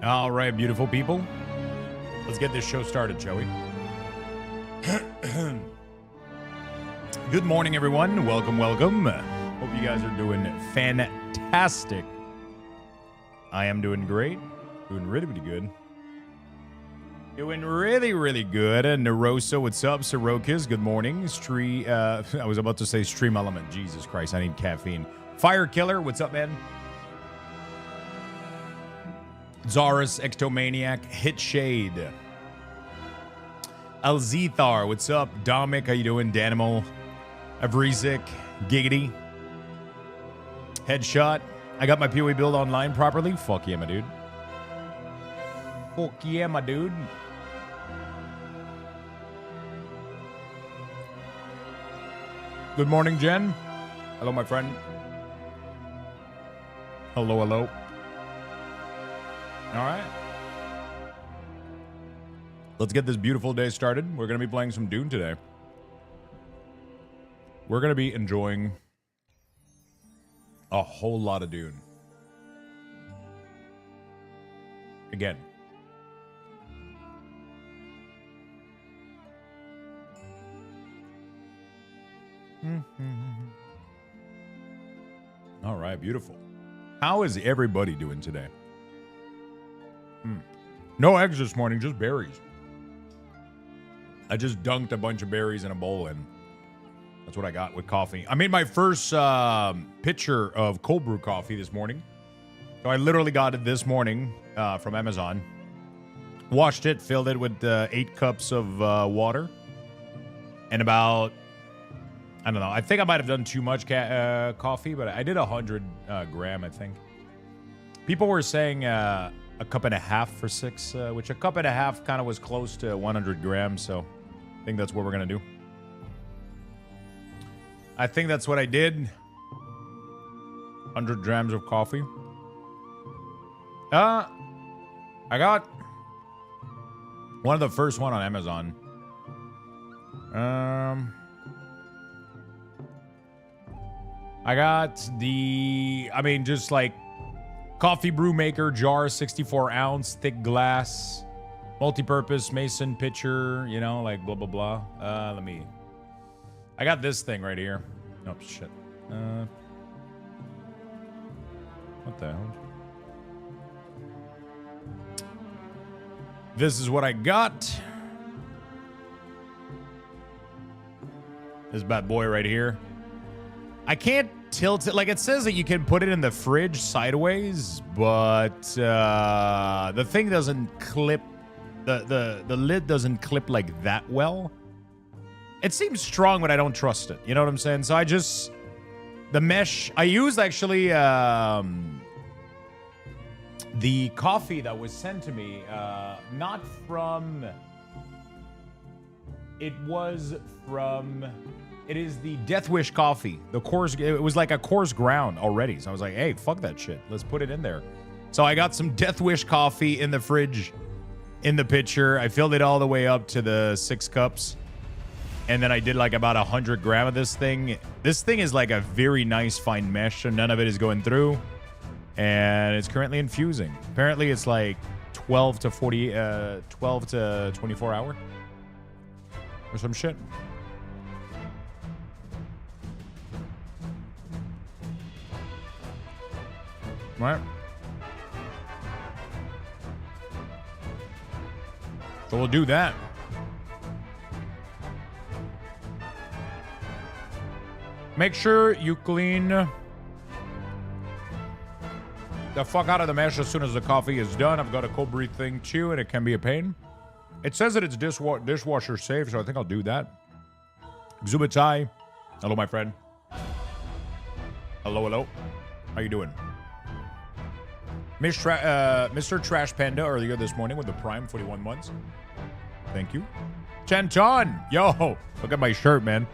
All right, beautiful people. Let's get this show started, shall we? Good morning, everyone. Welcome, welcome. Hope you guys are doing fantastic. I am doing great. Doing really, really good. Doing really, really good. Neroso, what's up? Sorokas, good morning. I was about to say Stream Element. Jesus Christ, I need caffeine. Fire Killer, what's up, man? Zarus, Ectomaniac, Hit Shade. Alzethar, what's up? Dominic, how you doing? Danimal, Avrizik, Giggity. Headshot. I got my PoE build online properly. Fuck yeah, my dude. Fuck yeah, my dude. Good morning, Jen. Hello, my friend. Hello, hello. All right. Let's get this beautiful day started. We're going to be playing some Dune today. We're going to be enjoying a whole lot of Dune. Again. All right, beautiful. How is everybody doing today? No eggs this morning, just berries. I just dunked a bunch of berries in a bowl, and that's what I got with coffee. I made my first pitcher of cold brew coffee this morning. So I literally got it this morning from Amazon. Washed it, filled it with 8 cups of water. And about, I don't know, I think I might have done too much coffee, but I did 100 gram, I think. People were saying a cup and a half for 6, which a cup and a half kind of was close to 100 grams, so I think that's what we're going to do. I think that's what I did. 100 grams of coffee. I got one of the first one on Amazon. I got just like coffee brew maker jar, 64 ounce, thick glass, multi-purpose mason pitcher, you know, like blah, blah, blah. I got this thing right here. Oh, shit. What the hell? This is what I got. This bad boy right here. I can't tilt it. Like, it says that you can put it in the fridge sideways, but the thing doesn't clip. The lid doesn't clip like that well. It seems strong, but I don't trust it. You know what I'm saying? So the mesh. I used actually the coffee that was sent to me, not from. It is the Death Wish coffee. The coarse, it was like a coarse ground already. So I was like, hey, fuck that shit. Let's put it in there. So I got some Death Wish coffee in the fridge, in the pitcher. I filled it all the way up to the 6 cups. And then I did like about 100 gram of this thing. This thing is like a very nice fine mesh, so none of it is going through. And it's currently infusing. Apparently it's like 12 to 24 hour. Or some shit. Right. So we'll do that. Make sure you clean the fuck out of the mesh as soon as the coffee is done. I've got a cold brew thing too, and it can be a pain. It says that it's dishwasher safe, so I think I'll do that. Xubatai. Hello, my friend. Hello, hello. How you doing? Mr. Trash Panda earlier this morning with the Prime 41 months. Thank you. Chanton! Yo! Look at my shirt, man.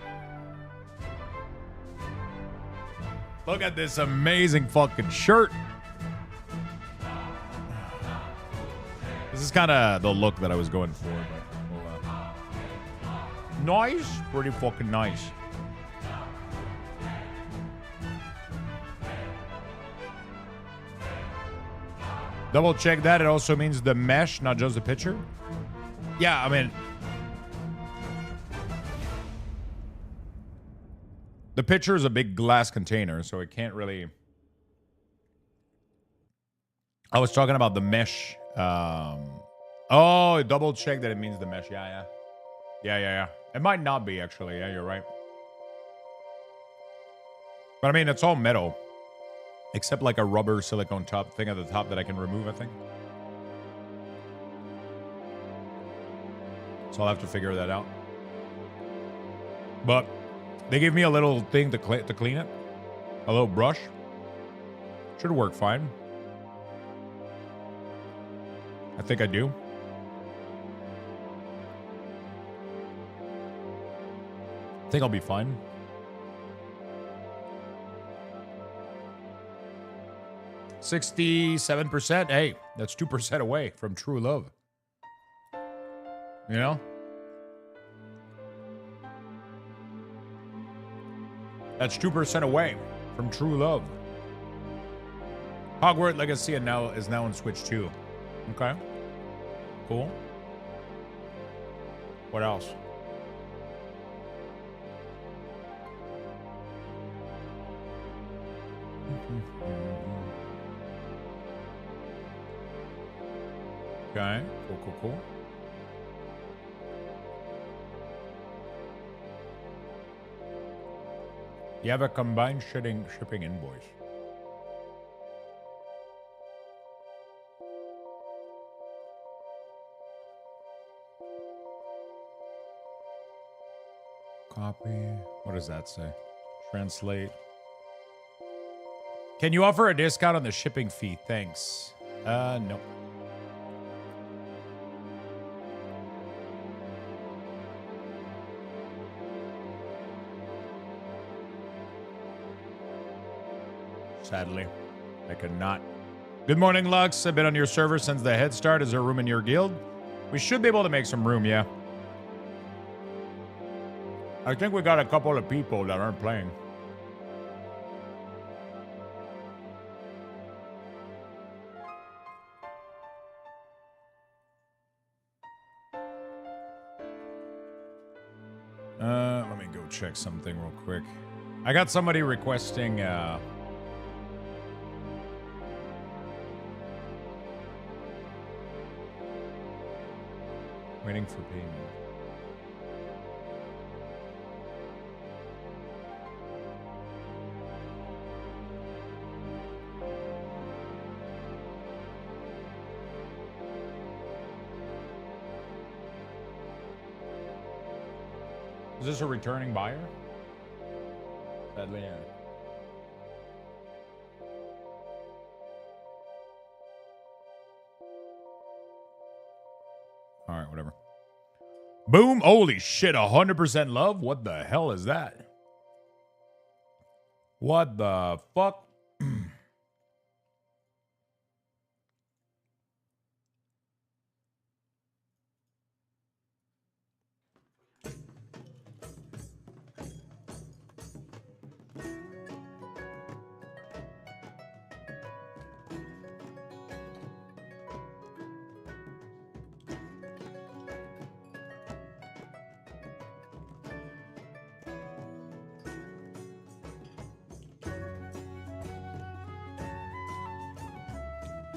Look at this amazing fucking shirt. This is kind of the look that I was going for. But nice. Pretty fucking nice. Double check that. It also means the mesh, not just the picture. Yeah, I mean, the picture is a big glass container, so it can't really. I was talking about the mesh. Oh, double check that it means the mesh. Yeah. It might not be, actually. Yeah, you're right. But I mean, it's all metal. Except like a rubber silicone top thing at the top that I can remove, I think. So I'll have to figure that out. But they gave me a little thing to clean it. A little brush. Should work fine. I think I do. I think I'll be fine. $67%. Hey, that's 2% away from true love. You know? That's 2% away from true love. Hogwarts Legacy is now on Switch 2. Okay. Cool. What else? Okay. Cool. You have a combined shipping invoice. Copy. What does that say? Translate. Can you offer a discount on the shipping fee? Thanks. No. Sadly, I could not. Good morning, Lux. I've been on your server since the head start. Is there room in your guild? We should be able to make some room, yeah. I think we got a couple of people that aren't playing. Let me go check something real quick. I got somebody requesting waiting for payment. Is this a returning buyer? Sadly, yeah. All right, whatever. Boom. Holy shit, 100% love? What the hell is that? What the fuck?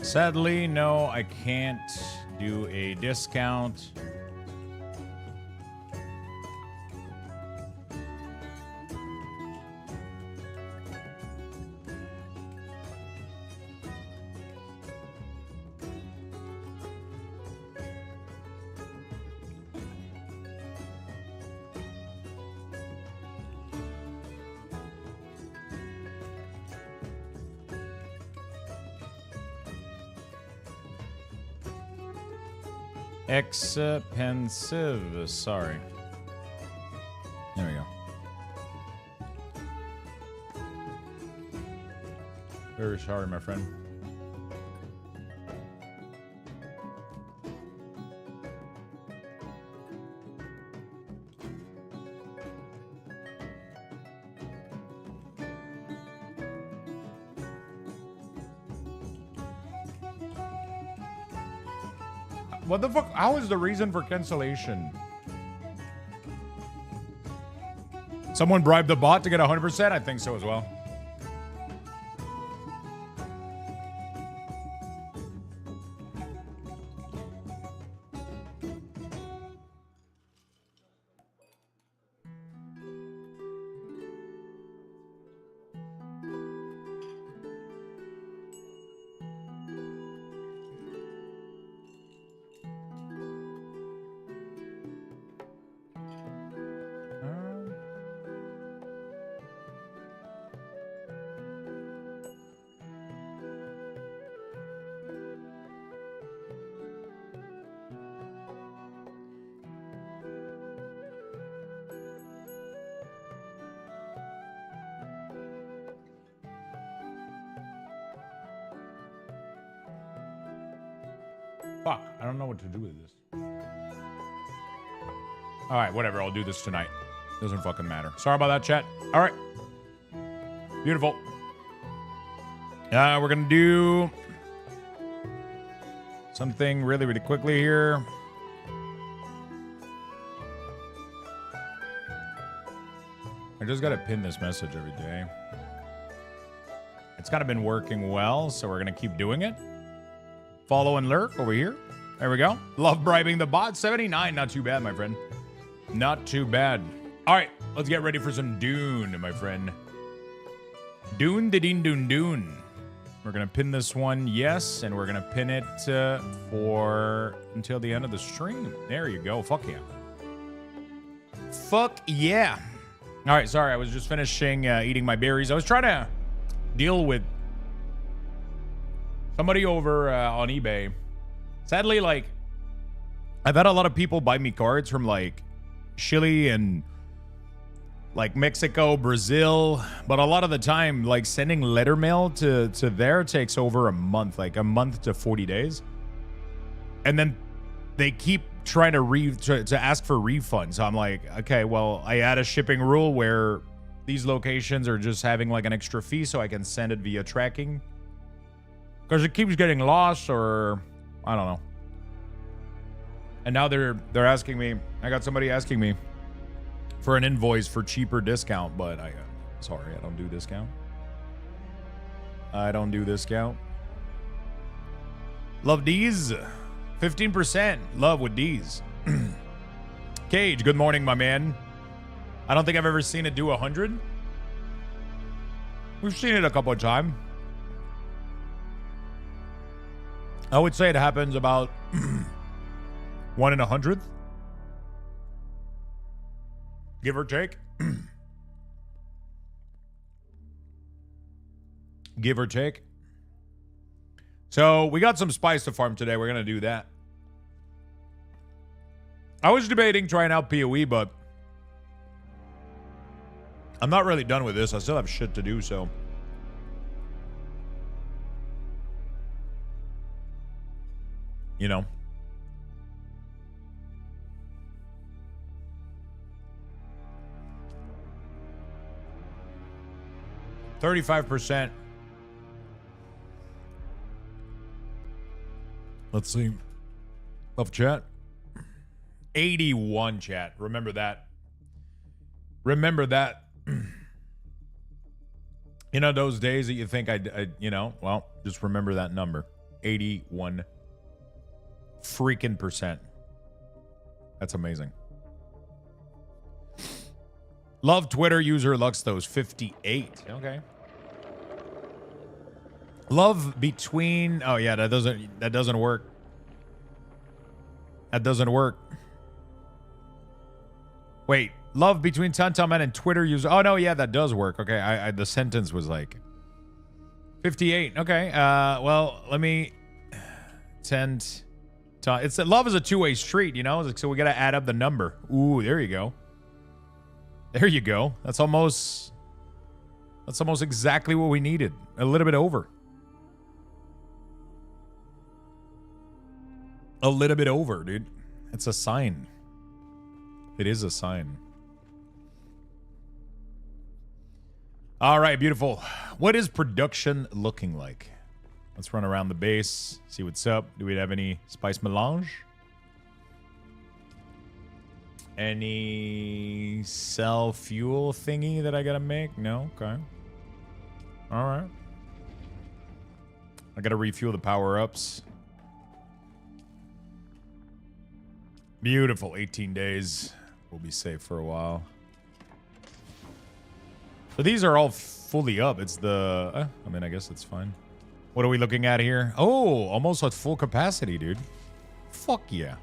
Sadly, no, I can't do a discount. Expensive. Sorry. There we go. Very sorry, my friend. What the fuck? How is the reason for cancellation? Someone bribed the bot to get 100%? I think so as well. Fuck, I don't know what to do with this. All right, whatever. I'll do this tonight. Doesn't fucking matter. Sorry about that, chat. All right. Beautiful. We're going to do something really, really quickly here. I just got to pin this message every day. It's kind of been working well, so we're going to keep doing it. Follow and lurk over here. There we go. Love bribing the bot. 79. Not too bad, my friend. Not too bad. All right. Let's get ready for some Dune, my friend. Dune. We're going to pin this one. Yes. And we're going to pin it for until the end of the stream. There you go. Fuck yeah. Fuck yeah. All right. Sorry. I was just finishing eating my berries. I was trying to deal with somebody over on eBay. Sadly, like, I've had a lot of people buy me cards from, like, Chile and, like, Mexico, Brazil. But a lot of the time, like, sending letter mail to there takes over a month. Like, a month to 40 days. And then they keep trying to ask for refunds. So I'm like, okay, well, I add a shipping rule where these locations are just having, like, an extra fee so I can send it via tracking. Because it keeps getting lost, or I don't know. And now they're asking me. I got somebody asking me for an invoice for cheaper discount, but sorry, I don't do discount. I don't do discount. Love D's, 15%. Love with D's. Cage, good morning, my man. I don't think I've ever seen it do 100. We've seen it a couple of times. I would say it happens about 1 in 100th. Give or take. Give or take. So we got some spice to farm today. We're going to do that. I was debating trying out PoE, but I'm not really done with this. I still have shit to do, so. You know. $35%. Let's see. Love chat. 81 chat. Remember that. Remember that. You know those days that you think I you know, well, just remember that number. 81 freaking percent. That's amazing. Love Twitter user Luxthos 58. Okay. Love between. Oh yeah, that doesn't work. That doesn't work. Wait, love between Tantaman and Twitter user. Oh no, yeah, that does work. Okay, I the sentence was like 58. Okay. Well, let me tend. It's love is a two-way street, you know. So we gotta add up the number. Ooh, there you go. There you go. That's almost exactly what we needed. A little bit over. A little bit over, dude. It's a sign. It is a sign. All right, beautiful. What is production looking like? Let's run around the base, see what's up. Do we have any spice melange? Any cell fuel thingy that I gotta make? No? Okay. Alright. I gotta refuel the power-ups. Beautiful. 18 days. We'll be safe for a while. But these are all fully up. It's the... I mean, I guess it's fine. What are we looking at here? Oh, almost at full capacity, dude. Fuck yeah.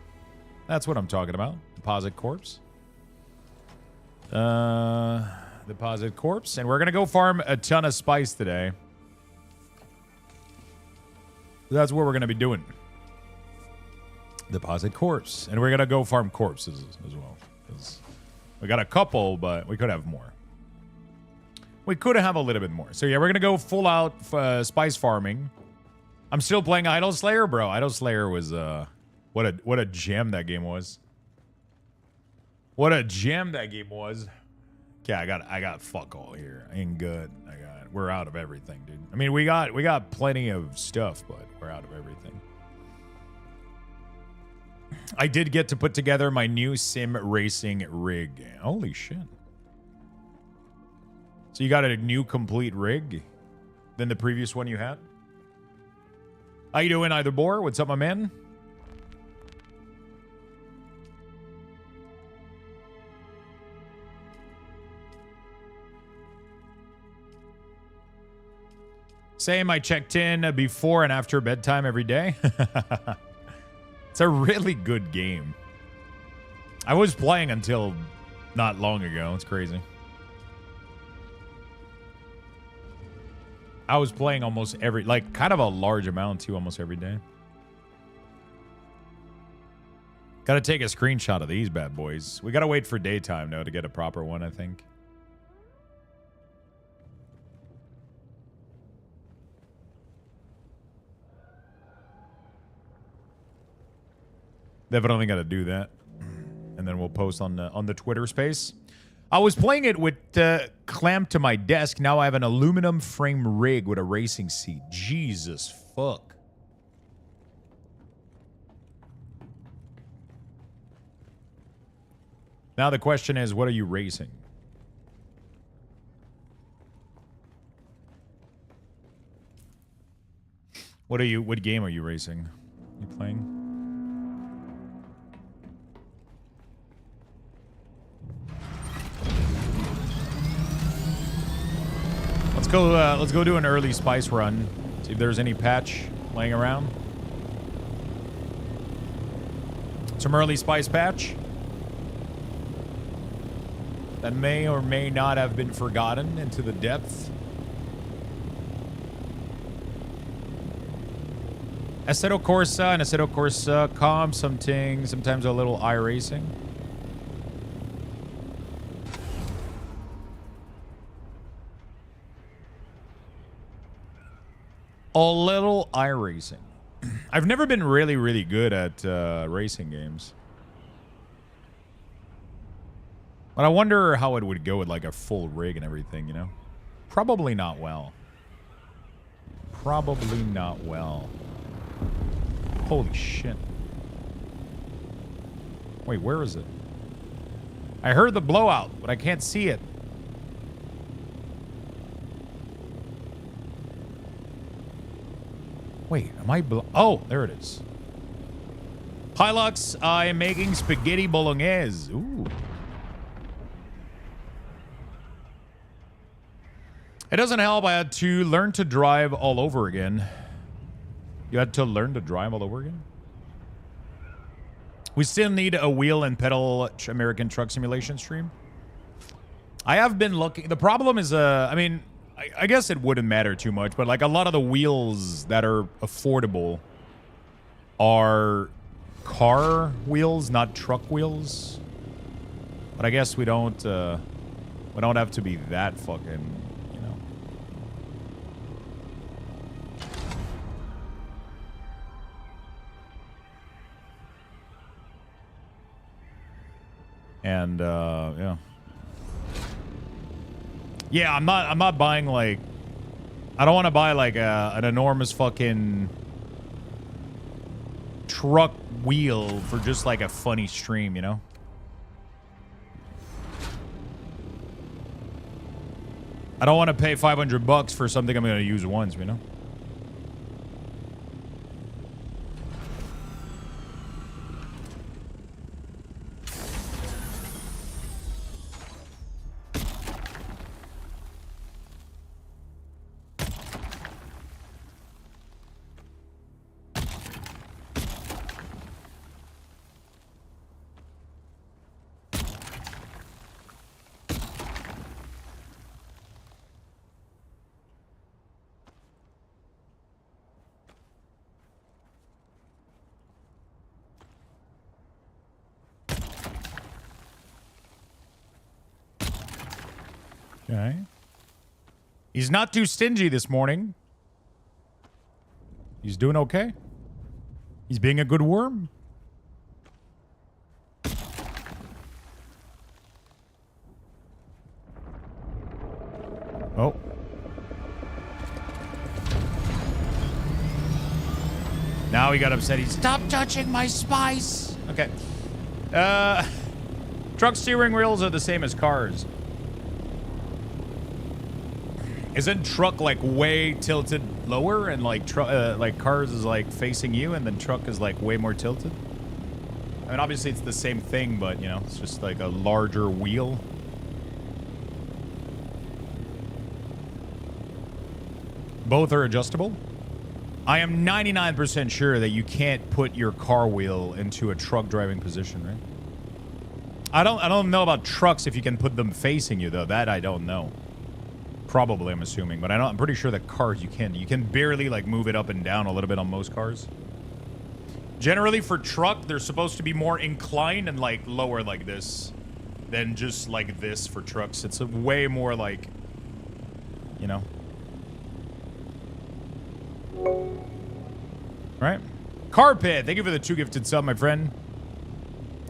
That's what I'm talking about. Deposit corpse. Deposit corpse. And we're going to go farm a ton of spice today. That's what we're going to be doing. Deposit corpse. And we're going to go farm corpses as well. We got a couple, but we could have more. We could have a little bit more. So yeah, we're going to go full out spice farming. I'm still playing Idol Slayer, bro. Idol Slayer was what a gem that game was. What a gem that game was. Yeah, I got fuck all here. I ain't good. We're out of everything, dude. I mean, we got plenty of stuff, but we're out of everything. I did get to put together my new sim racing rig. Holy shit. So you got a new complete rig than the previous one you had? How you doing, Either Boar? What's up, my man? Same, I checked in before and after bedtime every day. It's a really good game. I was playing until not long ago. It's crazy. I was playing almost every, like, kind of a large amount too, almost every day. Gotta take a screenshot of these bad boys. We gotta wait for daytime, though, to get a proper one, I think. Definitely gotta do that. And then we'll post on the Twitter space. I was playing it with clamped to my desk. Now I have an aluminum frame rig with a racing seat. Jesus fuck. Now the question is, what are you racing? What game are you racing? You playing? Let's go do an early spice run. See if there's any patch laying around. Some early spice patch that may or may not have been forgotten into the depths. Assetto Corsa and Assetto Corsa comp, sometimes a little iRacing. A little iRacing. I've never been really, really good at racing games. But I wonder how it would go with like a full rig and everything, you know? Probably not well. Probably not well. Holy shit. Wait, where is it? I heard the blowout, but I can't see it. Wait, am I... Oh, there it is. Hi, Lux. I am making spaghetti bolognese. Ooh. It doesn't help. I had to learn to drive all over again. You had to learn to drive all over again? We still need a wheel and pedal American Truck Simulation stream. I have been looking... The problem is, I mean... I guess it wouldn't matter too much, but like a lot of the wheels that are affordable are car wheels, not truck wheels. But I guess we don't have to be that fucking, you know. And yeah. Yeah, I'm not buying like... I don't want to buy like an enormous fucking truck wheel for just like a funny stream, you know? I don't want to pay $500 for something I'm going to use once, you know? Okay. He's not too stingy this morning. He's doing okay. He's being a good worm. Oh. Now he got upset. He stop touching my spice. Okay. Truck steering wheels are the same as cars. Isn't truck like way tilted lower and like cars is like facing you and then truck is like way more tilted? I mean, obviously it's the same thing, but you know, it's just like a larger wheel. Both are adjustable. I am 99% sure that you can't put your car wheel into a truck driving position, right? I don't know about trucks if you can put them facing you though. That I don't know. Probably, I'm assuming, but I'm pretty sure that cars you can. You can barely like move it up and down a little bit on most cars. Generally for truck, they're supposed to be more inclined and like lower like this than just like this for trucks. It's a way more like, you know. Right? Carpet, thank you for the 2 gifted sub, my friend.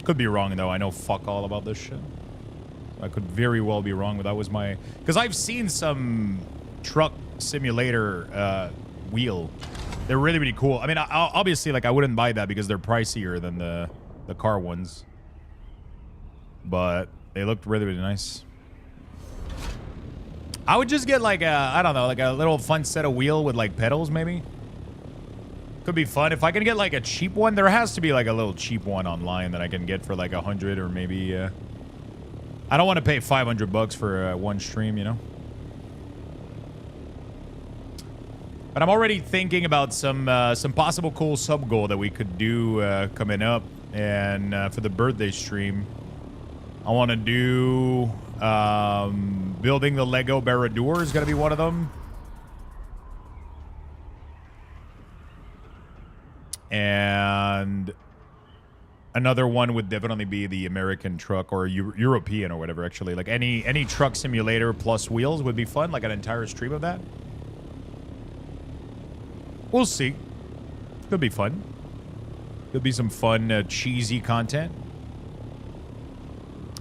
Could be wrong though. I know fuck all about this shit. I could very well be wrong, but that was my... Because I've seen some truck simulator wheel. They're really, really cool. I mean, obviously, like, I wouldn't buy that because they're pricier than the car ones. But they looked really, really nice. I would just get, like, I don't know, like a little fun set of wheel with, like, pedals, maybe. Could be fun. If I can get, like, a cheap one, there has to be, like, a little cheap one online that I can get for, like, 100 or maybe... I don't want to pay $500 for one stream, you know? But I'm already thinking about some possible cool sub goal that we could do coming up. And for the birthday stream, I want to do building the Lego Barradoor is going to be one of them. And... another one would definitely be the American truck or European or whatever, actually. Like any truck simulator plus wheels would be fun, like an entire stream of that. We'll see. Could be fun. Could be some fun, cheesy content.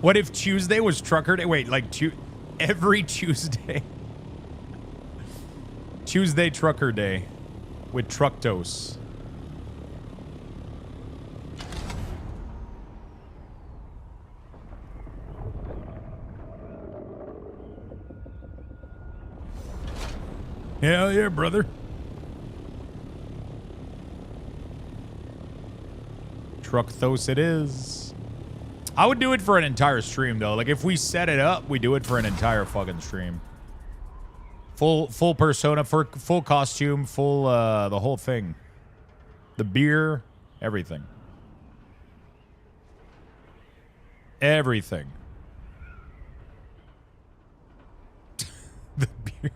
What if Tuesday was trucker day? Wait, like every Tuesday. Tuesday trucker day with Luxthos. Hell yeah, brother. Luxthos it is. I would do it for an entire stream, though. Like, if we set it up, we do it for an entire fucking stream. Full persona, full costume, full, the whole thing. The beer, everything. Everything. The beer.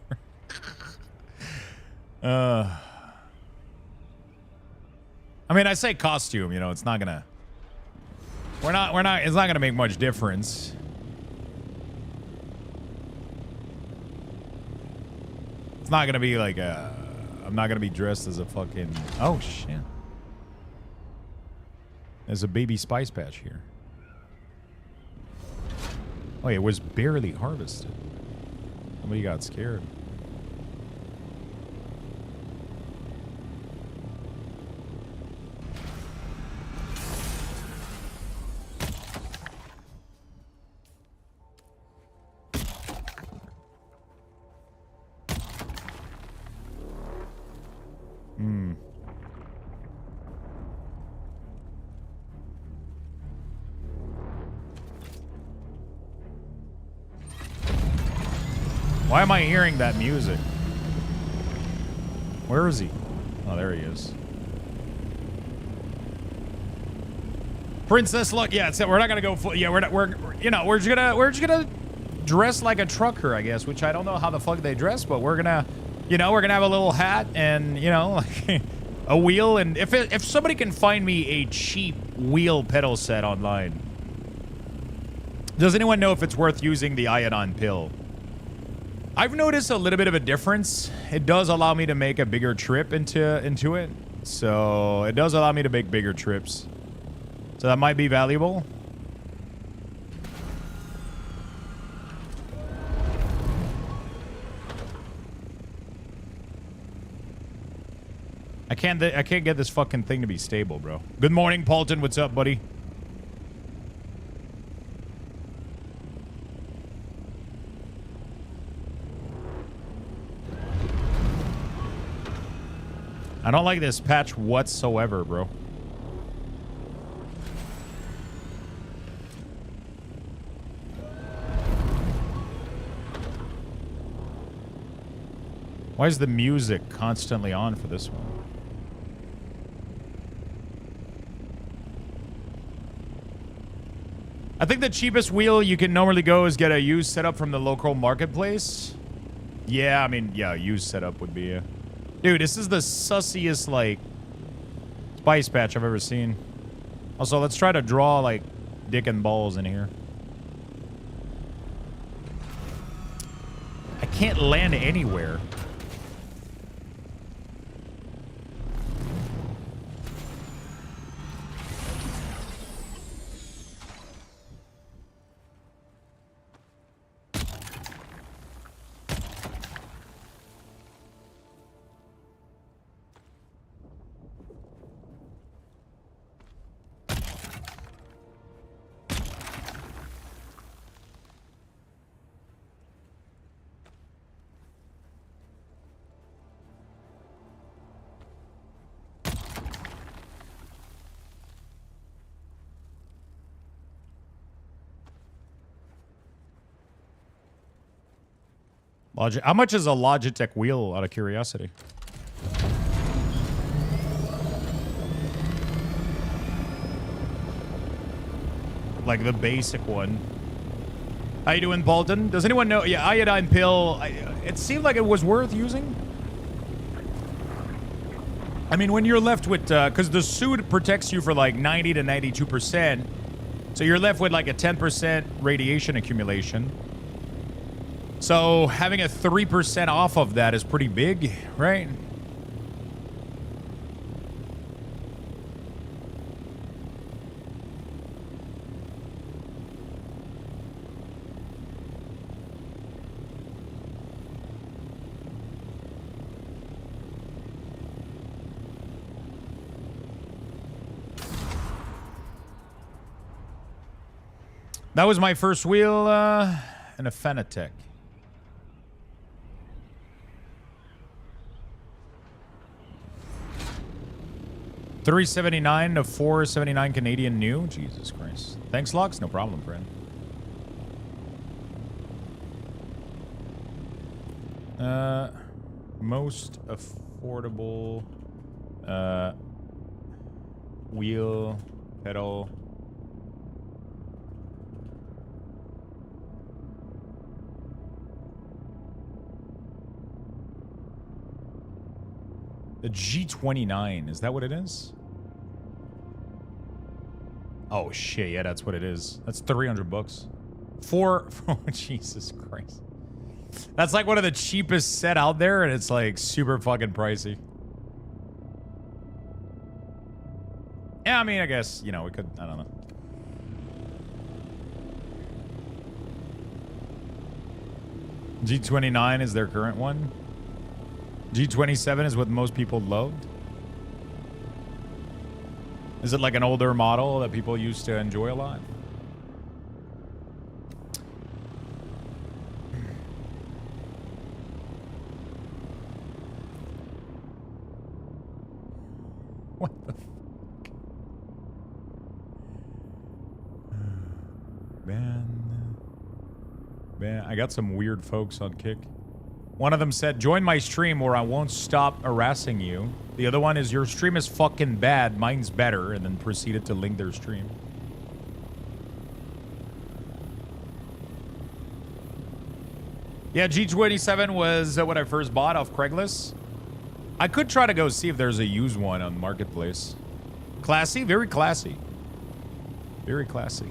I mean, I say costume, you know, it's not gonna... it's not gonna make much difference. It's not gonna be like a... I'm not gonna be dressed as a fucking... Oh, shit. There's a baby spice patch here. Oh, it was barely harvested. Somebody got scared. Hmm. Why am I hearing that music? Where is he? Oh, there he is. Princess Luck. Yeah, we're not gonna go full. Yeah, we're just gonna dress like a trucker, I guess. Which I don't know how the fuck they dress, but we're gonna have a little hat and like a wheel. And if somebody can find me a cheap wheel pedal set online, does anyone know if it's worth using the iodine pill? I've noticed a little bit of a difference. It does allow me to make a bigger trip into it. So it does allow me to make bigger trips. So that might be valuable. I can't get this fucking thing to be stable, bro. Good morning, Paulton. What's up, buddy? I don't like this patch whatsoever, bro. Why is the music constantly on for this one? I think the cheapest wheel you can normally go is get a used setup from the local marketplace. Yeah, I mean, yeah, used setup would be... Dude, this is the sussiest, like, spice patch I've ever seen. Also, let's try to draw, like, dick and balls in here. I can't land anywhere. How much is a Logitech wheel, out of curiosity? Like the basic one. How you doing, Bolton? Does anyone know? Yeah, iodine pill. It seemed like it was worth using. I mean, when you're left with... because the suit protects you for like 90 to 92%. So you're left with like a 10% radiation accumulation. So having a 3% off of that is pretty big, right? That was my first wheel in a Fanatec. $379 to $479 Canadian new. Jesus Christ. Thanks, Lux. No problem, friend. Most affordable wheel pedal. The G29, is that what it is? Oh shit, yeah, that's what it is. That's 300 bucks. Oh, Jesus Christ. That's like one of the cheapest set out there, and it's like super fucking pricey. Yeah, I mean, I guess, you know, we could, I don't know. G29 is their current one. G27 is what most people loved. Is it like an older model that people used to enjoy a lot? What the fuck? Man, I got some weird folks on Kick. One of them said, join my stream or I won't stop harassing you. The other one is, your stream is fucking bad, mine's better, and then proceeded to link their stream. Yeah, G27 was what I first bought off Craigslist. I could try to go see if there's a used one on Marketplace. Classy, very classy. Very classy.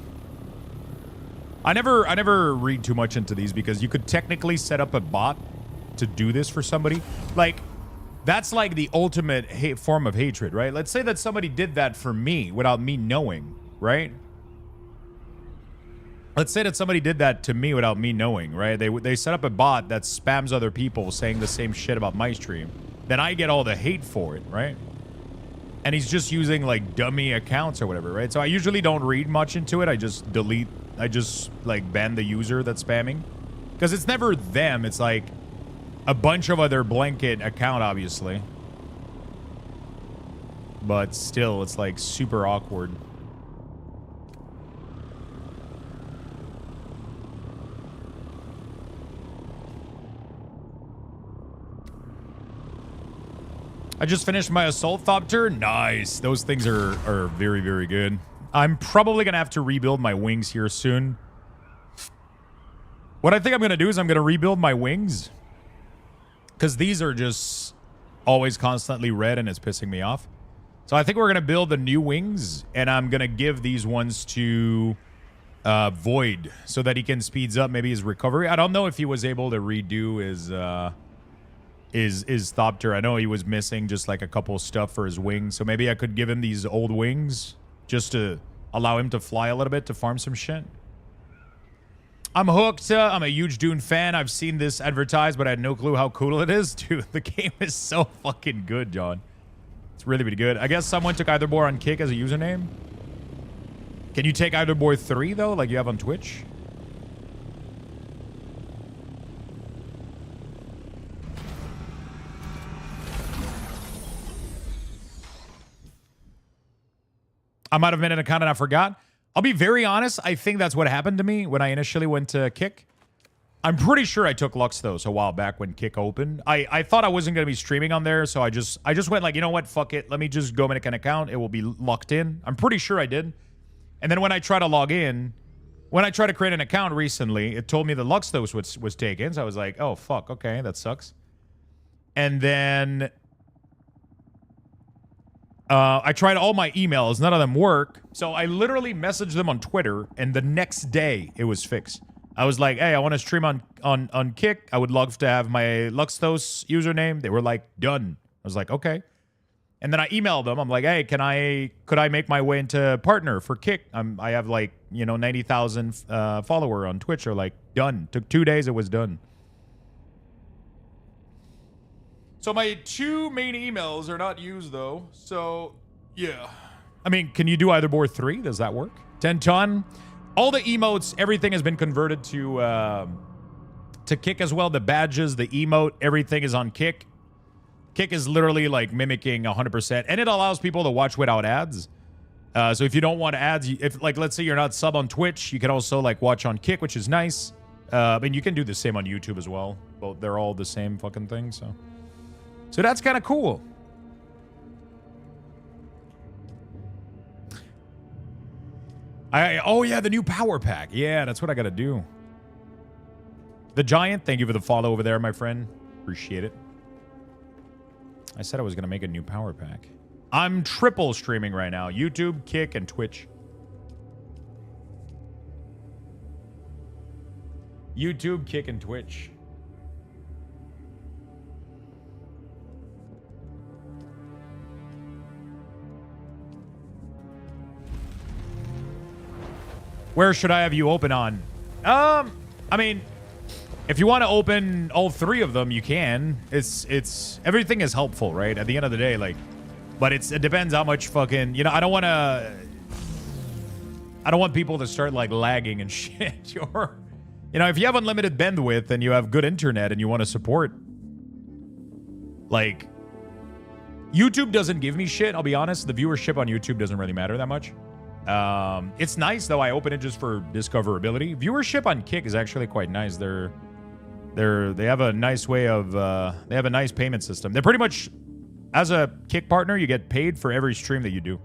I never read too much into these because you could technically set up a bot to do this for somebody. Like, that's like the ultimate form of hatred, right? Let's say that somebody did that for me without me knowing, right? Let's say that somebody did that to me without me knowing, right? They set up a bot that spams other people saying the same shit about my stream. Then I get all the hate for it, right? And he's just using like dummy accounts or whatever, right? So I usually don't read much into it. I just delete, I just like ban the user that's spamming. Because it's never them, it's like a bunch of other blanket account, obviously. But still, it's like super awkward. I just finished my Assault Thopter. Nice. Those things are very, very good. I'm probably going to have to rebuild my wings here soon. What I think I'm going to do is I'm going to rebuild my wings. Because these are just always constantly red and it's pissing me off. So I think we're going to build the new wings. And I'm going to give these ones to Void. So that he can speeds up maybe his recovery. I don't know if he was able to redo his Thopter. I know he was missing just like a couple stuff for his wings. So maybe I could give him these old wings just to allow him to fly a little bit to farm some shit. I'm hooked. I'm a huge Dune fan. I've seen this advertised, but I had no clue how cool it is. Dude, the game is so fucking good, John. It's really, really good. I guess someone took Eitherboy on Kick as a username. Can you take Eitherboy 3, though, like you have on Twitch? I might have made an account and I forgot. I'll be very honest. I think that's what happened to me when I initially went to Kick. I'm pretty sure I took Luxthos a while back when Kick opened. I thought I wasn't going to be streaming on there, so I just went like, you know what? Fuck it. Let me just go make an account. It will be locked in. I'm pretty sure I did. And then when I try to log in, when I try to create an account recently, it told me the Luxthos was taken. So I was like, oh, fuck. Okay, that sucks. And then I tried all my emails. None of them work. So I literally messaged them on Twitter, and the next day it was fixed. I was like, hey, I want to stream on Kick. I would love to have my Luxthos username. They were like, done. I was like, okay. And then I emailed them. I'm like, hey, could I make my way into partner for Kick? I have like, 90,000 follower on Twitch. Or like, done. Took 2 days. It was done. So my 2 main emails are not used, though. So, yeah. I mean, can you do Eitherboy 3? Does that work? 10 ton. All the emotes, everything has been converted to Kick as well. The badges, the emote, everything is on Kick. Kick is literally like mimicking 100%. And it allows people to watch without ads. So if you don't want ads, if like, let's say you're not sub on Twitch, you can also like watch on Kick, which is nice. I mean, you can do the same on YouTube as well. Well, they're all the same fucking thing, so. So that's kind of cool. Oh yeah, the new power pack. Yeah, that's what I got to do. The Giant, thank you for the follow over there, my friend. Appreciate it. I said I was going to make a new power pack. I'm triple streaming right now. YouTube, Kick, and Twitch. YouTube, Kick, and Twitch. Where should I have you open on? I mean, if you want to open all 3 of them, you can. It's everything is helpful, right? At the end of the day, like, but it depends how much fucking, I don't want people to start like lagging and shit. Or, if you have unlimited bandwidth and you have good internet and you want to support, like, YouTube doesn't give me shit, I'll be honest. The viewership on YouTube doesn't really matter that much. It's nice, though. I open it just for discoverability. Viewership on Kick is actually quite nice. They have a nice way of... they have a nice payment system. They're pretty much... As a Kick partner, you get paid for every stream that you do,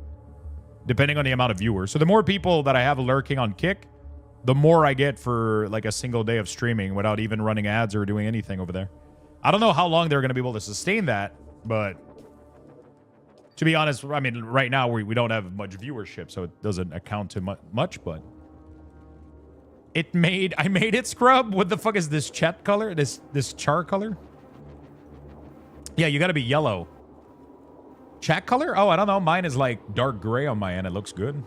depending on the amount of viewers. So the more people that I have lurking on Kick, the more I get for like a single day of streaming without even running ads or doing anything over there. I don't know how long they're going to be able to sustain that, but to be honest, I mean, right now we don't have much viewership, so it doesn't account to much, but I made it scrub. What the fuck is this chat color? This char color? Yeah, you got to be yellow. Chat color? Oh, I don't know. Mine is like dark gray on my end. It looks good.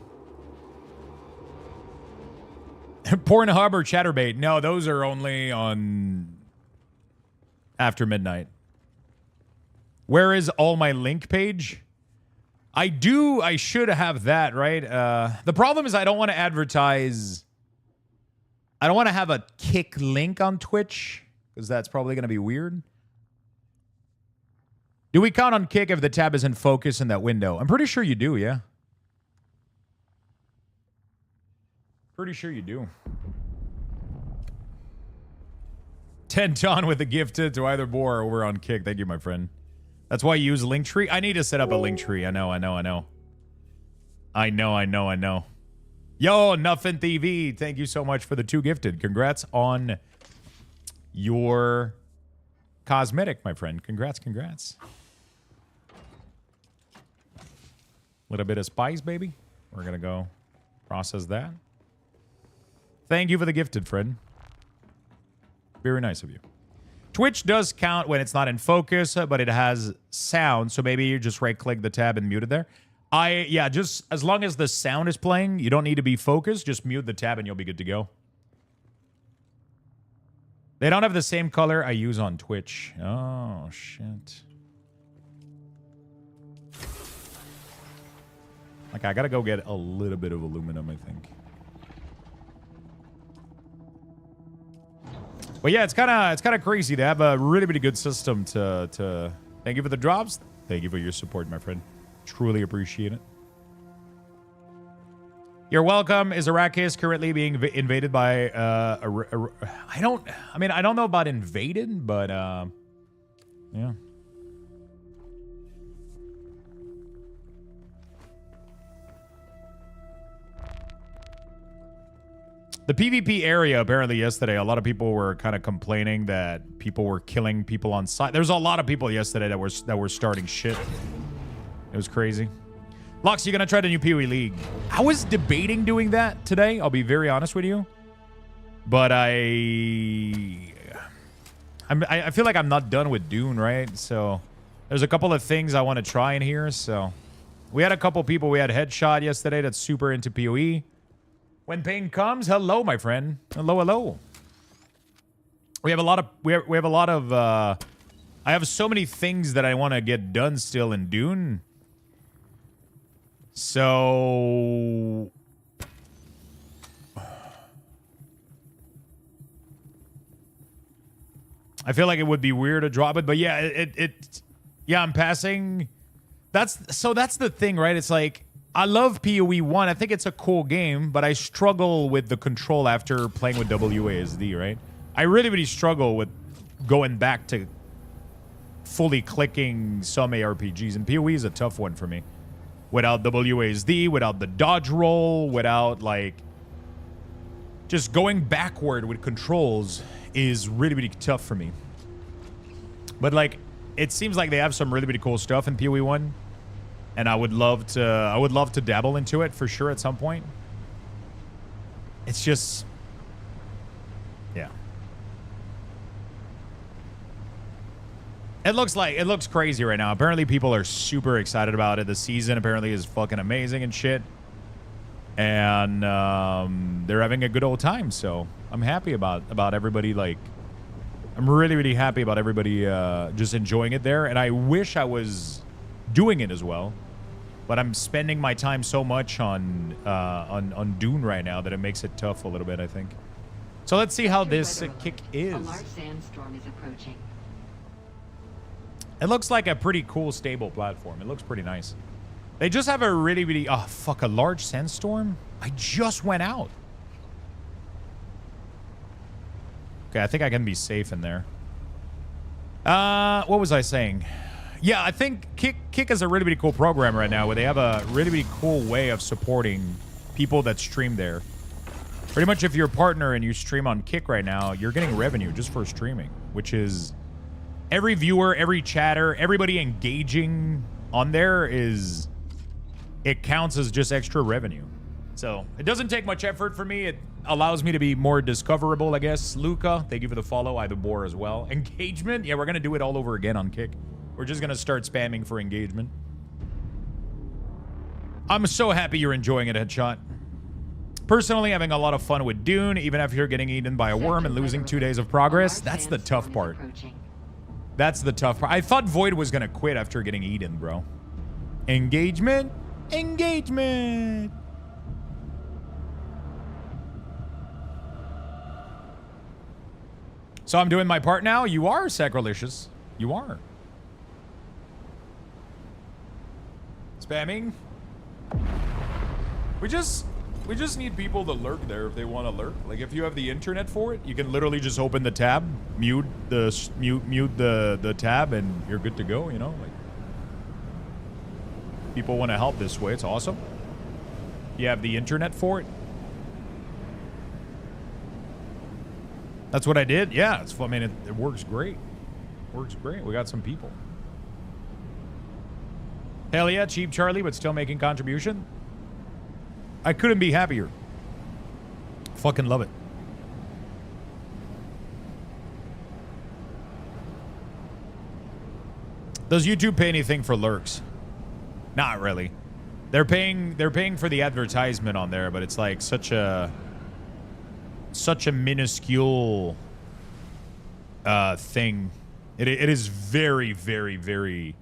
Pornhub or Chatterbait? No, those are only on after midnight. Where is all my link page? I should have that, right? The problem is I don't want to advertise. I don't want to have a Kick link on Twitch because that's probably going to be weird. Do we count on Kick if the tab is in focus in that window? I'm pretty sure you do, yeah. Pretty sure you do. 10 ton with the gifted to either Boar over on Kick. Thank you, my friend. That's why you use Linktree. I need to set up a Linktree. I know. Yo, Nuffin TV. Thank you so much for the 2 gifted. Congrats on your cosmetic, my friend. Congrats. Little bit of spice, baby. We're going to go process that. Thank you for the gifted, friend. Very nice of you. Twitch does count when it's not in focus, but it has sound. So maybe you just right-click the tab and mute it there. Yeah, just as long as the sound is playing, you don't need to be focused. Just mute the tab and you'll be good to go. They don't have the same color I use on Twitch. Oh, shit. Like, I gotta go get a little bit of aluminum, I think. But yeah, it's kind of crazy. They have a really, really good system to... Thank you for the drops. Thank you for your support, my friend. Truly appreciate it. You're welcome. Is Arrakis currently being invaded by... I don't know about invaded, but... yeah. The PvP area, apparently yesterday, a lot of people were kind of complaining that people were killing people on site. There's a lot of people yesterday that were starting shit. It was crazy. Lux, you gonna try the new PoE League? I was debating doing that today, I'll be very honest with you. But I feel like I'm not done with Dune, right? So there's a couple of things I want to try in here. So we had a couple people. We had Headshot yesterday that's super into PoE. When pain comes, hello, my friend. Hello. We have a lot of I have so many things that I want to get done still in Dune. So I feel like it would be weird to drop it, but yeah, yeah, I'm passing. That's the thing, right? It's like I love PoE 1. I think it's a cool game, but I struggle with the control after playing with WASD, right? I really, really struggle with going back to fully clicking some ARPGs, and PoE is a tough one for me. Without WASD, without the dodge roll, without, like, just going backward with controls is really, really tough for me. But, like, it seems like they have some really, really cool stuff in PoE 1. And I would love to dabble into it for sure at some point. It's just, yeah. It looks crazy right now. Apparently people are super excited about it. The season apparently is fucking amazing and shit. And they're having a good old time. So I'm happy about everybody. Like, I'm really, really happy about everybody just enjoying it there. And I wish I was doing it as well. But I'm spending my time so much on Dune right now that it makes it tough a little bit, I think. So let's see how this kick is. A large sandstorm is approaching. It looks like a pretty cool, stable platform. It looks pretty nice. They just have a really... Oh, fuck, a large sandstorm? I just went out. Okay, I think I can be safe in there. What was I saying? Yeah, I think Kick is a really cool program right now where they have a really cool way of supporting people that stream there. Pretty much if you're a partner and you stream on Kick right now, you're getting revenue just for streaming, which is every viewer, every chatter, everybody engaging on there is... It counts as just extra revenue. So it doesn't take much effort for me. It allows me to be more discoverable, I guess. Luca, thank you for the follow. I the boar as well. Engagement? Yeah, we're going to do it all over again on Kick. We're just going to start spamming for engagement. I'm so happy you're enjoying it, Headshot. Personally, having a lot of fun with Dune, even after you're getting eaten by a worm and losing 2 days of progress. That's the tough part. That's the tough part. I thought Void was going to quit after getting eaten, bro. Engagement? Engagement! So I'm doing my part now? You are, Sacrilegious. You are. Spamming. We just need people to lurk there if they want to lurk. Like if you have the internet for it, you can literally just open the tab, mute the tab, and you're good to go, you know? Like people want to help this way. It's awesome. You have the internet for it. That's what I did. Yeah, it's. I mean, it works great. Works great. We got some people. Hell yeah, cheap Charlie, but still making contribution. I couldn't be happier. Fucking love it. Does YouTube pay anything for lurks? Not really. They're paying for the advertisement on there, but it's like such a minuscule thing. It is very, very, very,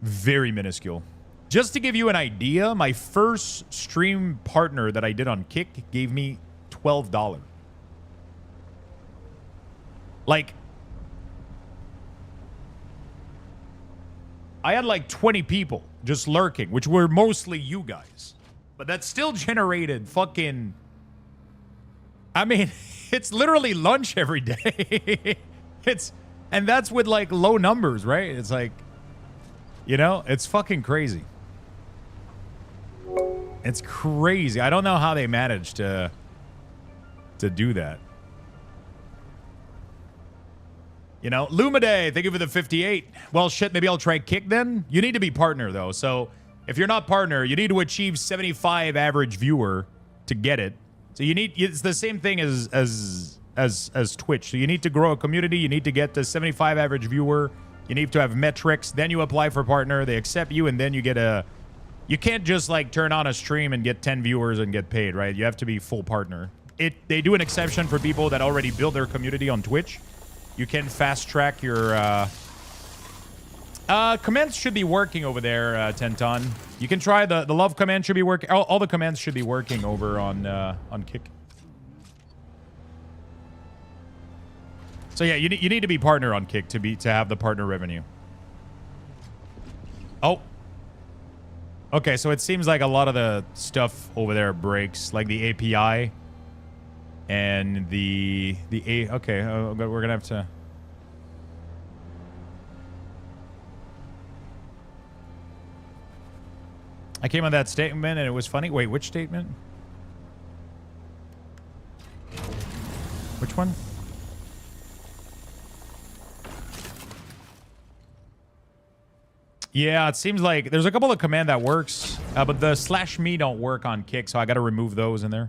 very minuscule. Just to give you an idea, my first stream partner that I did on Kick gave me $12. Like, I had like 20 people just lurking, which were mostly you guys. But that still generated fucking... I mean, it's literally lunch every day. And that's with like low numbers, right? It's like, you know, it's fucking crazy. It's crazy. I don't know how they managed to do that. You know, Lumiday, thank you for the 58. Well, shit, maybe I'll try Kick then. You need to be partner though. So if you're not partner, you need to achieve 75 average viewer to get it. So you need, it's the same thing as Twitch. So you need to grow a community. You need to get to 75 average viewer. You need to have metrics. Then you apply for partner. They accept you, and then you get a... You can't just like turn on a stream and get 10 viewers and get paid, right? You have to be full partner. They do an exception for people that already build their community on Twitch. You can fast track your... commands should be working over there, Tenton. You can try the love command should be working. All the commands should be working over on Kick. So yeah, you need to be partner on Kick to have the partner revenue. Oh. Okay, so it seems like a lot of the stuff over there breaks, like the API and the okay, we're gonna have to. I came on that statement and it was funny. Wait, which statement? Which one? Yeah, it seems like there's a couple of command that works, but the /me don't work on Kick, so I got to remove those in there.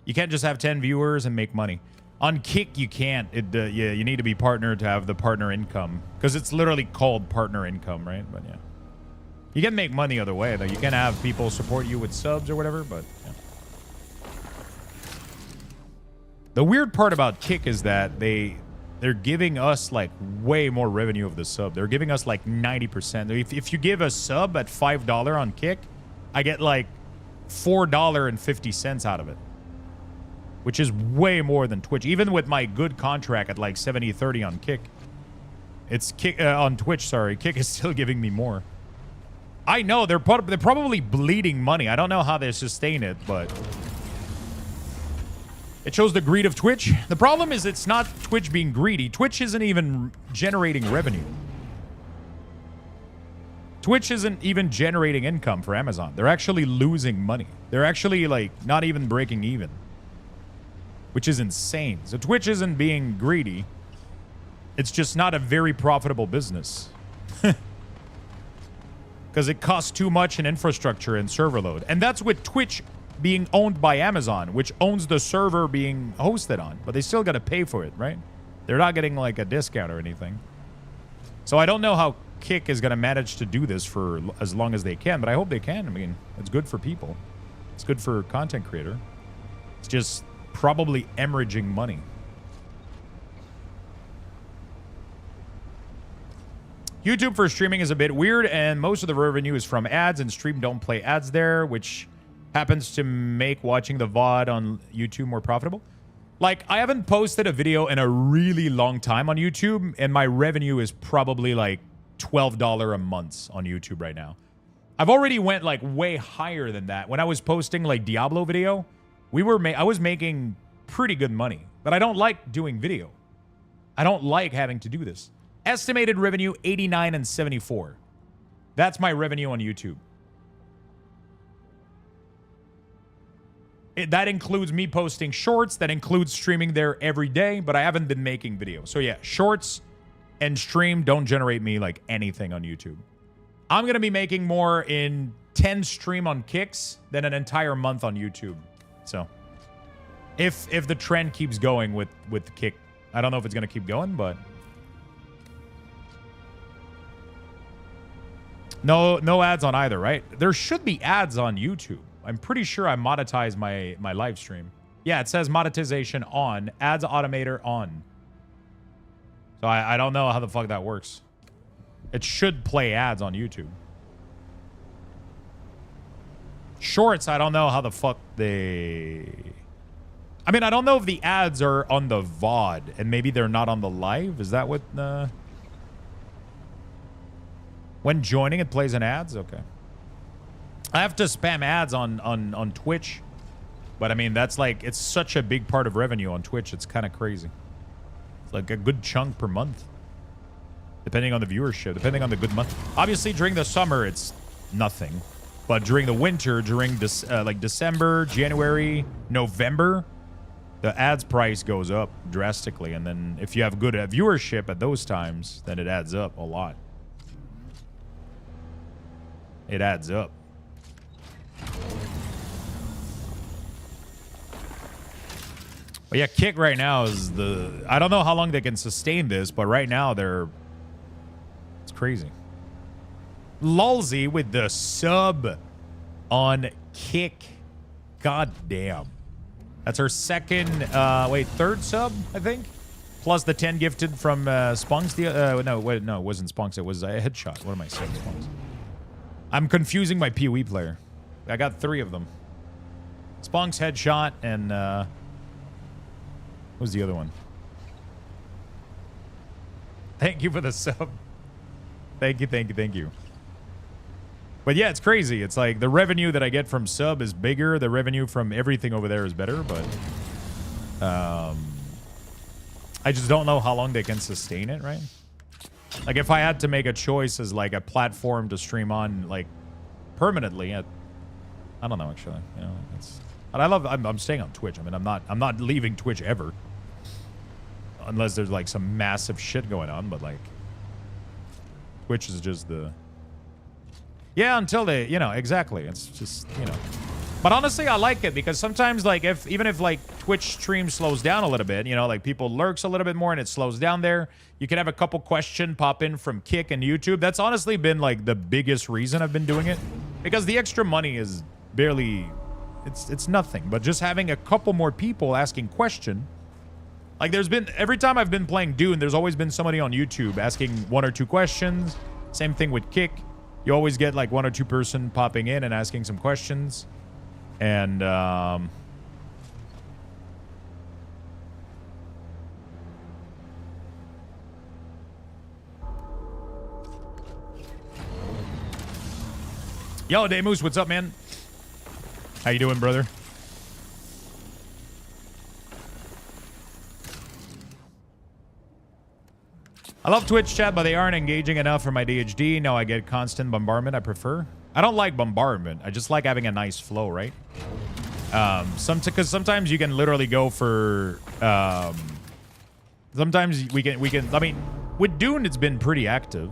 You can't just have 10 viewers and make money. On Kick, you can't. Yeah, you need to be partner to have the partner income, because it's literally called partner income, right? But yeah. You can make money other way, though. You can have people support you with subs or whatever, but yeah. The weird part about Kick is that they're giving us like way more revenue of the sub. They're giving us like 90%. If you give a sub at $5 on Kick, I get like $4.50 out of it, which is way more than Twitch. Even with my good contract at like 70-30 on Kick, It's Kick on Twitch. Sorry, Kick is still giving me more. I know they're probably bleeding money. I don't know how they sustain it, but it shows the greed of Twitch. The problem is it's not Twitch being greedy. Twitch isn't even generating revenue. Twitch isn't even generating income for Amazon. They're actually losing money. They're actually like not even breaking even, which is insane. So Twitch isn't being greedy. It's just not a very profitable business. Because it costs too much in infrastructure and server load. And that's with Twitch being owned by Amazon, which owns the server being hosted on. But they still got to pay for it, right? They're not getting like a discount or anything. So I don't know how Kick is going to manage to do this for as long as they can. But I hope they can. I mean, it's good for people. It's good for content creator. It's just probably hemorrhaging money. YouTube for streaming is a bit weird, and most of the revenue is from ads, and stream don't play ads there, which happens to make watching the VOD on YouTube more profitable. Like, I haven't posted a video in a really long time on YouTube, and my revenue is probably like $12 a month on YouTube right now. I've already went like way higher than that. When I was posting like Diablo video, I was making pretty good money, but I don't like doing video. I don't like having to do this. Estimated revenue, 89 and 74. That's my revenue on YouTube. That includes me posting shorts. That includes streaming there every day, but I haven't been making videos. So yeah, shorts and stream don't generate me like anything on YouTube. I'm going to be making more in 10 stream on Kicks than an entire month on YouTube. So if the trend keeps going with Kick, I don't know if it's going to keep going, but... No ads on either, right? There should be ads on YouTube. I'm pretty sure I monetize my live stream. Yeah, it says monetization on, ads automator on. So I don't know how the fuck that works. It should play ads on YouTube. Shorts, I don't know how the fuck they... I mean, I don't know if the ads are on the VOD and maybe they're not on the live. Is that what... When joining, it plays an ads? Okay. I have to spam ads on Twitch. But, I mean, that's like... It's such a big part of revenue on Twitch. It's kind of crazy. It's like a good chunk per month. Depending on the viewership. Depending on the good month. Obviously, during the summer, it's nothing. But during the winter, during this, like December, January, November... The ads price goes up drastically. And then if you have good viewership at those times, then it adds up a lot. It adds up. But yeah, Kick right now is the... I don't know how long they can sustain this, but right now they're... It's crazy. Lulzy with the sub on Kick. God damn. That's her second... third sub, I think? Plus the 10 gifted from Spunks. No, it wasn't Spunks. It was a Headshot. What am I saying? Spunks. I'm confusing my PoE player. I got 3 of them. Spunks, Headshot, and what was the other one? Thank you for the sub. Thank you. But yeah, it's crazy. It's like the revenue that I get from sub is bigger. The revenue from everything over there is better, but I just don't know how long they can sustain it, right? Like, if I had to make a choice as, like, a platform to stream on, like, permanently, I don't know, actually. You know, it's... But I'm staying on Twitch. I mean, I'm not leaving Twitch ever. Unless there's, like, some massive shit going on, but, like... Twitch is just the... Yeah, until they... You know, exactly. It's just, you know... But honestly, I like it because sometimes, like, even if like Twitch stream slows down a little bit, you know, like people lurks a little bit more and it slows down there, you can have a couple question pop in from Kick and YouTube. That's honestly been like the biggest reason I've been doing it, because the extra money is barely, it's nothing. But just having a couple more people asking question, like there's been every time I've been playing Dune, there's always been somebody on YouTube asking 1 or 2 questions. Same thing with Kick. You always get like 1 or 2 person popping in and asking some questions. And Yo, Damoose, what's up, man? How you doing, brother? I love Twitch chat, but they aren't engaging enough for my DHD. No, I get constant bombardment. I prefer. I don't like bombardment. I just like having a nice flow, right? Because sometimes you can literally go for. Sometimes we can. I mean, with Dune, it's been pretty active,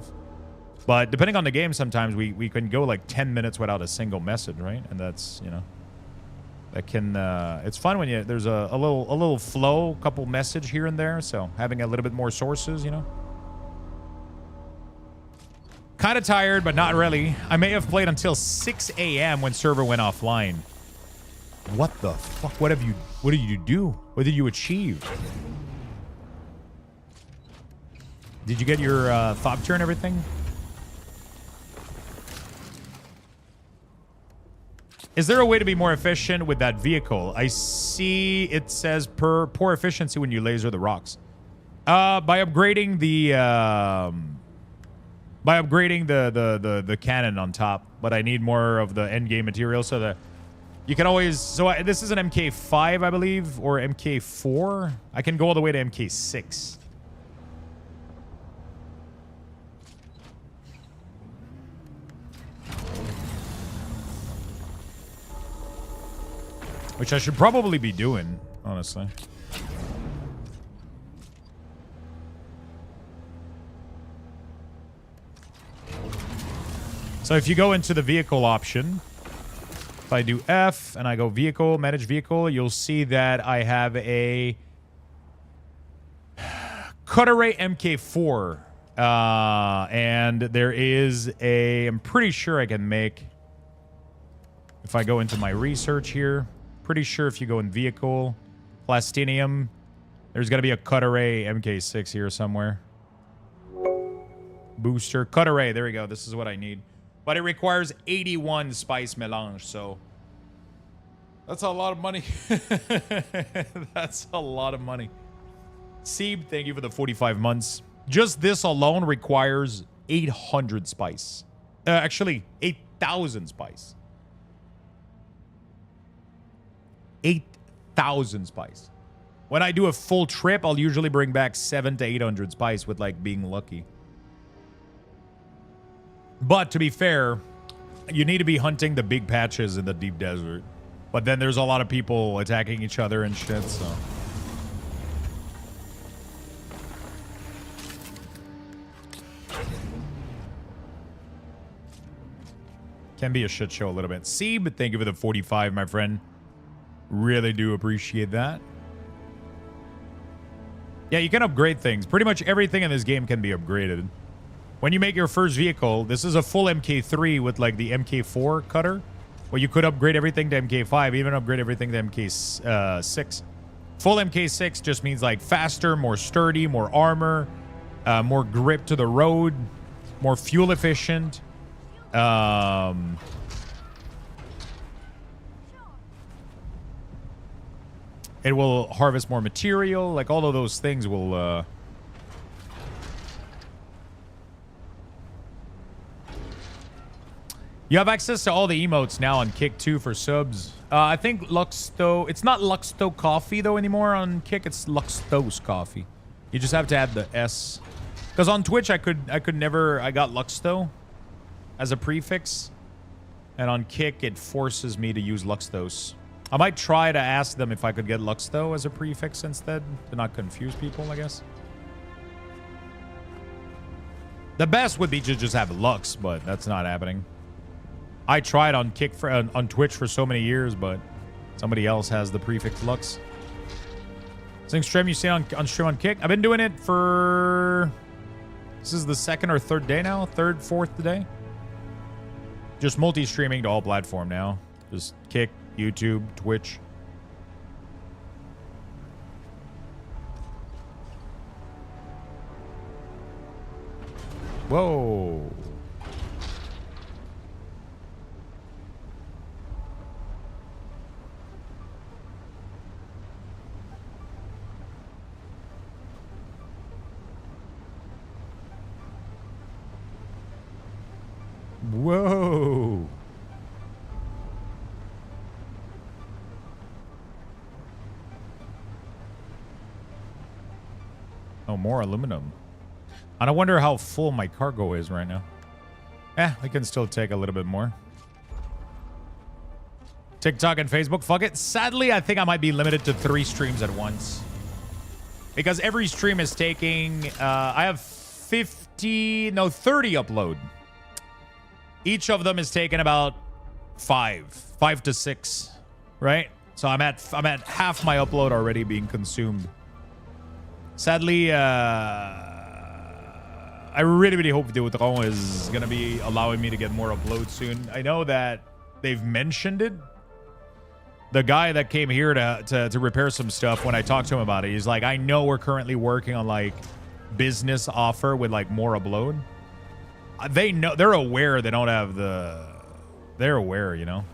but depending on the game, sometimes we can go like 10 minutes without a single message, right? And that's that can. It's fun when there's a little flow, couple message here and there. So having a little bit more sources, Kind of tired, but not really. I may have played until 6 a.m. when server went offline. What the fuck? What did you do? What did you achieve? Did you get your thought turn and everything? Is there a way to be more efficient with that vehicle? I see it says poor efficiency when you laser the rocks. By upgrading the cannon on top, but I need more of the end game material so that you can always. So this is an MK5, I believe, or MK4. I can go all the way to MK6. Which I should probably be doing, honestly. So if you go into the vehicle option, if I do F and I go vehicle, manage vehicle, you'll see that I have a Cutaway MK4. And there is I'm pretty sure I can make, if I go into my research here, pretty sure if you go in vehicle, Plastinium, there's going to be a Cutaway MK6 here somewhere. Booster, Cutaway, there we go. This is what I need. But it requires 81 spice melange, so that's a lot of money. That's a lot of money. Seeb, thank you for the 45 months. Just this alone requires 800 spice. Actually, 8,000 spice. 8,000 spice. When I do a full trip, I'll usually bring back 700 to 800 spice with like being lucky. But to be fair, you need to be hunting the big patches in the deep desert. But then there's a lot of people attacking each other and shit, so. Can be a shit show a little bit. See, but thank you for the 45, my friend. Really do appreciate that. Yeah, you can upgrade things. Pretty much everything in this game can be upgraded. When you make your first vehicle, this is a full MK3 with like the MK4 cutter. Well, you could upgrade everything to MK5, even upgrade everything to MK6. Full MK6 just means like faster, more sturdy, more armor, more grip to the road, more fuel efficient. It will harvest more material. Like all of those things will... You have access to all the emotes now on Kick too for subs. I think Luxthos... It's not Luxthos Coffee though anymore on Kick. It's Luxthos Coffee. You just have to add the S. Because on Twitch I could never... I got Luxthos as a prefix. And on Kick it forces me to use Luxthos. I might try to ask them if I could get Luxthos as a prefix instead. To not confuse people, I guess. The best would be to just have Lux, but that's not happening. I tried on Kick on Twitch for so many years, but somebody else has the prefix Lux. Sing stream you see on stream on Kick. I've been doing it for... This is the second or third day now? Third, fourth day? Just multi-streaming to all platform now. Just Kick, YouTube, Twitch. Whoa. Whoa. Oh, more aluminum. And I wonder how full my cargo is right now. I can still take a little bit more. TikTok and Facebook, fuck it. Sadly, I think I might be limited to 3 streams at once. Because every stream is taking... I have 30 upload. Each of them is taking about 5 to 6, right? So I'm at half my upload already being consumed. Sadly, I really, really hope Deutron is going to be allowing me to get more uploads soon. I know that they've mentioned it. The guy that came here to repair some stuff, when I talked to him about it, he's like, I know we're currently working on, like, business offer with, like, more upload. They know, they're aware they don't have the... They're aware, you know?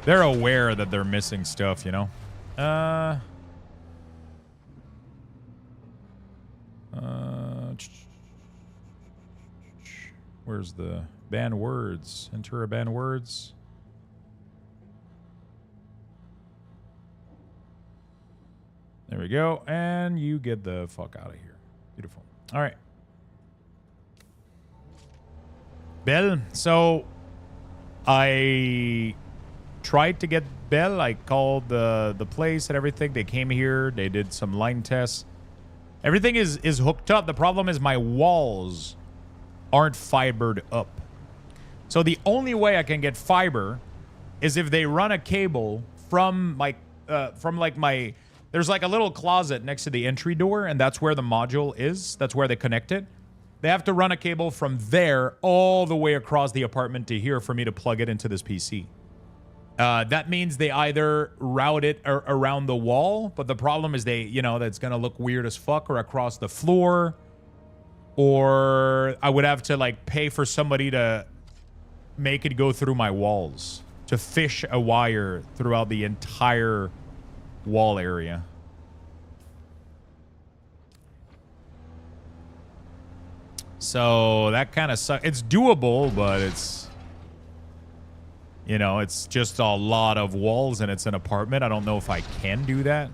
They're aware that they're missing stuff, you know? Where's the ban words? Enter a ban words. There we go. And you get the fuck out of here. Beautiful. All right. Bell. So I tried to get Bell. I called the place and everything. They came here. They did some line tests. Everything is hooked up. The problem is my walls aren't fibered up. So the only way I can get fiber is if they run a cable from my there's like a little closet next to the entry door, and that's where the module is. That's where they connect it. They have to run a cable from there all the way across the apartment to here for me to plug it into this PC. That means they either route it around the wall, but the problem is that's going to look weird as fuck, or across the floor, or I would have to like pay for somebody to make it go through my walls, to fish a wire throughout the entire wall area. So that kind of sucks. It's doable, but it's, it's just a lot of walls and it's an apartment. I don't know if I can do that.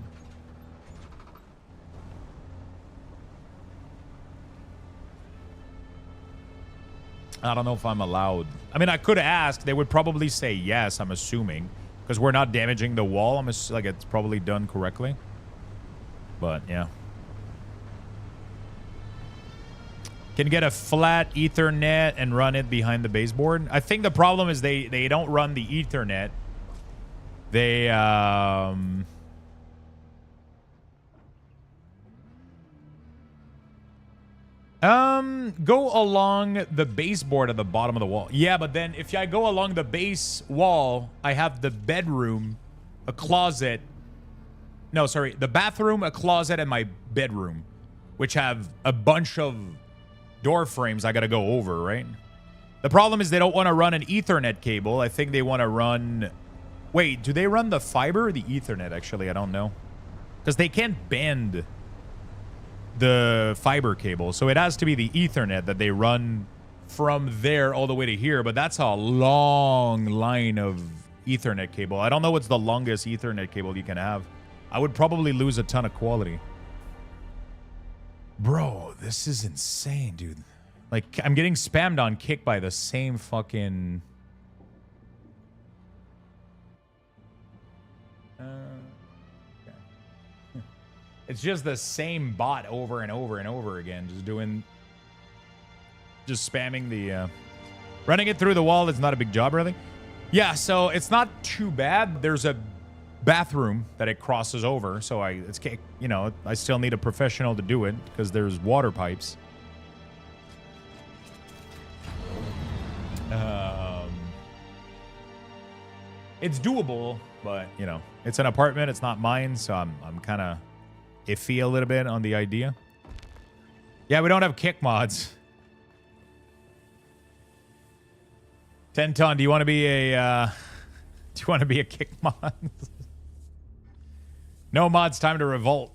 I don't know if I'm allowed. I mean, I could ask. They would probably say yes, I'm assuming. Because we're not damaging the wall. I'm like, it's probably done correctly. But, yeah. Can get a flat Ethernet and run it behind the baseboard. I think the problem is they don't run the Ethernet. They, go along the baseboard at the bottom of the wall. Yeah, but then if I go along the base wall, I have the bedroom, a closet. No, sorry. The bathroom, a closet, and my bedroom, which have a bunch of door frames I got to go over, right? The problem is they don't want to run an Ethernet cable. I think they want to run... Wait, do they run the fiber or the Ethernet, actually? I don't know. Because they can't bend the fiber cable, so it has to be the Ethernet that they run from there all the way to here, but that's a long line of Ethernet cable. I don't know what's the longest Ethernet cable you can have. I would probably lose a ton of quality. Bro, this is insane, dude. Like, I'm getting spammed on Kick by the same fucking... It's just the same bot over and over and over again. Just spamming the... running it through the wall is not a big job, really. Yeah, so it's not too bad. There's a bathroom that it crosses over. So I still need a professional to do it because there's water pipes. It's doable, but, it's an apartment. It's not mine, so I'm kind of... iffy a little bit on the idea. Yeah, we don't have kick mods. Tenton, do you want to be a kick mod? No mods, time to revolt.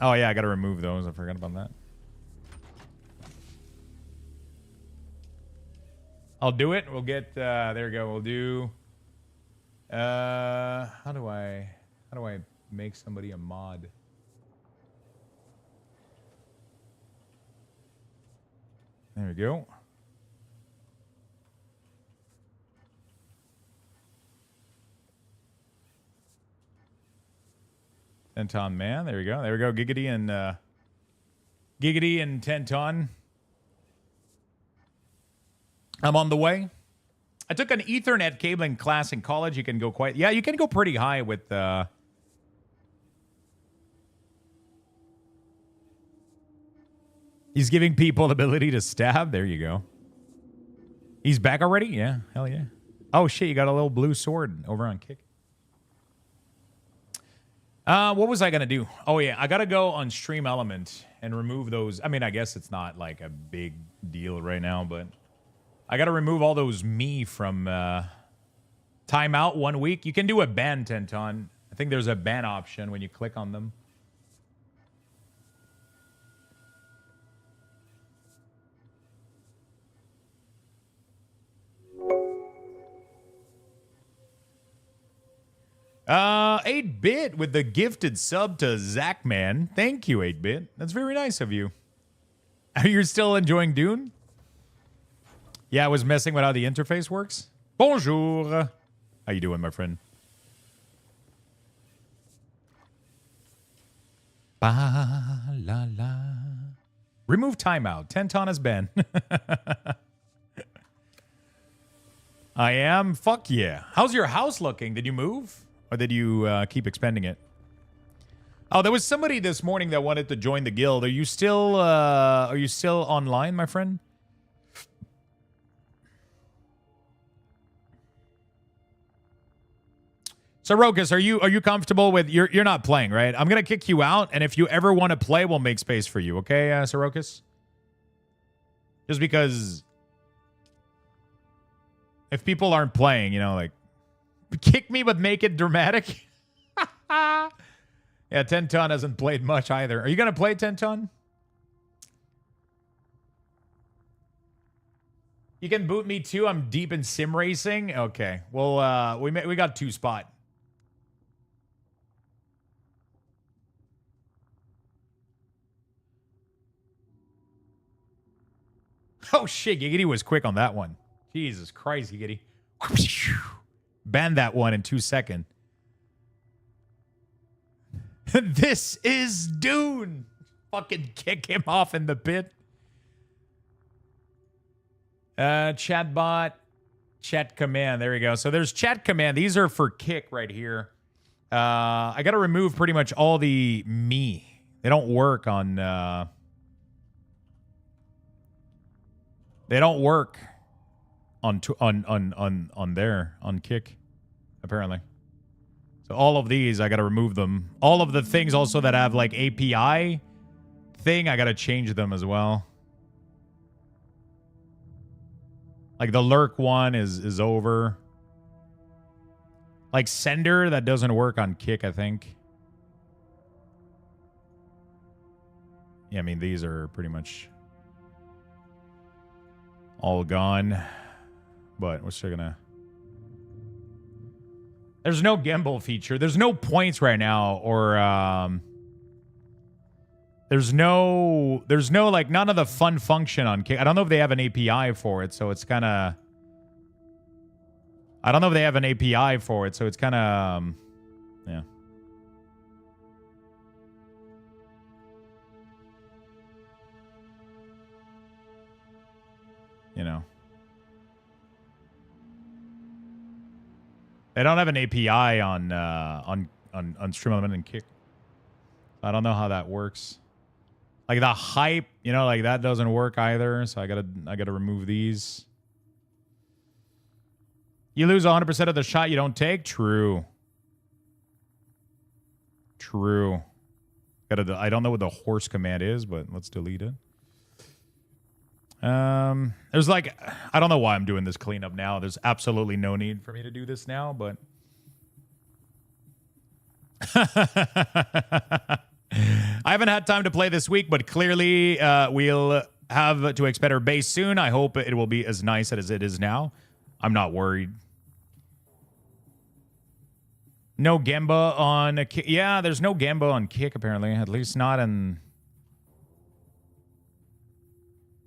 Oh yeah, I gotta remove those. I forgot about that. I'll do it. We'll get there we go. We'll do how do I make somebody a mod? There we go. Tenton man. There we go. There we go. Giggity and Tenton. I'm on the way. I took an Ethernet cabling class in college. You can go quite... Yeah, you can go pretty high with... He's giving people the ability to stab. There you go. He's back already? Yeah, hell yeah. Oh, shit, you got a little blue sword over on Kick. What was I going to do? Oh, yeah, I got to go on Stream Element and remove those. I mean, I guess it's not like a big deal right now, but... I got to remove all those me from timeout 1 week. You can do a ban, Tenton. I think there's a ban option when you click on them. Uh, 8-Bit with the gifted sub to Zachman. Thank you, 8-Bit. That's very nice of you. Are you still enjoying Dune? Yeah, I was messing with how the interface works. Bonjour. How you doing, my friend? Ba la la. Remove timeout. Tenton has been. I am. Fuck yeah. How's your house looking? Did you move? Or did you keep expanding it? Oh, there was somebody this morning that wanted to join the guild. Are you still online, my friend? So Rokus, are you comfortable with you're not playing, right? I'm gonna kick you out, and if you ever want to play, we'll make space for you, okay, Sorokas? Just because if people aren't playing, you know, like kick me but make it dramatic. Yeah, Tenton hasn't played much either. Are you gonna play Tenton? You can boot me too. I'm deep in sim racing. Okay. Well, we got 2 spot. Oh, shit. Giggity was quick on that one. Jesus Christ, Giggity. Ban that one in 2 seconds. This is Dune. Fucking kick him off in the pit. Chatbot. Chat command. There we go. So there's chat command. These are for Kick right here. I got to remove pretty much all the me. They don't work on... They don't work on Kick, apparently. So all of these, I got to remove them. All of the things also that have like API thing, I got to change them as well. Like the lurk one is over. Like sender, that doesn't work on Kick, I think. Yeah, I mean, these are pretty much all gone, but we're still gonna... There's no gimbal feature. There's no points right now, or there's no like none of the fun function on Kick. I don't know if they have an API for it, so it's kind of... I don't know if they have an API for it, so it's kind of yeah. You know. They don't have an API on Stream Element and Kick. I don't know how that works. Like the hype, you know, like that doesn't work either. So I gotta remove these. You lose 100% of the shot you don't take. True. True. I don't know what the horse command is, but let's delete it. There's like, I don't know why I'm doing this cleanup now. There's absolutely no need for me to do this now, but I haven't had time to play this week, but clearly we'll have to expect her base soon. I hope it will be as nice as it is now. I'm not worried. No Gemba on a kick. Yeah, there's no Gemba on kick, apparently. At least not in...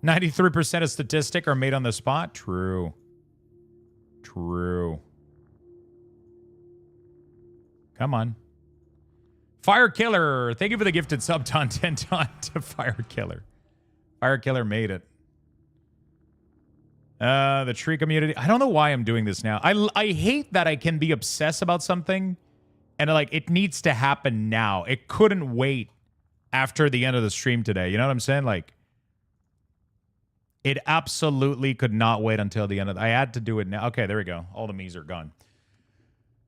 93% of statistic are made on the spot. True. True. Come on. Fire Killer. Thank you for the gifted sub content to Fire Killer. Fire Killer made it. The tree community. I don't know why I'm doing this now. I hate that I can be obsessed about something and like it needs to happen now. It couldn't wait after the end of the stream today. You know what I'm saying? Like it absolutely could not wait until the end of I had to do it now. Okay, there we go. All the me's are gone.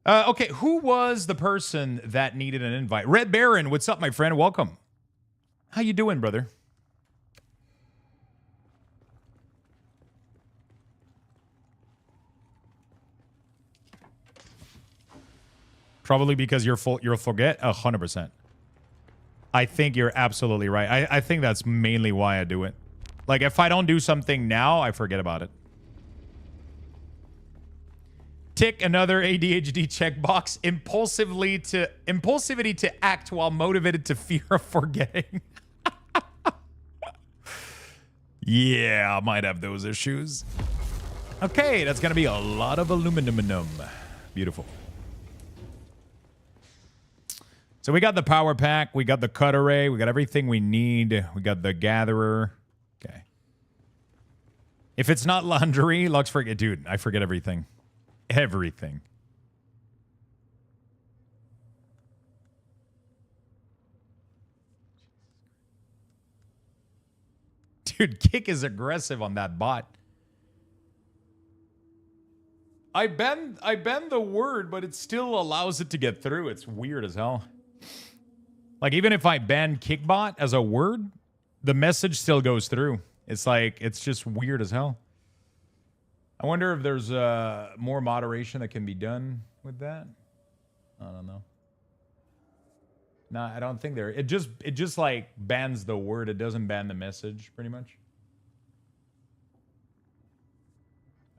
Okay, who was the person that needed an invite? Red Baron, what's up, my friend? Welcome. How you doing, brother? Probably because you'll forget 100%. I think you're absolutely right. I think that's mainly why I do it. Like, if I don't do something now, I forget about it. Tick another ADHD checkbox. Impulsivity to act while motivated to fear of forgetting. Yeah, I might have those issues. Okay, that's going to be a lot of aluminum. Beautiful. So we got the power pack. We got the cut array. We got everything we need. We got the gatherer. Okay. If it's not laundry, Lux forget. Dude, I forget everything. Everything. Dude, Kick is aggressive on that bot. I bend the word, but it still allows it to get through. It's weird as hell. Like, even if I ban Kickbot as a word, the message still goes through. It's like, it's just weird as hell. I wonder if there's more moderation that can be done with that. I don't know. No, I don't think there. It just like bans the word. It doesn't ban the message, pretty much.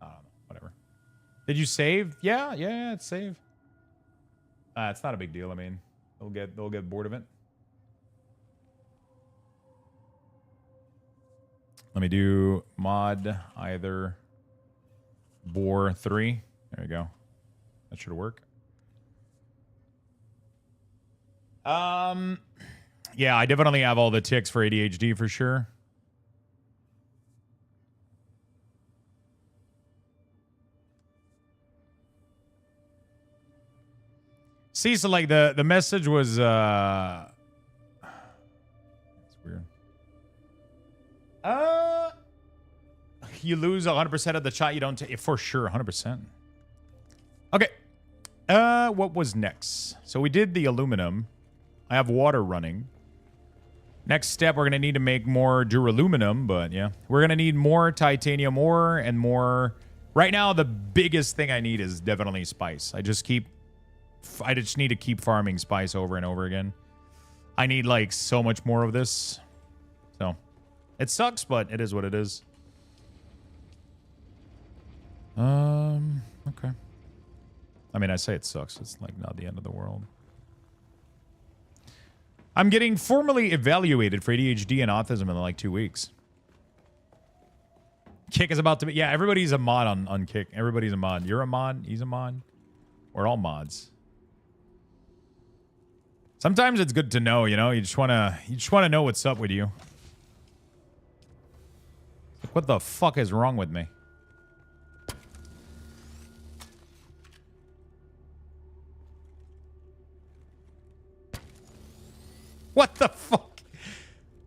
I don't know. Whatever. Did you save? Yeah, it's saved. It's not a big deal. I mean, they'll get bored of it. Let me do mod either bore 3. There you go. That should work. Yeah, I definitely have all the ticks for ADHD for sure. See, so like the message was it's weird. You lose 100% of the chat you don't take for sure, 100%. Okay. What was next? So we did the aluminum. I have water running. Next step, we're going to need to make more duraluminum, but yeah. We're going to need more titanium ore and more... Right now, the biggest thing I need is definitely spice. I just need to keep farming spice over and over again. I need, like, so much more of this. So, it sucks, but it is what it is. Okay. I mean, I say it sucks. It's, like, not the end of the world. I'm getting formally evaluated for ADHD and autism in like 2 weeks. Kick is about to be... Yeah, everybody's a mod on Kick. Everybody's a mod. You're a mod. He's a mod. We're all mods. Sometimes it's good to know, you know? You just want to know what's up with you. Like, what the fuck is wrong with me? What the fuck?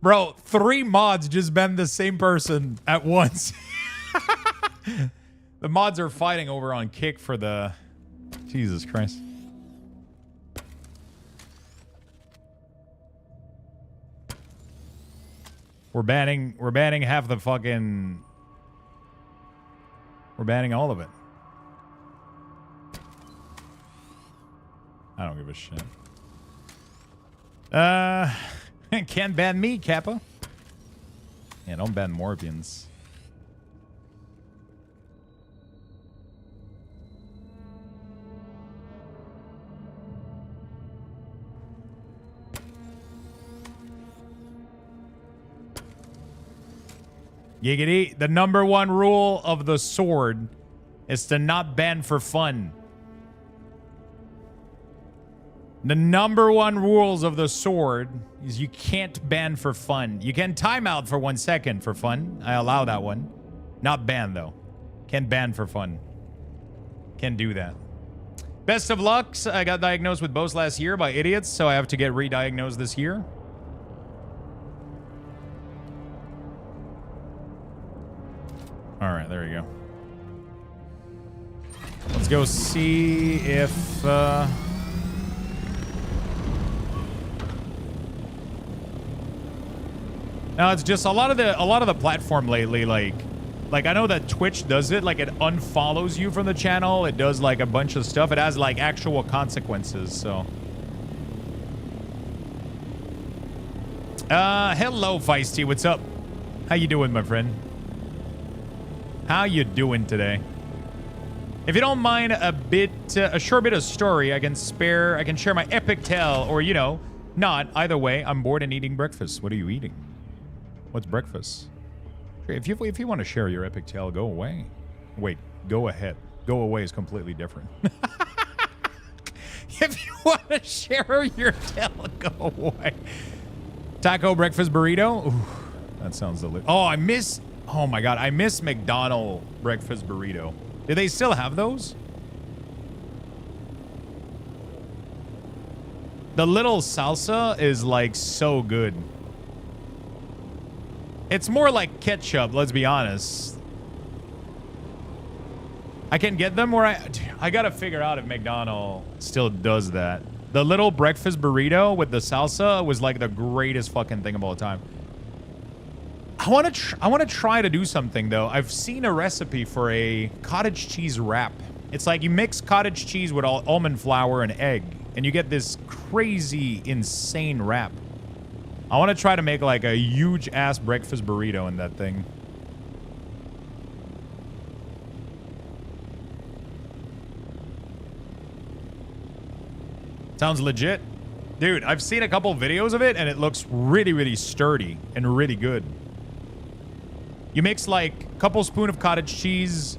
Bro, 3 mods just banned the same person at once. The mods are fighting over on Kick for the... Jesus Christ. We're banning half the fucking... We're banning all of it. I don't give a shit. Can't ban me, Kappa. Yeah, don't ban Morbians. Giggity, the #1 rule of the sword is to not ban for fun. The #1 rules of the sword is you can't ban for fun. You can time out for 1 second for fun. I allow that one. Not ban, though. Can't ban for fun. Can't do that. Best of luck. I got diagnosed with both last year by idiots, so I have to get re-diagnosed this year. All right, there you go. Let's go see if... No, it's just a lot of the platform lately, like I know that Twitch does it, like it unfollows you from the channel, it does like a bunch of stuff, it has like actual consequences, so. Hello Feisty, what's up? How you doing, my friend? How you doing today? If you don't mind a short bit of story, I can share my epic tale, or you know, not. Either way, I'm bored and eating breakfast. What are you eating? What's breakfast? If you want to share your epic tale, go away. Wait, go ahead. Go away is completely different. If you want to share your tale, go away. Taco breakfast burrito. Ooh, that sounds delicious. Oh my god, I miss McDonald's breakfast burrito. Do they still have those? The little salsa is like so good. It's more like ketchup, let's be honest. I can get them where I gotta figure out if McDonald's still does that. The little breakfast burrito with the salsa was like the greatest fucking thing of all time. I want to try to do something though. I've seen a recipe for a cottage cheese wrap. It's like you mix cottage cheese with almond flour and egg, and you get this crazy, insane wrap. I want to try to make like a huge ass breakfast burrito in that thing. Sounds legit. Dude, I've seen a couple videos of it and it looks really, really sturdy and really good. You mix like a couple spoon of cottage cheese,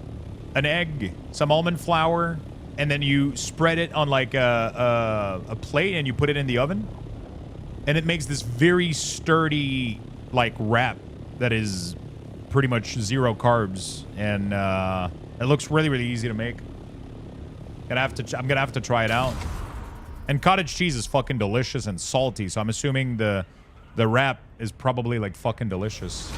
an egg, some almond flour, and then you spread it on like a plate and you put it in the oven. And it makes this very sturdy, like, wrap that is pretty much 0 carbs. And it looks really, really easy to make. I'm gonna have to try it out. And cottage cheese is fucking delicious and salty, so I'm assuming the wrap is probably, like, fucking delicious.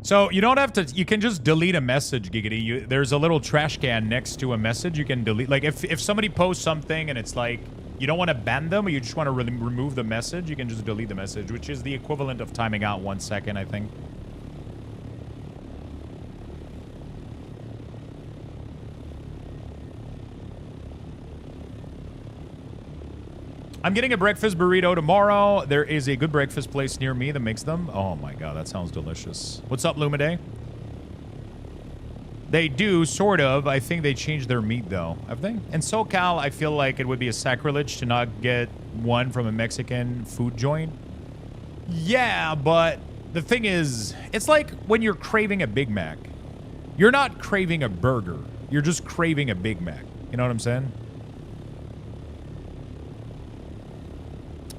So you don't have to, you can just delete a message, Giggity. There's a little trash can next to a message you can delete. Like if somebody posts something and it's like, you don't want to ban them or you just want to remove the message, you can just delete the message, which is the equivalent of timing out 1 second, I think. I'm getting a breakfast burrito tomorrow. There is a good breakfast place near me that makes them. Oh my god, that sounds delicious. What's up, Lumiday? They do, sort of. I think they changed their meat, though. Have they? In SoCal, I feel like it would be a sacrilege to not get one from a Mexican food joint. Yeah, but the thing is, it's like when you're craving a Big Mac. You're not craving a burger. You're just craving a Big Mac. You know what I'm saying?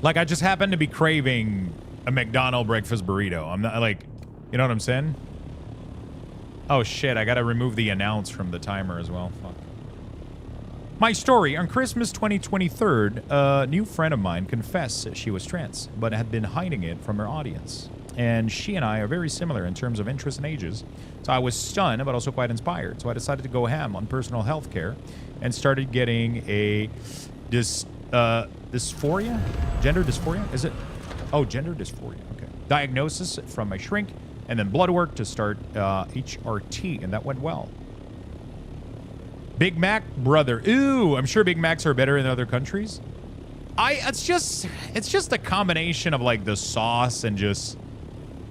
Like, I just happen to be craving a McDonald's breakfast burrito. I'm not, like, you know what I'm saying? Oh, shit, I gotta remove the announce from the timer as well. Fuck. My story. On Christmas 2023, a new friend of mine confessed she was trans, but had been hiding it from her audience. And she and I are very similar in terms of interests and ages. So I was stunned, but also quite inspired. So I decided to go ham on personal health care and started getting a dysphoria? Gender dysphoria? Is it? Oh, gender dysphoria. Okay. Diagnosis from my shrink, and then blood work to start HRT, and that went well. Big Mac, brother. Ooh, I'm sure Big Macs are better in other countries. It's just a combination of like the sauce and just,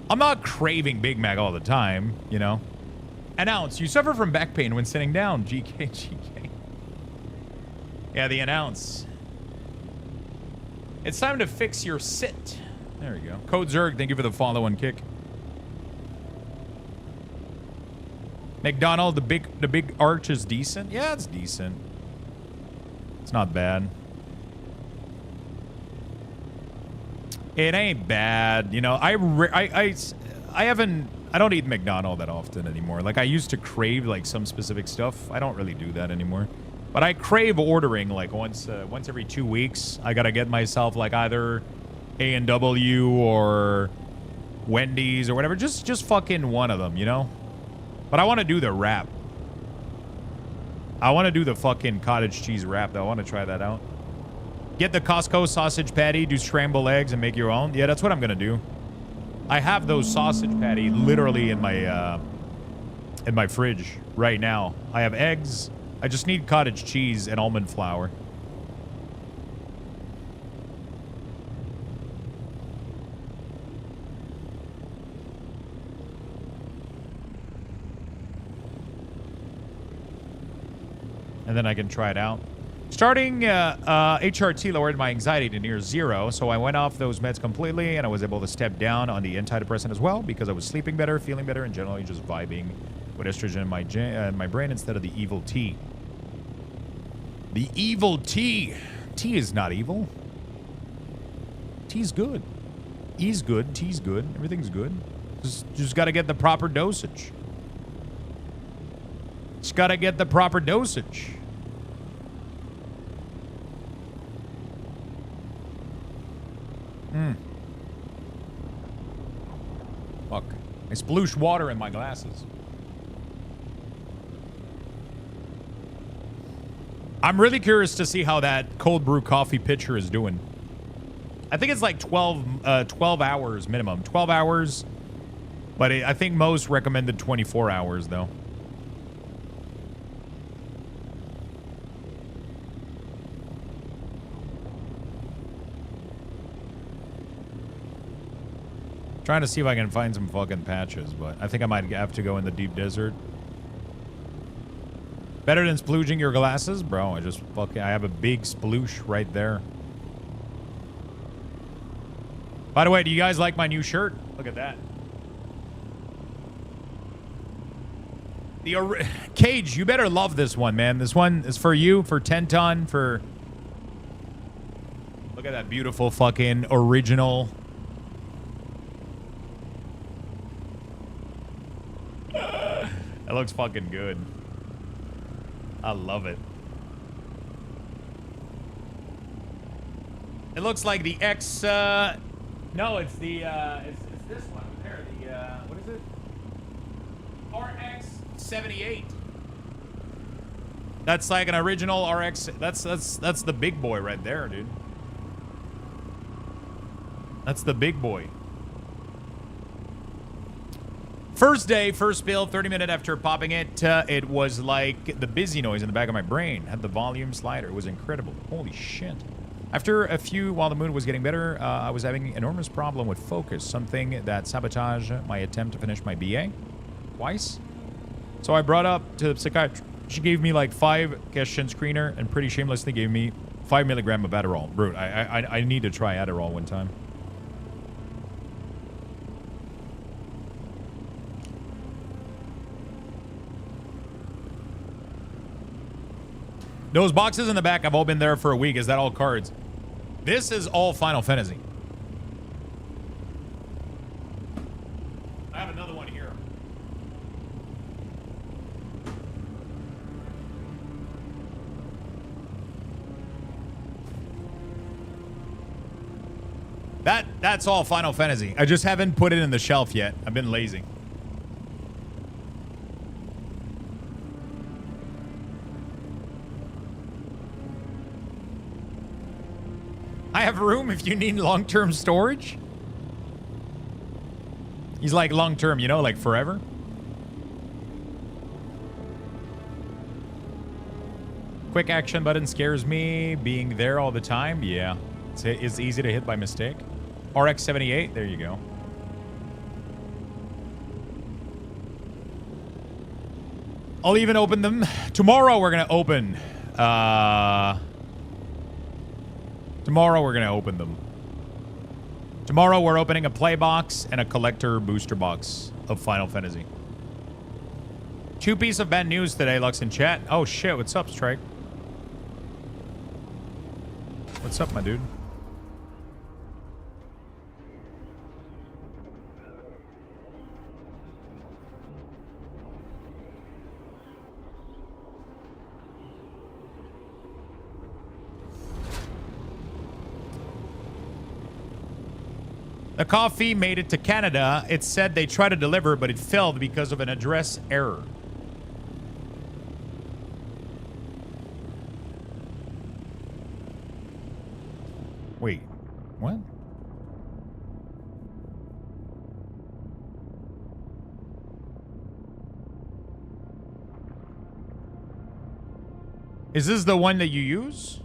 I'm not craving Big Mac all the time, you know. Announce, you suffer from back pain when sitting down. GK, GK. Yeah, the announce. It's time to fix your sit. There we go. Code Zerg, thank you for the follow and kick. McDonald, the big arch is decent. Yeah, it's decent. It's not bad. It ain't bad, you know. I don't eat McDonald's that often anymore. Like I used to crave like some specific stuff. I don't really do that anymore. But I crave ordering like once every 2 weeks. I gotta get myself like either A&W or Wendy's or whatever. Just fucking one of them, you know. But I want to do the wrap. I want to do the fucking cottage cheese wrap though. I want to try that out. Get the Costco sausage patty, do scrambled eggs, and make your own. Yeah, that's what I'm gonna do. I have those sausage patty literally in my fridge right now. I have eggs. I just need cottage cheese and almond flour. And then I can try it out. Starting HRT lowered my anxiety to near 0, so I went off those meds completely, and I was able to step down on the antidepressant as well because I was sleeping better, feeling better, and generally just vibing with estrogen in my brain instead of the evil tea. The evil tea. Tea is not evil. Tea's good. E's good. Tea's good. Everything's good. Just got to get the proper dosage. Just got to get the proper dosage. Fuck. I splooshed water in my glasses. I'm really curious to see how that cold brew coffee pitcher is doing. I think it's like 12 hours minimum. 12 hours. But I think most recommended 24 hours, though. Trying to see if I can find some fucking patches, but I think I might have to go in the deep desert. Better than splooging your glasses? Bro, I have a big sploosh right there. By the way, do you guys like my new shirt? Look at that. Cage, you better love this one, man. This one is for you, for Tenton, for... Look at that beautiful fucking original... That looks fucking good. I love it. It looks like the X, no, it's the, it's this one there, the, what is it? RX-78. That's like an original RX, that's the big boy right there, dude. That's the big boy. First day, first build, 30 minutes after popping it, it was like the busy noise in the back of my brain. Had the volume slider. It was incredible. Holy shit. After a few, while the mood was getting better, I was having enormous problem with focus, something that sabotaged my attempt to finish my BA twice. So I brought up to the psychiatrist. She gave me like 5 question screener and pretty shamelessly gave me 5 milligrams of Adderall. Brute, I need to try Adderall one time. Those boxes in the back have all been there for a week. Is that all cards? This is all Final Fantasy. I have another one here. That's all Final Fantasy. I just haven't put it in the shelf yet. I've been lazy. I have room if you need long-term storage. He's like long-term, you know, like forever. Quick action button scares me. Being there all the time, yeah. It's easy to hit by mistake. RX-78, there you go. I'll even open them. Tomorrow we're going to open. Tomorrow we're going to open them. Tomorrow we're opening a play box and a collector booster box of Final Fantasy. 2 pieces of bad news today, Lux in chat. Oh shit, what's up, Strike? What's up, my dude? The coffee made it to Canada. It said they tried to deliver, but it failed because of an address error. Wait, what? Is this the one that you use?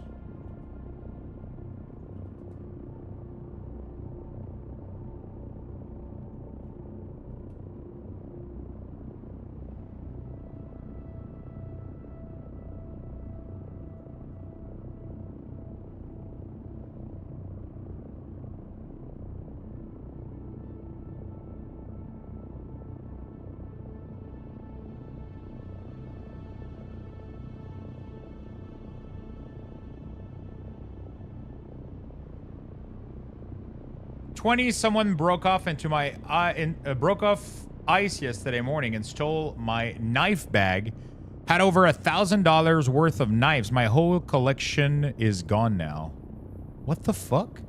Someone broke off into my broke off ice yesterday morning and stole my knife bag. Had over $1,000 worth of knives. My whole collection is gone now. What the fuck?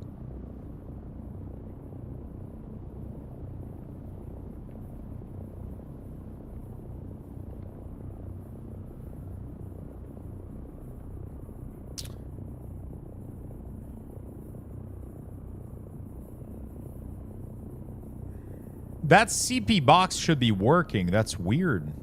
That CP box should be working. That's weird.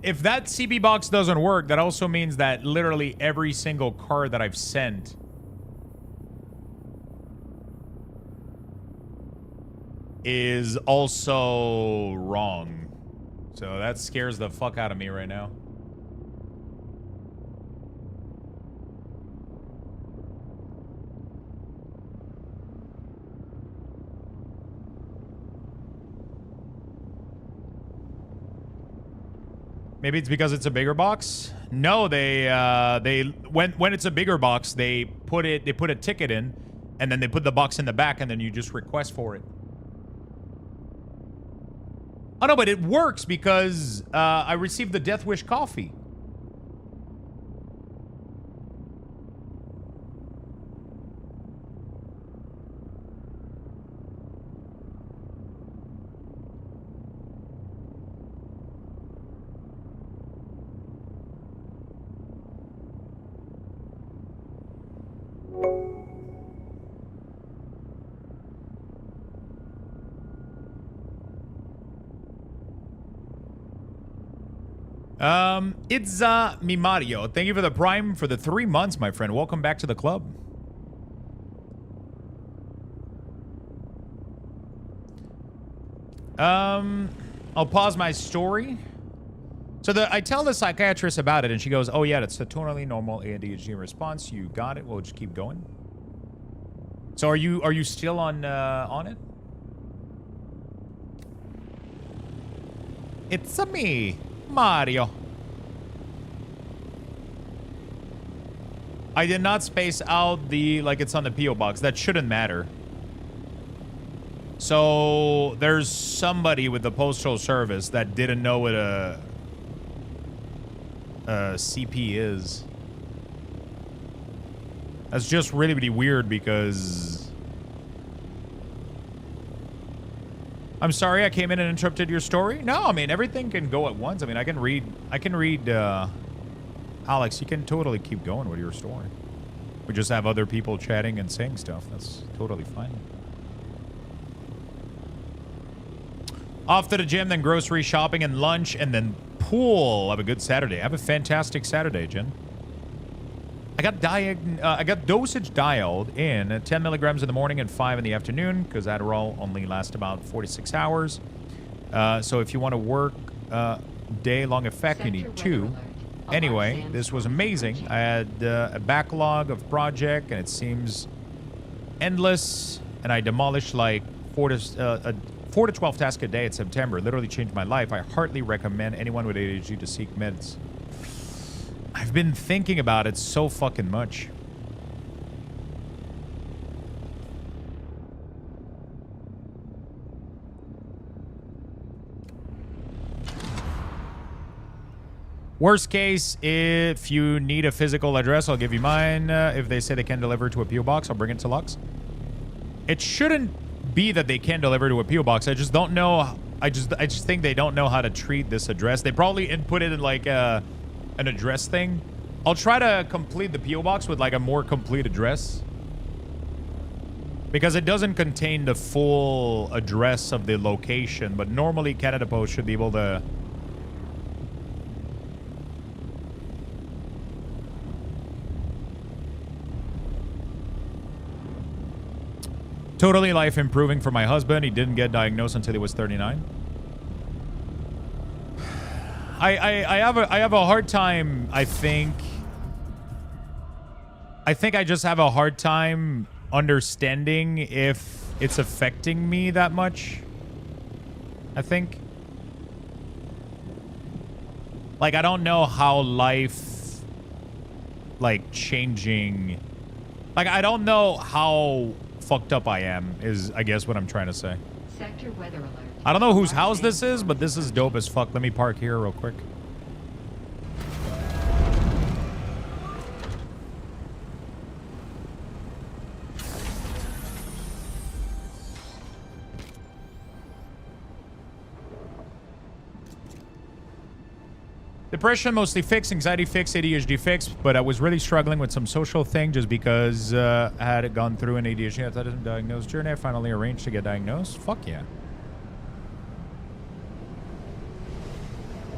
If that CP box doesn't work, that also means that literally every single card that I've sent is also wrong. So that scares the fuck out of me right now. Maybe it's because it's a bigger box. No, they when it's a bigger box, they put a ticket in, and then they put the box in the back, and then you just request for it. Oh no, but it works because I received the Death Wish coffee. It's me Mario. Thank you for the Prime for the 3 months, my friend. Welcome back to the club. I'll pause my story. So I tell the psychiatrist about it, and she goes, "Oh yeah, that's a totally normal ADHD response. You got it. We'll just keep going." So are you still on it? It's a me, Mario. I did not space out the, like it's on the P.O. box. That shouldn't matter. So there's somebody with the Postal Service that didn't know what a CP is. That's just really, really weird because... I'm sorry I came in and interrupted your story. No, I mean, everything can go at once. I mean, I can read, Alex, you can totally keep going with your story. We just have other people chatting and saying stuff. That's totally fine. Off to the gym, then grocery shopping and lunch, and then pool. Have a good Saturday. Have a fantastic Saturday, Jen. I got dosage dialed in at 10 milligrams in the morning and 5 in the afternoon because Adderall only lasts about 4 to 6 hours. So if you want to work day-long effect, you need 2. Anyway, this was amazing. I had a backlog of project, and it seems endless. And I demolished like 4 to 12 tasks a day in September. It literally changed my life. I heartily recommend anyone with ADHD to seek meds. I've been thinking about it so fucking much. Worst case, if you need a physical address, I'll give you mine. If they say they can deliver to a PO box, I'll bring it to Lux. It shouldn't be that they can deliver to a PO box. I just don't know. I just think they don't know how to treat this address. They probably input it in like an address thing. I'll try to complete the PO box with like a more complete address, because it doesn't contain the full address of the location. But normally Canada Post should be able to. Totally life improving for my husband. He didn't get diagnosed until he was 39. I have a hard time, I think I just have a hard time understanding if it's affecting me that much. I think. Like, I don't know how life, like, changing. Like, I don't know how fucked up I am, is, I guess, what I'm trying to say. Sector weather alert. I don't know whose house this is, but this is dope as fuck. Let me park here real quick. Depression mostly fixed, anxiety fixed, ADHD fixed, but I was really struggling with some social thing just because I had gone through an ADHD. I thought I was diagnosed journey. I finally arranged to get diagnosed. Fuck yeah.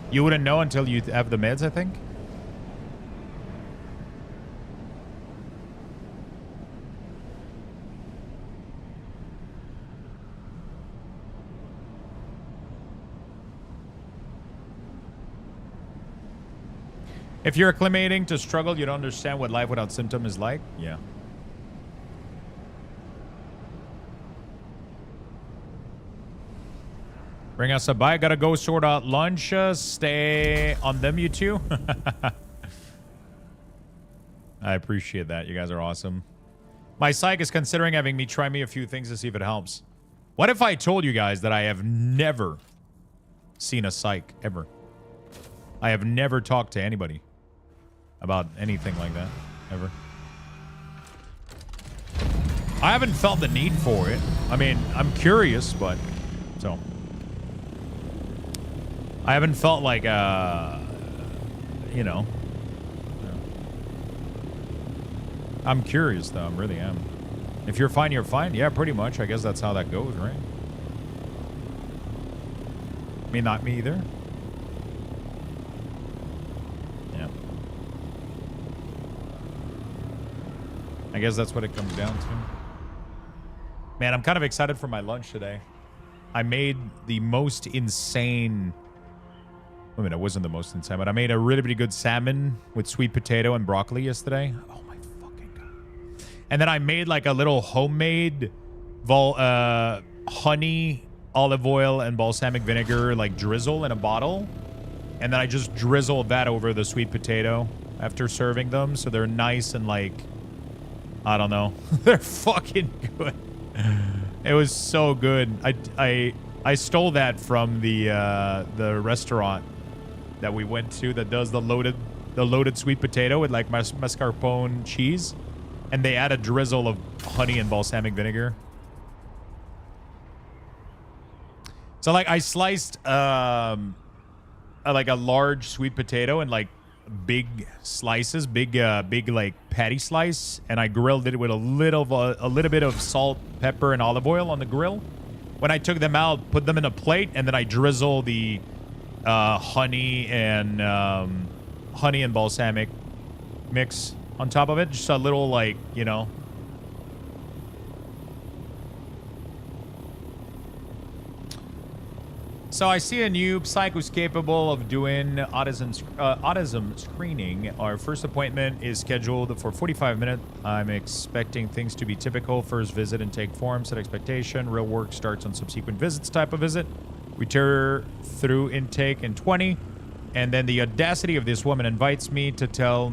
You wouldn't know until you have the meds, I think. If you're acclimating to struggle, you don't understand what life without symptom is like. Yeah. Bring us a bite. Gotta go sort out lunch. Stay on them, you two. I appreciate that. You guys are awesome. My psych is considering having me try me a few things to see if it helps. What if I told you guys that I have never seen a psych ever? I have never talked to anybody about anything like that, ever. I haven't felt the need for it. I mean, I'm curious, but so I haven't felt like, you know. I'm curious, though. I really am. If you're fine, you're fine. Yeah, pretty much. I guess that's how that goes, right? I mean, not me either. I guess that's what it comes down to. Man, I'm kind of excited for my lunch today. I made the most insane... I mean, it wasn't the most insane, but I made a really, really good salmon with sweet potato and broccoli yesterday. Oh my fucking God. And then I made like a little homemade honey, olive oil, and balsamic vinegar like drizzle in a bottle. And then I just drizzled that over the sweet potato after serving them. So they're nice and like... I don't know. They're fucking good. It was so good. I stole that from the restaurant that we went to that does the loaded sweet potato with like mascarpone cheese, and they add a drizzle of honey and balsamic vinegar. So like I sliced like a large sweet potato and like big slices, big like patty slice, and I grilled it with a little bit of salt, pepper, and olive oil on the grill, when I took them out, put them in a plate, and then I drizzle the honey and balsamic mix on top of it. Just a little, like, you know. So I see a new psych who's capable of doing autism screening. Our first appointment is scheduled for 45 minutes. I'm expecting things to be typical. First visit and take form, set expectation. Real work starts on subsequent visits type of visit. We tear through intake in 20. And then the audacity of this woman invites me to tell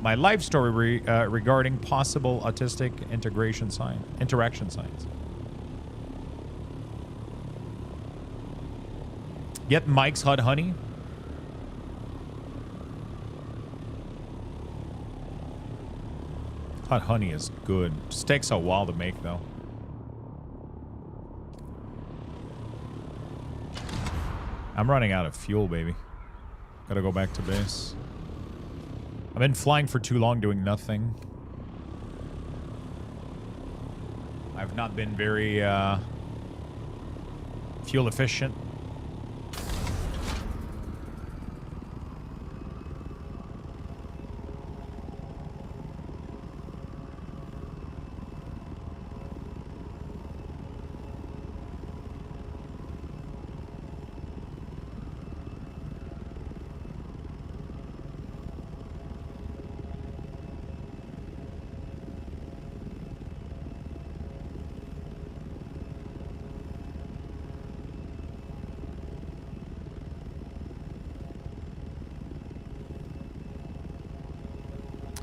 my life story regarding possible autistic interaction signs. Get Mike's Hot Honey. Hot honey is good. Just takes a while to make, though. I'm running out of fuel, baby. Gotta go back to base. I've been flying for too long doing nothing. I've not been very fuel efficient.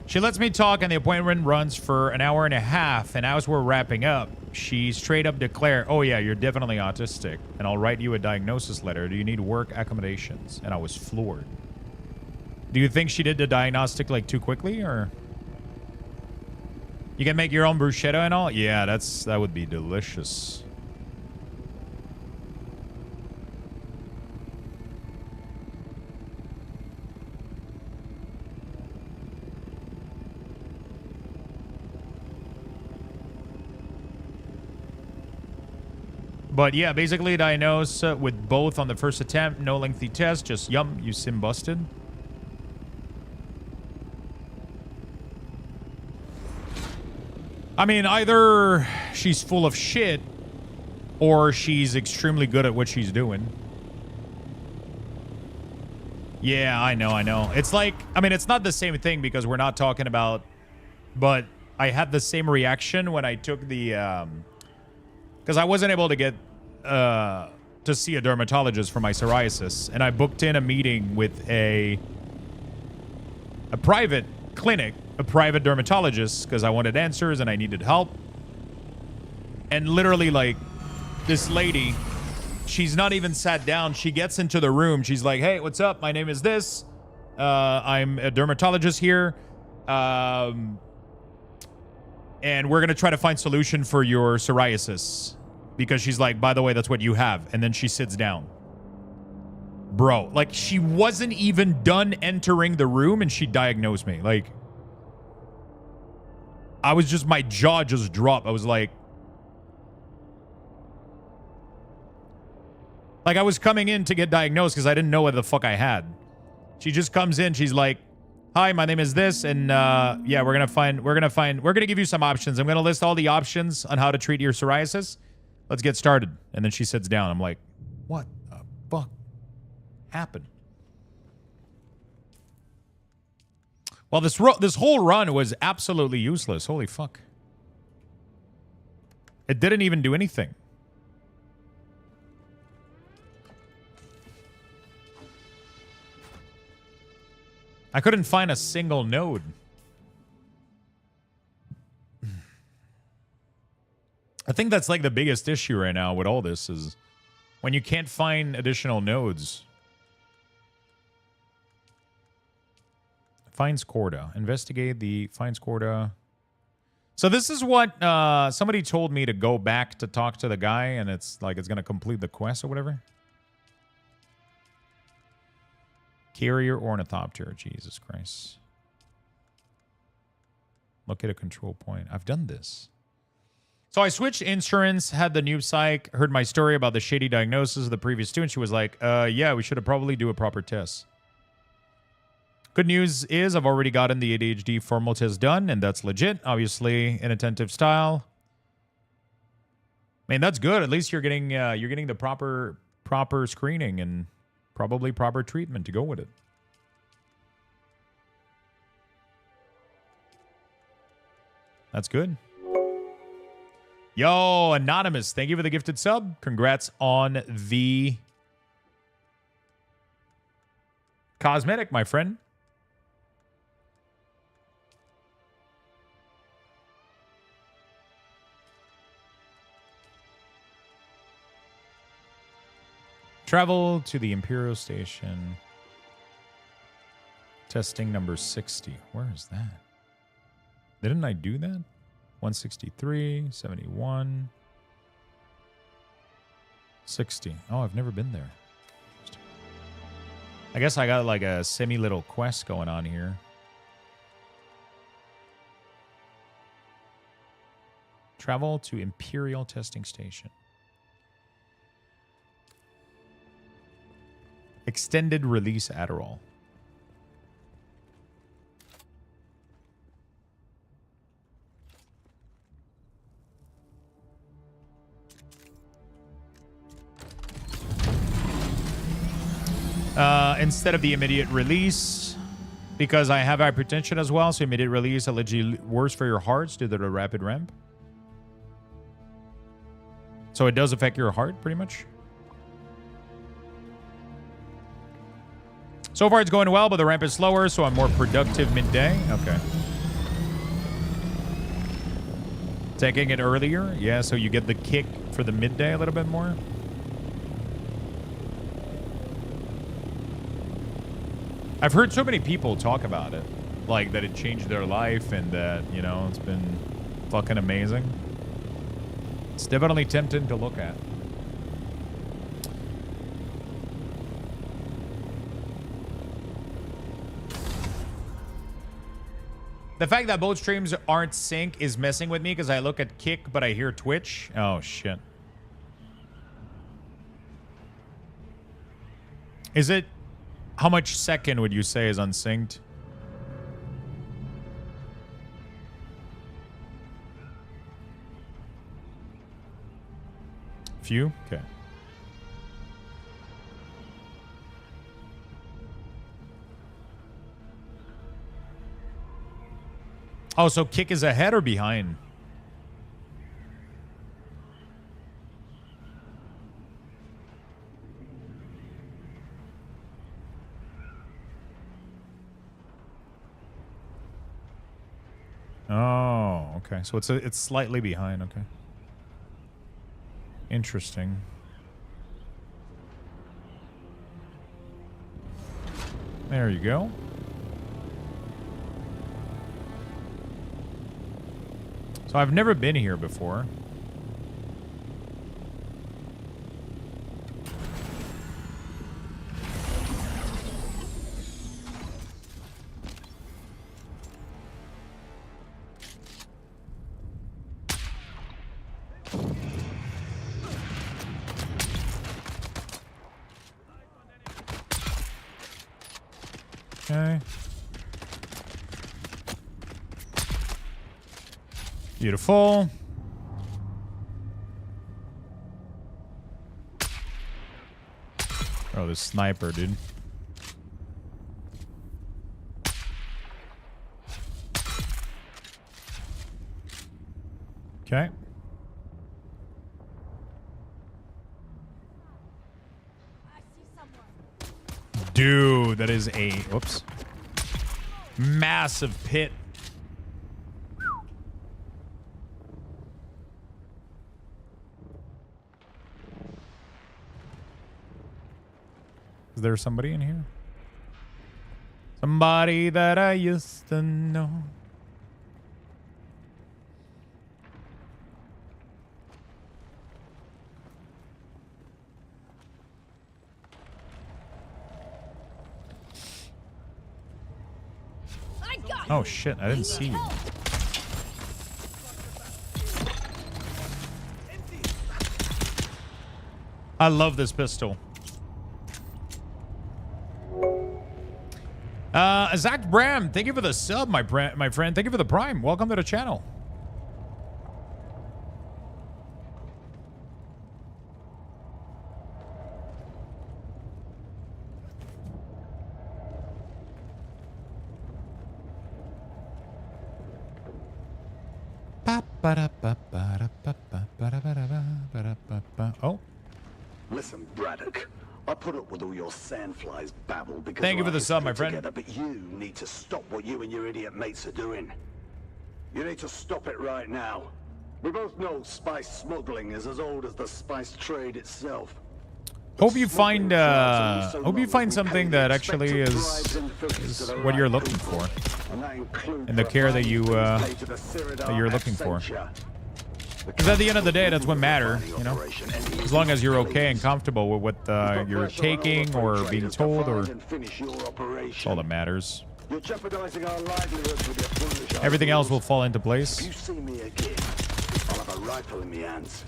She lets me talk, and the appointment runs for an hour and a half. And as we're wrapping up, she straight up declared, "Oh yeah, you're definitely autistic, and I'll write you a diagnosis letter. Do you need work accommodations?" And I was floored. Do you think she did the diagnostic like too quickly, or you can make your own bruschetta and all? Yeah, that would be delicious. But yeah, basically diagnosed with both on the first attempt. No lengthy test. Just, yum, you sim busted. I mean, either she's full of shit or she's extremely good at what she's doing. Yeah, I know. It's like, I mean, it's not the same thing because we're not talking about, but I had the same reaction when I took the, because I wasn't able to get to see a dermatologist for my psoriasis, and I booked in a meeting with a private clinic, a private dermatologist, because I wanted answers and I needed help. And literally, like, this lady, she's not even sat down. She gets into the room. She's like, "Hey, what's up? My name is this. I'm a dermatologist here. And we're going to try to find solution for your psoriasis." Because she's like, "By the way, that's what you have." And then she sits down. Bro, like, she wasn't even done entering the room and she diagnosed me. Like, I was just, my jaw just dropped. I was like, I was coming in to get diagnosed because I didn't know what the fuck I had. She just comes in. She's like, "Hi, my name is this. And yeah, we're going to give you some options. I'm going to list all the options on how to treat your psoriasis. Let's get started." And then she sits down. I'm like, what the fuck happened? Well, this whole run was absolutely useless. Holy fuck. It didn't even do anything. I couldn't find a single node. I think that's like the biggest issue right now with all this is when you can't find additional nodes. Finds Corda. Investigate the Finds Corda. So this is what somebody told me to go back to talk to the guy, and it's like it's going to complete the quest or whatever. Carrier Ornithopter. Jesus Christ. Locate a control point. I've done this. So I switched insurance, had the noob psych, heard my story about the shady diagnosis of the previous student. She was like, yeah, we should have probably do a proper test. Good news is I've already gotten the ADHD formal test done, and that's legit. Obviously, inattentive style. I mean, that's good. At least you're getting the proper screening and probably proper treatment to go with it. That's good. Yo, Anonymous, thank you for the gifted sub. Congrats on the cosmetic, my friend. Travel to the Imperial Station. Testing number 60. Where is that? Didn't I do that? 163, 71, 60. Oh, I've never been there. I guess I got like a semi-little quest going on here. Travel to Imperial Testing Station. Extended release Adderall. Instead of the immediate release, because I have hypertension as well, so immediate release allegedly worse for your hearts due to the rapid ramp. So it does affect your heart, pretty much. So far it's going well, but the ramp is slower, so I'm more productive midday. Okay. Taking it earlier? Yeah, so you get the kick for the midday a little bit more. I've heard so many people talk about it. Like, that it changed their life and that, you know, it's been fucking amazing. It's definitely tempting to look at. The fact that both streams aren't sync is messing with me because I look at Kick, but I hear Twitch. Oh, shit. Is it... How much second would you say is unsynced? Few? Okay. Oh, so Kick is ahead or behind? Oh, okay. So it's slightly behind. Okay. Interesting. There you go. So I've never been here before. Okay. Beautiful. Oh, the sniper, dude. Okay. Dude, that is a... Whoops. Massive pit. Is there somebody in here? Somebody that I used to know. Oh shit, I didn't see you. I love this pistol. Zach Bram, thank you for the sub, my friend. Thank you for the prime. Welcome to the channel. Oh. Listen, Braddock. I put up with all your sandflies babble because thank you for the sub, my friend. Together, but you need to stop what you and your idiot mates are doing. You need to stop it right now. We both know spice smuggling is as old as the spice trade itself. Hope you find something that actually is what you're looking for, and the care that you're looking for. Because at the end of the day, that's what matters, you know. As long as you're okay and comfortable with what you're taking or being told, or that's all that matters. Everything else will fall into place. You see me again, I'll have a rifle in my hands.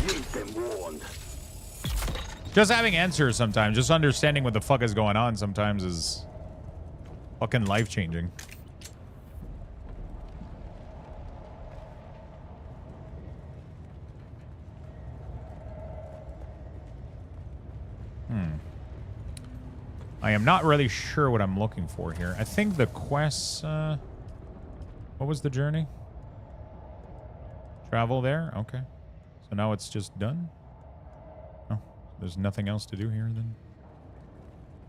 You've been warned. Just having answers sometimes, just understanding what the fuck is going on sometimes is fucking life-changing. I am not really sure what I'm looking for here. I think the quests... what was the journey? Travel there? Okay. So now it's just done? Oh, there's nothing else to do here then?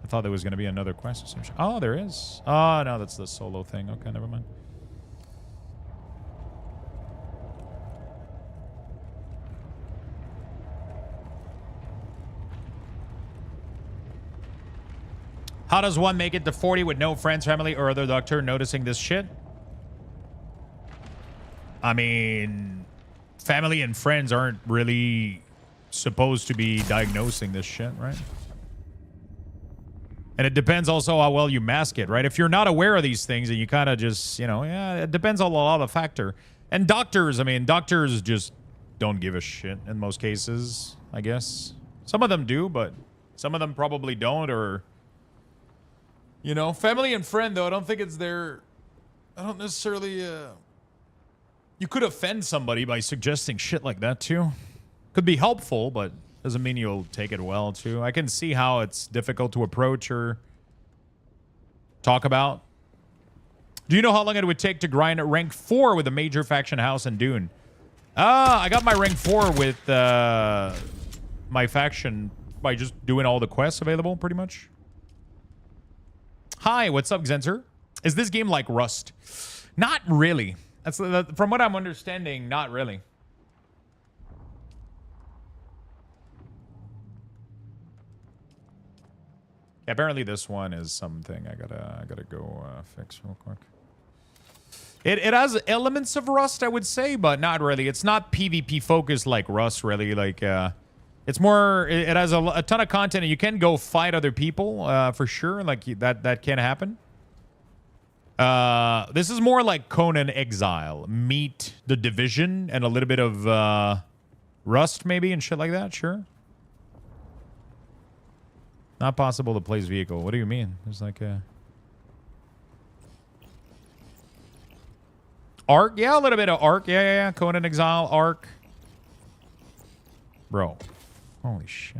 I thought there was going to be another quest or something. Oh, there is. Oh, no, that's the solo thing. Okay, never mind. How does one make it to 40 with no friends, family, or other doctor noticing this shit? I mean, family and friends aren't really supposed to be diagnosing this shit, right? And it depends also how well you mask it, right? If you're not aware of these things and you kind of just, you know, yeah, it depends on a lot of factor. And doctors, I mean, doctors just don't give a shit in most cases, I guess. Some of them do, but some of them probably don't, or... You know, family and friend, though, I don't think it's their... I don't necessarily... You could offend somebody by suggesting shit like that, too. Could be helpful, but doesn't mean you'll take it well, too. I can see how it's difficult to approach or talk about. Do you know how long it would take to grind at rank 4 with a major faction house in Dune? I got my rank 4 with my faction by just doing all the quests available, pretty much. Hi, what's up, Xenser? Is this game like Rust? Not really. That's from what I'm understanding, not really. Yeah, apparently this one is something I gotta go fix real quick. It has elements of Rust, I would say, but not really. It's not PvP focused like Rust, really. Like it's more. It has a ton of content, and you can go fight other people for sure. Like that can happen. This is more like Conan Exile meet The Division and a little bit of Rust maybe and shit like that. Sure. Not possible to place vehicle. What do you mean? There's like a Ark. Yeah, a little bit of Ark. Yeah. Conan Exile, Ark. Bro. Holy shit.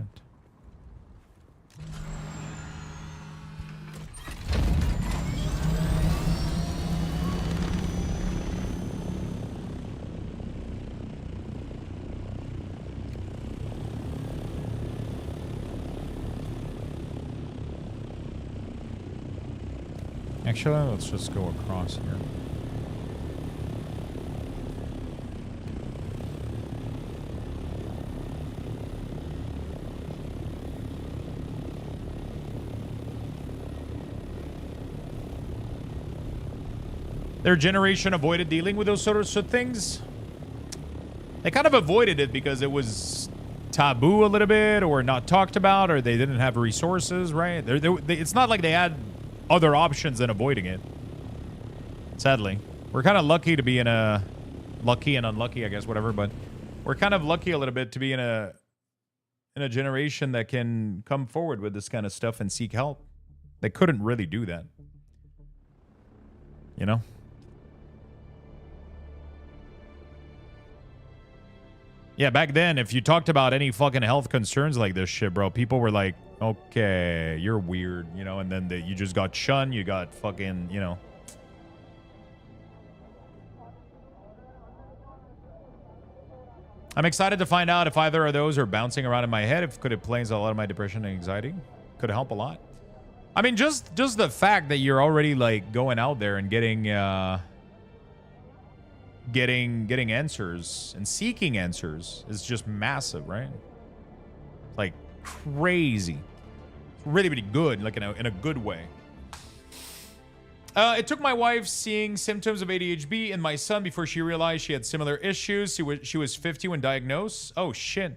Actually, let's just go across here. Their generation avoided dealing with those sorts of things. They kind of avoided it because it was taboo a little bit, or not talked about, or they didn't have resources, right? It's not like they had other options than avoiding it. Sadly. We're kind of lucky to be in a... Lucky and unlucky, I guess, whatever, but we're kind of lucky a little bit to be in in a generation that can come forward with this kind of stuff and seek help. They couldn't really do that. You know? Yeah, back then, if you talked about any fucking health concerns like this shit, bro, people were like, okay, you're weird, you know? And then you just got shunned, you got fucking, you know. I'm excited to find out if either of those are bouncing around in my head. If could explain a lot of my depression and anxiety. Could help a lot. I mean, just the fact that you're already like going out there and getting answers and seeking answers is just massive, right? Like crazy. It's really, really good, like in a good way. It took my wife seeing symptoms of ADHD in my son before she realized she had similar issues. She was 50 when diagnosed. Oh, shit.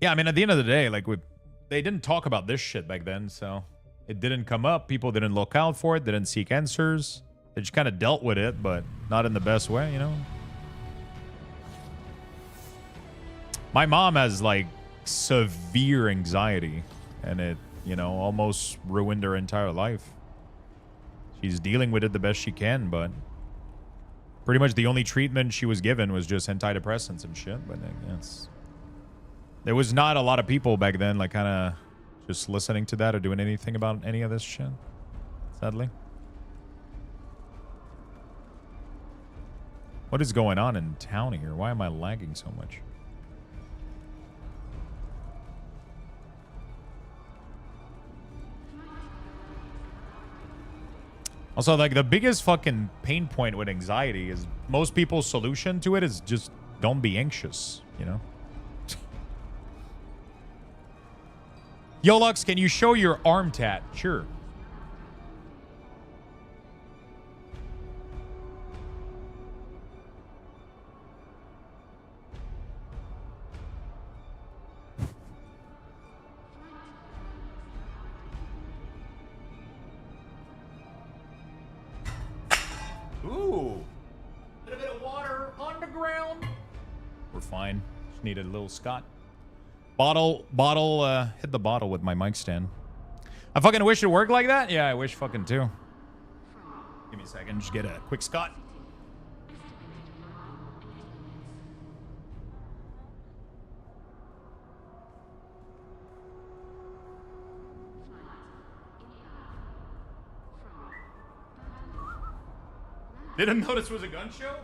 Yeah, I mean, at the end of the day, like, they didn't talk about this shit back then, so it didn't come up. People didn't look out for it, didn't seek answers. They just kind of dealt with it, but not in the best way, you know? My mom has, like, severe anxiety, and it, you know, almost ruined her entire life. She's dealing with it the best she can, but pretty much the only treatment she was given was just antidepressants and shit. But yes, there was not a lot of people back then like kind of just listening to that or doing anything about any of this shit, sadly. What is going on in town here? Why am I lagging so much? Also, like, the biggest fucking pain point with anxiety is most people's solution to it is just don't be anxious, you know? Yo, Lux, can you show your arm tat? Sure. Ooh. A little bit of water on the ground. We're fine. Just needed a little Scott. Bottle, hit the bottle with my mic stand. I fucking wish it worked like that. Yeah, I wish fucking too. Give me a second. Just get a quick Scott. Didn't notice it was a gun show?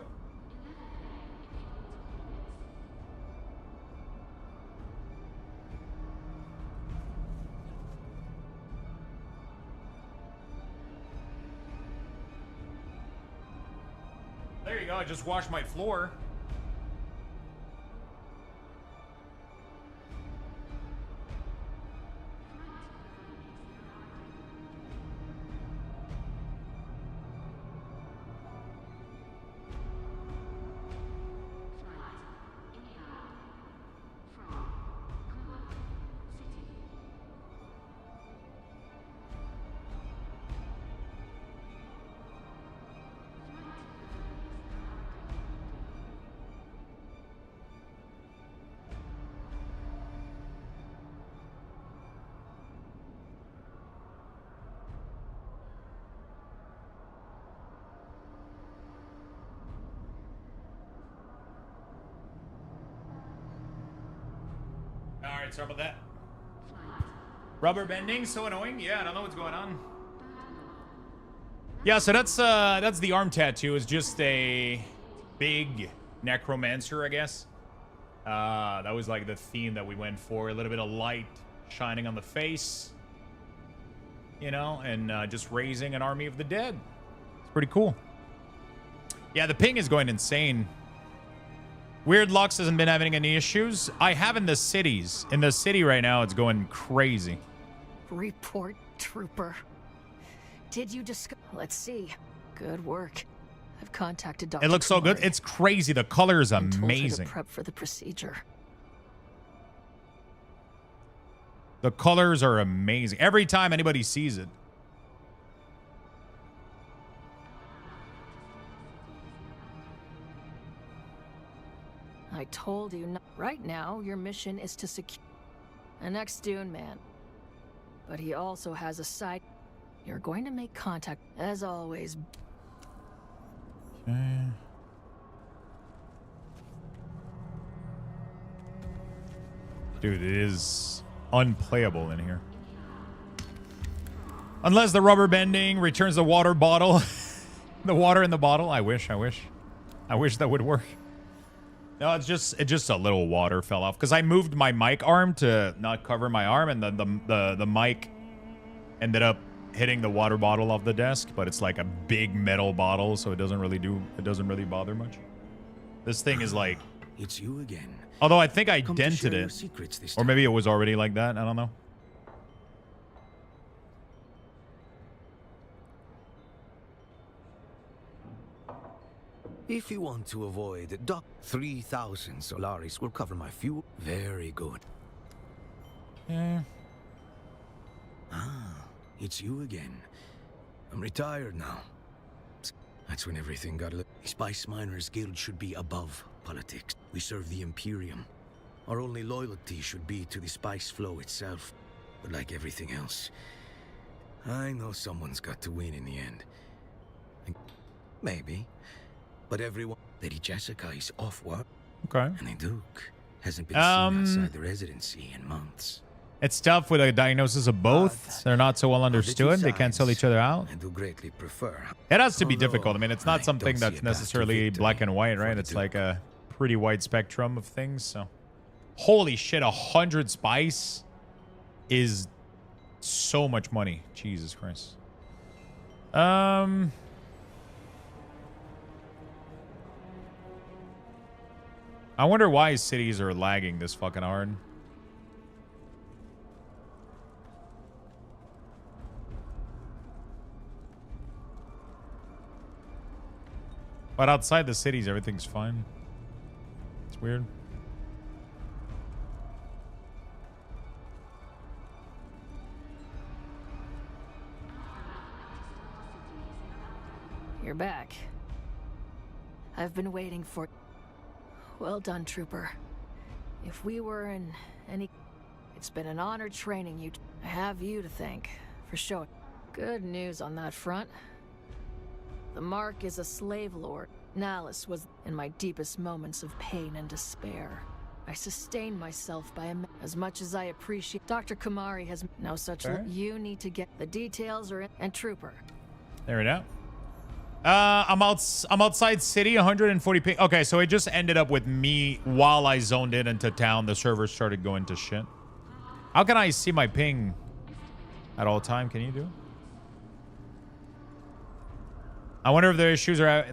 There you go. I just washed my floor. Alright, sorry about that. Rubber bending, so annoying. Yeah, I don't know what's going on. Yeah, so that's the arm tattoo. It's just a big necromancer, I guess. That was like the theme that we went for. A little bit of light shining on the face. You know, and just raising an army of the dead. It's pretty cool. Yeah, the ping is going insane. Weird Lux hasn't been having any issues. I have in the cities. In the city right now, it's going crazy. Report, trooper. Did you discover? Let's see. Good work. I've contacted Dr. It looks so good. It's crazy. The color is amazing. Prep for the procedure. The colors are amazing. Every time anybody sees it. told you not. Right now, your mission is to secure an ex-Dune man. But he also has a side. You're going to make contact, as always. Okay. Dude, it is unplayable in here. Unless the rubber bending returns the water bottle. The water in the bottle. I wish that would work. No, it's just a little water fell off. Because I moved my mic arm to not cover my arm. And then the mic ended up hitting the water bottle off the desk. But it's like a big metal bottle. So it doesn't really bother much. This thing is like... It's you again. Although I think I dented it. Or maybe it was already like that. I don't know. If you want to avoid 3,000 Solaris will cover my fuel. Very good. Yeah. Ah, it's you again. I'm retired now. That's when everything got a... Spice Miners Guild should be above politics. We serve the Imperium. Our only loyalty should be to the spice flow itself. But like everything else, I know someone's got to win in the end. Maybe. But everyone... Lady Jessica is off work. Okay. And the Duke hasn't been seen outside the residency in months. It's tough with a diagnosis of both. They're not so well understood. They cancel each other out. I do greatly prefer. It has to be difficult. I mean, it's not something that's necessarily black and white, right? It's like a pretty wide spectrum of things. So, holy shit, 100 spice is so much money. Jesus Christ. I wonder why cities are lagging this fucking hard. But outside the cities, everything's fine. It's weird. You're back. I've been waiting for... Well done, Trooper. If we were in any... It's been an honor training you. I have you to thank for showing. Good news on that front. The Mark is a slave lord. Nahus was in my deepest moments of pain and despair. I sustained myself by as much as I appreciate. Dr. Kumari has no such. You need to get the details or and Trooper. There we go. I'm outside city, 140 ping. Okay, so it just ended up with me while I zoned in into town. The server started going to shit. How can I see my ping at all time? Can you do it? I wonder if the issues are...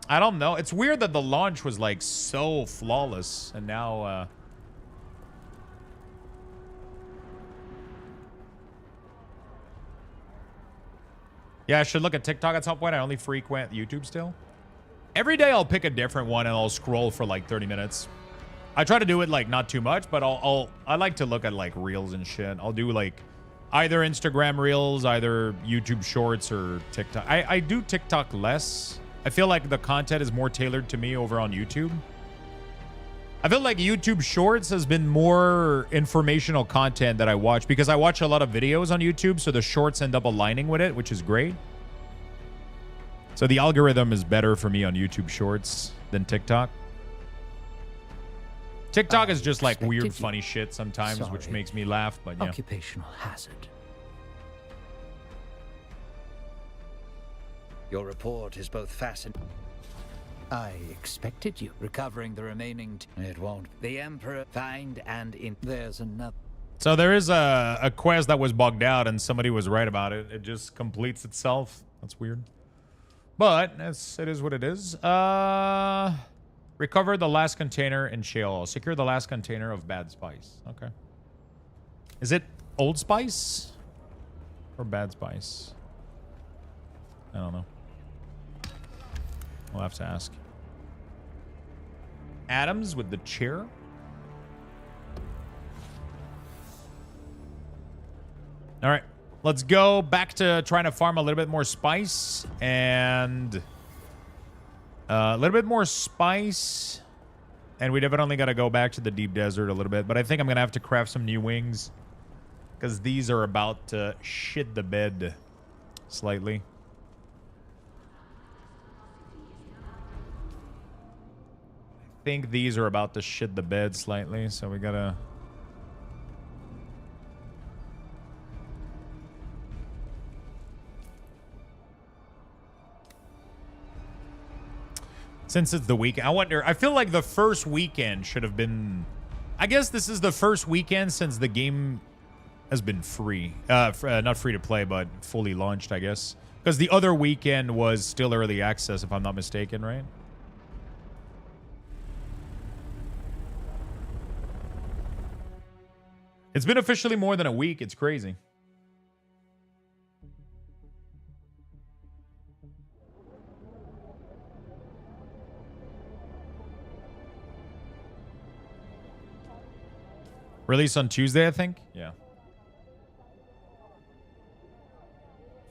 I don't know. It's weird that the launch was like so flawless and now... Yeah, I should look at TikTok at some point. I only frequent YouTube still. Every day I'll pick a different one and I'll scroll for like 30 minutes. I try to do it like not too much, but I like to look at like reels and shit. I'll do like either Instagram reels, either YouTube shorts or TikTok. I do TikTok less. I feel like the content is more tailored to me over on YouTube. I feel like YouTube Shorts has been more informational content that I watch because I watch a lot of videos on YouTube, so the shorts end up aligning with it, which is great. So the algorithm is better for me on YouTube Shorts than TikTok. TikTok is just like weird, funny shit sometimes, which makes me laugh, but yeah. Occupational hazard. Your report is both fascinating. I expected you. Recovering the remaining... It won't. The Emperor find and in... There's another... So there is a quest that was bugged out and somebody was right about it. It just completes itself. That's weird. But it is what it is. Recover the last container in Shale. Secure the last container of bad spice. Okay. Is it old spice? Or bad spice? I don't know. We'll have to ask. Adams with the chair. All right. Let's go back to trying to farm a little bit more spice. And a little bit more spice. And we definitely got to go back to the deep desert a little bit. But I think I'm going to have to craft some new wings. Because these are about to shit the bed slightly. I think these are about to shit the bed slightly. So we got to... Since it's the weekend, I wonder, I feel like the first weekend should have been, I guess this is the first weekend since the game has been free. Not free to play, but fully launched, I guess. Because the other weekend was still early access, if I'm not mistaken, right? It's been officially more than a week. It's crazy. Release on Tuesday, I think. Yeah.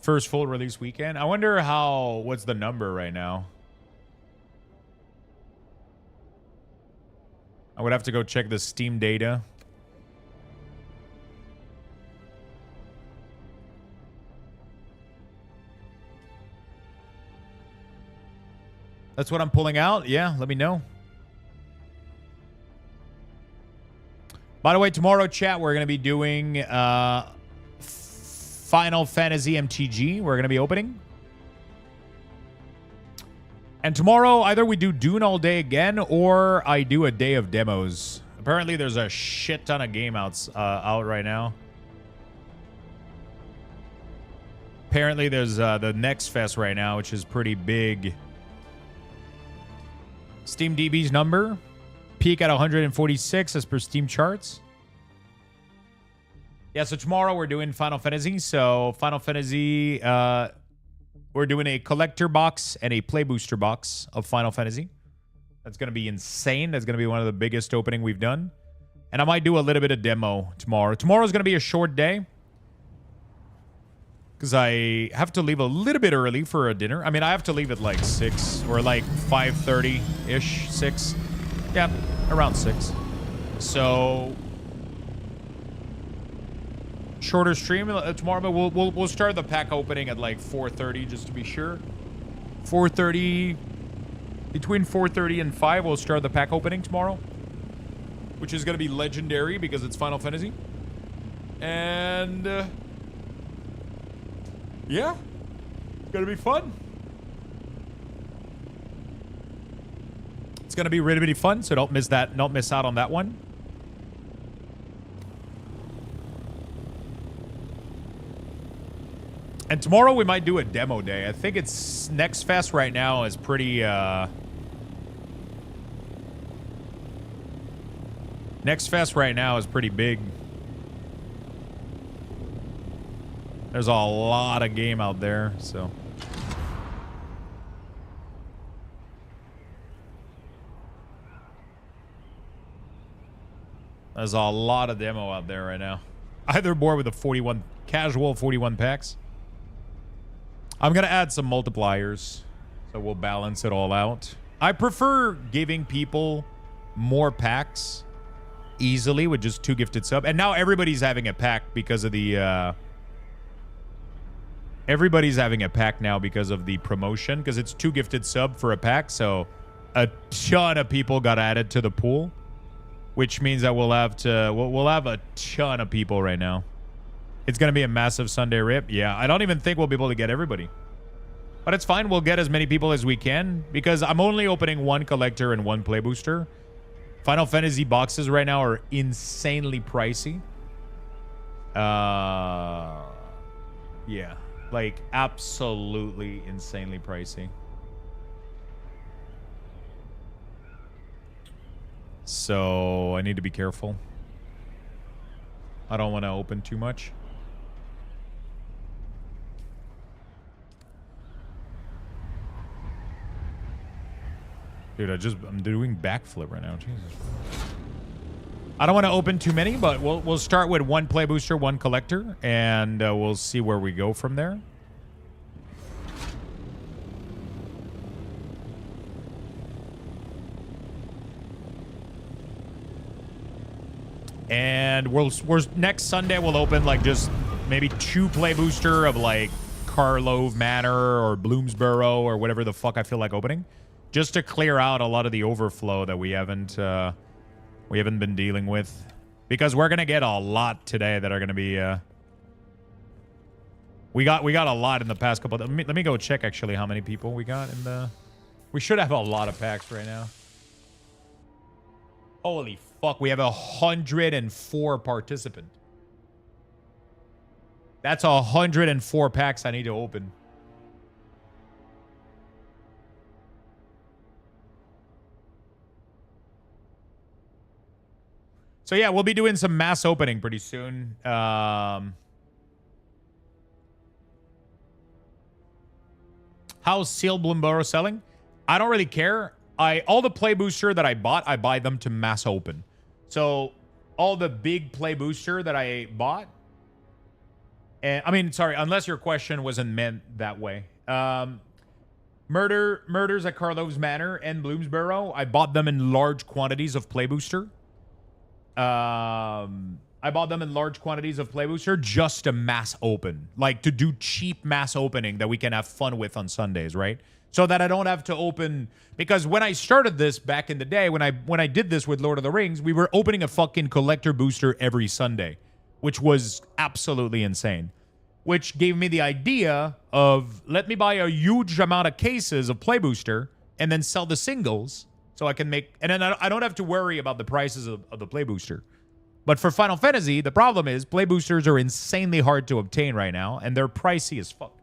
First full release weekend. I wonder what's the number right now? I would have to go check the Steam data. That's what I'm pulling out? Yeah, let me know. By the way, tomorrow, chat, we're going to be doing Final Fantasy MTG. We're going to be opening. And tomorrow, either we do Dune all day again, or I do a day of demos. Apparently, there's a shit ton of game out right now. Apparently, there's the Next Fest right now, which is pretty big. Steam DB's number. Peak at 146 as per Steam charts. Yeah, so tomorrow we're doing Final Fantasy. So Final Fantasy, we're doing a collector box and a play booster box of Final Fantasy. That's going to be insane. That's going to be one of the biggest opening we've done. And I might do a little bit of demo tomorrow. Tomorrow's going to be a short day. Because I have to leave a little bit early for a dinner. I mean, I have to leave at like 6 or like 5:30-ish, 6. Yeah, around 6. So shorter stream tomorrow, but we'll start the pack opening at like 4:30 just to be sure. 4:30, between 4:30 and 5, we'll start the pack opening tomorrow, which is gonna be legendary because it's Final Fantasy. And yeah, it's gonna be fun. It's going to be really, really fun, so don't miss that. Don't miss out on that one. And tomorrow we might do a demo day. I think it's Next Fest right now is pretty... Next Fest right now is pretty big. There's a lot of game out there, so... There's a lot of demo out there right now. Either board with the 41 casual 41 packs. I'm gonna add some multipliers, so we'll balance it all out. I prefer giving people more packs easily with just 2 gifted sub. And now everybody's having a pack because of the everybody's having a pack now because of the promotion, because it's 2 gifted sub for a pack. So a ton of people got added to the pool. Which means that we'll have a ton of people right now. It's going to be a massive Sunday rip. Yeah, I don't even think we'll be able to get everybody. But it's fine. We'll get as many people as we can because I'm only opening 1 collector and 1 play booster. Final Fantasy boxes right now are insanely pricey. Yeah, like absolutely insanely pricey. So I need to be careful. I don't want to open too much. Dude, I'm doing backflip right now. Jesus. I don't want to open too many, but we'll start with 1 play booster, 1 collector, and we'll see where we go from there. And we're next Sunday we'll open like just maybe 2 play booster of like Karlov Manor or Bloomsboro or whatever the fuck I feel like opening, just to clear out a lot of the overflow that we haven't been dealing with, because we're gonna get a lot today that are gonna be. We got a lot in the past couple. Let me go check actually how many people we got in the. We should have a lot of packs right now. Holy fuck, we have 104 participants. That's 104 packs I need to open. So yeah, we'll be doing some mass opening pretty soon. How's Sealed Bloomsboro selling? I don't really care. All the play booster that I bought, I buy them to mass open. So all the big play booster that I bought, and I mean, sorry, unless your question wasn't meant that way. Murders at Karlov's Manor and Bloomsboro, I bought them in large quantities of play booster. I bought them in large quantities of play booster just to mass open, like to do cheap mass opening that we can have fun with on Sundays, right? So that I don't have to open, because when I started this back in the day, when I did this with Lord of the Rings, we were opening a fucking collector booster every Sunday, which was absolutely insane. Which gave me the idea of, let me buy a huge amount of cases of play booster and then sell the singles so I can make, and then I don't have to worry about the prices of the play booster. But for Final Fantasy, the problem is play boosters are insanely hard to obtain right now, and they're pricey as fuck.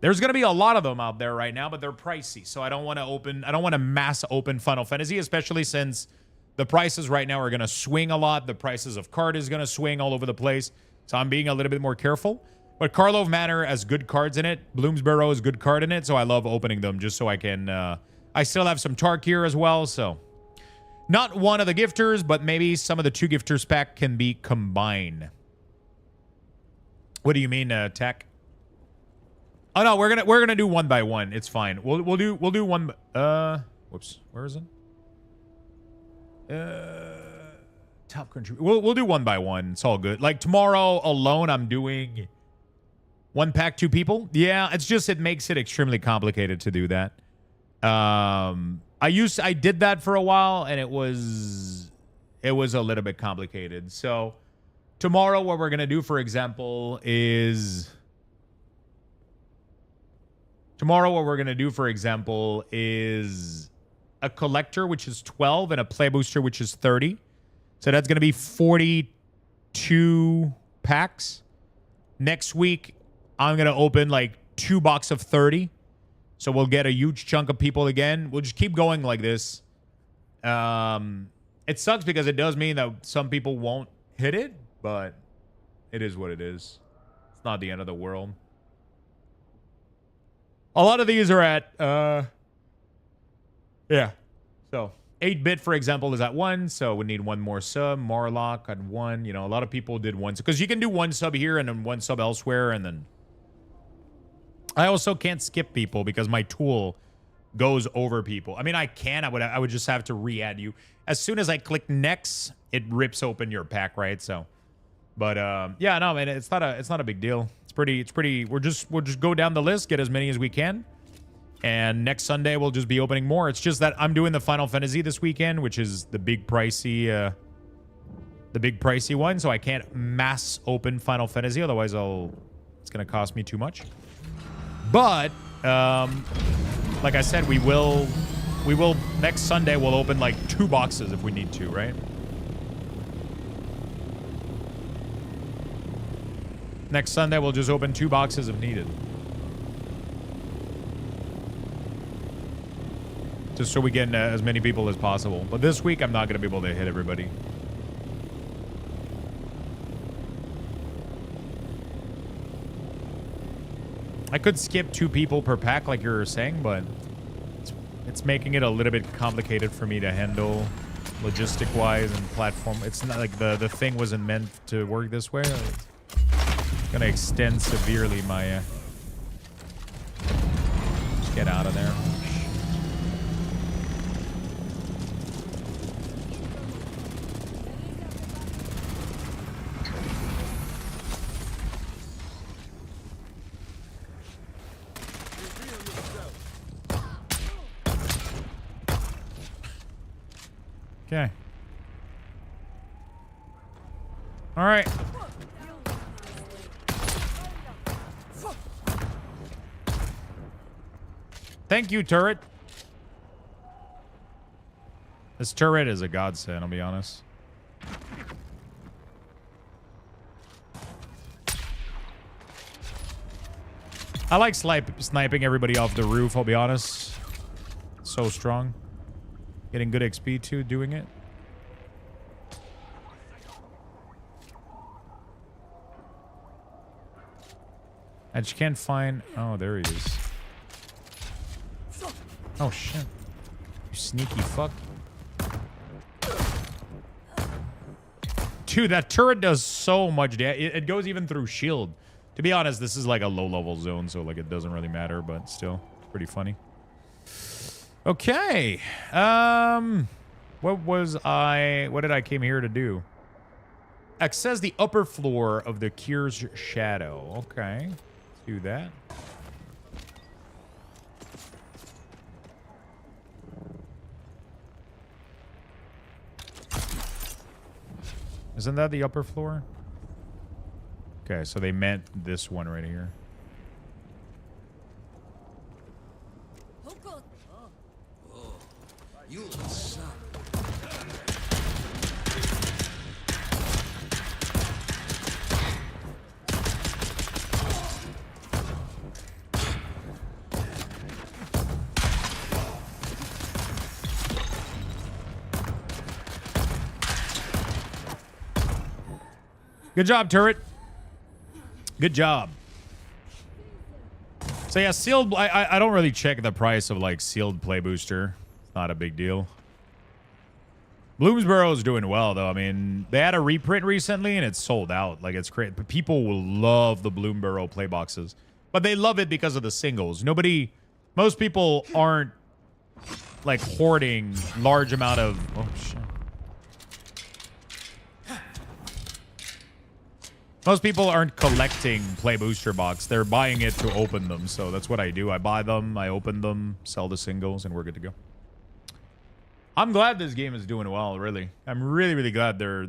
There's going to be a lot of them out there right now, but they're pricey. So I don't want to mass open Final Fantasy, especially since the prices right now are going to swing a lot. The prices of card is going to swing all over the place. So I'm being a little bit more careful. But Karlov Manor has good cards in it. Bloomsboro has good card in it. So I love opening them just so I can... I still have some Tark here as well. So not one of the gifters, but maybe some of the 2 gifters pack can be combined. What do you mean, Tech? Oh no, we're gonna do one by one. It's fine. We'll do one. Whoops. Where is it? Top country. We'll do one by one. It's all good. Like tomorrow alone, I'm doing 1 pack 2 people. Yeah, it's just it makes it extremely complicated to do that. I did that for a while and it was a little bit complicated. So tomorrow, what we're gonna do, for example, is. Tomorrow, what we're going to do, for example, is a collector, which is 12, and a play booster, which is 30. So that's going to be 42 packs. Next week, I'm going to open like 2 boxes of 30. So we'll get a huge chunk of people again. We'll just keep going like this. It sucks because it does mean that some people won't hit it, but it is what it is. It's not the end of the world. A lot of these are at, yeah. So 8-bit, for example, is at 1. So we need 1 more sub. Marlock at 1. You know, a lot of people did 1. Because you can do 1 sub here and then 1 sub elsewhere. And then I also can't skip people because my tool goes over people. I mean, I can. I would just have to re-add you. As soon as I click next, it rips open your pack, right? So, but yeah, no, man, it's not a big deal. It's pretty. We'll just go down the list, get as many as we can, and next Sunday we'll just be opening more. It's just that I'm doing the Final Fantasy this weekend, which is the big pricey one. So I can't mass open Final Fantasy, otherwise it's gonna cost me too much. But like I said, we will next Sunday we'll open like 2 boxes if we need to, right? Next Sunday, we'll just open 2 boxes if needed. Just so we get as many people as possible. But this week, I'm not going to be able to hit everybody. I could skip 2 people per pack like you were saying, but it's making it a little bit complicated for me to handle logistic-wise and platform. It's not like the thing wasn't meant to work this way. Gonna extend severely my just get out of there. Okay. All right. Thank you, turret. This turret is a godsend, I'll be honest. I like sniping everybody off the roof, I'll be honest. So strong. Getting good XP too, doing it. I just can't find... Oh, there he is. Oh, shit. You sneaky fuck. Dude, that turret does so much damage. It goes even through shield. To be honest, this is like a low-level zone, so like it doesn't really matter, but still, pretty funny. Okay. What did I came here to do? Access the upper floor of the Kyr's Shadow. Okay. Let's do that. Isn't that the upper floor? Okay, so they meant this one right here. Good job, turret. Good job. So yeah, sealed. I don't really check the price of like sealed play booster. It's not a big deal. Bloomsbury's doing well though. I mean, they had a reprint recently and it's sold out. Like it's great. But people will love the Bloomsbury play boxes, but they love it because of the singles. Most people aren't like hoarding large amount of. Oh shit. Most people aren't collecting play booster box. They're buying it to open them. So that's what I do. I buy them, I open them, sell the singles, and we're good to go. I'm glad this game is doing well, really. I'm really, really glad they're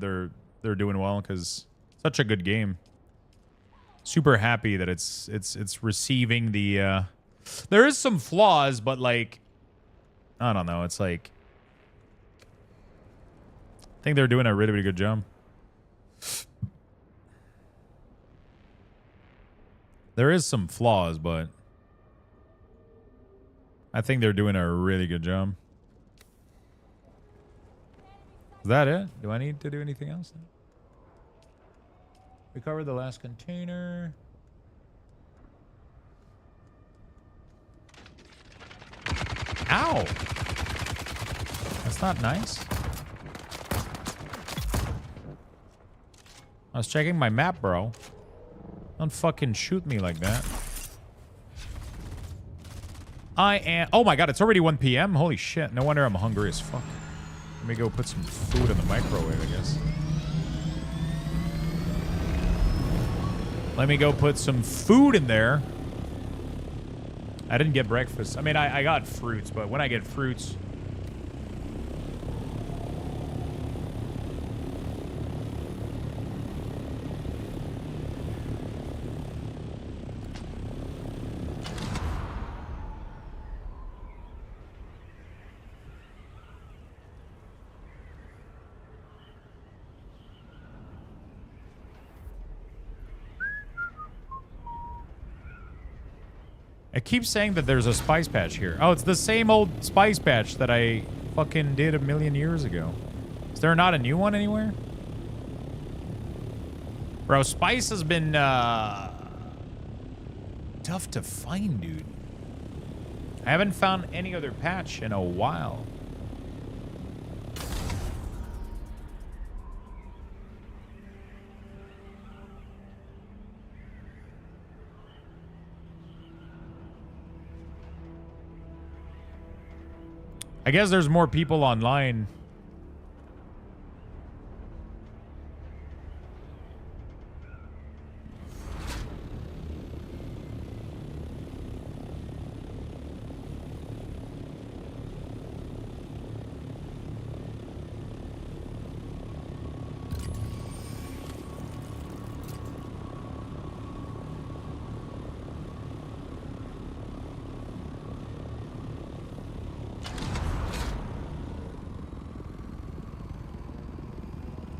doing well because such a good game. Super happy that it's receiving the there is some flaws, but like I don't know, it's like I think they're doing a really, really good job. There is some flaws, but I think they're doing a really good job. Is that it? Do I need to do anything else? We covered the last container. Ow! That's not nice. I was checking my map, bro. Don't fucking shoot me like that. Oh my god, it's already 1 p.m. Holy shit. No wonder I'm hungry as fuck. Let me go put some food in the microwave, I guess. Let me go put some food in there. I didn't get breakfast. I mean, I got fruits, but when I get fruits... It keeps saying that there's a spice patch here. Oh, it's the same old spice patch that I fucking did a million years ago. Is there not a new one anywhere? Bro, spice has been tough to find, dude. I haven't found any other patch in a while. I guess there's more people online.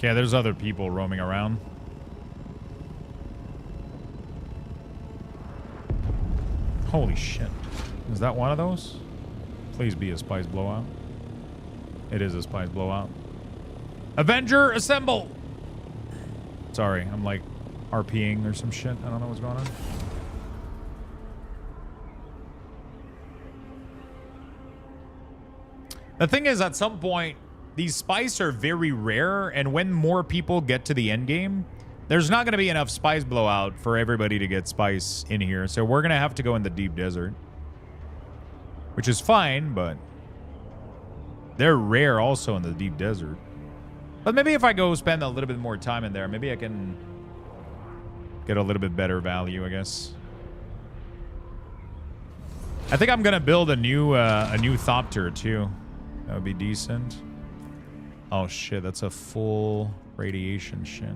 Okay, there's other people roaming around. Holy shit. Is that one of those? Please be a spice blowout. It is a spice blowout. Avenger, assemble! Sorry, I'm like RPing or some shit. I don't know what's going on. The thing is, at some point, these spice are very rare, and when more people get to the end game, there's not going to be enough spice blowout for everybody to get spice in here. So we're going to have to go in the deep desert. Which is fine, but they're rare also in the deep desert. But maybe if I go spend a little bit more time in there, maybe I can get a little bit better value, I guess. I think I'm going to build a new Thopter, too. That would be decent. Oh, shit. That's a full radiation shit.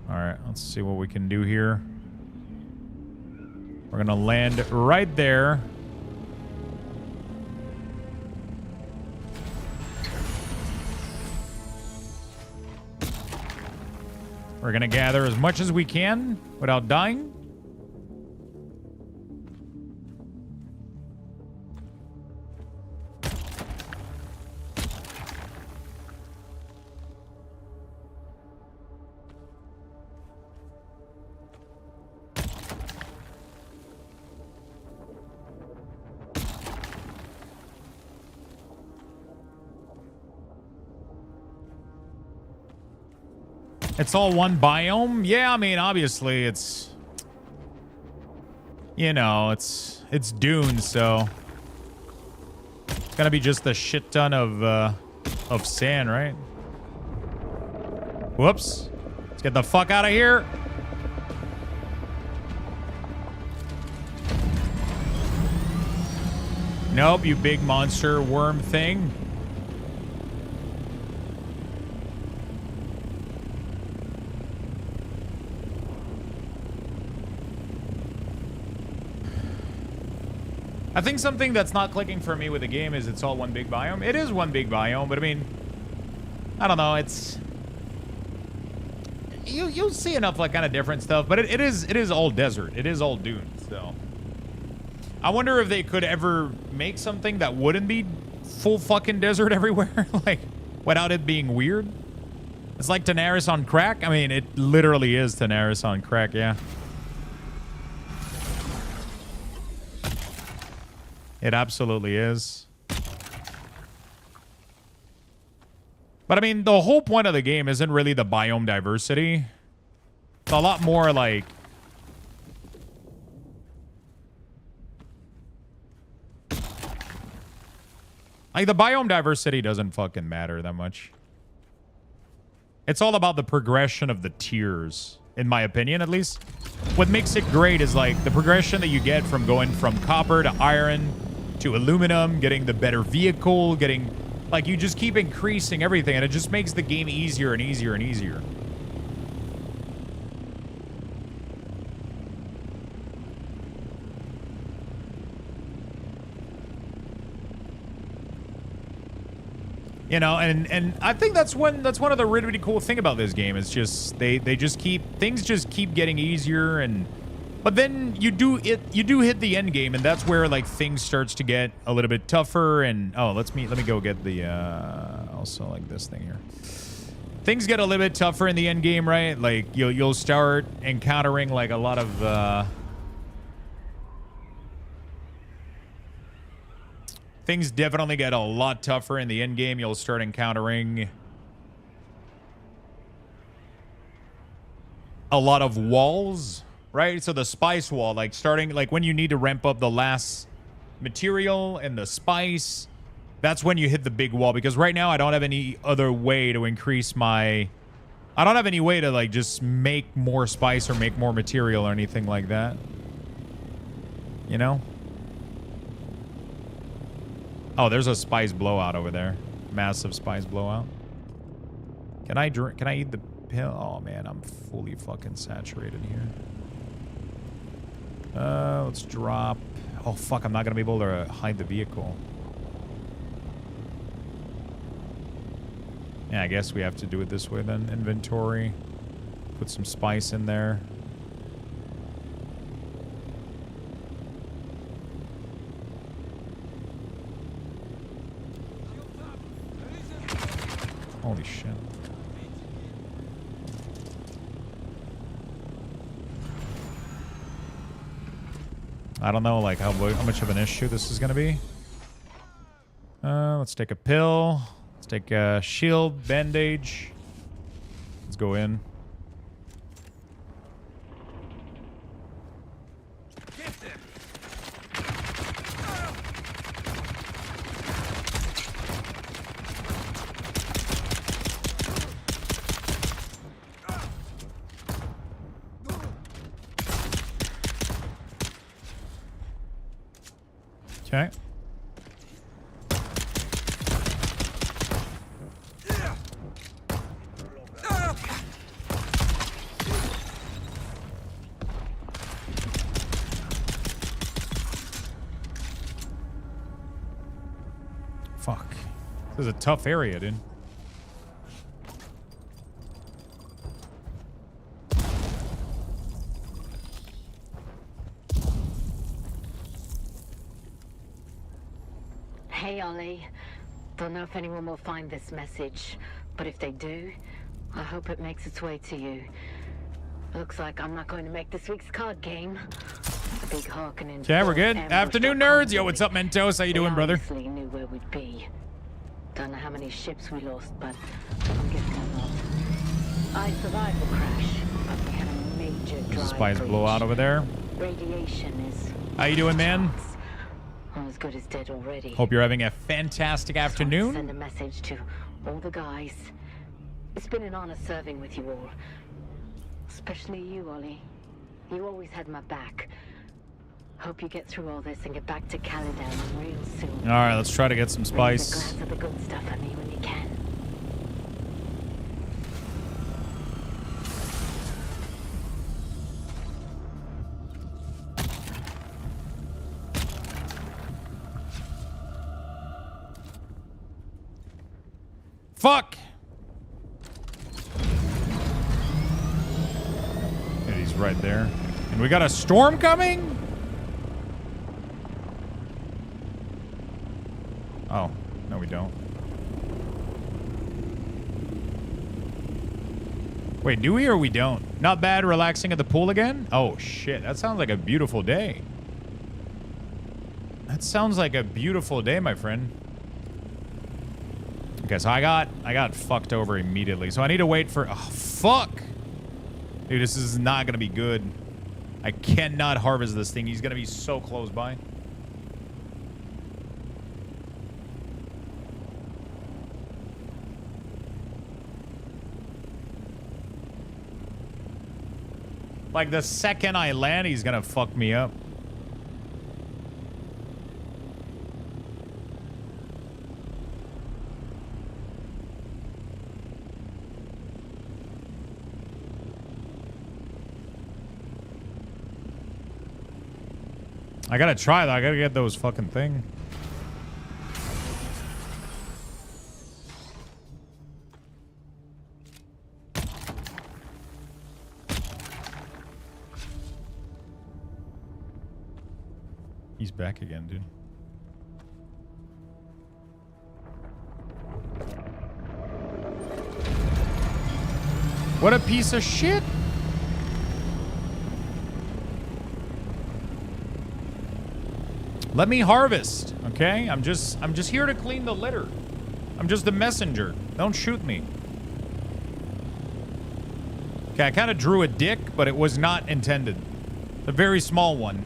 All right. Let's see what we can do here. We're going to land right there. We're going to gather as much as we can without dying. It's all one biome? Yeah, I mean, obviously it's... You know, it's Dune, so... It's gonna be just a shit ton of sand, right? Whoops. Let's get the fuck out of here. Nope, you big monster worm thing. I think something that's not clicking for me with the game is it's all one big biome. It is one big biome, but I mean, I don't know. It's you'll see enough like kind of different stuff, but it is all desert. It is all Dune. So I wonder if they could ever make something that wouldn't be full fucking desert everywhere, like without it being weird. It's like Daenerys on crack. I mean, it literally is Daenerys on crack. Yeah. It absolutely is. But I mean, the whole point of the game isn't really the biome diversity. It's a lot more like... Like, the biome diversity doesn't fucking matter that much. It's all about the progression of the tiers, in my opinion, at least. What makes it great is, like, the progression that you get from going from copper to iron to aluminum, getting the better vehicle, getting... Like, you just keep increasing everything, and it just makes the game easier and easier and easier. You know, and I think that's one of the really, really cool thing about this game. It's just they just things just keep getting easier, and but then you do hit the end game, and that's where like things starts to get a little bit tougher. And oh, let me go get the also like this thing here. Things get a little bit tougher in the end game, right? Like you'll start encountering like a lot of things definitely get a lot tougher in the end game. You'll start encountering a lot of walls, right? So the spice wall, like starting, like when you need to ramp up the last material and the spice, that's when you hit the big wall. Because right now I don't have any other way to increase my... I don't have any way to like just make more spice or make more material or anything like that. You know? Oh, there's a spice blowout over there. Massive spice blowout. Can I drink? Can I eat the pill? Oh man, I'm fully fucking saturated here. Let's drop. Oh fuck, I'm not gonna be able to hide the vehicle. Yeah, I guess we have to do it this way then. Inventory. Put some spice in there. Holy shit. I don't know, like, how much of an issue this is going to be. Let's take a pill. Let's take a shield, bandage. Let's go in. Okay. Fuck. This is a tough area, dude. Hey, Ollie. Don't know if anyone will find this message, but if they do, I hope it makes its way to you. Looks like I'm not going to make this week's card game. Big Harkonnen. Okay, we're good. Afternoon, nerds. Yo, what's up, Mentos? How you doing, brother? Obviously knew where we'd be. Don't know how many ships we lost, but I'm guessing a lot. I survived the crash, but we had a major drive Spice breach. blowout over there. Radiation is... How you doing, man? I'm as good as dead already. Hope you're having a fantastic afternoon. Send a message to all the guys. It's been an honor serving with you all. Especially you, Ollie. You always had my back. Hope you get through all this and get back to Caladan real soon. All right, let's try to get some Raise a spice. glass of the good stuff for me when you can. Fuck! Yeah, he's right there. And we got a storm coming? Oh, no we don't. Wait, do we or we don't? Not bad, relaxing at the pool again? Oh shit, that sounds like a beautiful day. That sounds like a beautiful day, my friend. Okay, so I got fucked over immediately. So I need to wait for... Oh, fuck! Dude, this is not gonna be good. I cannot harvest this thing. He's gonna be so close by. Like, the second I land, he's gonna fuck me up. I gotta try though. I gotta get those fucking thing. He's back again, dude. What a piece of shit. Let me harvest, okay? I'm just here to clean the litter. I'm just the messenger. Don't shoot me. Okay, I kind of drew a dick, but it was not intended. A very small one.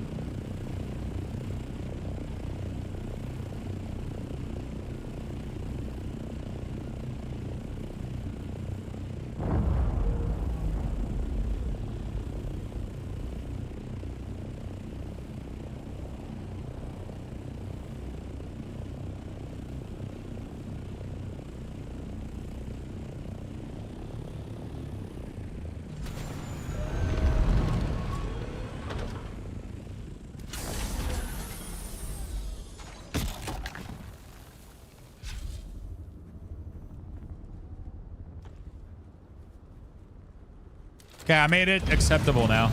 Okay, I made it acceptable now.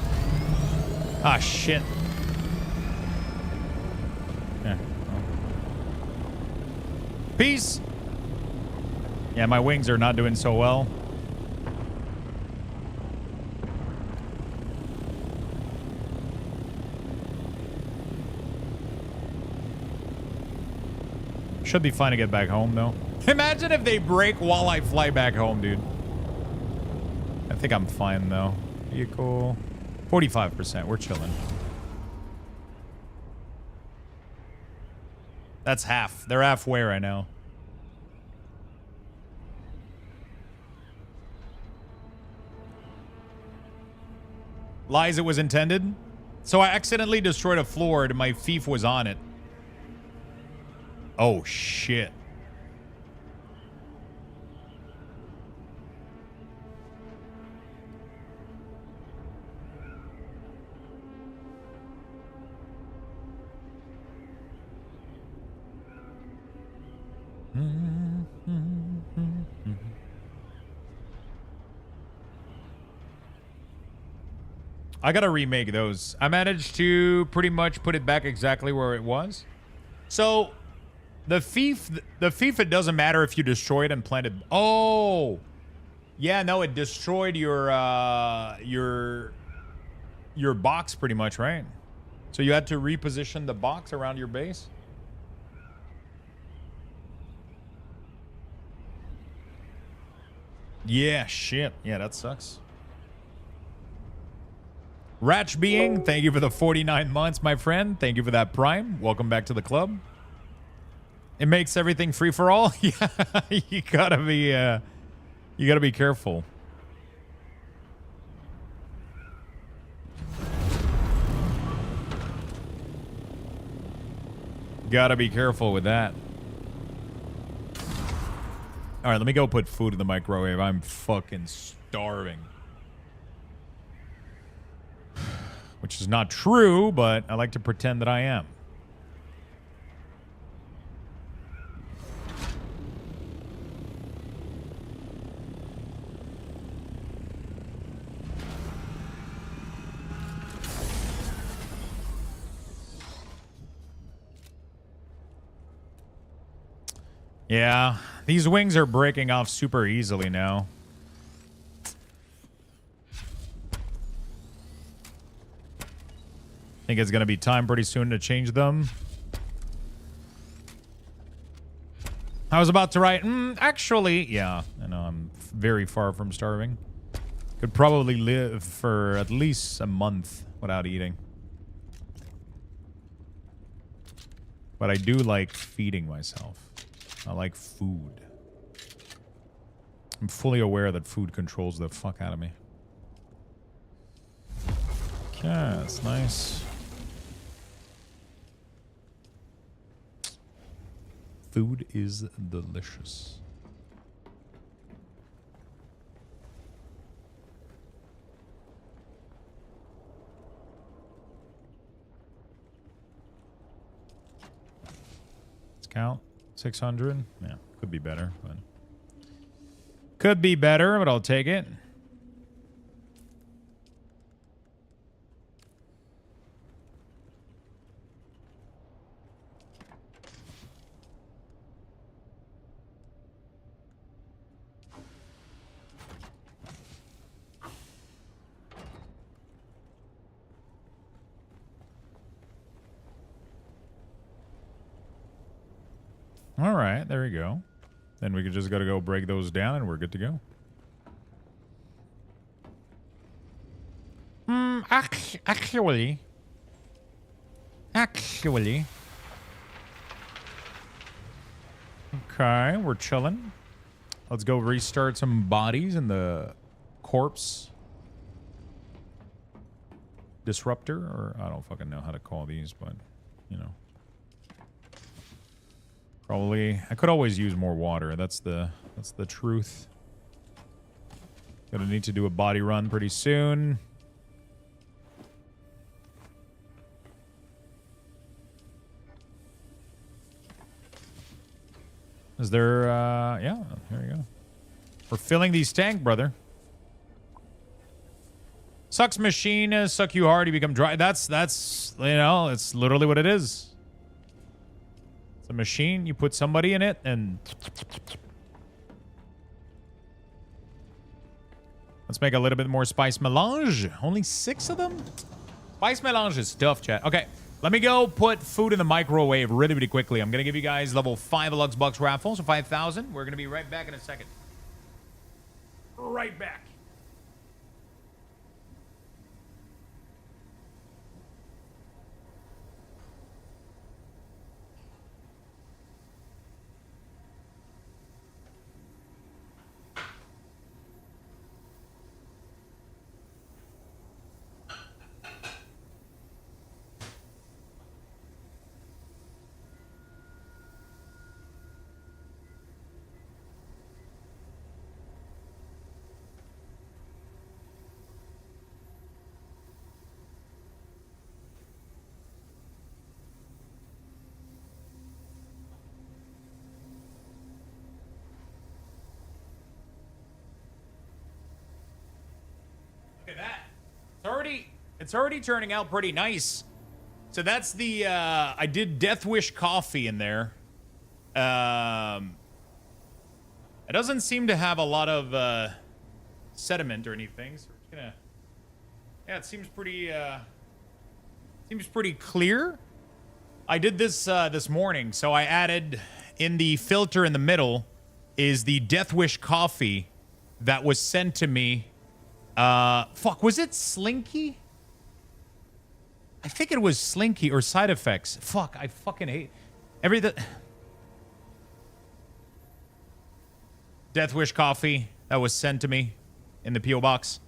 Ah, shit. Yeah. Peace. Yeah, my wings are not doing so well. Should be fine to get back home, though. Imagine if they break while I fly back home, dude. I think I'm fine, though. Vehicle. 45%. We're chilling. That's half. They're halfway right now. Lies, it was intended. So I accidentally destroyed a floor and my fief was on it. Oh, shit. I gotta remake those. I managed to pretty much put it back exactly where it was. So the fief, it doesn't matter if you destroy it and plant it. Oh, yeah, no, it destroyed your box pretty much, right? So you had to reposition the box around your base. Yeah, shit. Yeah, that sucks. Ratch Being, thank you for the 49 months, my friend. Thank you for that Prime. Welcome back to the club. It makes everything free for all. Yeah, you gotta be careful. Gotta be careful with that. All right, let me go put food in the microwave. I'm fucking starving. Which is not true, but I like to pretend that I am. Yeah, these wings are breaking off super easily now. Think it's going to be time pretty soon to change them. I was about to write, actually, yeah, I know I'm very far from starving. Could probably live for at least a month without eating. But I do like feeding myself. I like food. I'm fully aware that food controls the fuck out of me. Okay, that's nice. Food is delicious. Let's count. 600. Yeah, could be better, but could be better, but I'll take it. All right, there we go. Then we just got to go break those down and we're good to go. Actually. Okay, we're chilling. Let's go restart some bodies in the corpse disruptor, or I don't fucking know how to call these, but you know. Probably, I could always use more water. That's the truth. Gonna need to do a body run pretty soon. Is there, yeah, here we go. We're filling these tank, brother. Sucks machine, suck you hard, you become dry. That's you know, it's literally what it is. It's a machine, you put somebody in it, and let's make a little bit more spice melange. Only 6 of them? Spice melange is tough, chat. Okay, let me go put food in the microwave really quickly. I'm going to give you guys level 5 Luxthos raffle, so 5,000. We're going to be right back in a second. Right back. Look at that. It's already turning out pretty nice. So that's the I did Death Wish coffee in there. It doesn't seem to have a lot of sediment or anything, so we're just gonna, yeah, it seems pretty clear. I did this this morning, so I added in the filter in the middle is the Death Wish coffee that was sent to me. Fuck, was it Slinky? I think it was Slinky or Side Effects. Fuck, I fucking hate everything. Death Wish coffee that was sent to me in the P.O. box.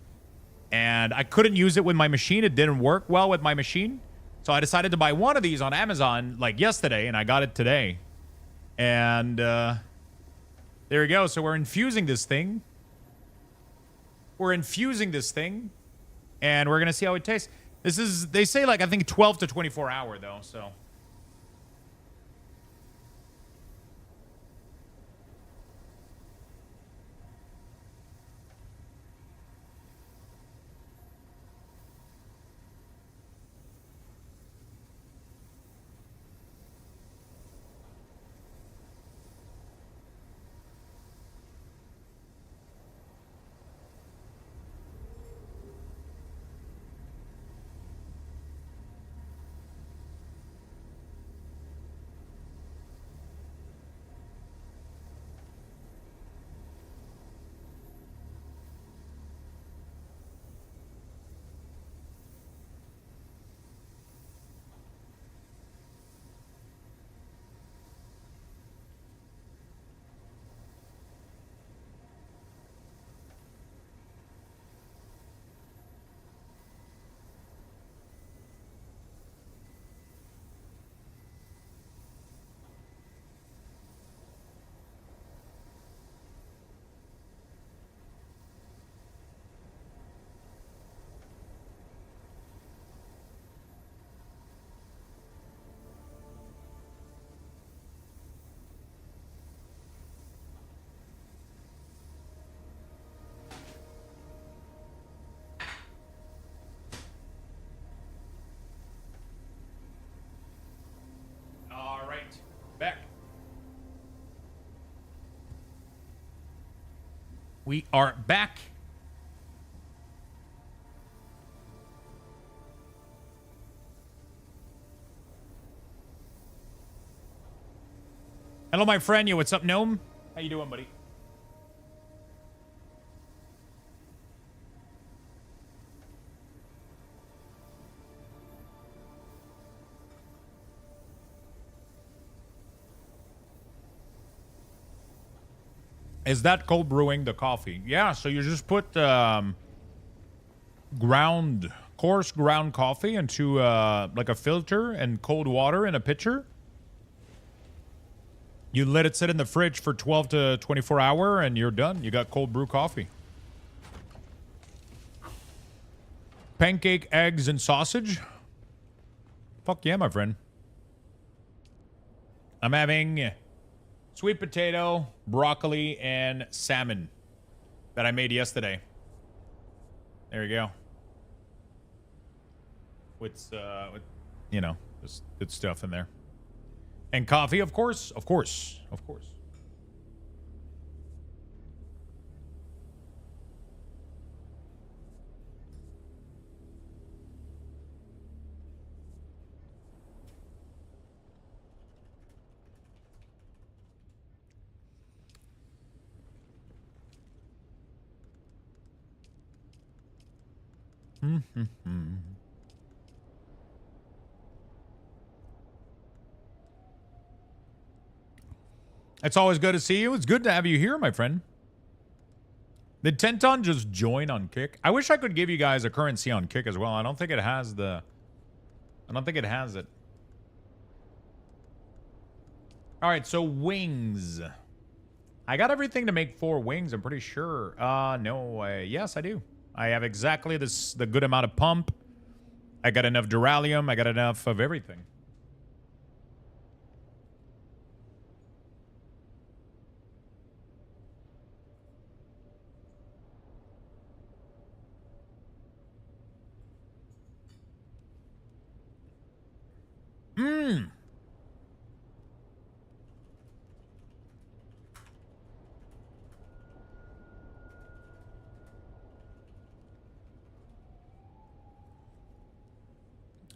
And I couldn't use it with my machine. It didn't work well with my machine. So I decided to buy one of these on Amazon like yesterday, and I got it today. And there we go. So we're infusing this thing. And we're going to see how it tastes. This is, they say, like, I think 12 to 24 hour, though, so. Back. We are back. Hello, my friend. Yo, what's up, Gnome? How you doing, buddy? Is that cold brewing the coffee? Yeah, so you just put coarse ground coffee into like a filter and cold water in a pitcher. You let it sit in the fridge for 12 to 24 hours and you're done. You got cold brew coffee. Pancake, eggs, and sausage? Fuck yeah, my friend. I'm having sweet potato, broccoli, and salmon that I made yesterday. There you go. with you know, just good stuff in there. And coffee, of course, of course, of course. It's always good to see you. It's good to have you here, my friend. Did Tenton just join on Kick? I wish I could give you guys a currency on Kick as well. I don't think it has the... I don't think it has it. All right, so wings. I got everything to make 4 wings, I'm pretty sure. No, yes, I do. I have exactly the good amount of pump. I got enough duralium. I got enough of everything.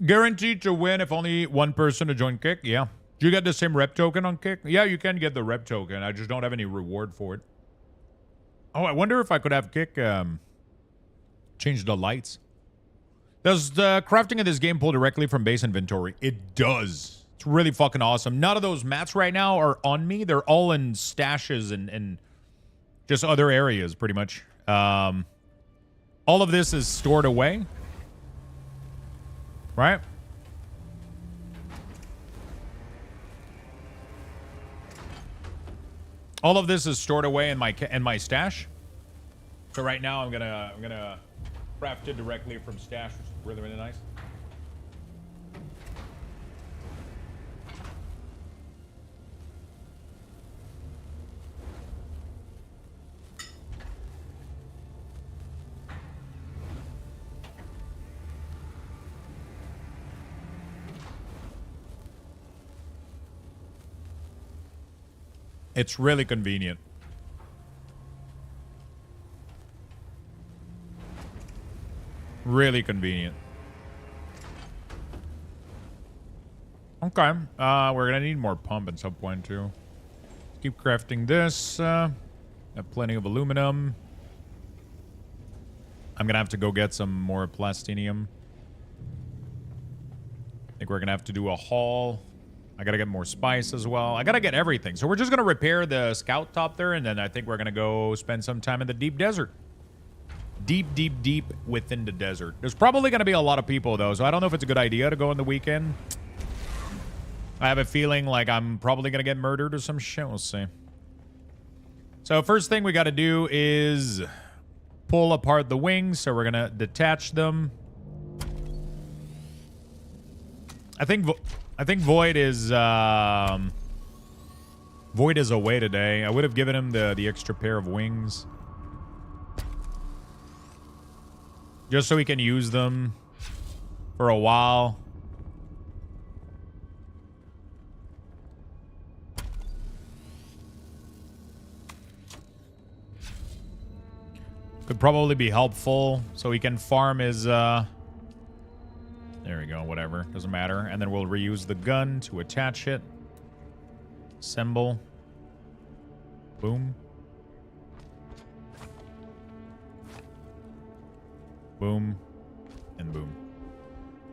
Guaranteed to win if only one person to join Kick. Yeah. Do you get the same rep token on Kick? Yeah, you can get the rep token. I just don't have any reward for it. Oh, I wonder if I could have Kick change the lights. Does the crafting of this game pull directly from base inventory? It does. It's really fucking awesome. None of those mats right now are on me. They're all in stashes and just other areas, pretty much. All of this is stored away. Right? All of this is stored away in my stash. So right now I'm gonna craft it directly from stash, which is really, really nice. It's really convenient. Really convenient. Okay. We're gonna need more pump at some point too. Keep crafting this. Have plenty of aluminum. I'm gonna have to go get some more plastinium. I think we're gonna have to do a haul. I gotta get more spice as well. I gotta get everything. So we're just gonna repair the scout top there, and then I think we're gonna go spend some time in the deep desert. Deep, deep, deep within the desert. There's probably gonna be a lot of people though, so I don't know if it's a good idea to go on the weekend. I have a feeling like I'm probably gonna get murdered or some shit. We'll see. So first thing we gotta do is pull apart the wings. So we're gonna detach them. I think Void is away today. I would have given him the extra pair of wings, just so he can use them for a while. Could probably be helpful, so he can farm his there we go, whatever. Doesn't matter. And then we'll reuse the gun to attach it. Assemble. Boom. Boom. And boom.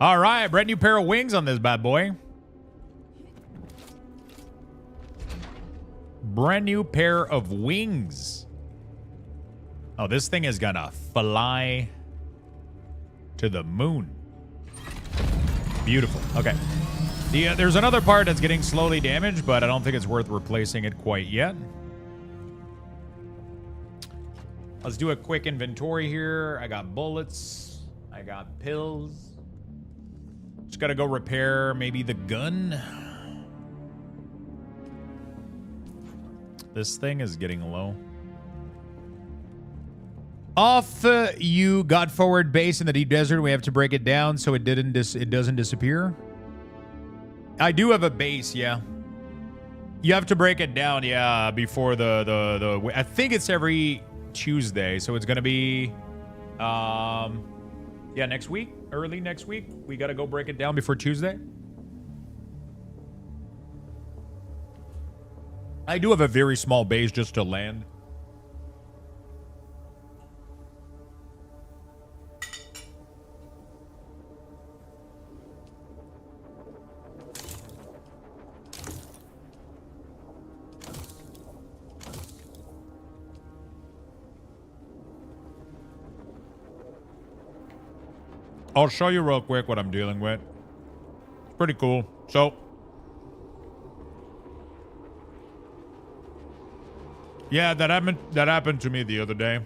All right, brand new pair of wings on this bad boy. Brand new pair of wings. Oh, this thing is gonna fly to the moon. Beautiful. Okay. There's another part that's getting slowly damaged, but I don't think it's worth replacing it quite yet. Let's do a quick inventory here. I got bullets. I got pills. Just gotta go repair maybe the gun. This thing is getting low. Off you got forward base in the deep desert. We have to break it down so it doesn't disappear. I do have a base, yeah. You have to break it down, yeah, before the I think it's every Tuesday, so it's gonna be yeah, next week, early next week. We gotta go break it down before Tuesday. I do have a very small base just to land. I'll show you real quick what I'm dealing with. It's pretty cool. So, yeah, that happened to me the other day.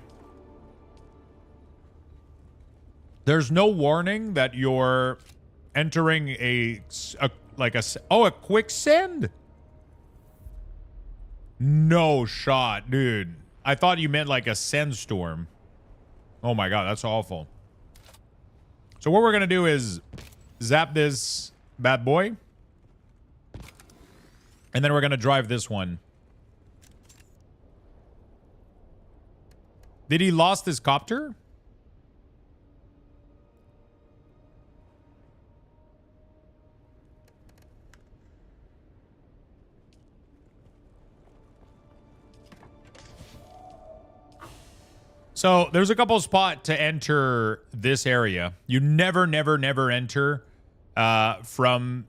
There's no warning that you're entering a quicksand? No shot, dude. I thought you meant like a sandstorm. Oh my god, that's awful. So what we're gonna do is zap this bad boy, and then we're gonna drive this one. Did he lost his copter? So there's a couple spots to enter this area. You never enter from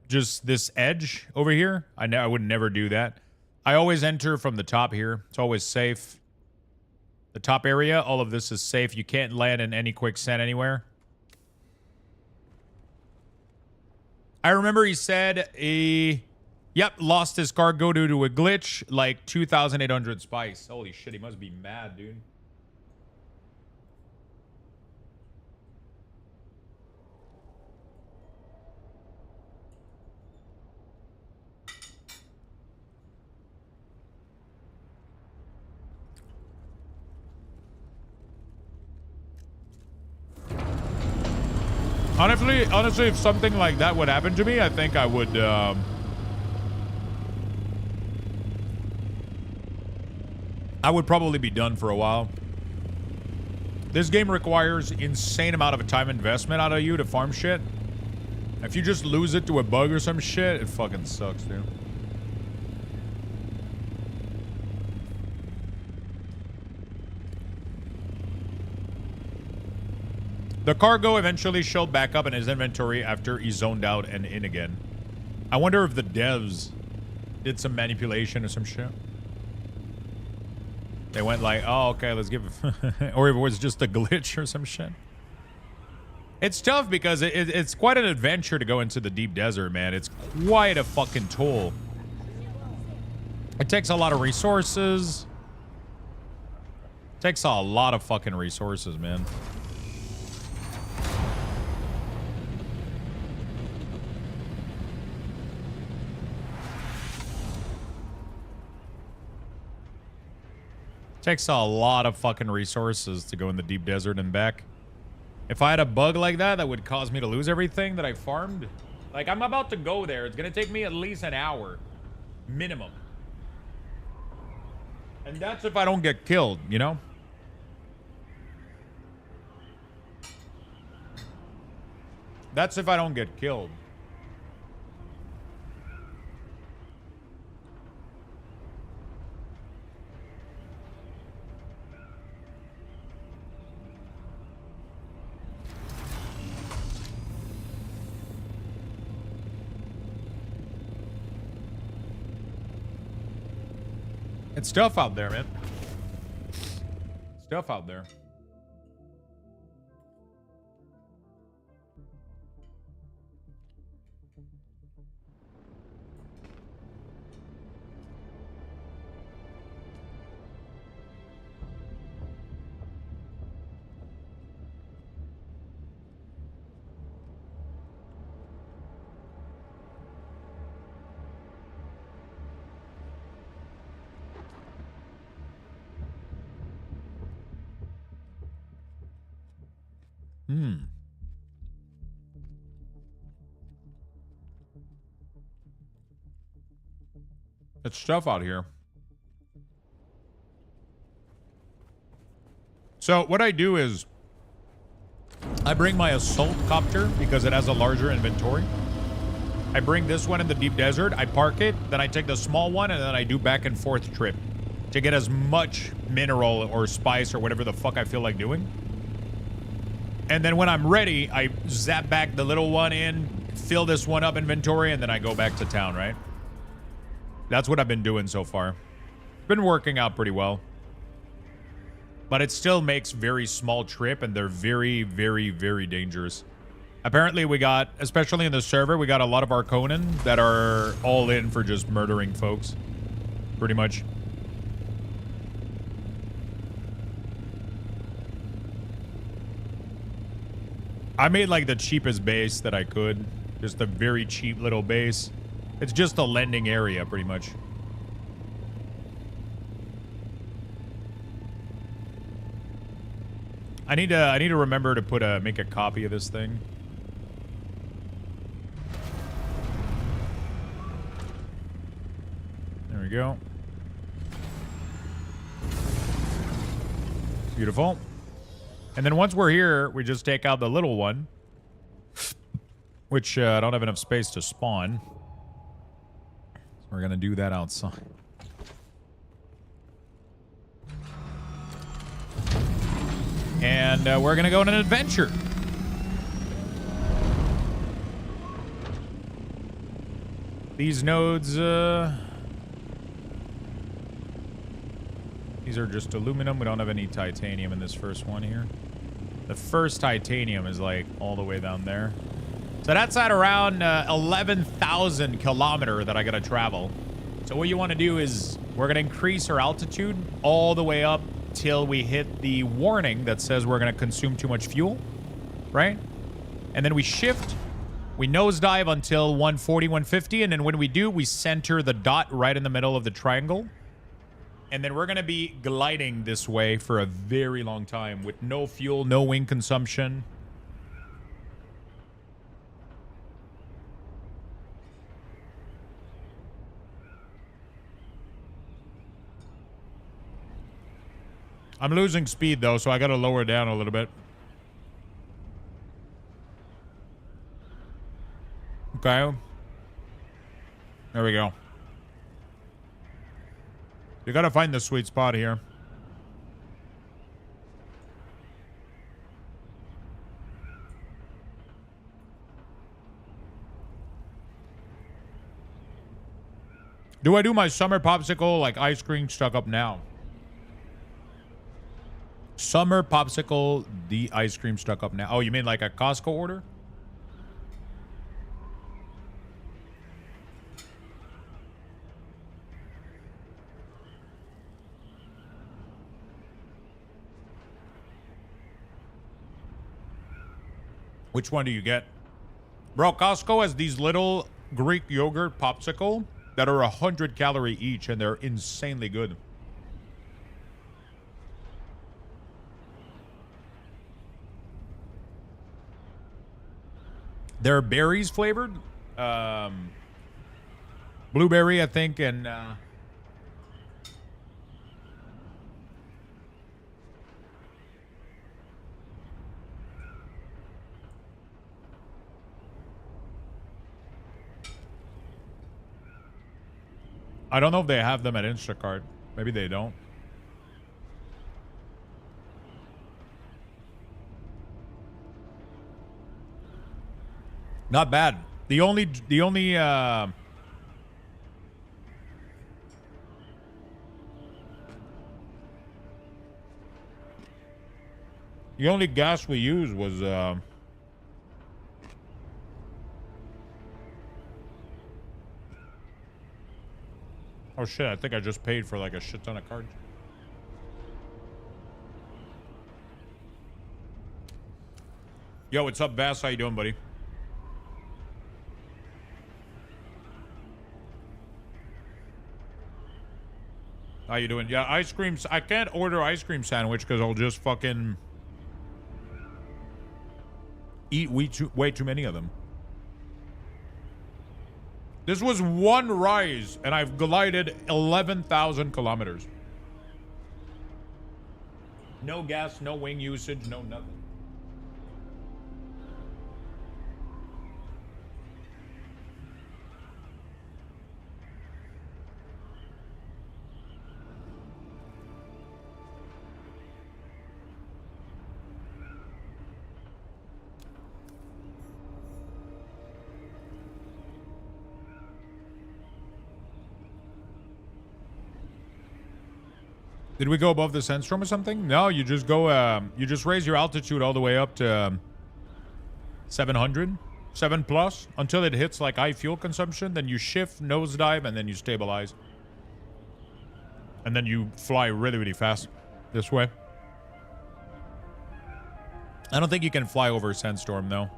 just this edge over here. I would never do that. I always enter from the top here. It's always safe. The top area, all of this is safe. You can't land in any quicksand anywhere. I remember he said yep, lost his cargo due to a glitch, like 2,800 spice. Holy shit, he must be mad, dude. Honestly, if something like that would happen to me, I think I would, probably be done for a while. This game requires insane amount of time investment out of you to farm shit. If you just lose it to a bug or some shit, it fucking sucks, dude. The cargo eventually showed back up in his inventory after he zoned out and in again. I wonder if the devs did some manipulation or some shit. They went like, oh, okay, let's give it... or if it was just a glitch or some shit. It's tough because it's quite an adventure to go into the deep desert, man. It's quite a fucking toll. It takes a lot of resources. It takes a lot of fucking resources, man. Takes a lot of fucking resources to go in the deep desert and back. If I had a bug like that that would cause me to lose everything that I farmed, like I'm about to go there. It's gonna take me at least an hour, minimum. And that's if I don't get killed, you know? That's if I don't get killed. It's tough out there, man. It's tough out there. It's stuff out here. So what I do is I bring my assault copter because it has a larger inventory. I bring this one in the deep desert. I park it. Then I take the small one and then I do back and forth trip to get as much mineral or spice or whatever the fuck I feel like doing. And then when I'm ready, I zap back the little one in, fill this one up inventory, and then I go back to town, right? That's what I've been doing so far. Been working out pretty well. But it still makes very small trip, and they're very, very, very dangerous. Apparently we got, especially in the server, we got a lot of Arconin that are all in for just murdering folks. Pretty much. I made like the cheapest base that I could. Just a very cheap little base. It's just a lending area, pretty much. I need to remember to make a copy of this thing. There we go. Beautiful. And then once we're here, we just take out the little one, which I don't have enough space to spawn. So we're gonna do that outside. And we're gonna go on an adventure. These nodes, these are just aluminum. We don't have any titanium in this first one here. The first titanium is like all the way down there. So that's at around 11,000 kilometer that I gotta travel. So what you want to do is we're gonna increase our altitude all the way up till we hit the warning that says we're gonna consume too much fuel, right? And then we shift, we nosedive until 140, 150, and then when we do, we center the dot right in the middle of the triangle. And then we're gonna be gliding this way for a very long time with no fuel, no wing consumption. I'm losing speed though, so I gotta lower it down a little bit. Okay. There we go. You gotta find the sweet spot here. Do I do my summer popsicle like ice cream stuck up now? Summer popsicle, the ice cream stuck up now. Oh, you mean like a Costco order? Which one do you get? Bro, Costco has these little Greek yogurt popsicle that are 100 calorie each, and they're insanely good. They're berries flavored. Blueberry, I think, and... I don't know if they have them at Instacart. Maybe they don't. Not bad. The only gas we used was oh shit, I think I just paid for like a shit ton of cards. Yo, what's up, Vass? How you doing, buddy? How you doing? Yeah, ice cream. I can't order ice cream sandwich because I'll just fucking... eat way too many of them. This was one rise, and I've glided 11,000 kilometers. No gas, no wing usage, no nothing. Did we go above the sandstorm or something? No, you just go, you just raise your altitude all the way up to 700, 7 plus, until it hits like high fuel consumption. Then you shift, nosedive, and then you stabilize. And then you fly really, really fast this way. I don't think you can fly over a sandstorm, though.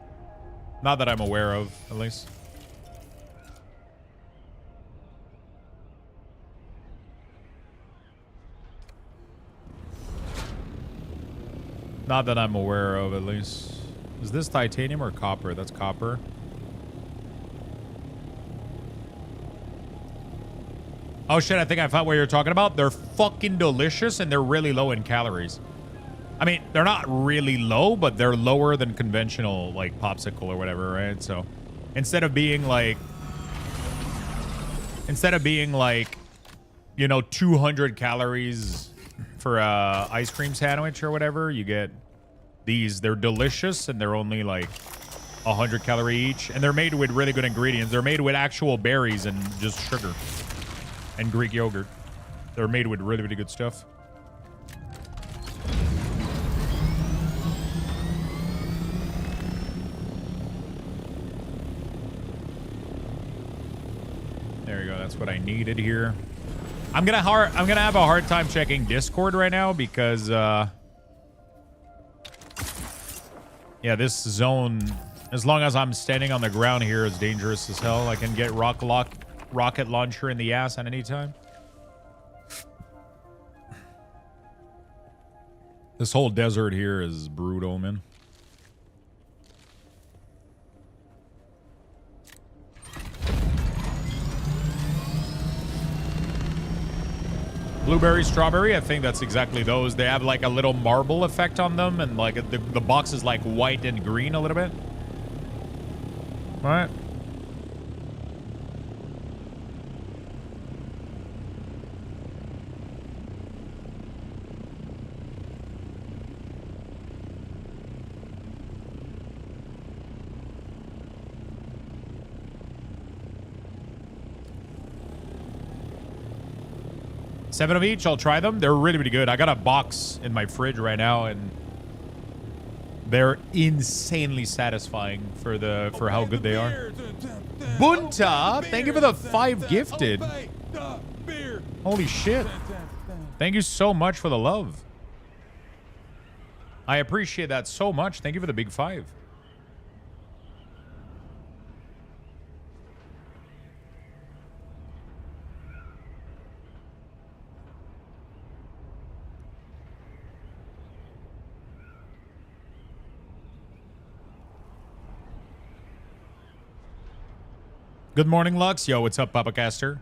Not that I'm aware of, at least. Not that I'm aware of, at least. Is this titanium or copper? That's copper. Oh shit, I think I found what you're talking about. They're fucking delicious and they're really low in calories. I mean, they're not really low, but they're lower than conventional, like, popsicle or whatever, right? So, instead of being like, you know, 200 calories for a ice cream sandwich or whatever, you get these. They're delicious and they're only like 100 calorie each, and they're made with really good ingredients. They're made with actual berries and just sugar and Greek yogurt. They're made with really, really good stuff. There you go. That's what I needed here. I'm gonna have a hard time checking Discord right now because yeah, this zone, as long as I'm standing on the ground here, is dangerous as hell. I can get rocket launcher in the ass at any time. This whole desert here is brutal, man. Blueberry, strawberry, I think that's exactly those. They have like a little marble effect on them, and like the box is like white and green a little bit. All right. Seven of each. I'll try them. They're really, really good. I got a box in my fridge right now, and they're insanely satisfying for how good they are. Bunta, thank you for the 5 gifted. Holy shit. Thank you so much for the love. I appreciate that so much. Thank you for the big 5. Good morning, Lux. Yo, what's up, Papa Caster?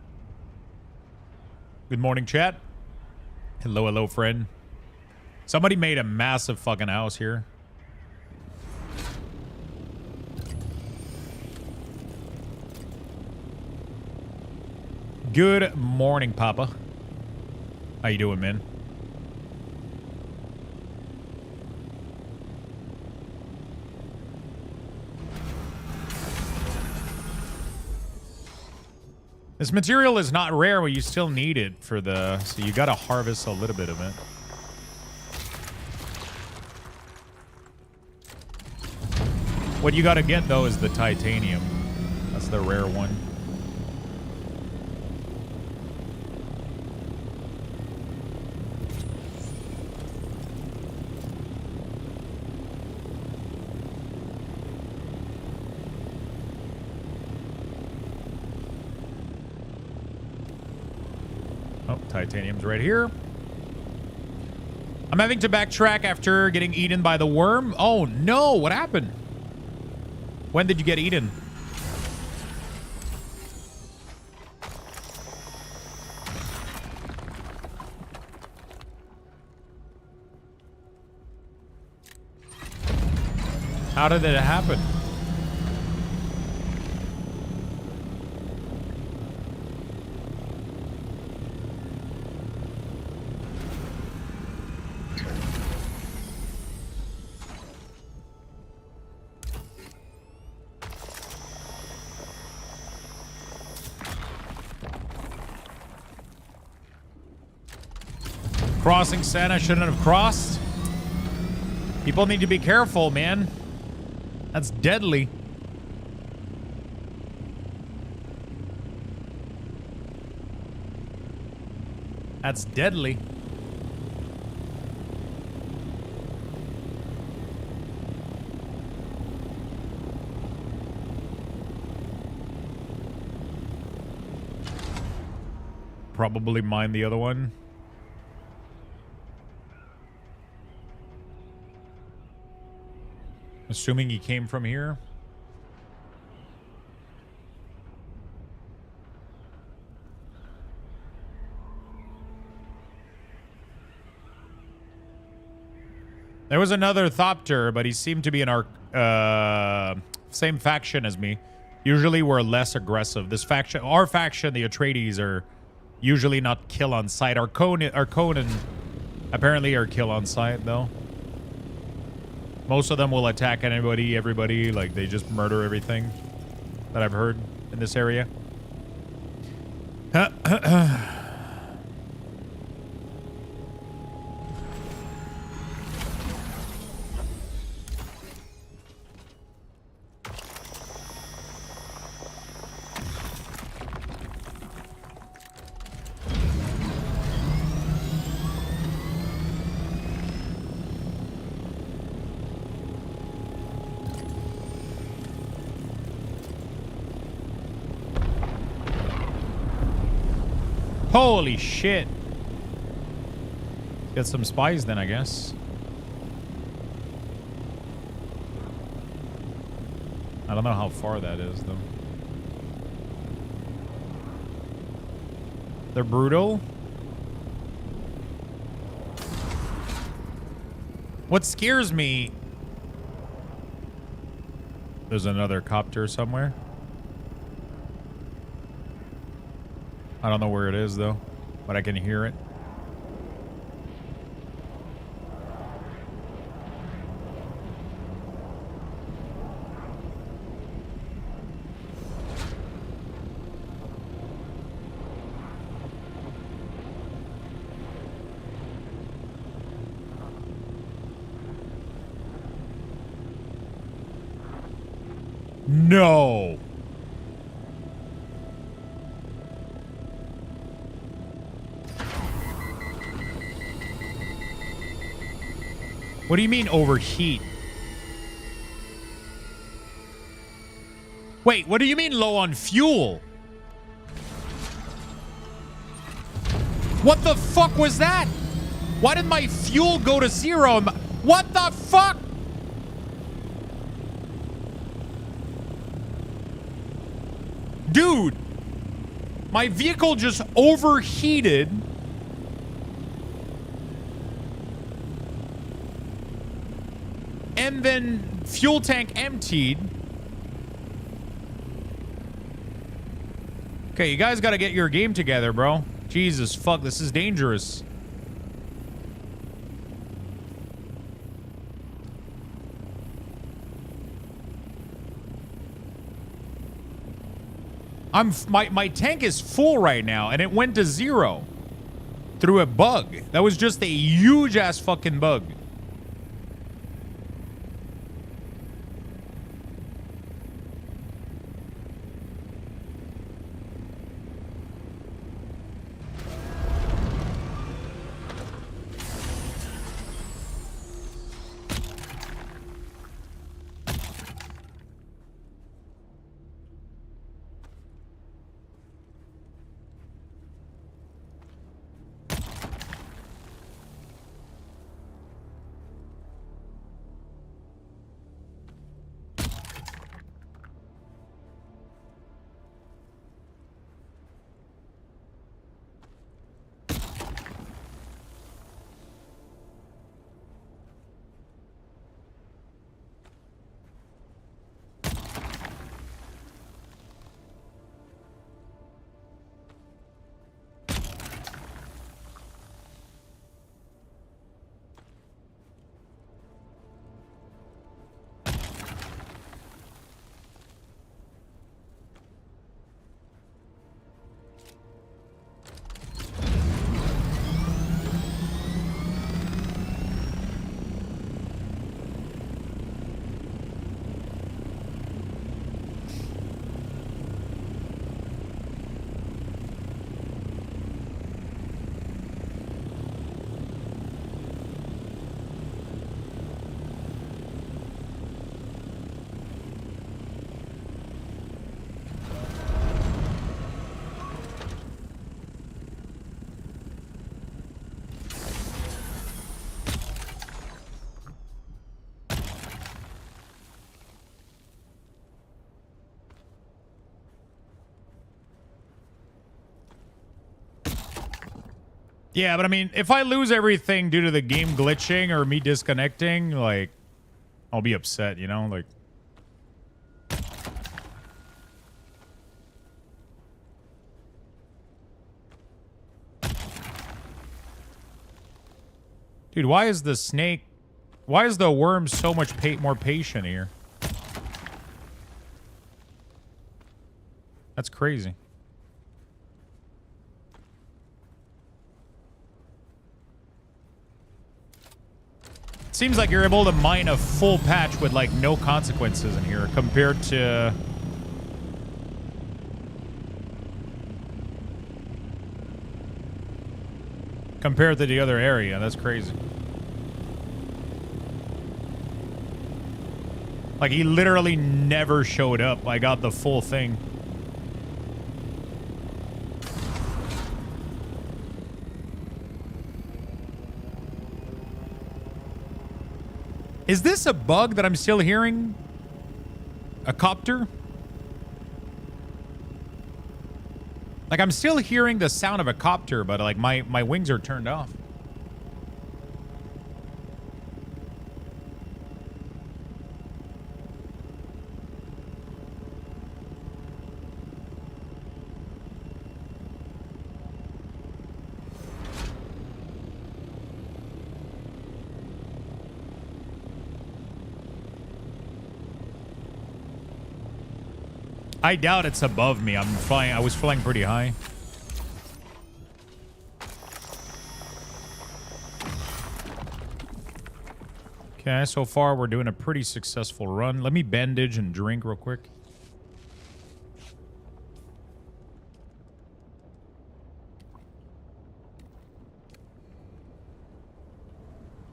Good morning, chat. Hello, hello, friend. Somebody made a massive fucking house here. Good morning, Papa. How you doing, man? This material is not rare, but you still need it for the... So you gotta harvest a little bit of it. What you gotta get, though, is the titanium. That's the rare one. Oh, titanium's right here. I'm having to backtrack after getting eaten by the worm. Oh, no. What happened? When did you get eaten? How did it happen? Crossing Santa shouldn't have crossed. People need to be careful, man. That's deadly. That's deadly. Probably mine the other one. Assuming he came from here. There was another Thopter, but he seemed to be in our same faction as me. Usually we're less aggressive. This faction, our faction, the Atreides, are usually not kill on sight. Our Conan apparently are kill on sight though. Most of them will attack everybody, like they just murder everything that I've heard in this area. Holy shit. Get some spies then, I guess. I don't know how far that is, though. They're brutal. What scares me... There's another copter somewhere. I don't know where it is, though, but I can hear it. No. What do you mean overheat? Wait, what do you mean low on fuel? What the fuck was that? Why did my fuel go to zero? What the fuck? Dude, my vehicle just overheated. And then fuel tank emptied. Okay, you guys got to get your game together, bro. Jesus, fuck, this is dangerous. My tank is full right now, and it went to zero through a bug. That was just a huge ass fucking bug. Yeah, but I mean, if I lose everything due to the game glitching or me disconnecting, like, I'll be upset, you know? Like, dude, why is the snake... Why is the worm so much more patient here? That's crazy. Seems like you're able to mine a full patch with, like, no consequences in here compared to... Compared to the other area. That's crazy. Like, he literally never showed up. I got the full thing. Is this a bug that I'm still hearing? A copter? Like, I'm still hearing the sound of a copter, but, like, my wings are turned off. I doubt it's above me. I'm flying. I was flying pretty high. Okay, so far we're doing a pretty successful run. Let me bandage and drink real quick.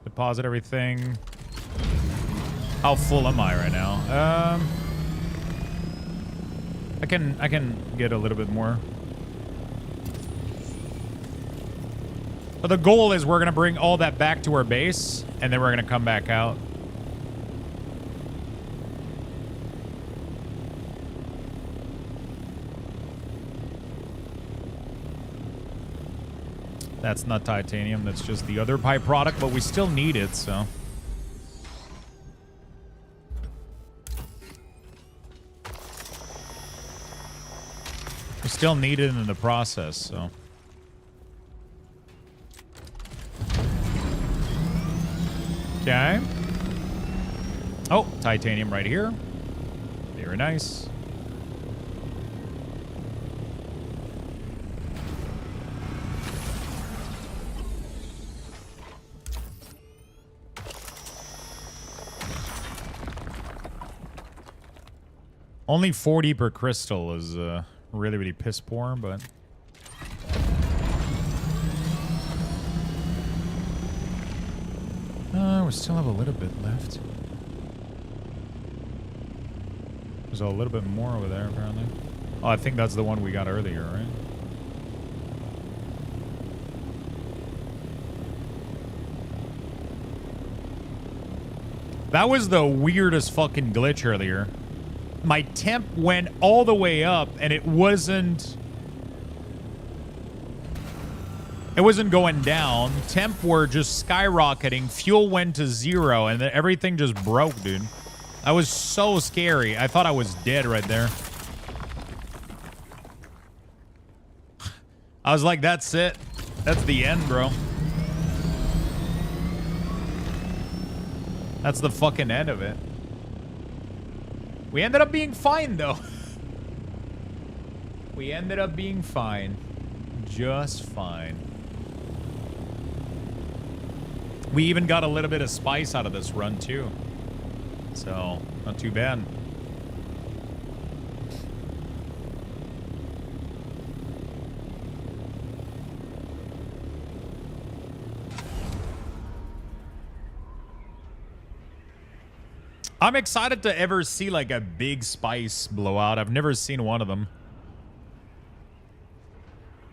Deposit everything. How full am I right now? I can get a little bit more. But the goal is we're going to bring all that back to our base, and then we're going to come back out. That's not titanium, that's just the other byproduct, but we still need it, so... We still need it in the process, so... Okay. Oh, titanium right here. Very nice. Only 40 per crystal is really, really piss poor, but... we still have a little bit left. There's a little bit more over there, apparently. Oh, I think that's the one we got earlier, right? That was the weirdest fucking glitch earlier. My temp went all the way up, and it wasn't going down. Temp were just skyrocketing. Fuel went to 0, and then everything just broke, dude. That was so scary. I thought I was dead right there. I was like, that's it. That's the end, bro. That's the fucking end of it. We ended up being fine, though. We ended up being fine. Just fine. We even got a little bit of spice out of this run, too. So, not too bad. I'm excited to ever see, like, a big spice blowout. I've never seen one of them.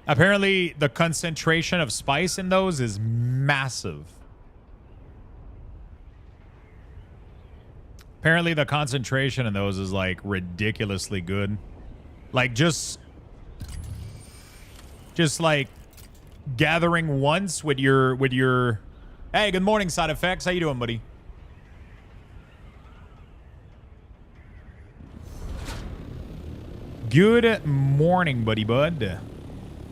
Apparently, the concentration of spice in those is massive. Apparently, the concentration in those is, like, ridiculously good. Like, just like, gathering once with your. Hey, good morning, Side Effects. How you doing, buddy? Good morning, buddy bud.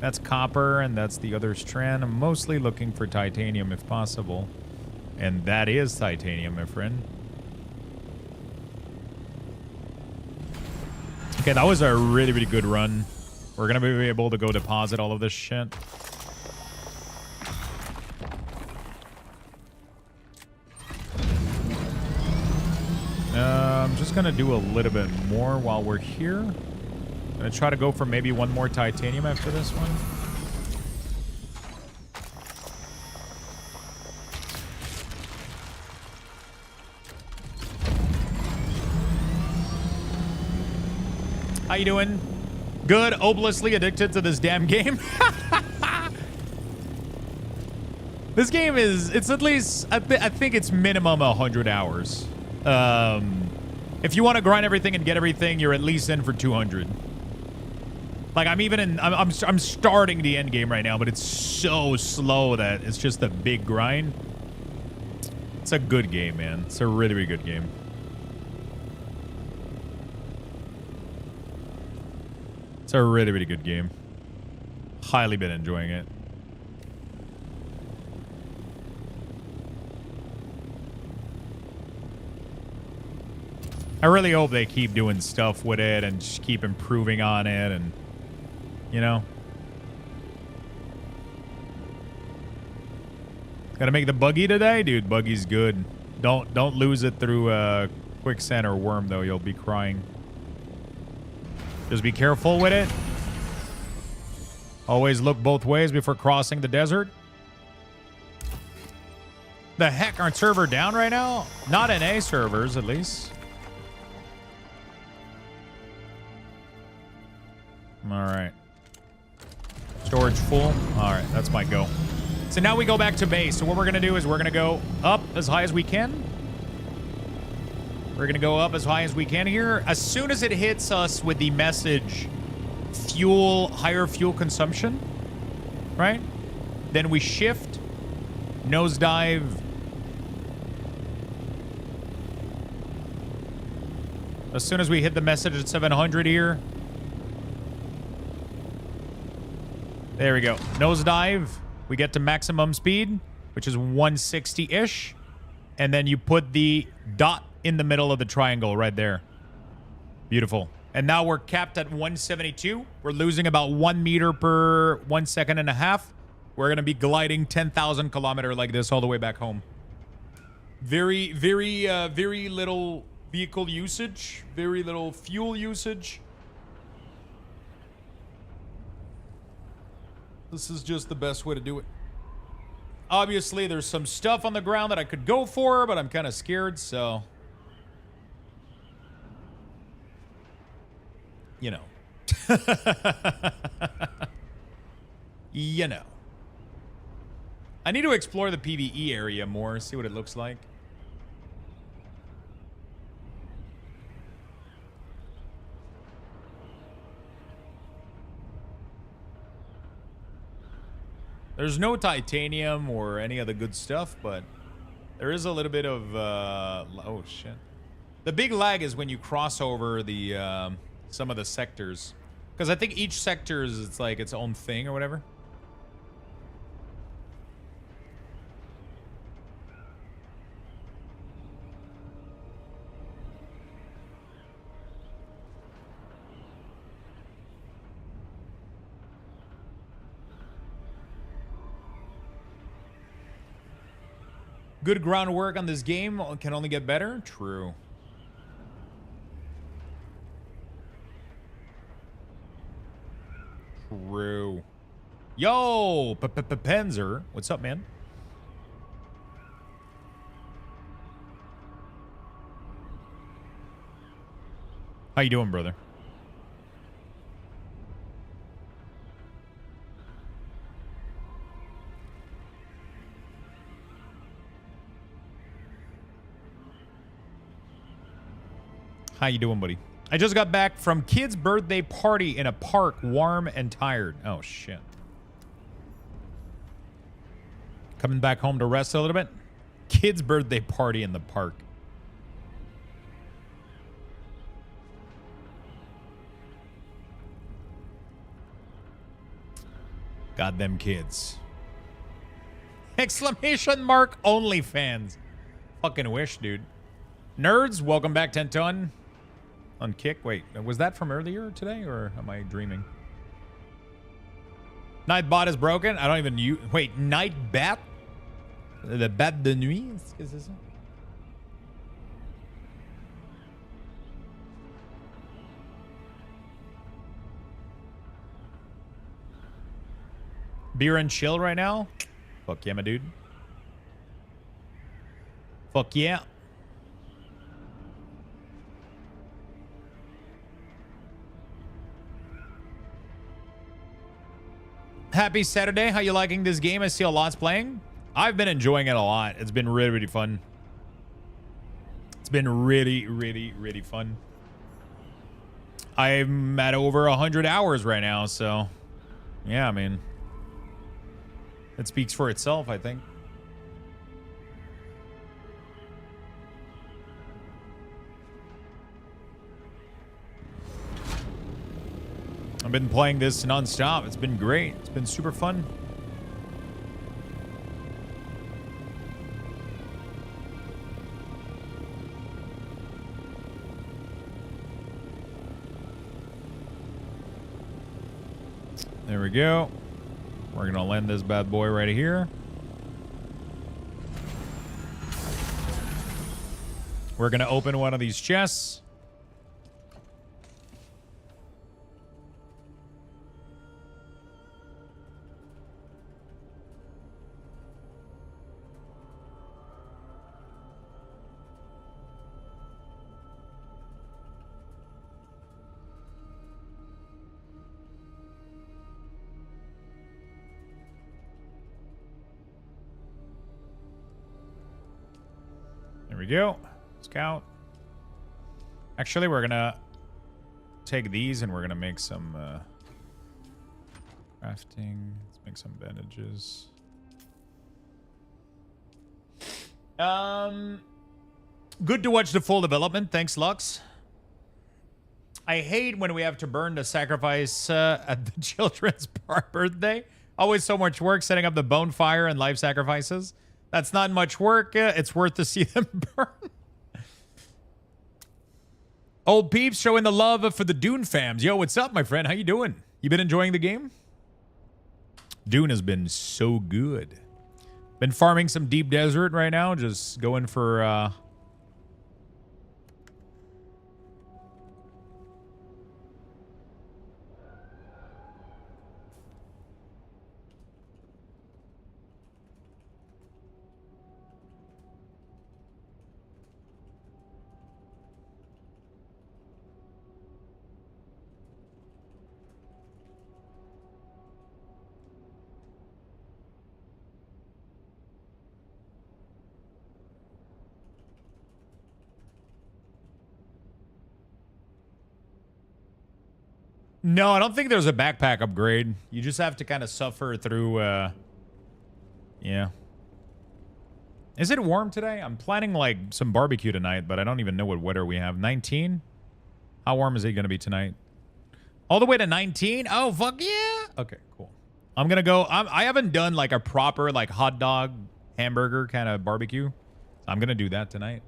That's copper, and that's the other strand. I'm mostly looking for titanium if possible. And that is titanium, my friend. Okay, that was a really, really good run. We're going to be able to go deposit all of this shit. I'm just going to do a little bit more while we're here. I'm going to try to go for maybe one more titanium after this one. How you doing? Good. Hopelessly addicted to this damn game. This game is, it's at least, I think it's minimum 100 hours. If you want to grind everything and get everything, you're at least in for 200. Like, I'm even in, I'm starting the end game right now, but it's so slow that it's just a big grind. It's a good game, man. It's a really, really good game. It's a really, really good game. Highly been enjoying it. I really hope they keep doing stuff with it and just keep improving on it and, you know. Gotta make the buggy today? Dude, buggy's good. Don't lose it through quicksand or worm, though. You'll be crying. Just be careful with it. Always look both ways before crossing the desert. The heck, aren't server down right now? Not NA servers, at least. All right. Storage full. All right, that's my go. So now we go back to base. So what we're going to do is we're going to go up as high as we can. We're going to go up as high as we can here. As soon as it hits us with the message, higher fuel consumption, right? Then we shift, nosedive. As soon as we hit the message at 700 here. There we go. Nosedive. We get to maximum speed, which is 160-ish. And then you put the dot in the middle of the triangle right there. Beautiful. And now we're capped at 172. We're losing about 1 meter per 1.5 seconds. We're going to be gliding 10,000 kilometers like this all the way back home. Very, very little vehicle usage. Very little fuel usage. This is just the best way to do it. Obviously, there's some stuff on the ground that I could go for, but I'm kind of scared, so... You know. You know. I need to explore the PvE area more, see what it looks like. There's no titanium or any other good stuff, but there is a little bit of... oh, shit. The big lag is when you cross over the... some of the sectors, because I think each sector is it's like its own thing or whatever. Good groundwork on this game can only get better. True. True. Yo, Penzer. What's up, man? How you doing, brother? How you doing, buddy? I just got back from kid's birthday party in a park, warm and tired. Oh, shit. Coming back home to rest a little bit. Kid's birthday party in the park. God, them kids. Exclamation mark OnlyFans. Fucking wish, dude. Nerds, welcome back, Tenton. On Kick. Wait, was that from earlier today, or am I dreaming? Nightbot is broken. I don't even use... Wait, Nightbat? Le bat de nuit? Qu'est-ce que c'est ça? Beer and chill right now? Fuck yeah, my dude. Fuck yeah. Happy Saturday. How you liking this game? I see a lot's playing. I've been enjoying it a lot. It's been really, really fun. It's been really, really, really fun. I'm at over 100 hours right now, so yeah, I mean, it speaks for itself, I think. I've been playing this non-stop. It's been great. It's been super fun. There we go. We're going to land this bad boy right here. We're going to open one of these chests. There we go. Scout. Actually, we're gonna take these and we're gonna make some crafting. Let's make some bandages. Good to watch the full development. Thanks, Lux. I hate when we have to burn the sacrifice at the children's birthday. Always so much work setting up the bonfire and life sacrifices. That's not much work. It's worth to see them burn. Old peeps showing the love for the Dune fams. Yo, what's up, my friend? How you doing? You been enjoying the game? Dune has been so good. Been farming some deep desert right now. Just going for... No, I don't think there's a backpack upgrade. You just have to kind of suffer through, yeah. Is it warm today? I'm planning, like, some barbecue tonight, but I don't even know what weather we have. 19? How warm is it going to be tonight? All the way to 19? Oh, fuck yeah! Okay, cool. I'm going to go... I haven't done, like, a proper, like, hot dog, hamburger kind of barbecue. I'm going to do that tonight.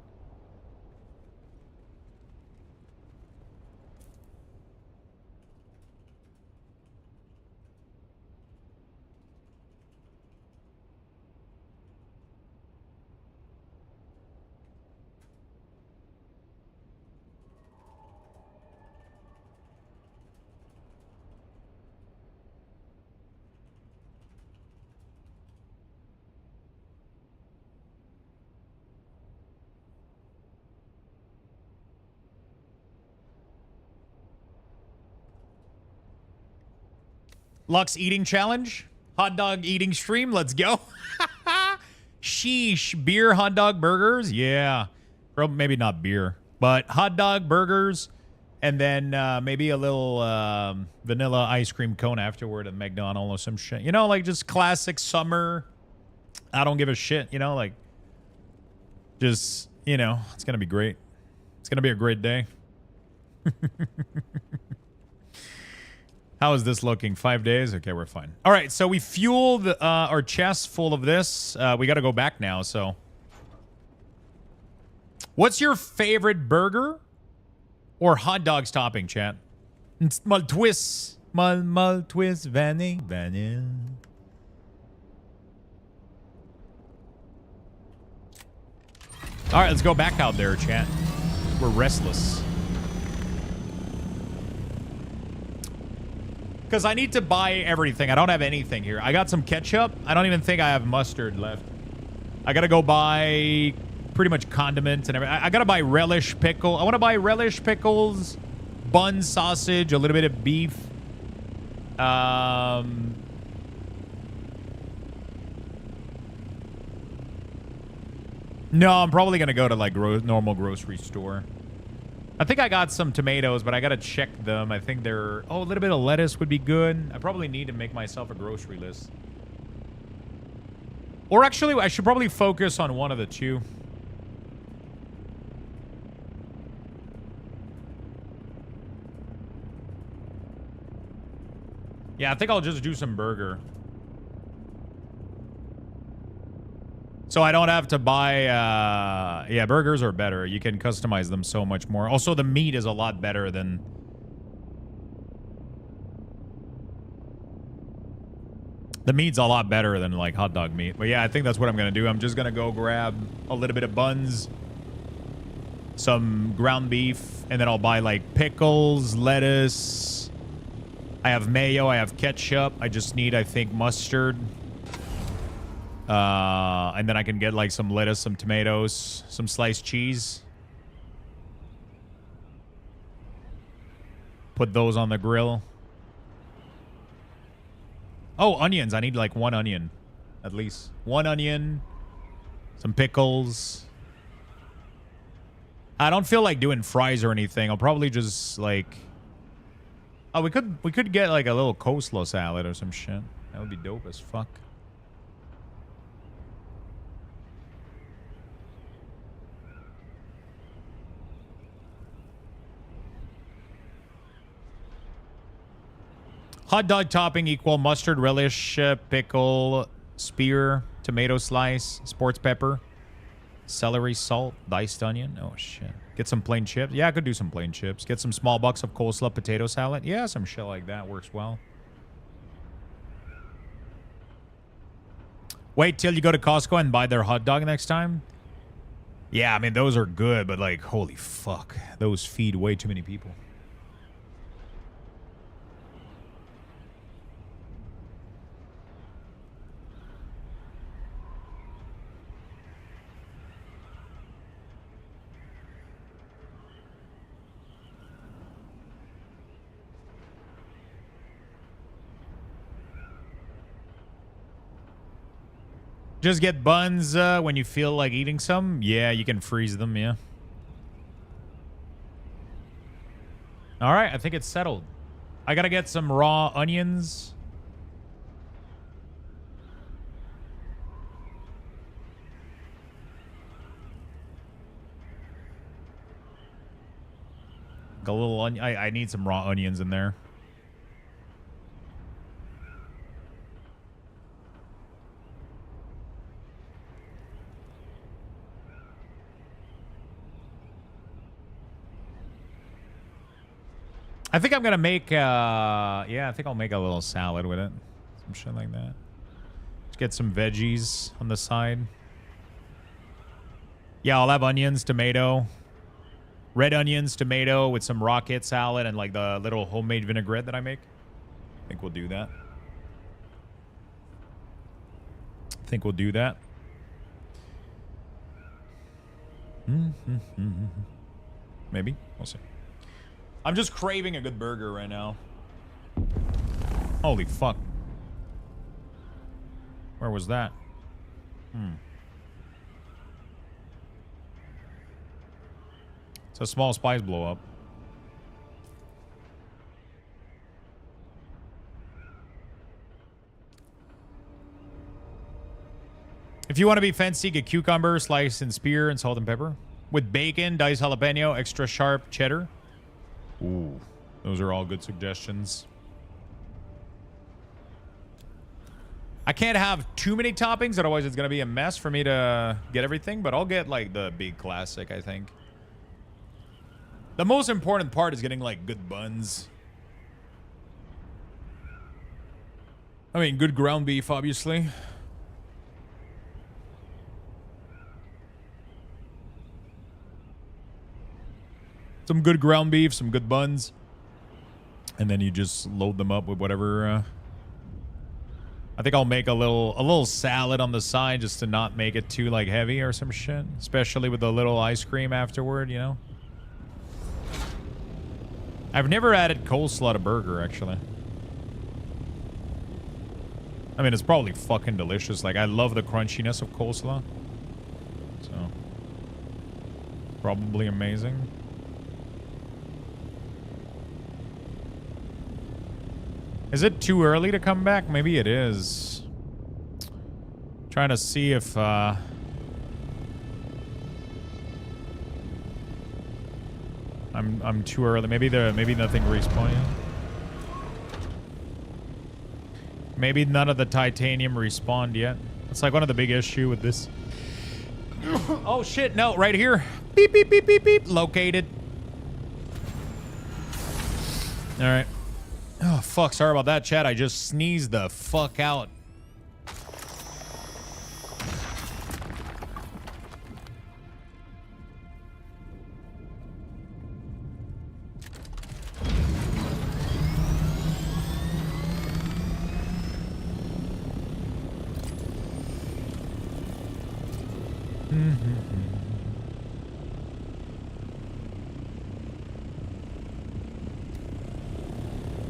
Lux eating challenge. Hot dog eating stream. Let's go. Sheesh. Beer, hot dog, burgers. Yeah. Probably, maybe not beer, but hot dog, burgers, and then maybe a little vanilla ice cream cone afterward at McDonald's or some shit. You know, like just classic summer I don't give a shit, you know, like, just, you know, it's going to be great. It's going to be a great day. How is this looking? 5 days? Okay, we're fine. All right, so we fueled our chests full of this. We got to go back now, so. What's your favorite burger or hot dogs topping, chat? Mal twist. Mal twist. Vanilla. All right, let's go back out there, chat. We're restless. Because I need to buy everything. I don't have anything here. I got some ketchup. I don't even think I have mustard left. I got to go buy pretty much condiments and everything. I got to buy relish pickle. I want to buy relish pickles, bun sausage, a little bit of beef. No, I'm probably going to go to like normal grocery store. I think I got some tomatoes, but I got to check them. I think they're... Oh, a little bit of lettuce would be good. I probably need to make myself a grocery list. Or actually, I should probably focus on one of the two. Yeah, I think I'll just do some burger. So I don't have to buy, yeah, burgers are better. You can customize them so much more. Also, the meat is a lot better than... The meat's a lot better than, like, hot dog meat. But yeah, I think that's what I'm going to do. I'm just going to go grab a little bit of buns, some ground beef, and then I'll buy, like, pickles, lettuce. I have mayo. I have ketchup. I just need, I think, mustard. And then I can get like some lettuce, some tomatoes, some sliced cheese. Put those on the grill. Oh, onions. I need like one onion, at least. One onion, some pickles. I don't feel like doing fries or anything. I'll probably just like... Oh, we could get like a little coleslaw salad or some shit. That would be dope as fuck. Hot dog topping equal mustard, relish, pickle, spear, tomato slice, sports pepper, celery, salt, diced onion. Oh, shit. Get some plain chips. Yeah, I could do some plain chips. Get some small bucks of coleslaw potato salad. Yeah, some shit like that works well. Wait till you go to Costco and buy their hot dog next time. Yeah, I mean, those are good, but like, holy fuck. Those feed way too many people. Just get buns when you feel like eating some. Yeah, you can freeze them, yeah. All right, I think it's settled. I got to get some raw onions. A little onion. I need some raw onions in there. I think I'm going to make, yeah, I think I'll make a little salad with it. Some shit like that. Just get some veggies on the side. Yeah, I'll have onions, tomato. Red onions, tomato with some rocket salad and like the little homemade vinaigrette that I make. I think we'll do that. Maybe. We'll see. I'm just craving a good burger right now. Holy fuck. Where was that? It's a small spice blow up. If you want to be fancy, get cucumber, slice and spear, and salt and pepper. With bacon, diced jalapeno, extra sharp cheddar. Ooh, those are all good suggestions. I can't have too many toppings, otherwise it's going to be a mess for me to get everything, but I'll get like the big classic, I think. The most important part is getting like good buns. I mean, good ground beef, obviously. Some good ground beef, some good buns. And then you just load them up with whatever. I think I'll make a little salad on the side just to not make it too like heavy or some shit. Especially with the little ice cream afterward, you know? I've never added coleslaw to burger, actually. I mean, it's probably fucking delicious. Like, I love the crunchiness of coleslaw. So, probably amazing. Is it too early to come back? Maybe it is. Trying to see if, I'm too early. Maybe nothing respawned yet. Maybe none of the titanium respawned yet. It's like one of the big issue with this. Oh shit, no, right here. Beep, beep, beep, beep, beep. Located. All right. Oh, fuck. Sorry about that, chat. I just sneezed the fuck out.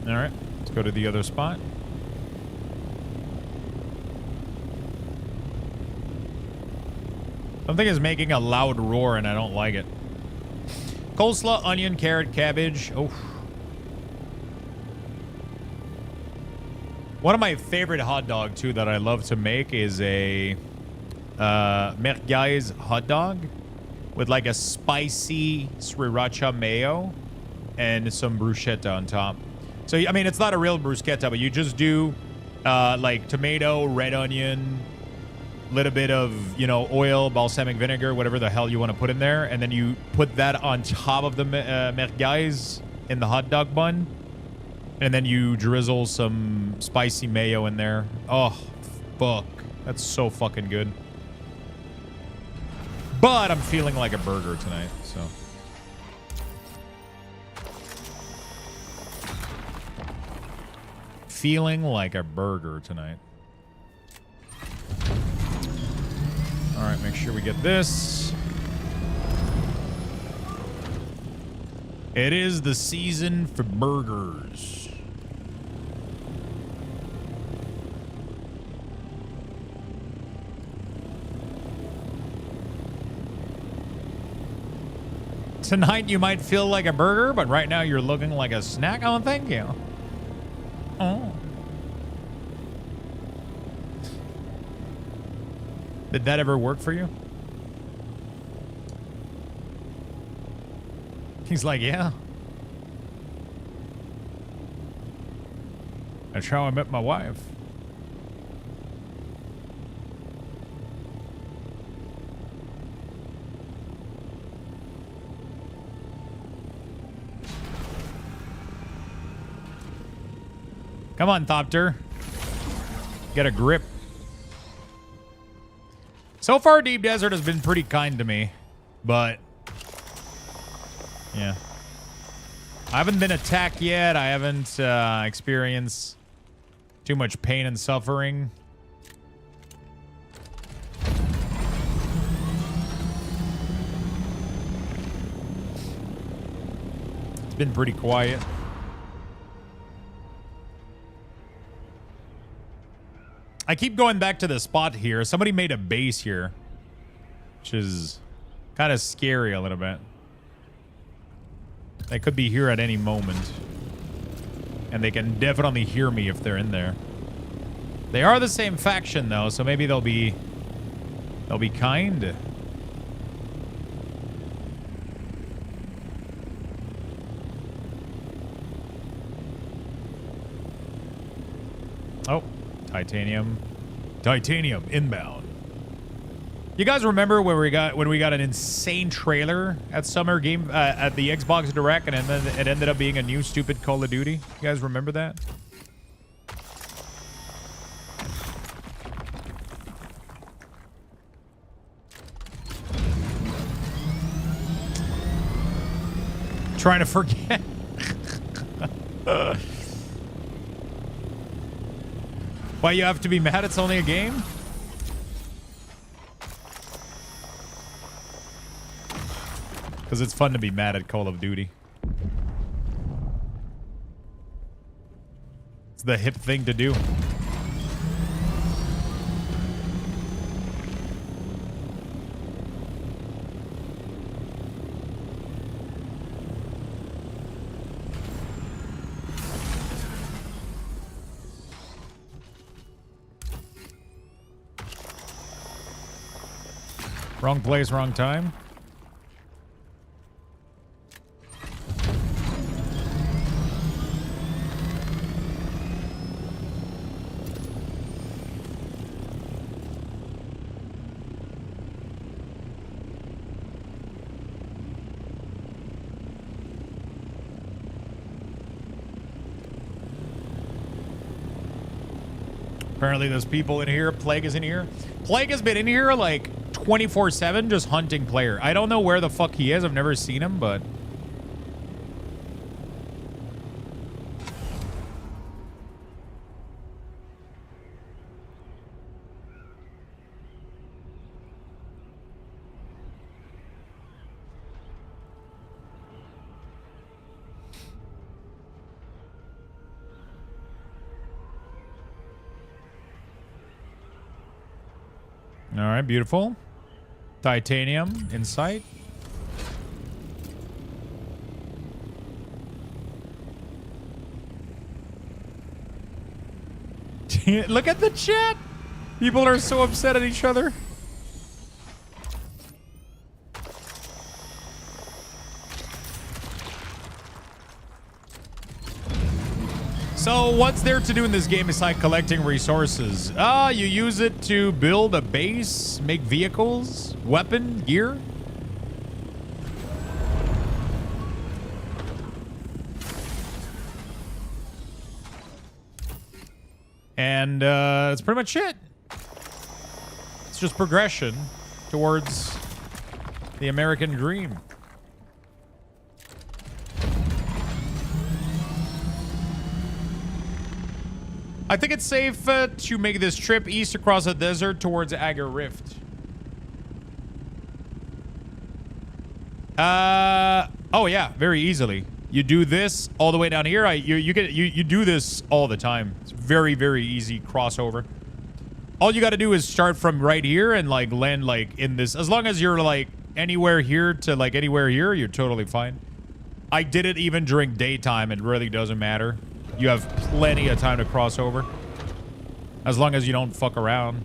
All right, let's go to the other spot. Something is making a loud roar and I don't like it. Coleslaw, onion, carrot, cabbage. Oh. One of my favorite hot dog too that I love to make is a merguez hot dog with like a spicy sriracha mayo and some bruschetta on top. So, I mean, it's not a real bruschetta, but you just do like tomato, red onion, little bit of, you know, oil, balsamic vinegar, whatever the hell you want to put in there. And then you put that on top of the merguez in the hot dog bun. And then you drizzle some spicy mayo in there. Oh, fuck. That's so fucking good. But I'm feeling like a burger tonight, so. Feeling like a burger tonight. All right, make sure we get this. It is the season for burgers. Tonight you might feel like a burger, but right now you're looking like a snack. Oh, thank you. Oh. Did that ever work for you? He's like, yeah. That's how I met my wife. Come on, Thopter. Get a grip. So far, Deep Desert has been pretty kind to me, but yeah. I haven't been attacked yet. I haven't experienced too much pain and suffering. It's been pretty quiet. I keep going back to the spot here. Somebody made a base here, which is kind of scary a little bit. They could be here at any moment. And they can definitely hear me if they're in there. They are the same faction, though, so maybe they'll be They'll be kind. Oh, titanium. Titanium inbound. You guys remember when we got an insane trailer at Summer Game at the Xbox Direct, and then it ended up being a new stupid Call of Duty? You guys remember that? Trying to forget. Why you have to be mad? It's only a game. Because it's fun to be mad at Call of Duty. It's the hip thing to do. Wrong place, wrong time. Apparently there's people in here. Plague is in here. Plague has been in here like 24/7 just hunting player. I don't know where the fuck he is. I've never seen him, but... All right, beautiful. Titanium in sight. Look at the chat. People are so upset at each other. So what's there to do in this game besides collecting resources? You use it to build a base, make vehicles, weapon, gear. And that's pretty much it. It's just progression towards the American dream. I think it's safe to make this trip east across the desert towards Agar Rift. Oh yeah, very easily. You do this all the way down here. You do this all the time. It's very, very easy crossover. All you got to do is start from right here and like land like in this. As long as you're like anywhere here to like anywhere here, you're totally fine. I did it even during daytime. It really doesn't matter. You have plenty of time to cross over. As long as you don't fuck around.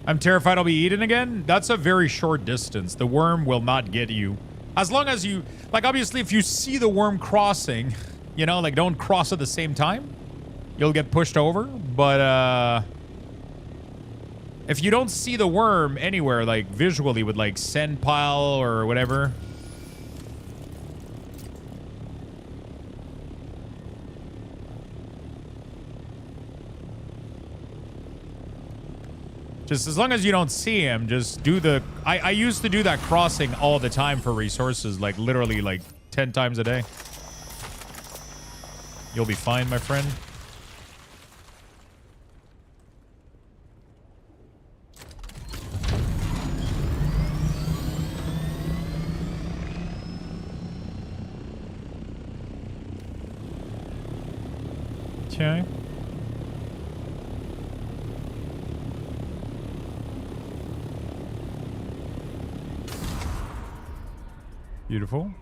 I'm terrified I'll be eaten again. That's a very short distance. The worm will not get you. As long as you... Like, obviously, if you see the worm crossing, you know, like, don't cross at the same time. You'll get pushed over. But, if you don't see the worm anywhere, like, visually with, like, sand pile or whatever... Just as long as you don't see him, just do the... I used to do that crossing all the time for resources, like, literally, like, 10 times a day. You'll be fine, my friend. Okay. Beautiful.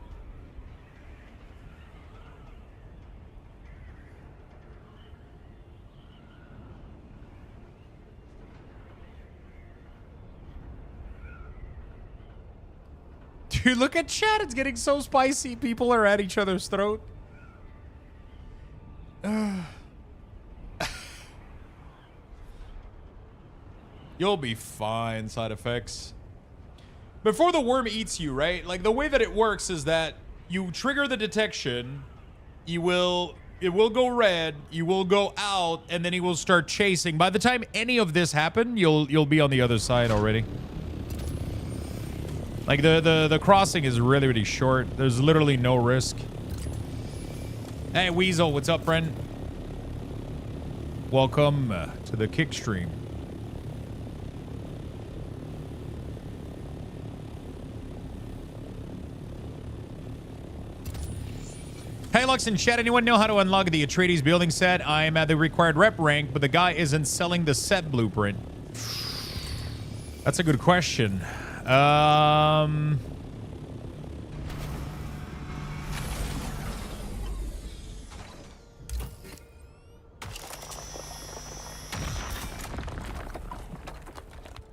Dude, look at chat. It's getting so spicy. People are at each other's throat. You'll be fine, side effects. Before the worm eats you, right? Like, the way that it works is that you trigger the detection, it will go red, you will go out, and then he will start chasing. By the time any of this happen, you'll be on the other side already. Like, the crossing is really, really short. There's literally no risk. Hey, Weasel, what's up, friend? Welcome to the kick stream. Hey, Lux in chat, anyone know how to unlock the Atreides building set? I am at the required rep rank, but the guy isn't selling the set blueprint. That's a good question.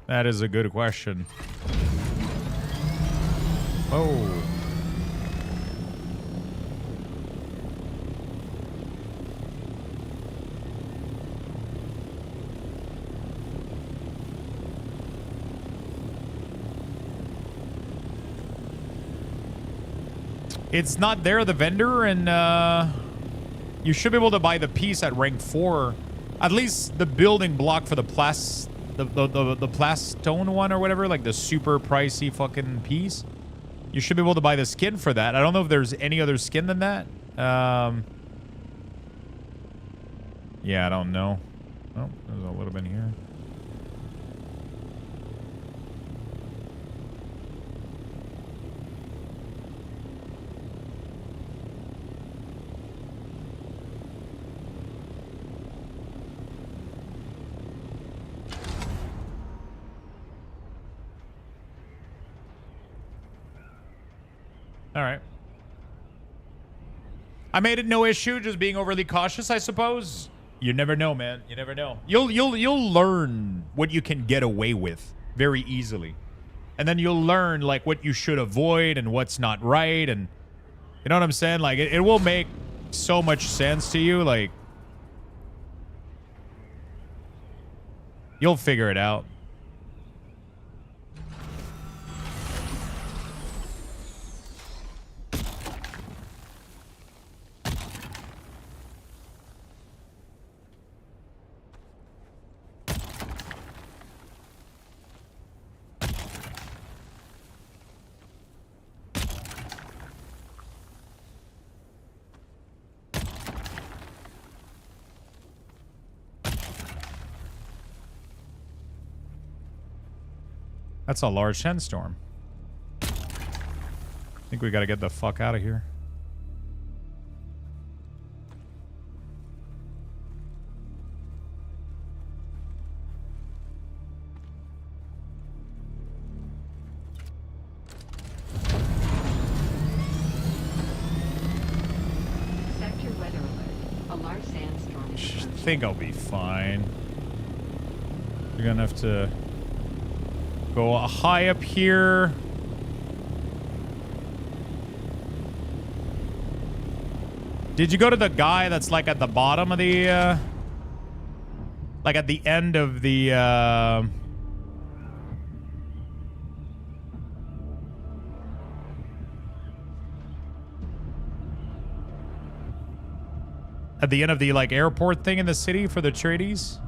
That is a good question. Oh. It's not there, the vendor, and you should be able to buy the piece at rank 4. At least the building block for the the plastone one or whatever, like the super pricey fucking piece. You should be able to buy the skin for that. I don't know if there's any other skin than that. Yeah, I don't know. Oh, there's a little bit here. All right. I made it no issue, just being overly cautious, I suppose. You never know, man. You never know. You'll learn what you can get away with very easily. And then you'll learn like what you should avoid and what's not right, and you know what I'm saying? Like it will make so much sense to you, like you'll figure it out. That's a large sandstorm. I think we gotta get the fuck out of here. Sector weather alert. A large sandstorm is I approaching. think I'll be fine. We're gonna have to go high up here. Did you go to the guy that's like at the bottom of the like at the end of the at the end of the like airport thing in the city for the Atreides?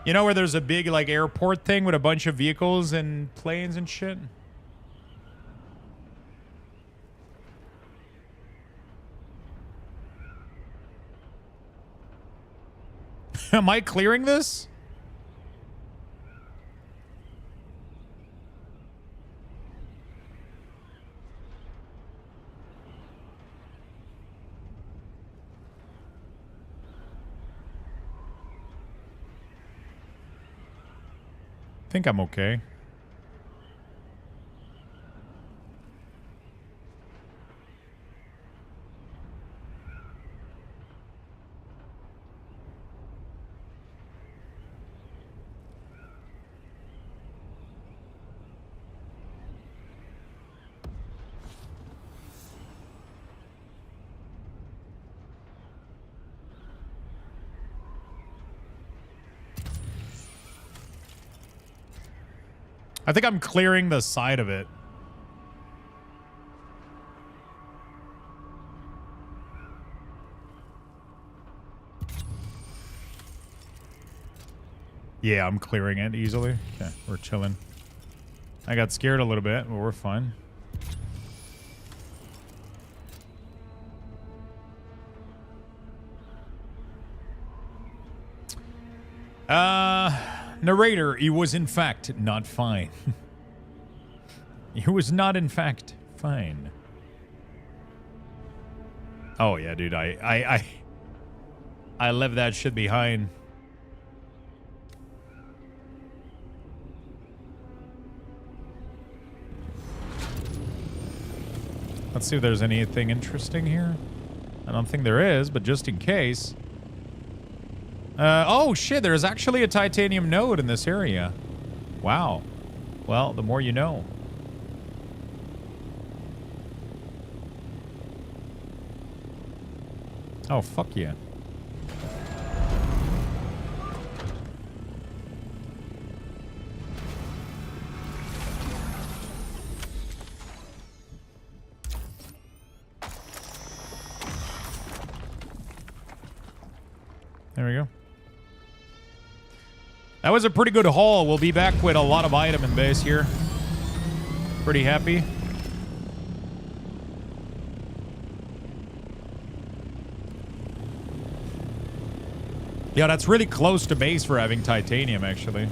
You know where there's a big like airport thing with a bunch of vehicles and planes and shit? Am I clearing this? I think I'm okay. I think I'm clearing the side of it. Yeah, I'm clearing it easily. Okay, we're chilling. I got scared a little bit, but we're fine. Narrator, he was in fact not fine. He was not in fact fine. Oh yeah, dude, I left that shit behind. Let's see if there's anything interesting here. I don't think there is, but just in case. Oh shit, there's actually a titanium node in this area. Wow. Well, the more you know. Oh, fuck yeah. There we go. That was a pretty good haul. We'll be back with a lot of item in base here. Pretty happy. Yeah, that's really close to base for having titanium, actually.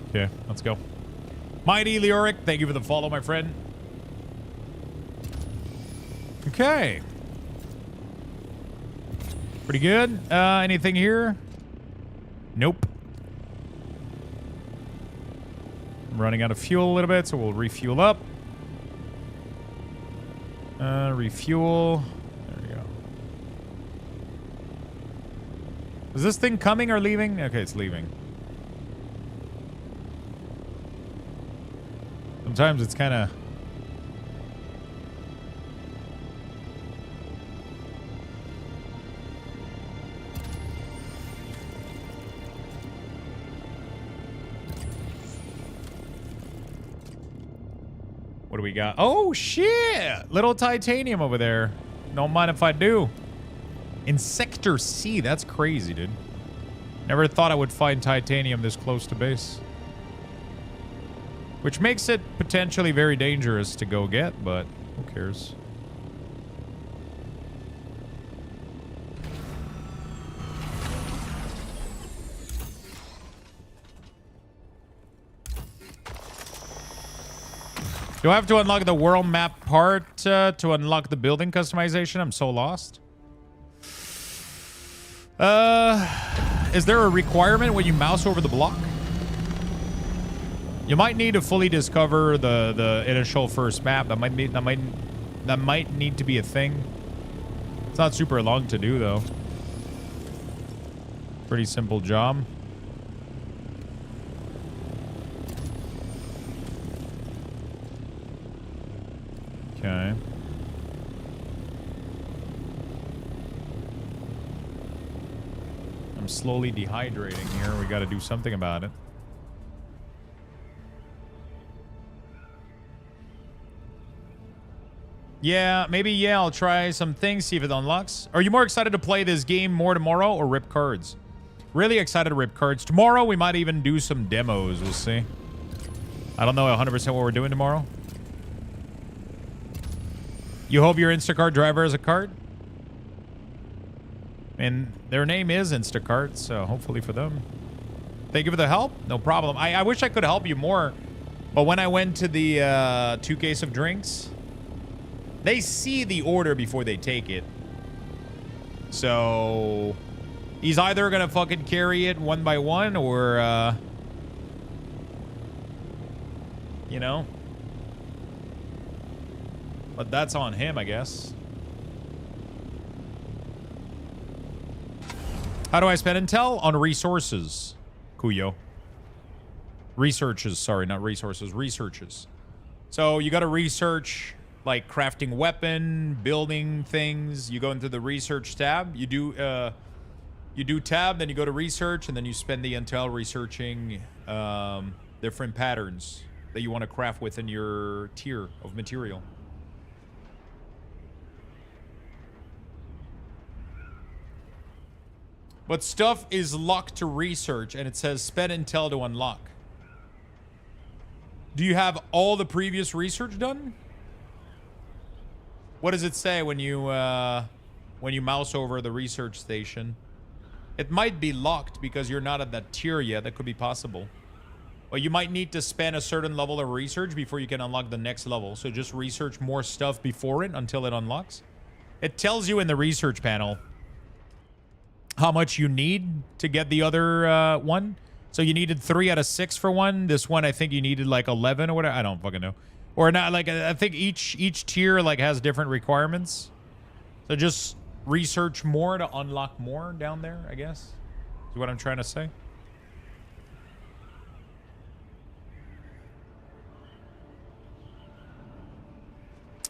Okay, let's go. Mighty Leoric, thank you for the follow, my friend. Okay. Pretty good. Anything here? Nope. I'm running out of fuel a little bit, so we'll refuel up. Refuel. There we go. Is this thing coming or leaving? Okay, it's leaving. Sometimes it's kind of... What do we got? Oh, shit! Little titanium over there. Don't mind if I do. In Sector C. That's crazy, dude. Never thought I would find titanium this close to base. Which makes it potentially very dangerous to go get, but who cares? Do I have to unlock the world map part to unlock the building customization? I'm so lost. Is there a requirement when you mouse over the block? You might need to fully discover the initial first map. That might need to be a thing. It's not super long to do though. Pretty simple job. Okay. I'm slowly dehydrating here. We got to do something about it. Yeah, maybe, yeah, I'll try some things, see if it unlocks. Are you more excited to play this game more tomorrow or rip cards? Really excited to rip cards. Tomorrow, we might even do some demos. We'll see. I don't know 100% what we're doing tomorrow. You hope your Instacart driver has a card? And their name is Instacart, so hopefully for them. Thank you for the help. No problem. I wish I could help you more. But when I went to the 2 case of drinks... They see the order before they take it. So he's either gonna fucking carry it one by one or you know. But that's on him, I guess. How do I spend intel? On resources. Kuyo. Researches, sorry, not resources, researches. So you got to research like crafting weapon, building things. You go into the research tab. You do tab, then you go to research, and then you spend the intel researching different patterns that you want to craft within your tier of material. But stuff is locked to research, and it says spend intel to unlock. Do you have all the previous research done? What does it say when you mouse over the research station? It might be locked because you're not at that tier yet. That could be possible. Well, you might need to spend a certain level of research before you can unlock the next level. So just research more stuff before it until it unlocks. It tells you in the research panel how much you need to get the other one. So you needed 3 out of 6 for one. This one, I think you needed like 11 or whatever. I don't fucking know. Or not, like, I think each tier like has different requirements. So just research more to unlock more down there, I guess. Is what I'm trying to say.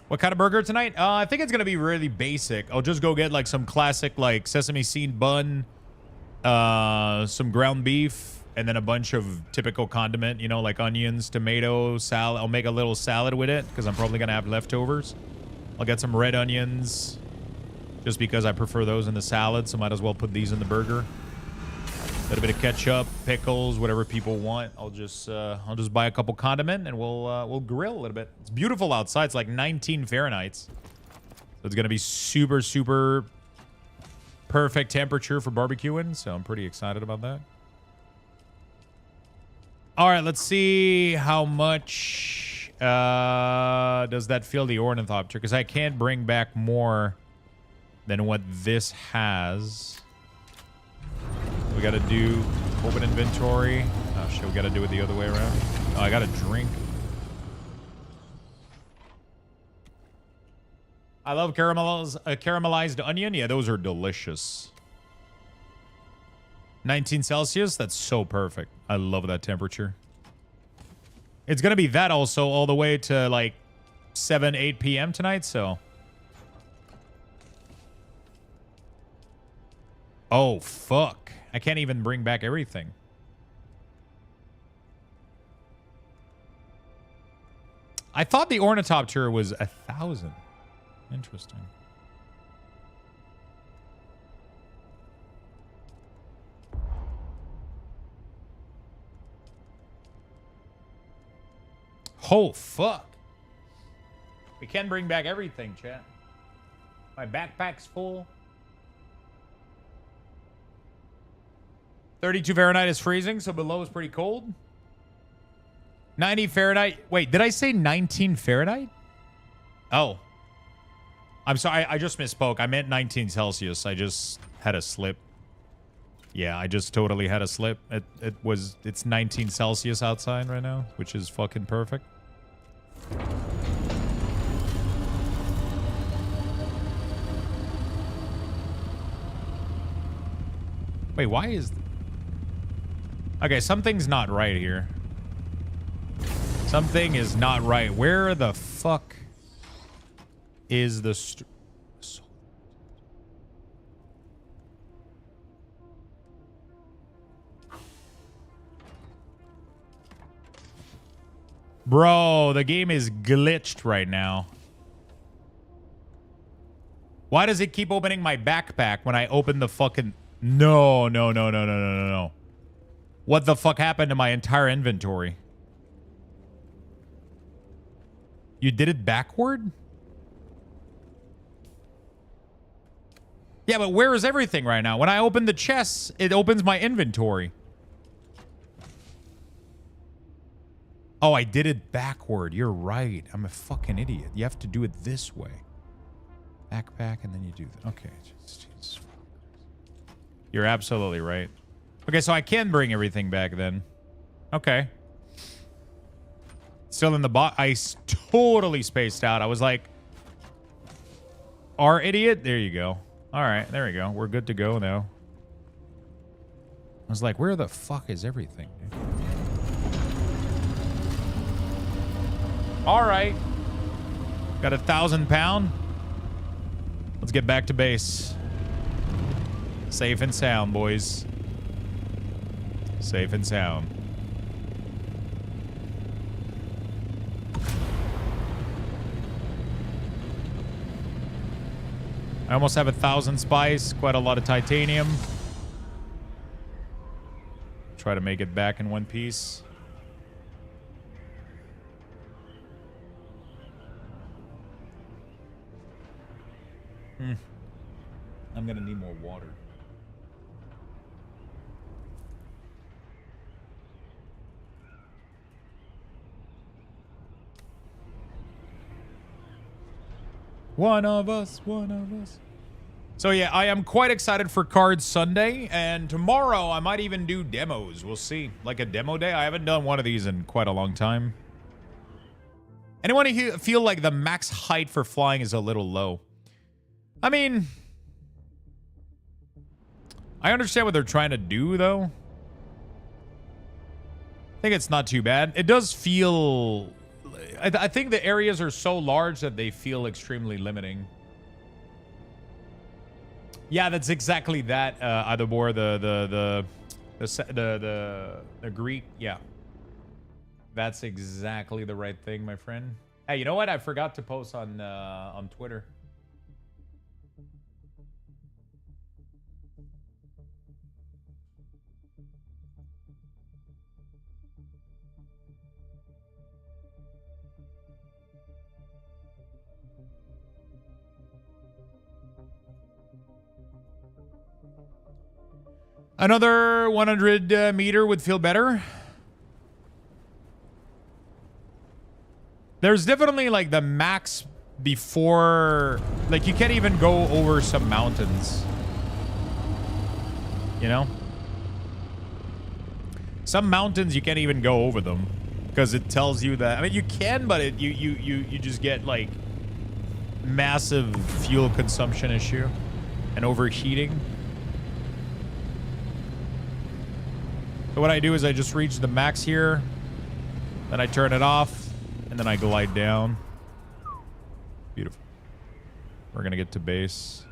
What kind of burger tonight? I think it's going to be really basic. I'll just go get like some classic like sesame seed bun, some ground beef, and then a bunch of typical condiment, you know, like onions, tomato, salad. I'll make a little salad with it because I'm probably going to have leftovers. I'll get some red onions just because I prefer those in the salad, so might as well put these in the burger. A little bit of ketchup, pickles, whatever people want. I'll just buy a couple condiment and we'll grill a little bit. It's beautiful outside. It's like 19 Fahrenheit. So it's going to be super, super perfect temperature for barbecuing, so I'm pretty excited about that. All right, let's see how much does that fill the ornithopter, because I can't bring back more than what this has. We got to do open inventory. Oh, shit, we got to do it the other way around. Oh, I got to drink. I love caramelized onion. Yeah, those are delicious. 19 Celsius. That's so perfect. I love that temperature. It's going to be that also all the way to like 7, 8 p.m. tonight, so. Oh, fuck. I can't even bring back everything. I thought the ornithopter was 1,000. Interesting. Oh, fuck. We can bring back everything, chat. My backpack's full. 32 Fahrenheit is freezing, so below is pretty cold. 90 Fahrenheit. Wait, did I say 19 Fahrenheit? Oh. I'm sorry, I just misspoke. I meant 19 Celsius. I just had a slip. Yeah, I just totally had a slip. It's 19 Celsius outside right now, which is fucking perfect. Wait, why is... Okay, something's not right here. Something is not right. Where the fuck is the... Bro, the game is glitched right now. Why does it keep opening my backpack when I open the fucking... No. What the fuck happened to my entire inventory? You did it backward? Yeah, but where is everything right now? When I open the chests, it opens my inventory. Oh, I did it backward. You're right. I'm a fucking idiot. You have to do it this way. Backpack, and then you do that. Okay. Jesus. You're absolutely right. Okay, so I can bring everything back then. Okay. Still in the box. I totally spaced out. I was like, our idiot? There you go. All right, there we go. We're good to go now. was like, where the fuck is everything, dude? All right. Got 1,000 pound. Let's get back to base. Safe and sound, boys. Safe and sound. I almost have 1,000 spice, quite a lot of titanium. Try to make it back in one piece. I'm gonna need more water. One of us, one of us. So yeah, I am quite excited for Cards Sunday, and tomorrow I might even do demos. We'll see. Like a demo day. I haven't done one of these in quite a long time. Anyone feel like the max height for flying is a little low? I mean, I understand what they're trying to do, though. I think it's not too bad. It does feel... I think the areas are so large that they feel extremely limiting. Yeah, that's exactly that, Adobor, the Greek. Yeah. That's exactly the right thing, my friend. Hey, you know what? I forgot to post on Twitter. Another 100 meter would feel better. There's definitely like the max before, like you can't even go over some mountains. You know? Some mountains you can't even go over them because it tells you that, I mean you can, but you just get like massive fuel consumption issue and overheating. So what I do is I just reach the max here, then I turn it off, and then I glide down. Beautiful. We're gonna get to base.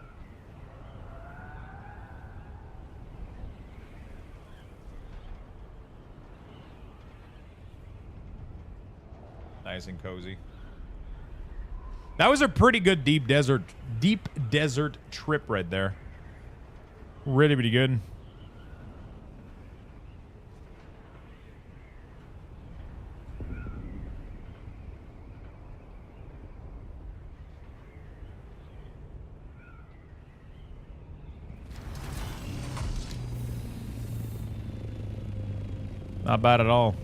Nice and cozy. That was a pretty good deep desert trip right there. Really, really good. Not bad at all.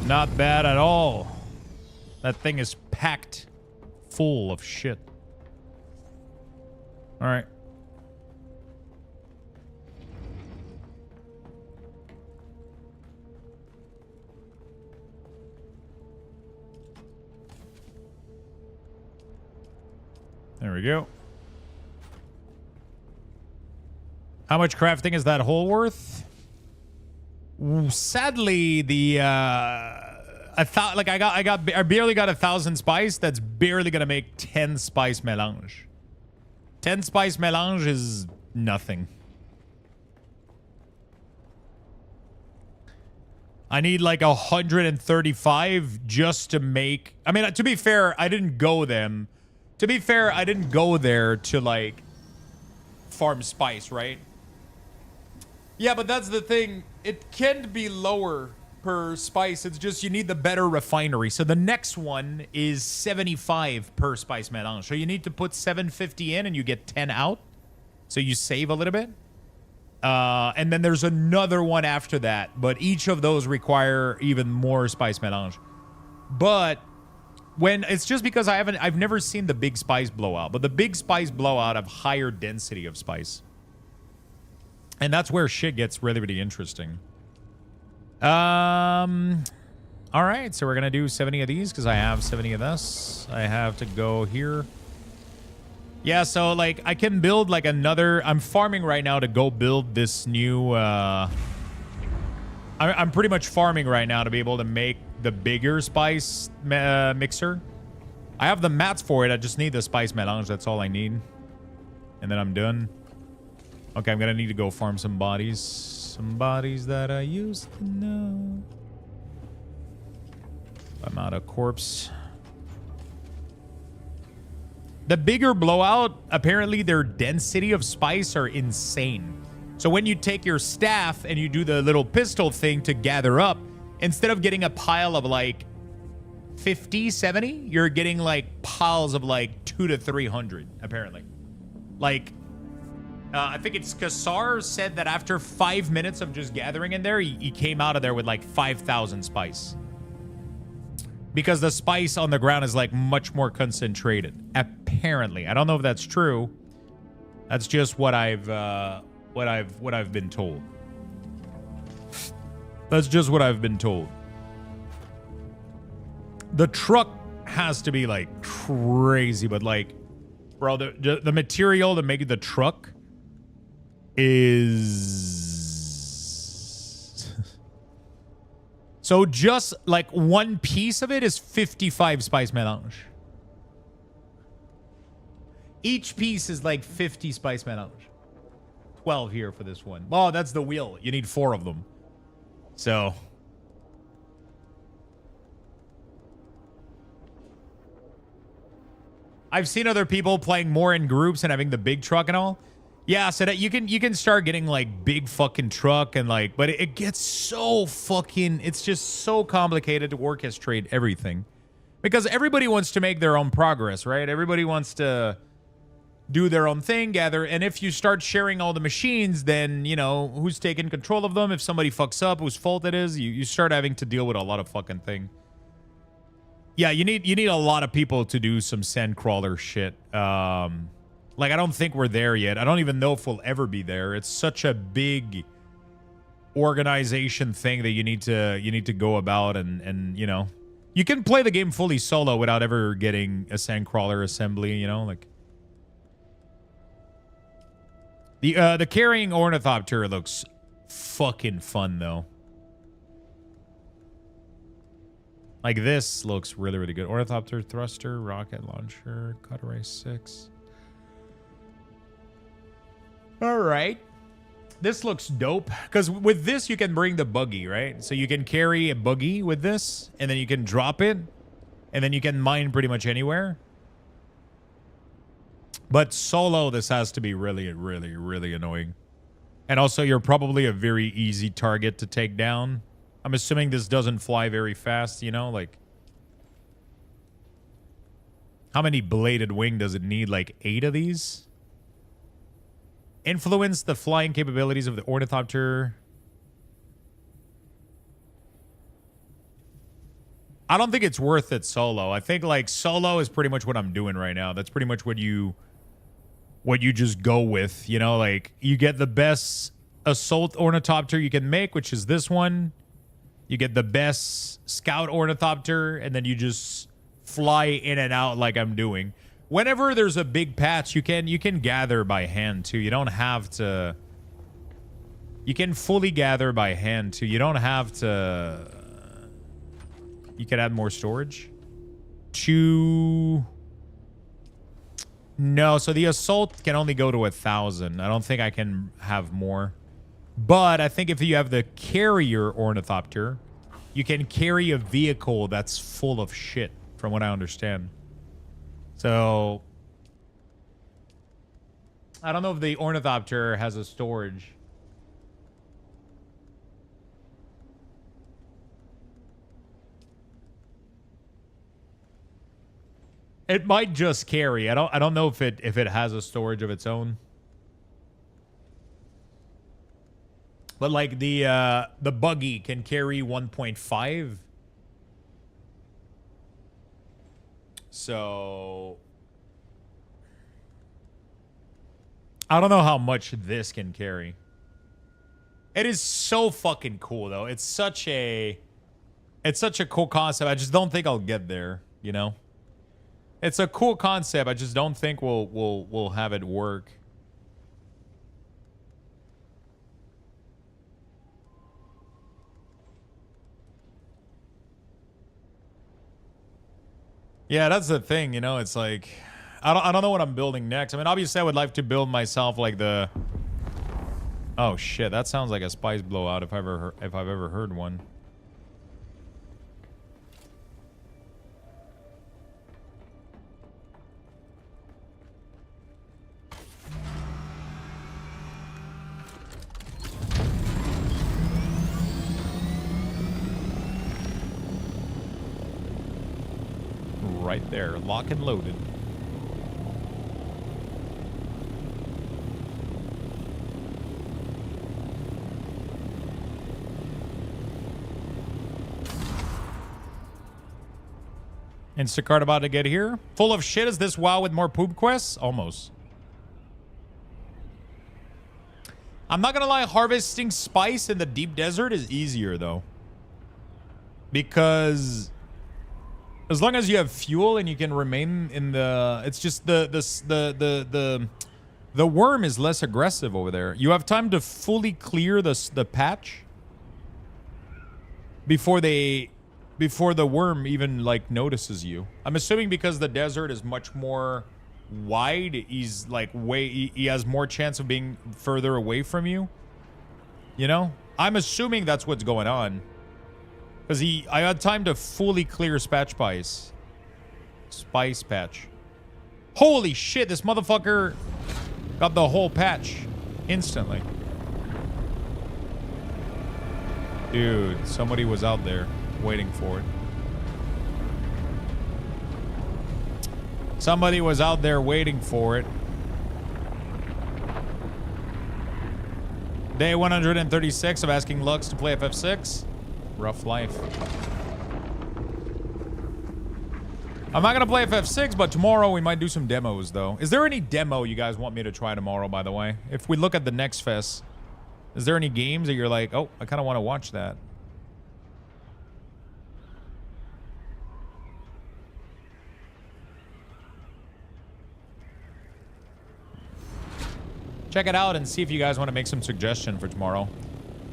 Not bad at all. That thing is packed full of shit. All right. There we go. How much crafting is that hole worth? Sadly, the I thought like I barely got 1,000 spice. That's barely gonna make 10 spice melange. 10 spice melange is nothing. I need like 135 just to make. I mean, to be fair, I didn't go them. To be fair, I didn't go there to, like, farm spice, right? Yeah, but that's the thing. It can be lower per spice. It's just you need the better refinery. So the next one is 75 per spice melange. So you need to put 750 in and you get 10 out. So you save a little bit. And then there's another one after that. But each of those require even more spice melange. But... when it's just because I've never seen the big spice blowout, but the big spice blowout have higher density of spice. And that's where shit gets really, really interesting. All right, so we're going to do 70 of these because I have 70 of this. I have to go here. Yeah, so, like, I can build, like, another... I'm farming right now to go build this new... I'm pretty much farming right now to be able to make the bigger spice mixer. I have the mats for it. I just need the spice melange. That's all I need. And then I'm done. Okay, I'm going to need to go farm some bodies. Some bodies that I used to know. I'm out of corpse. The bigger blowout, apparently their density of spice are insane. So when you take your staff and you do the little pistol thing to gather up, instead of getting a pile of like 50, 70, you're getting like piles of like 200 to 300, apparently. Like, I think it's Kassar said that after 5 minutes of just gathering in there, he came out of there with like 5,000 spice. Because the spice on the ground is like much more concentrated, apparently. I don't know if that's true. That's just what I've been told. That's just what I've been told. The truck has to be like crazy, but like, bro, the material to make the truck is so just like one piece of it is 55 spice melange. Each piece is like 50 spice melange. 12 here for this one. Oh, that's the wheel. You need 4 of them. So I've seen other people playing more in groups and having the big truck and all. Yeah, so that you can start getting like big fucking truck and like, but it gets so fucking, it's just so complicated to orchestrate everything because everybody wants to make their own progress, right? Everybody wants to do their own thing, gather, and if you start sharing all the machines, then, you know, who's taking control of them? If somebody fucks up, whose fault it is, you start having to deal with a lot of fucking thing. Yeah, you need a lot of people to do some sandcrawler shit. Like, I don't think we're there yet. I don't even know if we'll ever be there. It's such a big organization thing that you need to go about and you know, you can play the game fully solo without ever getting a sandcrawler assembly, you know, like the carrying ornithopter looks fucking fun though. Like this looks really, really good. Ornithopter thruster, rocket launcher, Cutaway 6. All right. This looks dope. Because with this, you can bring the buggy, right? So you can carry a buggy with this, and then you can drop it, and then you can mine pretty much anywhere. But solo, this has to be really, really, really annoying. And also, you're probably a very easy target to take down. I'm assuming this doesn't fly very fast, you know? Like, how many bladed wing does it need? Like 8 of these? Influence the flying capabilities of the ornithopter. I don't think it's worth it solo. I think like solo is pretty much what I'm doing right now. That's pretty much what you just go with, you know, like you get the best assault ornithopter you can make, which is this one. You get the best scout ornithopter, and then you just fly in and out like I'm doing. Whenever there's a big patch, you can gather by hand too. You don't have to. You can fully gather by hand too. You don't have to. You can add more storage. No, so the assault can only go to 1,000. I don't think I can have more. But I think if you have the carrier ornithopter, you can carry a vehicle that's full of shit, from what I understand. So I don't know if the ornithopter has a storage. It might just carry. I don't know if it has a storage of its own. But like the buggy can carry 1.5. So I don't know how much this can carry. It is so fucking cool though. It's It's such a cool concept. I just don't think I'll get there, you know? It's a cool concept. I just don't think we'll have it work. Yeah, that's the thing, you know. It's like I don't know what I'm building next. I mean, obviously I would like to build myself like the Oh shit, that sounds like a spice blowout if I've ever heard one. Right there, lock and loaded. Instacart about to get here. Full of shit. Is this WoW with more poop quests? Almost. I'm not gonna lie, harvesting spice in the deep desert is easier though. Because as long as you have fuel and you can remain in the, it's just the worm is less aggressive over there. You have time to fully clear the patch before the worm even like notices you. I'm assuming because the desert is much more wide, he's like he has more chance of being further away from you. You know? I'm assuming that's what's going on. Because I had time to fully clear spice patch. Holy shit, this motherfucker got the whole patch instantly. Dude, somebody was out there waiting for it. Somebody was out there waiting for it. Day 136 of asking Lux to play FF6. Rough life. I'm not gonna play FF6, but tomorrow we might do some demos though. Is there any demo you guys want me to try tomorrow, by the way? If we look at the next fest, is there any games that you're like, oh, I kind of want to watch that? Check it out and see if you guys want to make some suggestion for tomorrow.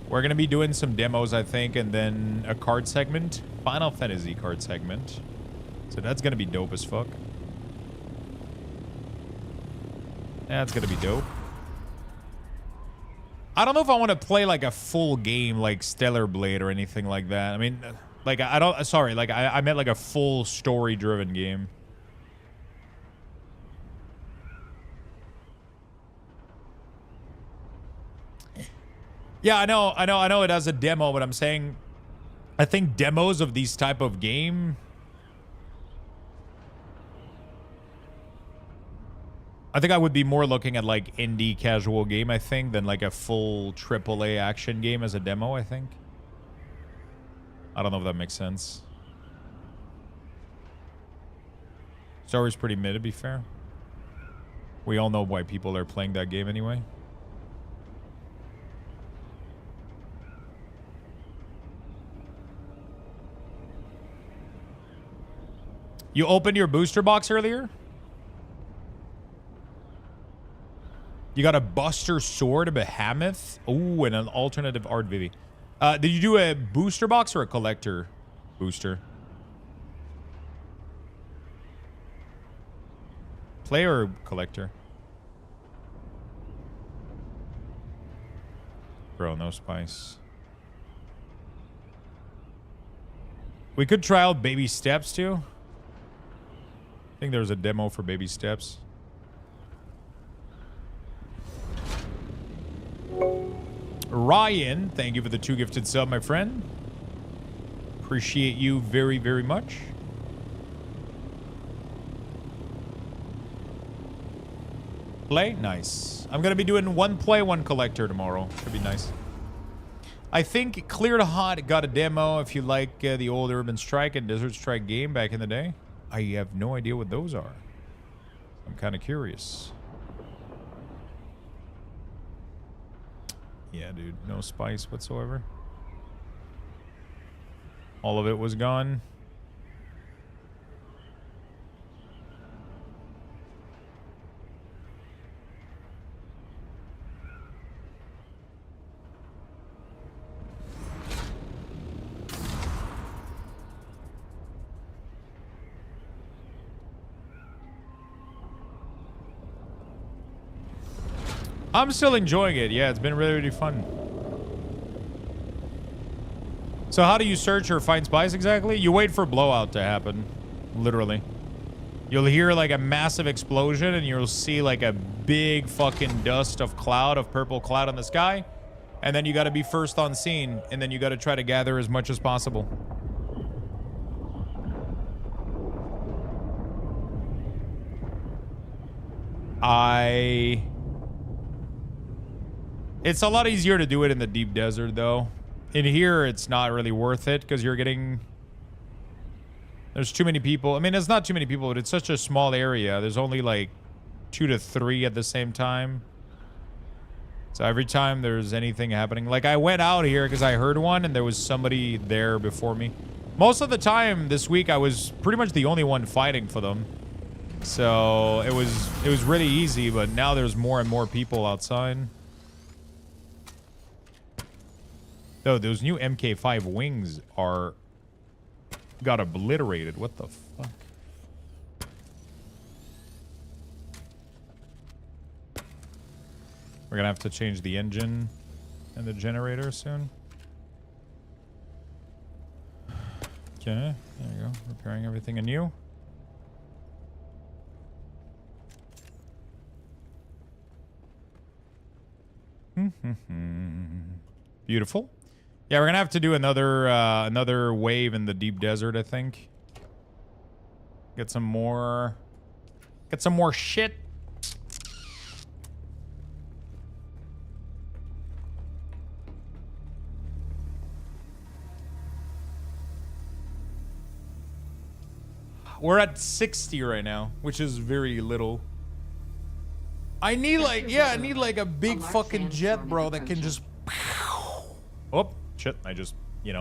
We're going to be doing some demos, I think, and then a card segment. Final Fantasy card segment. So that's going to be dope as fuck. That's going to be dope. I don't know if I want to play like a full game like Stellar Blade or anything like that. I mean, like, I don't... Sorry, like, I meant like a full story-driven game. Yeah, I know it has a demo, but I'm saying I think demos of these type of game, I think I would be more looking at like indie casual game, I think, than like a full AAA action game as a demo, I think. I don't know if that makes sense. Story's pretty mid, to be fair. We all know why people are playing that game anyway. You opened your booster box earlier? You got a Buster Sword, a Behemoth. Ooh, and an alternative Art Vivi. Did you do a booster box or a collector booster? Player or collector? Bro, no spice. We could try out Baby Steps too. I think there's a demo for Baby Steps. Ryan, thank you for the 2 gifted sub, my friend. Appreciate you very, very much. Play? Nice. I'm going to be doing 1 play, 1 collector tomorrow. Should be nice. I think Clear to Hot got a demo if you like the old Urban Strike and Desert Strike game back in the day. I have no idea what those are. I'm kind of curious. Yeah, dude. No spice whatsoever. All of it was gone. I'm still enjoying it. Yeah, it's been really, really fun. So how do you search or find spies exactly? You wait for blowout to happen. Literally. You'll hear like a massive explosion and you'll see like a big fucking dust of cloud, of purple cloud in the sky. And then you got to be first on scene. And then you got to try to gather as much as possible. It's a lot easier to do it in the deep desert, though. In here, it's not really worth it because you're getting... There's too many people. I mean, it's not too many people, but it's such a small area. There's only like 2 to 3 at the same time. So every time there's anything happening... Like, I went out here because I heard one and there was somebody there before me. Most of the time this week, I was pretty much the only one fighting for them. So it was really easy, but now there's more and more people outside. Oh, those new MK5 wings got obliterated. What the fuck? We're gonna have to change the engine and the generator soon. Okay, there you go. Repairing everything anew. Beautiful. Yeah, we're gonna have to do another wave in the deep desert, I think. Get some more shit. We're at 60 right now, which is very little. I need like a big fucking jet, bro, that can just... Oh, shit, I just,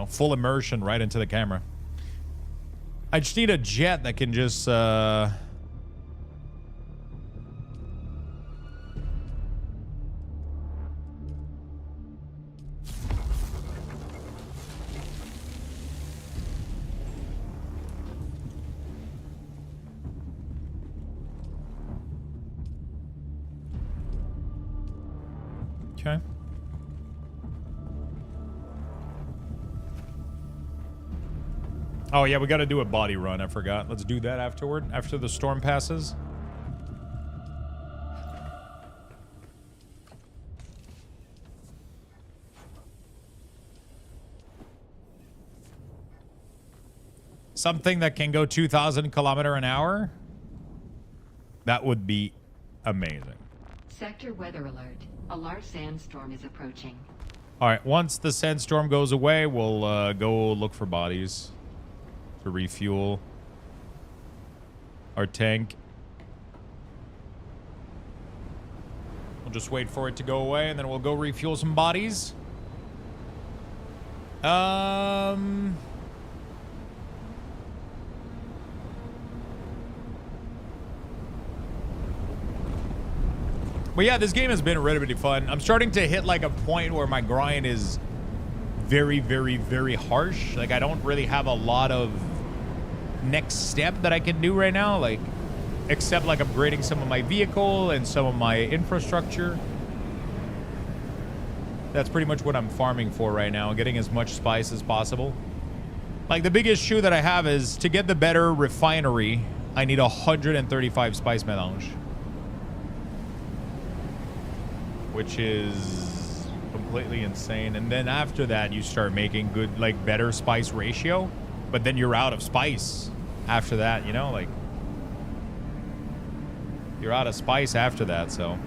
full immersion right into the camera. I just need a jet that can just, Okay. Oh, yeah, we got to do a body run. I forgot. Let's do that afterward, after the storm passes. Something that can go 2,000 kilometers an hour? That would be amazing. Sector weather alert. A large sandstorm is approaching. All right, once the sandstorm goes away, we'll go look for bodies to refuel our tank. We'll just wait for it to go away, and then we'll go refuel some bodies. But yeah, this game has been really, really fun. I'm starting to hit like a point where my grind is very, very, very harsh. Like, I don't really have a lot of next step that I can do right now, like, except like upgrading some of my vehicle and some of my infrastructure. That's pretty much what I'm farming for right now, getting as much spice as possible. Like, the big issue that I have is to get the better refinery, I need 135 spice melange, which is completely insane. And then after that, you start making good, like, better spice ratio, but then you're out of spice after that, you know, like, you're out of spice after that. So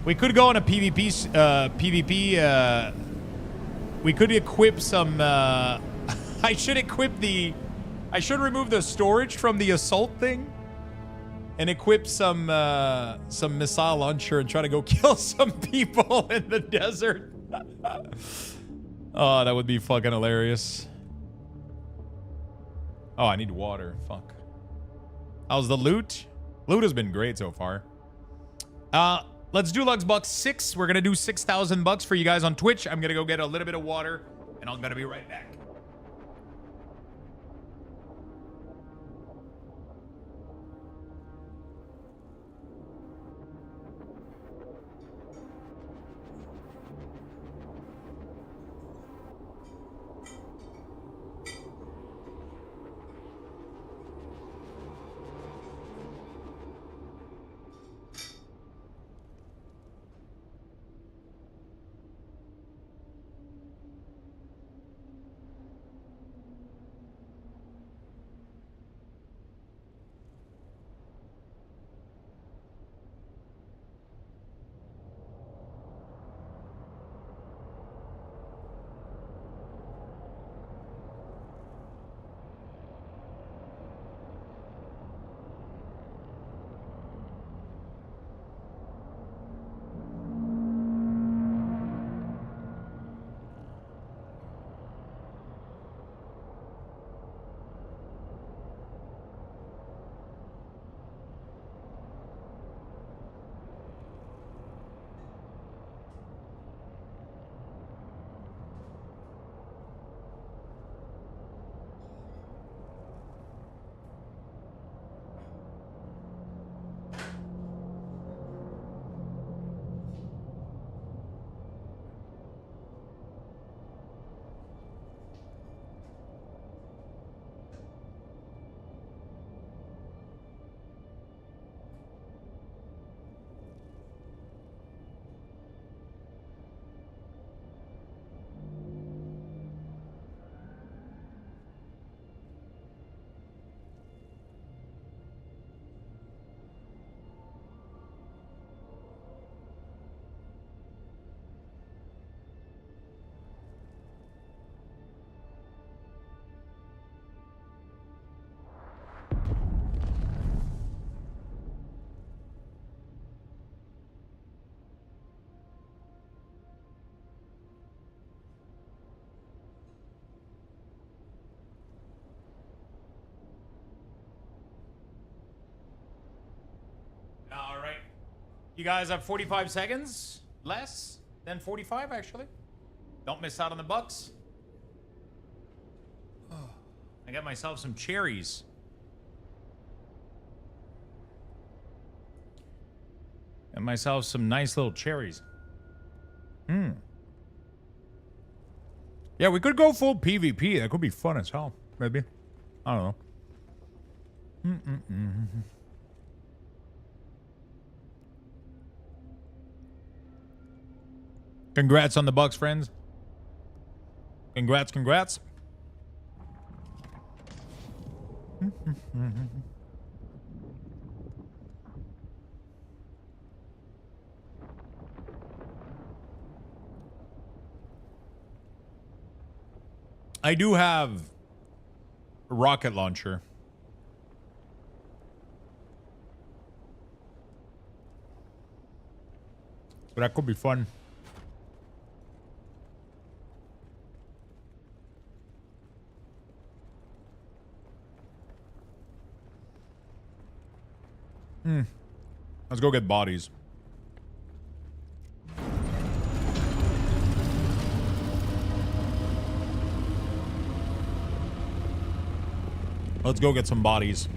we could go on a PvP, we could equip some, I should remove the storage from the assault thing. and equip some missile launcher and try to go kill some people in the desert. Oh, that would be fucking hilarious. Oh, I need water. Fuck. How's the loot? Loot has been great so far. Let's do Lux Bucks 6. We're gonna do 6,000 bucks for you guys on Twitch. I'm gonna go get a little bit of water, and I'm gonna be right back. All right. You guys have 45 seconds. Less than 45, actually. Don't miss out on the bucks. Oh, I got myself some cherries. Got myself some nice little cherries. Yeah, we could go full PvP. That could be fun as hell. Maybe. I don't know. Congrats on the bucks, friends. Congrats, congrats. I do have a rocket launcher. But that could be fun. Let's go get bodies. Let's go get some bodies.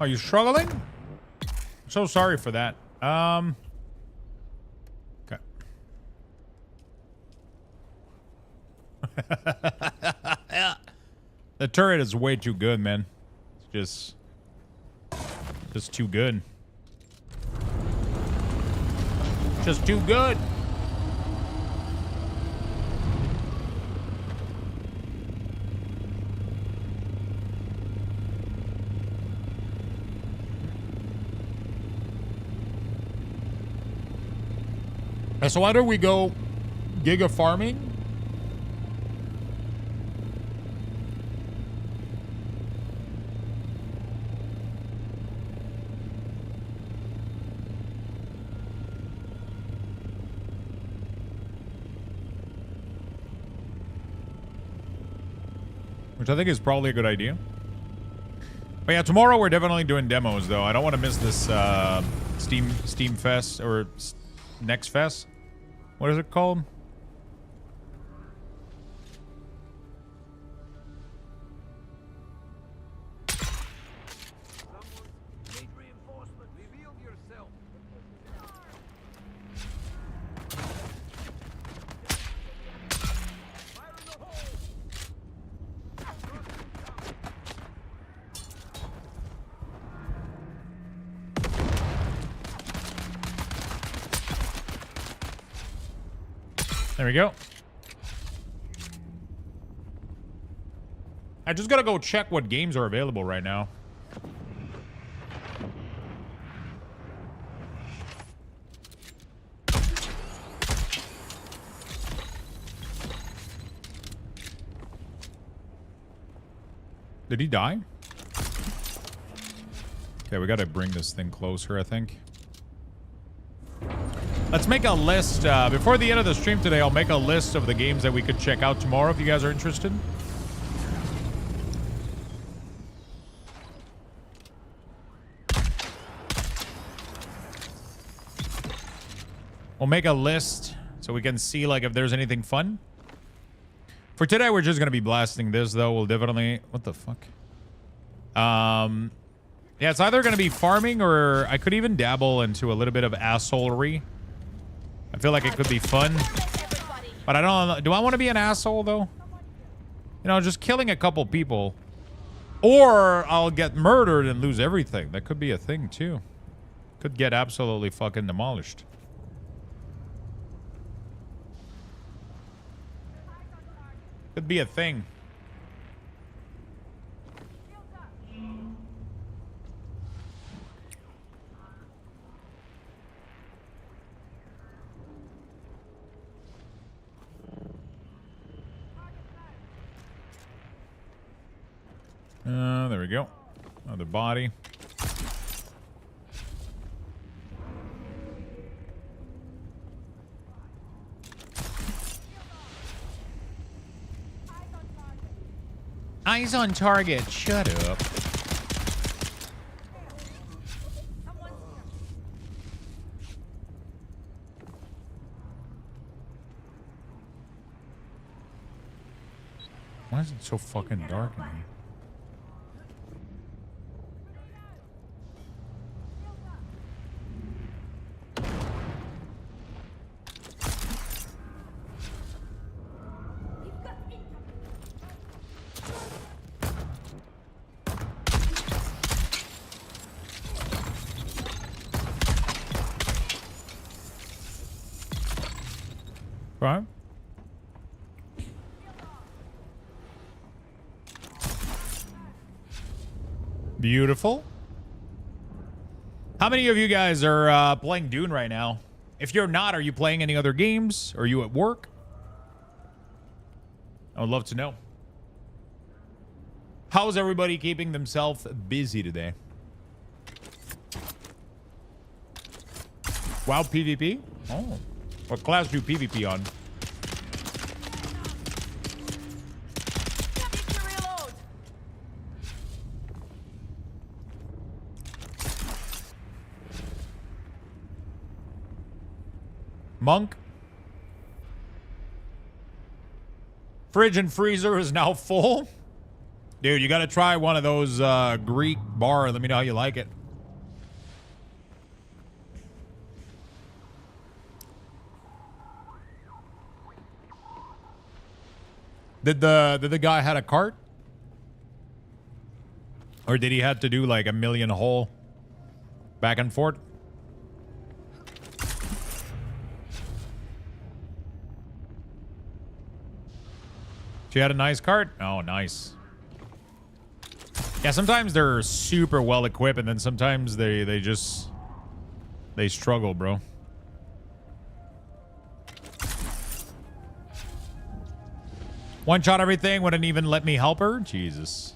Are you struggling? So sorry for that. Okay. The turret is way too good, man. It's just too good. Just too good. So why don't we go giga farming? Which I think is probably a good idea. But yeah, tomorrow we're definitely doing demos, though. I don't want to miss this Steam Fest or Next Fest. What is it called? There we go. I just gotta go check what games are available right now. Did he die? Okay, we gotta bring this thing closer, I think. Let's make a list. Before the end of the stream today, I'll make a list of the games that we could check out tomorrow if you guys are interested. We'll make a list so we can see like if there's anything fun. For today, we're just going to be blasting this, though. We'll definitely... What the fuck? Yeah, it's either going to be farming or I could even dabble into a little bit of assholery. I feel like it could be fun. But I don't know. Do I want to be an asshole, though? You know, just killing a couple people. Or I'll get murdered and lose everything. That could be a thing, too. Could get absolutely fucking demolished. Could be a thing. There we go. Another body. Eyes on target. Shut up. Why is it so fucking dark in here? Right. Beautiful. How many of you guys are playing Dune right now? If you're not, are you playing any other games? Are you at work? I would love to know. How's everybody keeping themselves busy today? WoW PvP? Oh. What class do you PvP on? Monk? Fridge and freezer is now full. Dude, you got to try one of those Greek bar. Let me know how you like it. Did the guy had a cart? Or did he have to do like a million hole back and forth? She had a nice cart? Oh, nice. Yeah, sometimes they're super well equipped and then sometimes they struggle, bro. One shot everything, wouldn't even let me help her? Jesus.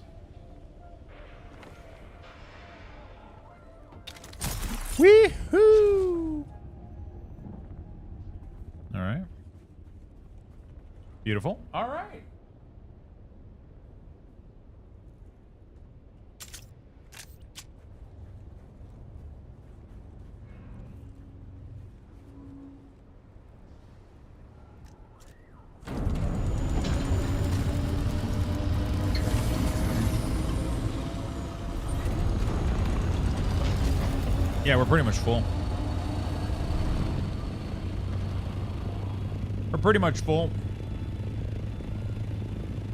Wee-hoo! All right. Beautiful. All right. Yeah, we're pretty much full. We're pretty much full.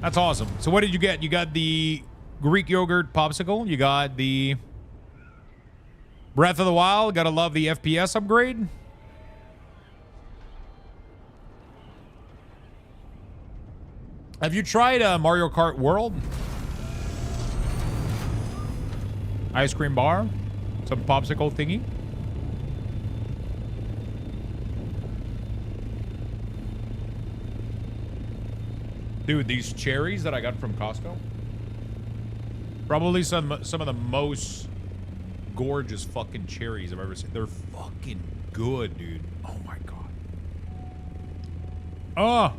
That's awesome. So what did you get? You got the Greek yogurt popsicle. You got the Breath of the Wild. Gotta love the FPS upgrade. Have you tried Mario Kart World? Ice cream bar. Some popsicle thingy. Dude, these cherries that I got from Costco. Probably some of the most gorgeous fucking cherries I've ever seen. They're fucking good, dude. Oh my god. Oh.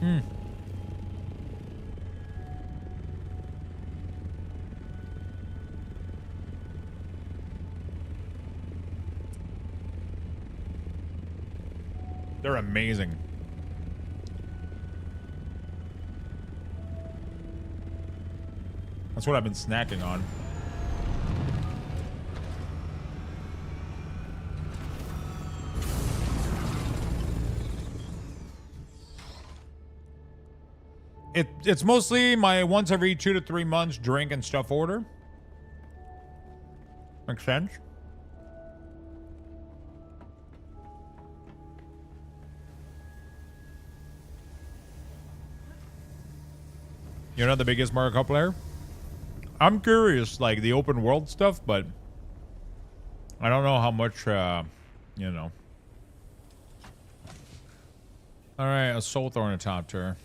Hmm. They're amazing. That's what I've been snacking on. It's mostly my once every 2 to 3 months drink and stuff order. Makes sense. You're not the biggest Mario Kart player? I'm curious, like the open world stuff, but I don't know how much, you know. All right, a soul ornithopter.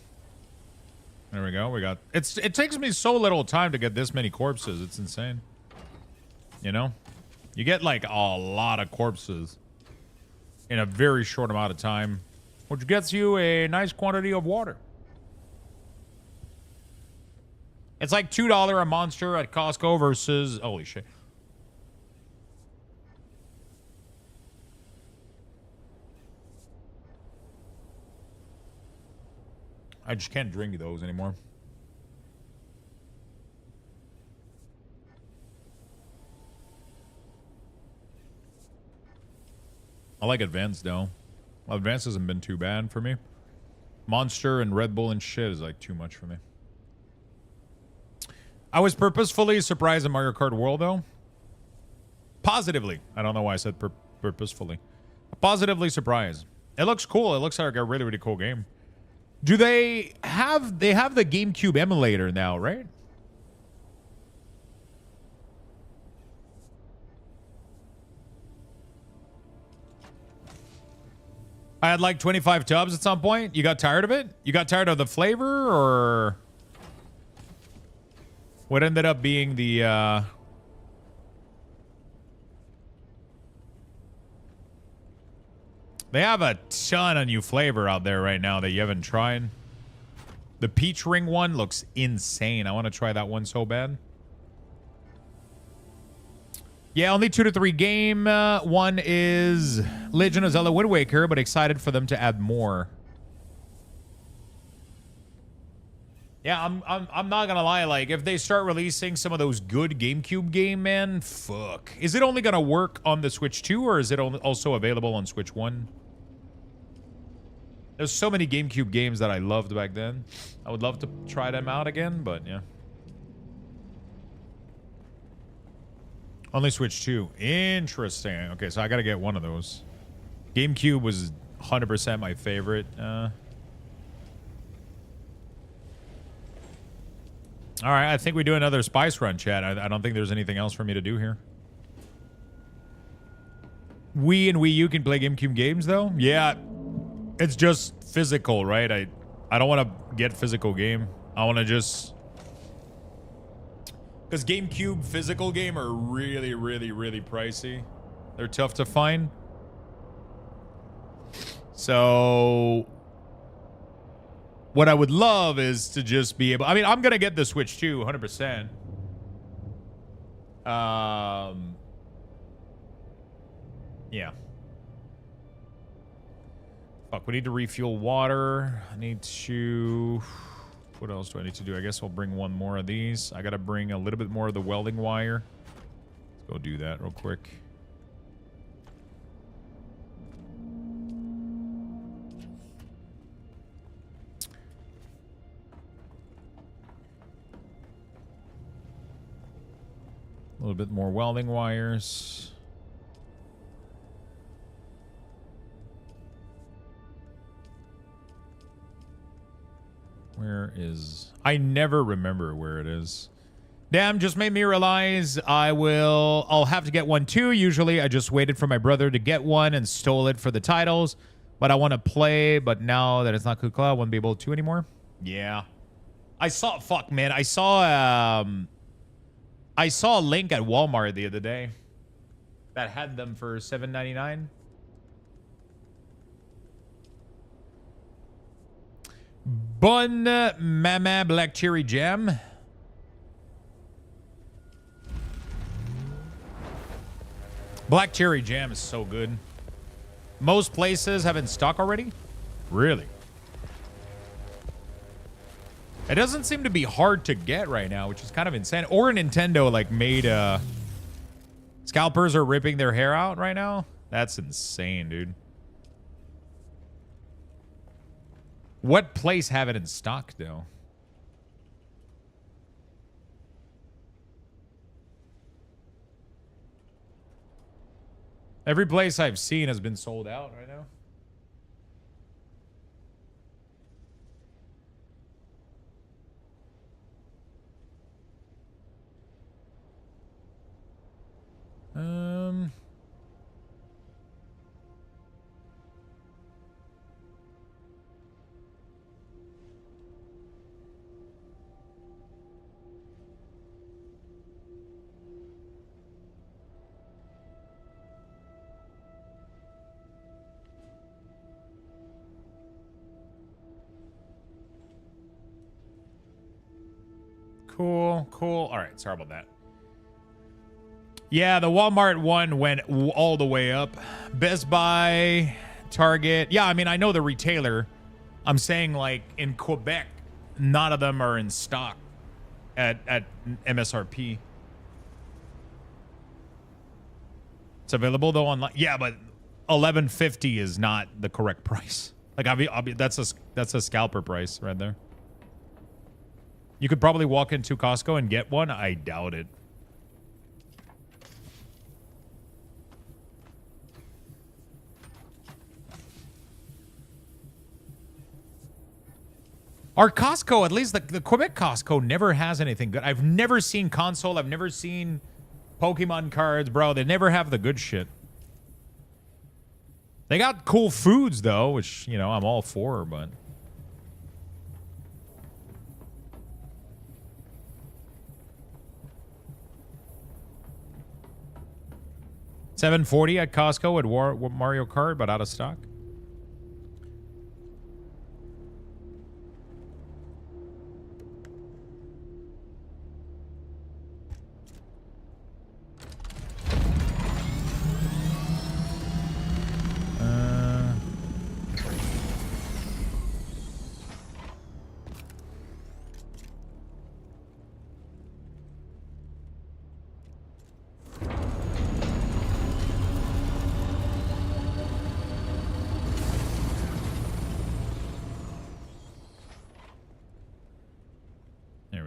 There we go. We got. It takes me so little time to get this many corpses. It's insane. You know, you get like a lot of corpses in a very short amount of time, which gets you a nice quantity of water. It's like $2 a monster at Costco versus... Holy shit. I just can't drink those anymore. I like Advanced, though. Well, Advanced hasn't been too bad for me. Monster and Red Bull and shit is like too much for me. I was purposefully surprised in Mario Kart World, though. Positively. I don't know why I said purposefully. Positively surprised. It looks cool. It looks like a really, really cool game. Do they have... They have the GameCube emulator now, right? I had like 25 tubs at some point. You got tired of it? You got tired of the flavor, or... What ended up being the, They have a ton of new flavor out there right now that you haven't tried. The peach ring one looks insane. I want to try that one so bad. Yeah, only 2 to 3 game. One is Legend of Zelda Wind Waker, but excited for them to add more. Yeah, I'm not gonna lie. Like, if they start releasing some of those good GameCube game, man, fuck. Is it only gonna work on the Switch 2, or is it also available on Switch 1? There's so many GameCube games that I loved back then. I would love to try them out again, but yeah. Only Switch 2. Interesting. Okay, so I gotta get one of those. GameCube was 100% my favorite. All right, I think we do another spice run, chat. I don't think there's anything else for me to do here. Wii and Wii U can play GameCube games, though? Yeah, it's just physical, right? I don't want to get physical game. I want to just... Because GameCube physical game are really, really, really pricey. They're tough to find. So... what I would love is to just be able... I mean, I'm going to get the Switch too, 100%. Yeah. Fuck, we need to refuel water. I need to... What else do I need to do? I guess I'll bring one more of these. I got to bring a little bit more of the welding wire. Let's go do that real quick. A little bit more welding wires. Where is... I never remember where it is. Damn, just made me realize I'll have to get one too. Usually I just waited for my brother to get one and stole it for the titles. But I want to play, but now that it's not Cool Club, I won't be able to anymore. Yeah. I saw... Fuck, man. I saw a link at Walmart the other day that had them for $7.99. Bun Mama Black Cherry Jam. Black Cherry Jam is so good. Most places have in stock already? Really? It doesn't seem to be hard to get right now, which is kind of insane. Or Nintendo like made scalpers are ripping their hair out right now. That's insane, dude. What place have it in stock though? Every place I've seen has been sold out right now. Cool, cool. All right, sorry about that. Yeah, the Walmart one went all the way up. Best Buy, Target. Yeah, I mean, I know the retailer. I'm saying, like, in Quebec, none of them are in stock at MSRP. It's available, though, online. Yeah, but $11.50 is not the correct price. Like, that's a scalper price right there. You could probably walk into Costco and get one. I doubt it. Our Costco, at least the Quebec Costco, never has anything good. I've never seen console. I've never seen Pokemon cards, bro. They never have the good shit. They got cool foods, though, which, you know, I'm all for, but... $7.40 at Costco at Mario Kart, but out of stock.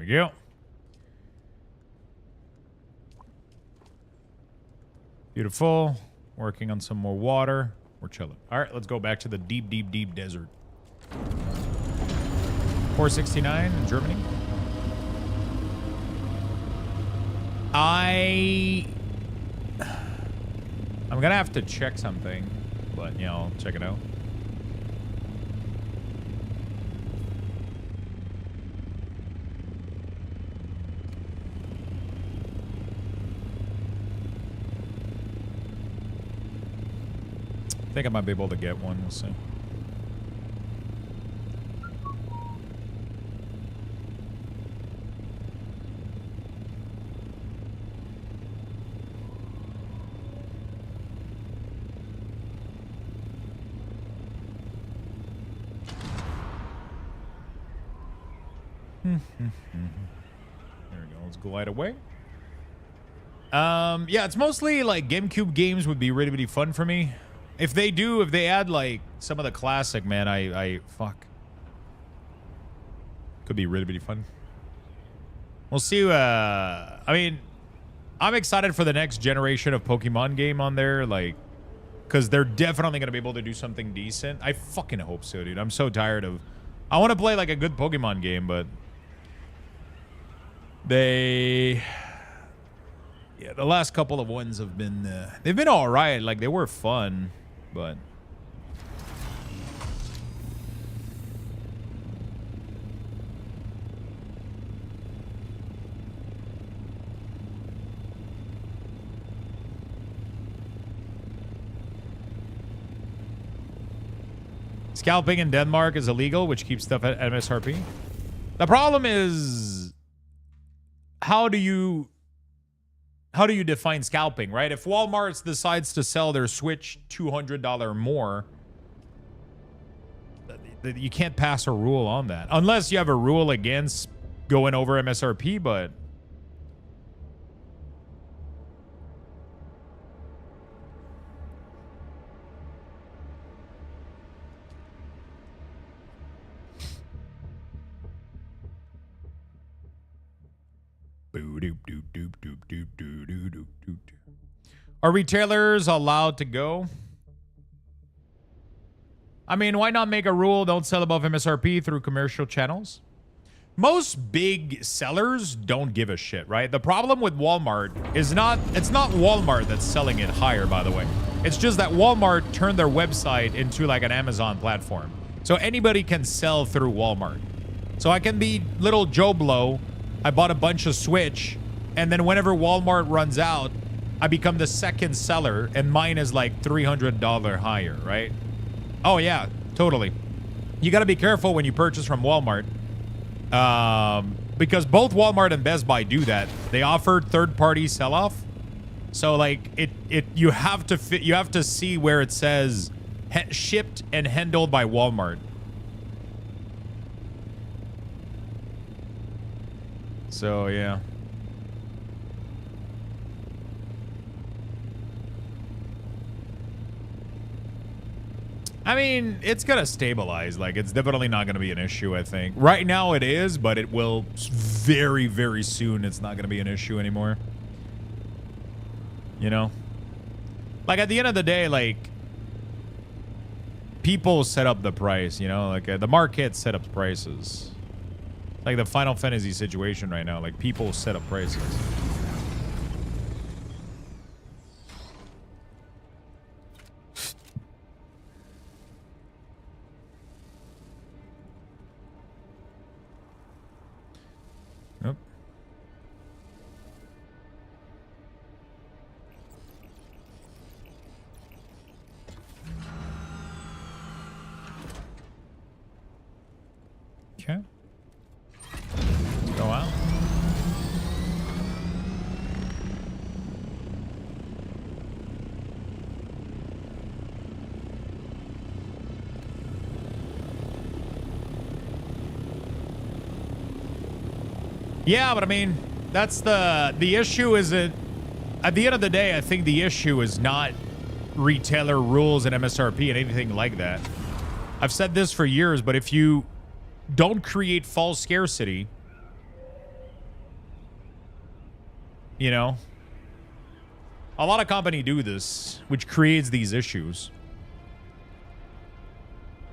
we go. Beautiful. Working on some more water. We're chilling. All right, let's go back to the deep, deep, deep desert. 469 in Germany. I'm gonna have to check something, but you know, I'll check it out. I think I might be able to get one. We'll see. There we go. Let's glide away. Yeah, it's mostly like GameCube games would be really, really fun for me. If they add like some of the classic, man, I fuck. Could be really, really fun. We'll see. I mean, I'm excited for the next generation of Pokemon game on there, like, because they're definitely gonna be able to do something decent. I fucking hope so, dude. I'm so tired of. I want to play like a good Pokemon game, but yeah, the last couple of ones have been they've been all right. Like, they were fun, but scalping in Denmark is illegal, which keeps stuff at MSRP. The problem is, how do you define scalping, right? If Walmart decides to sell their Switch $200 more, you can't pass a rule on that. Unless you have a rule against going over MSRP, but are retailers allowed to go? I mean, why not make a rule don't sell above MSRP through commercial channels? Most big sellers don't give a shit, right? The problem with Walmart is it's not Walmart that's selling it higher, by the way. It's just that Walmart turned their website into like an Amazon platform. So anybody can sell through Walmart. So I can be little Joe Blow. I bought a bunch of Switch, and then whenever Walmart runs out, I become the second seller, and mine is like $300 higher, right? Oh, yeah, totally. You got to be careful when you purchase from Walmart, because both Walmart and Best Buy do that. They offer third-party sell-off, so like you have to see where it says shipped and handled by Walmart. So yeah. I mean, it's gonna stabilize. Like, it's definitely not gonna be an issue, I think. Right now it is, but it will very, very soon. It's not gonna be an issue anymore. You know? Like, at the end of the day, like, people set up the price, you know? Like, the market set up prices. Like the Final Fantasy situation right now. Like, people set up prices. Yep. Okay. Go out. Yeah, but I mean, that's the issue is that at the end of the day, I think the issue is not retailer rules and MSRP and anything like that. I've said this for years, but if you don't create false scarcity, You know? A lot of company do this, which creates these issues.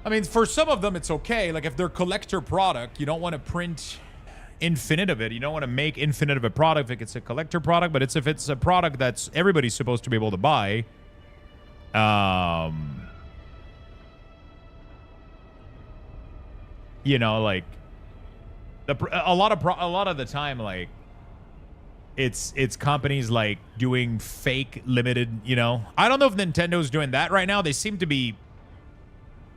I mean, for some of them, it's okay. Like, if they're collector product, you don't want to print infinite of it. You don't want to make infinite of a product if it's a collector product, but if it's a product that's everybody's supposed to be able to buy, you know, like, a lot of the time, like, it's companies like doing fake limited, you know. I don't know if Nintendo's doing that right now. They seem to be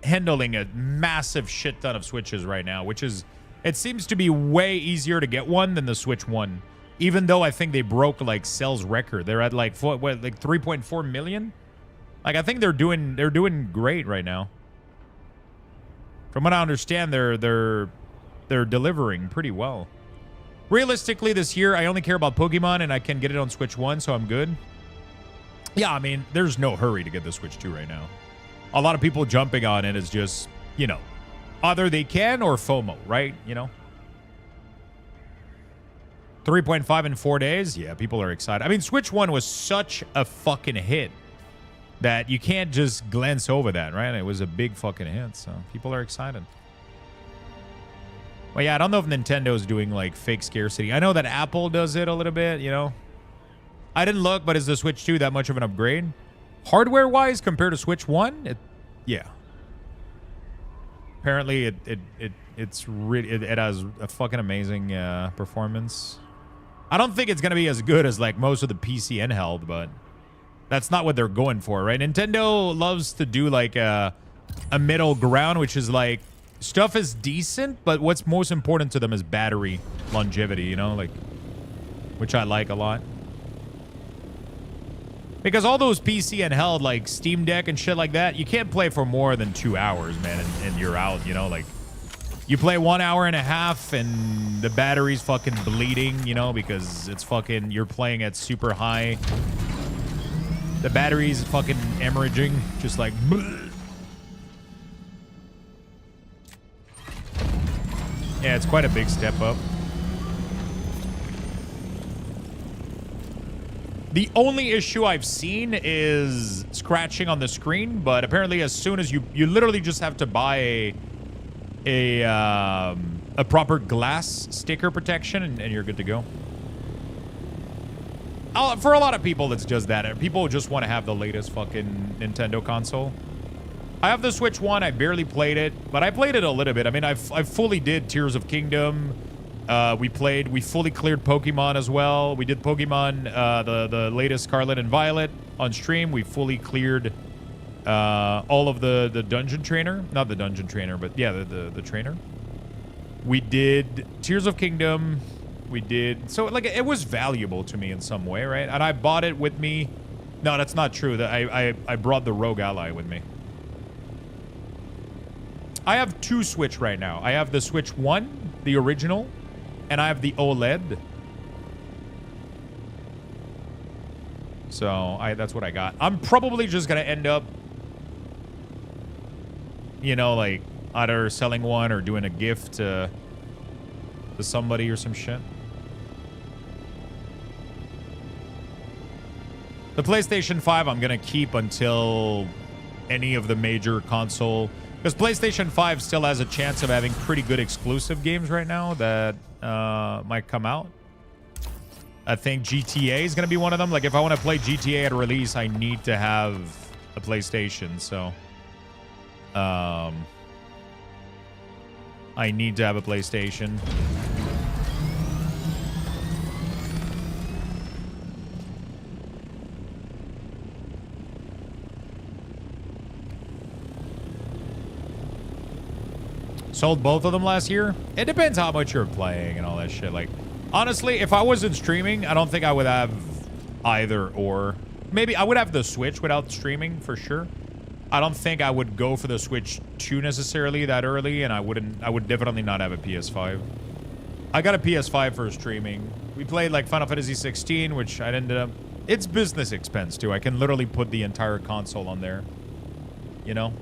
handling a massive shit ton of Switches right now, which is, it seems to be way easier to get one than the Switch 1. Even though I think they broke like sales record. They're at like 3.4 million. Like, I think they're doing great right now. From what I understand, they're delivering pretty well. Realistically, this year I only care about Pokemon and I can get it on Switch 1, so I'm good. Yeah, I mean, there's no hurry to get the Switch 2 right now. A lot of people jumping on it is just, you know, either they can or FOMO, right? You know? 3.5 in 4 days? Yeah, people are excited. I mean, Switch 1 was such a fucking hit that you can't just glance over that, right? It was a big fucking hit, so people are excited. Well, yeah, I don't know if Nintendo's doing, like, fake scarcity. I know that Apple does it a little bit, you know? I didn't look, but is the Switch 2 that much of an upgrade? Hardware-wise, compared to Switch 1, yeah. Apparently, it has a fucking amazing performance. I don't think it's gonna be as good as like most of the PC handheld, but that's not what they're going for, right? Nintendo loves to do like a middle ground, which is like stuff is decent, but what's most important to them is battery longevity, you know, like, which I like a lot. Because all those PC handheld, like Steam Deck and shit like that, you can't play for more than 2 hours, man, and you're out, you know? Like, you play 1 hour and a half and the battery's fucking bleeding, you know, because it's fucking, you're playing at super high. The battery's fucking hemorrhaging, just like... Bleh. Yeah, it's quite a big step up. The only issue I've seen is scratching on the screen, but apparently as soon as you literally just have to buy a proper glass sticker protection and you're good to go. For a lot of people, it's just that. People just want to have the latest fucking Nintendo console. I have the Switch 1. I barely played it, but I played it a little bit. I mean, I fully did Tears of Kingdom. We fully cleared Pokemon as well. We did Pokemon, the latest Scarlet and Violet on stream. We fully cleared all of the dungeon trainer. Not the dungeon trainer, but yeah, the trainer. We did Tears of Kingdom. We did... So, like, it was valuable to me in some way, right? And I bought it with me. No, that's not true. I brought the Rogue Ally with me. I have 2 Switch right now. I have the Switch 1, the original, and I have the OLED. So, that's what I got. I'm probably just going to end up, you know, like, either selling one or doing a gift to somebody or some shit. The PlayStation 5 I'm going to keep until any of the major console... Because PlayStation 5 still has a chance of having pretty good exclusive games right now that might come out. I think GTA is going to be one of them. Like, if I want to play GTA at release, I need to have a PlayStation. So, I need to have a PlayStation. Sold both of them last year? It depends how much you're playing and all that shit. Like, honestly, if I wasn't streaming, I don't think I would have either or. Maybe I would have the Switch without streaming for sure. I don't think I would go for the Switch 2 necessarily that early, and I would definitely not have a PS5. I got a PS5 for streaming. We played like Final Fantasy 16, which I ended up... It's business expense too. I can literally put the entire console on there. You know?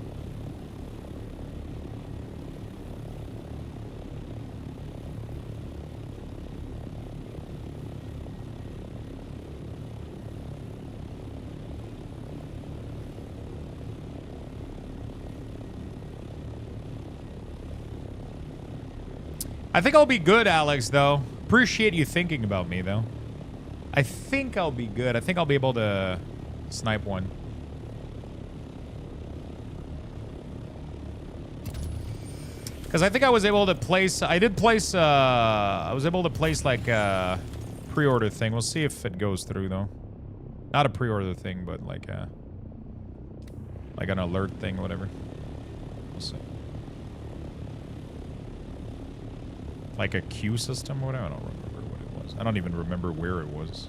I think I'll be good, Alex, though. Appreciate you thinking about me, though. I think I'll be good. I think I'll be able to snipe one. Because I think I was able to place... I did place... I was able to place, like, a pre-order thing. We'll see if it goes through, though. Not a pre-order thing, but, like, a... like an alert thing, whatever. We'll see. Like a queue system or whatever? I don't remember what it was. I don't even remember where it was.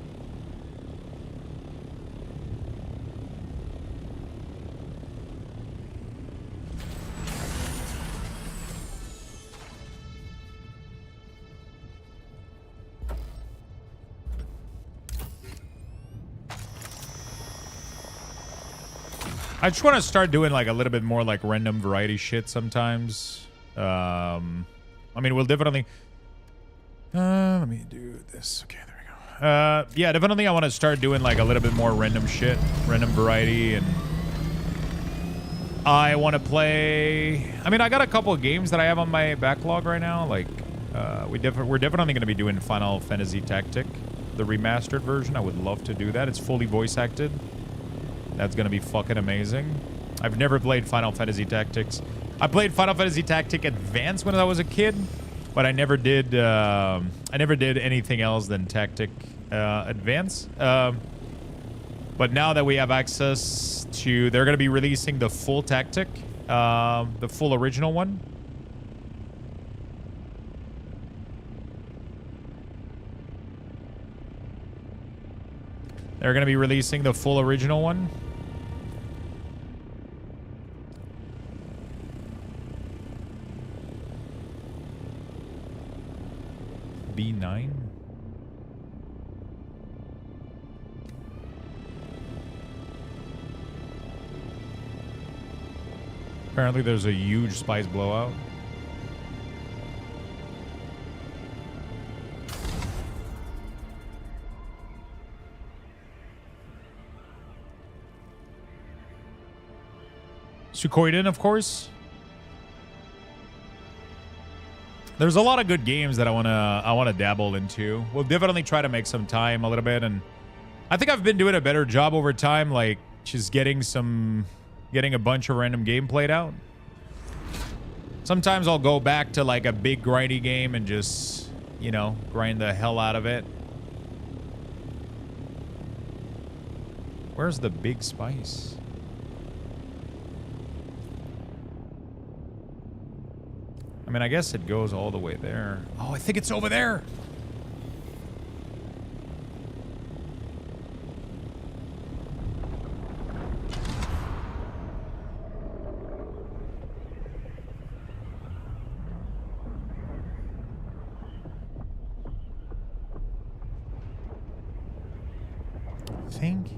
I just want to start doing like a little bit more like random variety shit sometimes. I mean, we'll definitely... let me do this. Okay, there we go. Yeah, definitely I want to start doing like a little bit more random shit. Random variety, and... I want to play... I mean, I got a couple of games that I have on my backlog right now. Like, we're definitely going to be doing Final Fantasy Tactic, the remastered version. I would love to do that. It's fully voice acted. That's going to be fucking amazing. I've never played Final Fantasy Tactics. I played Final Fantasy Tactic Advance when I was a kid, but I never did anything else than Tactic Advance. But now that we have access to... They're going to be releasing the full Tactic, the full original one. They're going to be releasing the full original one. B9. Apparently there's a huge spice blowout. Suikoden, of course. There's a lot of good games that I wanna dabble into. We'll definitely try to make some time a little bit, and I think I've been doing a better job over time, like just getting a bunch of random game played out. Sometimes I'll go back to like a big grindy game and just, you know, grind the hell out of it. Where's the big spice? I mean, I guess it goes all the way there. Oh, I think it's over there. I think.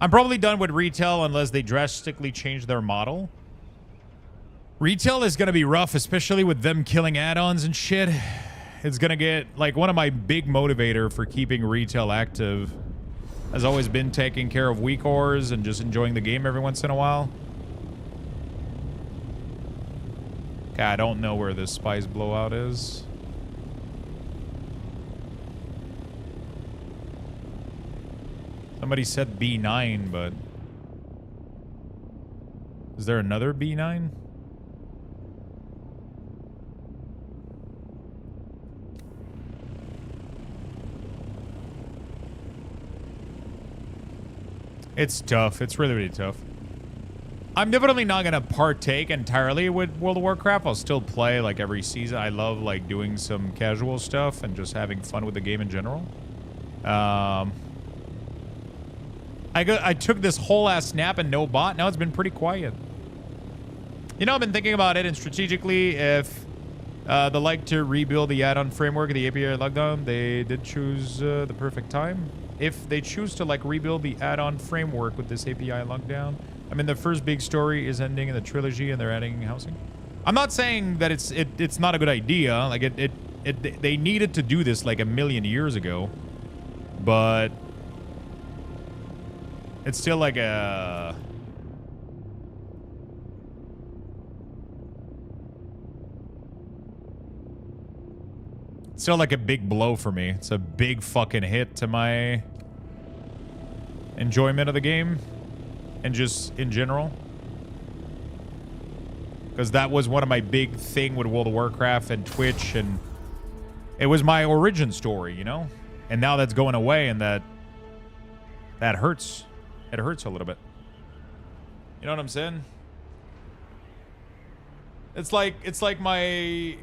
I'm probably done with retail unless they drastically change their model. Retail is going to be rough, especially with them killing add-ons and shit. It's going to get... Like, one of my big motivator for keeping retail active has always been taking care of weak ores and just enjoying the game every once in a while. Okay, I don't know where this spice blowout is. Somebody said B9, but... Is there another B9? It's tough. It's really, really tough. I'm definitely not going to partake entirely with World of Warcraft. I'll still play, like, every season. I love, like, doing some casual stuff and just having fun with the game in general. I took this whole ass nap and no bot. Now it's been pretty quiet. You know, I've been thinking about it, and strategically, if they like to rebuild the add-on framework of the API lockdown, they did choose the perfect time. If they choose to like rebuild the add-on framework with this API lockdown, I mean, the first big story is ending in the trilogy, and they're adding housing. I'm not saying that it's not a good idea. Like they needed to do this like a million years ago, but it's still like a... still like a big blow for me. It's a big fucking hit to my enjoyment of the game and just in general. Because that was one of my big thing with World of Warcraft and Twitch, and it was my origin story, you know? And now that's going away, and that hurts. It hurts a little bit. You know what I'm saying? It's like my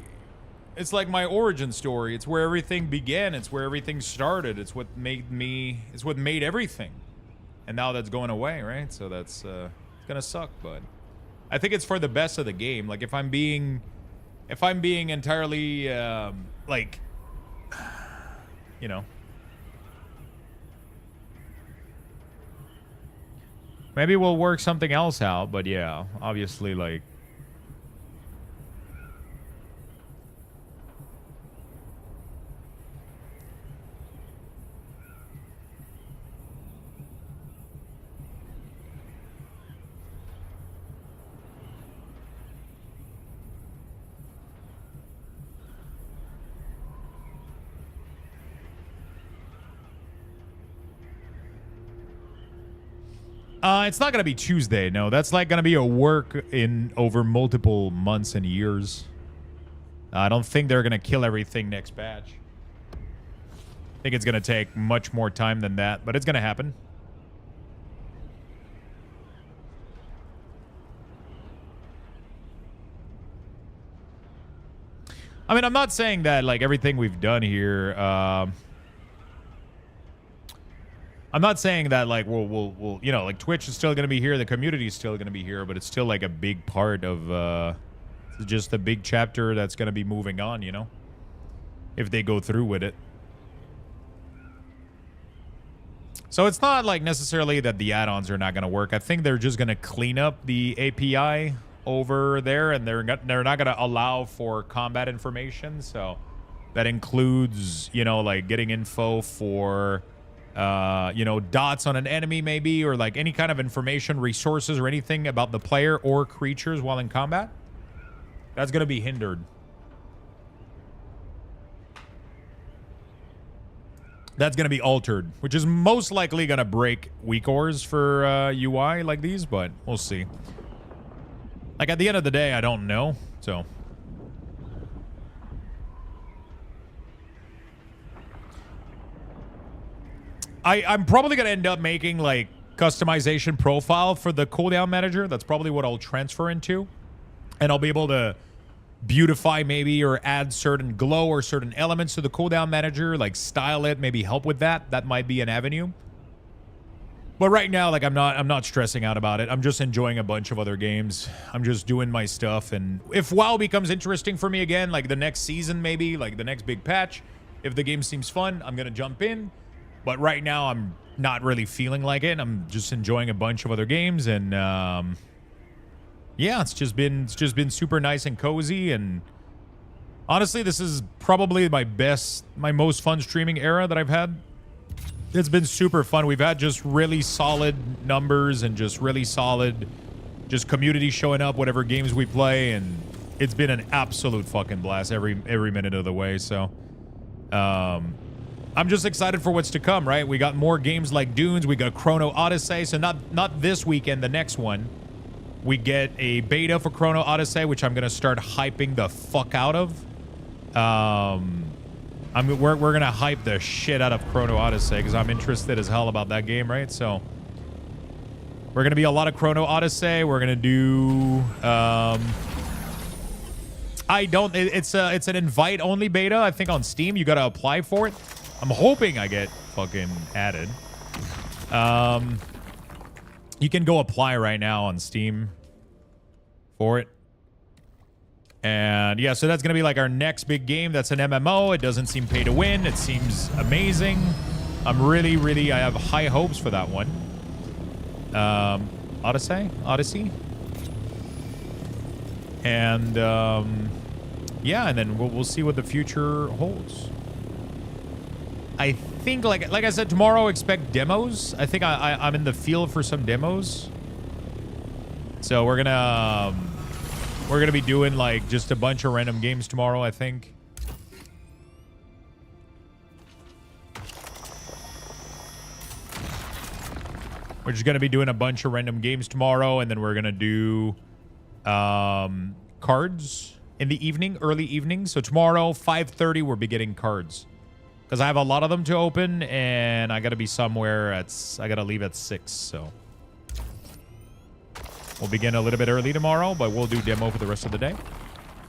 origin story. It's where everything began. It's where everything started. It's what made everything. And now that's going away, right? So that's gonna suck, but I think it's for the best of the game. Like if I'm being entirely like, you know, maybe we'll work something else out, but yeah, obviously like it's not going to be Tuesday. No, that's like going to be a work in over multiple months and years. I don't think they're going to kill everything next batch. I think it's going to take much more time than that, but it's going to happen. I mean, I'm not saying that like everything we've done here, I'm not saying that like we'll you know, like Twitch is still going to be here, the community is still going to be here, but it's still like a big part of just a big chapter that's going to be moving on, you know, if they go through with it. So it's not like necessarily that the add-ons are not going to work. I think they're just going to clean up the API over there, and they're not going to allow for combat information. So that includes, you know, like getting info for you know, dots on an enemy maybe, or like any kind of information, resources, or anything about the player or creatures while in combat. That's going to be hindered. That's going to be altered, which is most likely going to break weak ores for UI like these, but we'll see. Like at the end of the day, I don't know, so... I'm probably going to end up making, like, customization profile for the cooldown manager. That's probably what I'll transfer into. And I'll be able to beautify maybe or add certain glow or certain elements to the cooldown manager, like style it, maybe help with that. That might be an avenue. But right now, like, I'm not stressing out about it. I'm just enjoying a bunch of other games. I'm just doing my stuff. And if WoW becomes interesting for me again, like the next season maybe, like the next big patch, if the game seems fun, I'm going to jump in. But right now, I'm not really feeling like it. I'm just enjoying a bunch of other games, and yeah, it's just been super nice and cozy. And honestly, this is probably my most fun streaming era that I've had. It's been super fun. We've had just really solid numbers and just really solid, just community showing up, whatever games we play, and it's been an absolute fucking blast every minute of the way. So, I'm just excited for what's to come, right? We got more games like Dunes. We got Chrono Odyssey. So not this weekend, the next one. We get a beta for Chrono Odyssey, which I'm going to start hyping the fuck out of. We're going to hype the shit out of Chrono Odyssey because I'm interested as hell about that game, right? So we're going to be a lot of Chrono Odyssey. We're going to do... It's an invite-only beta, I think, on Steam. You got to apply for it. I'm hoping I get fucking added. You can go apply right now on Steam for it. And yeah, so that's going to be like our next big game. That's an MMO. It doesn't seem pay to win. It seems amazing. I'm really, I have high hopes for that one. Odyssey. And yeah, and then we'll see what the future holds. I think, like I said, tomorrow expect demos. I think I'm in the field for some demos. So we're gonna be doing like just a bunch of random games tomorrow, I think. We're just going to be doing a bunch of random games tomorrow, and then we're going to do cards in the evening, early evening. So tomorrow, 5:30, we'll be getting cards. Because I have a lot of them to open, and I got to be somewhere I got to leave at 6, so. We'll begin a little bit early tomorrow, but we'll do demo for the rest of the day.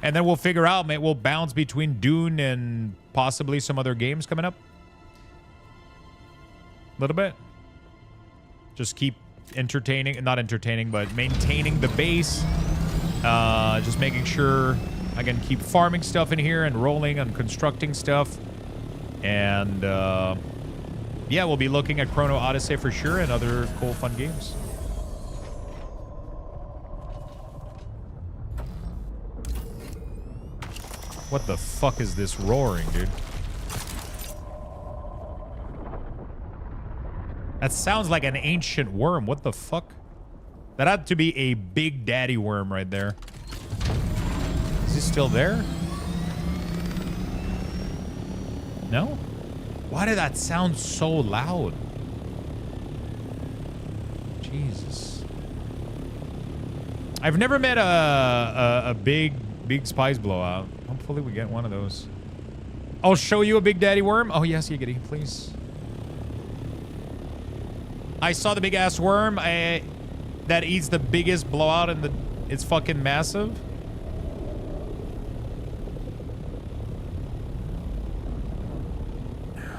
And then we'll figure out, we'll bounce between Dune and possibly some other games coming up. A little bit. Just keep not entertaining, but maintaining the base. Just making sure I can keep farming stuff in here and rolling and constructing stuff. And yeah, we'll be looking at Chrono Odyssey for sure and other cool, fun games. What the fuck is this roaring, dude? That sounds like an ancient worm. What the fuck? That had to be a big daddy worm right there. Is he still there? No? Why did that sound so loud? Jesus. I've never met a big spice blowout. Hopefully we get one of those. I'll show you a big daddy worm. Oh, yes, Yiggity, please. I saw the big ass worm that eats the biggest blowout in the... It's fucking massive.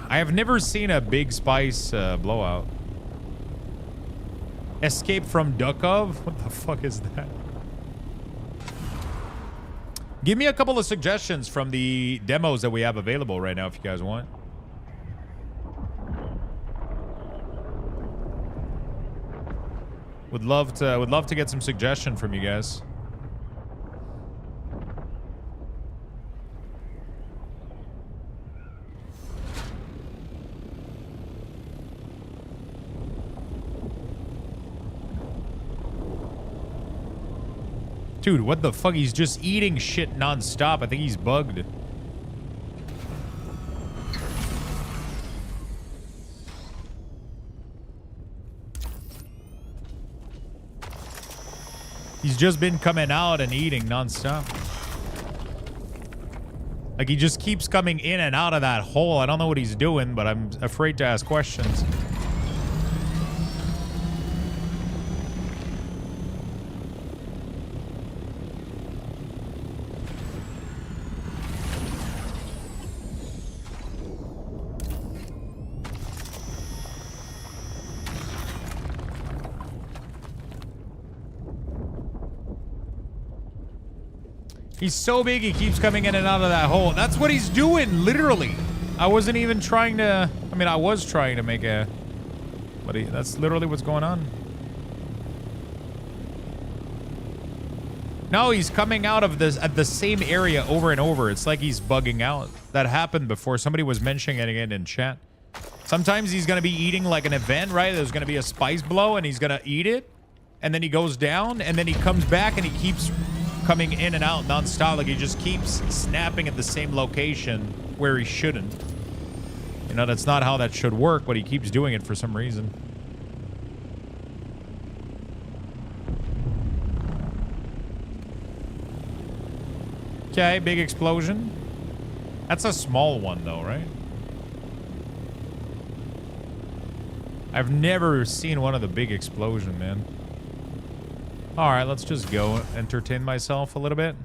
I have never seen a big spice blowout. Escape from Dukov? What the fuck is that? Give me a couple of suggestions from the demos that we have available right now if you guys want. Would love to get some suggestion from you guys. Dude, what the fuck? He's just eating shit non-stop. I think he's bugged. He's just been coming out and eating non-stop. Like, he just keeps coming in and out of that hole. I don't know what he's doing, but I'm afraid to ask questions. He's so big, he keeps coming in and out of that hole. That's what he's doing, literally. I wasn't even trying to... I mean, I was trying to make a... But that's literally what's going on. No, he's coming out of this at the same area over and over. It's like he's bugging out. That happened before. Somebody was mentioning it in chat. Sometimes he's going to be eating like an event, right? There's going to be a spice blow, and he's going to eat it. And then he goes down, and then he comes back, and he keeps... coming in and out non-stop. Like, he just keeps snapping at the same location where he shouldn't. You know, that's not how that should work, but he keeps doing it for some reason. Okay, big explosion. That's a small one though, right? I've never seen one of the big explosion, man. All right, let's just go entertain myself a little bit.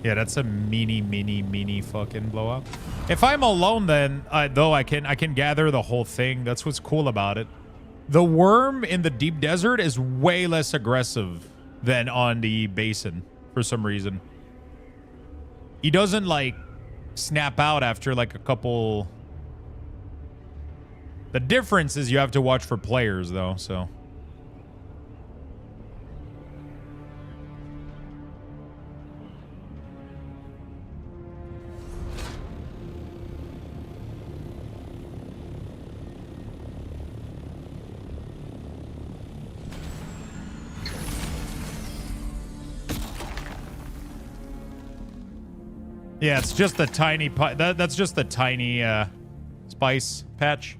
Yeah, that's a mini fucking blow up. If I'm alone, then though I can gather the whole thing. That's what's cool about it. The worm in the deep desert is way less aggressive than on the basin for some reason. He doesn't like snap out after like a couple The difference is you have to watch for players, though, so. Yeah, it's just the tiny... That's just the tiny spice patch.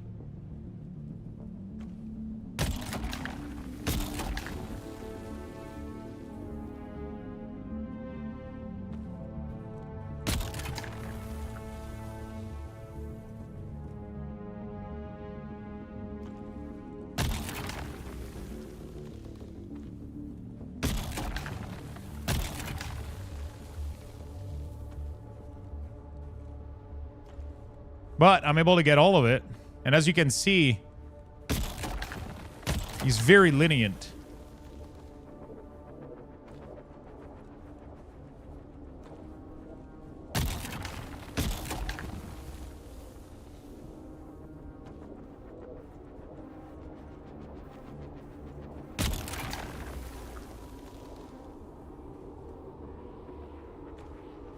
But I'm able to get all of it. And as you can see, he's very lenient.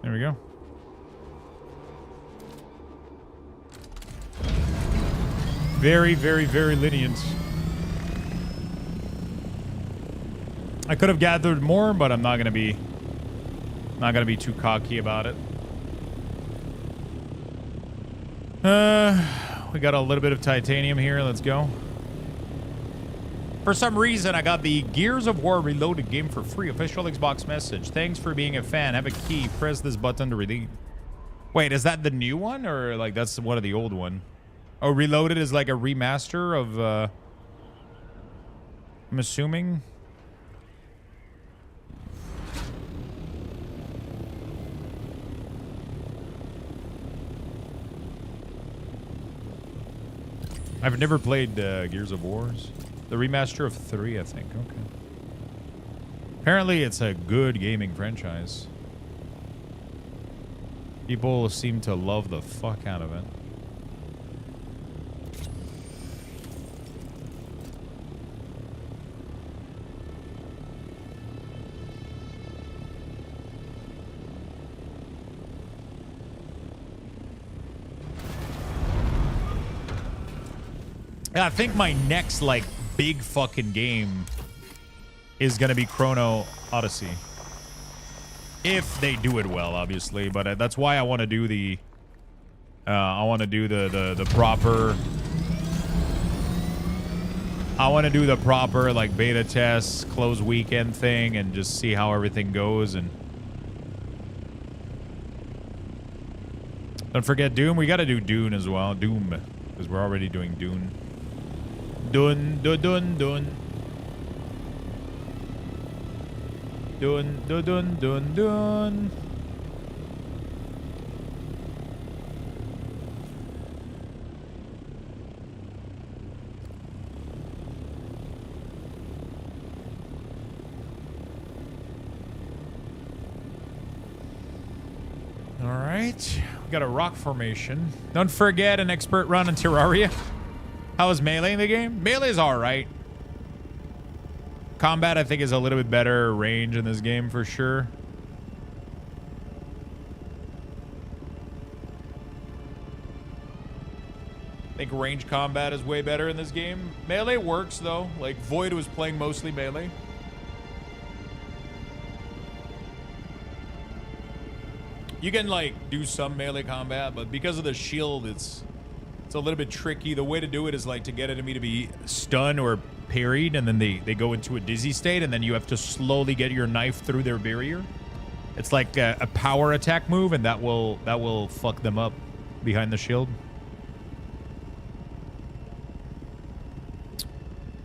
There we go. Very, very, very lenient. I could have gathered more, but I'm not gonna be too cocky about it. We got a little bit of titanium here. Let's go. For some reason, I got the Gears of War Reloaded game for free. Official Xbox message. Thanks for being a fan. Have a key. Press this button to redeem. Wait, is that the new one, or like that's one of the old one? Oh, Reloaded is like a remaster of, I'm assuming. I've never played Gears of Wars. The remaster of 3, I think. Okay. Apparently, it's a good gaming franchise. People seem to love the fuck out of it. I think my next, like, big fucking game is gonna be Chrono Odyssey. If they do it well, obviously. But that's why I want to do the... I want to do the proper... I want to do the proper, like, beta test, close weekend thing, and just see how everything goes, and... Don't forget Doom. We got to do Dune as well. Doom. Because we're already doing Dune. Dune, dune, dune, dune. Dune, dune, dune, dune, dune. All right. We got a rock formation. Don't forget an expert run on Terraria. How is melee in the game? Melee is all right. Combat, I think, is a little bit better range in this game for sure. I think range combat is way better in this game. Melee works, though. Like, Void was playing mostly melee. You can, like, do some melee combat, but because of the shield, it's a little bit tricky. The way to do it is, like, to get enemy to be stunned or parried, and then they go into a dizzy state, and then you have to slowly get your knife through their barrier. It's like a power attack move, and that will fuck them up behind the shield.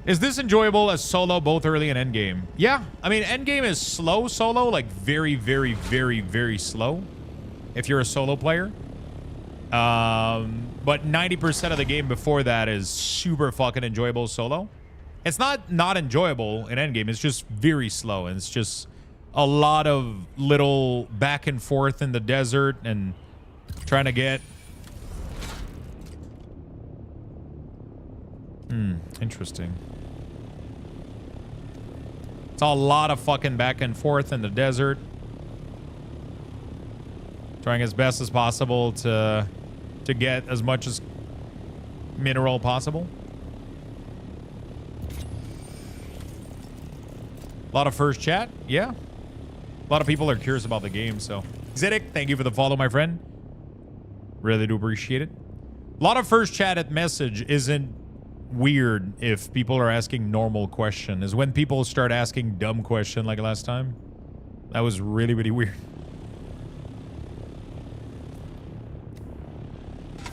Is this enjoyable as solo, both early and endgame? Yeah, I mean, endgame is slow solo, like very, very, very, very slow if you're a solo player. But 90% of the game before that is super fucking enjoyable solo. It's not enjoyable in endgame. It's just very slow, and it's just a lot of little back and forth in the desert and trying to get Interesting. It's a lot of fucking back and forth in the desert. Trying as best as possible to get as much as mineral possible. A lot of first chat, yeah. A lot of people are curious about the game, so. Zedek, thank you for the follow, my friend. Really do appreciate it. A lot of first chat at message isn't weird if people are asking normal question. Is when people start asking dumb question like last time. That was really, really weird.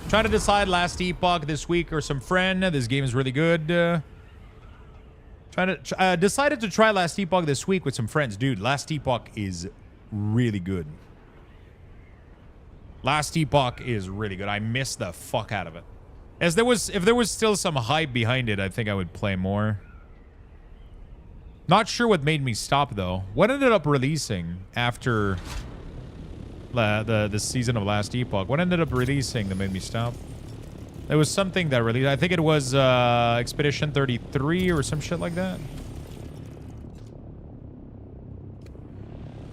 Trying to decide last epoch this week or some friend. This game is really good. Decided to try last epoch this week with some friends. Dude, last epoch is really good. Last epoch is really good. I missed the fuck out of it. If there was still some hype behind it, I think I would play more. Not sure what made me stop though. What ended up releasing after the season of last epoch? What ended up releasing that made me stop? There was something that released. I think it was Expedition 33 or some shit like that.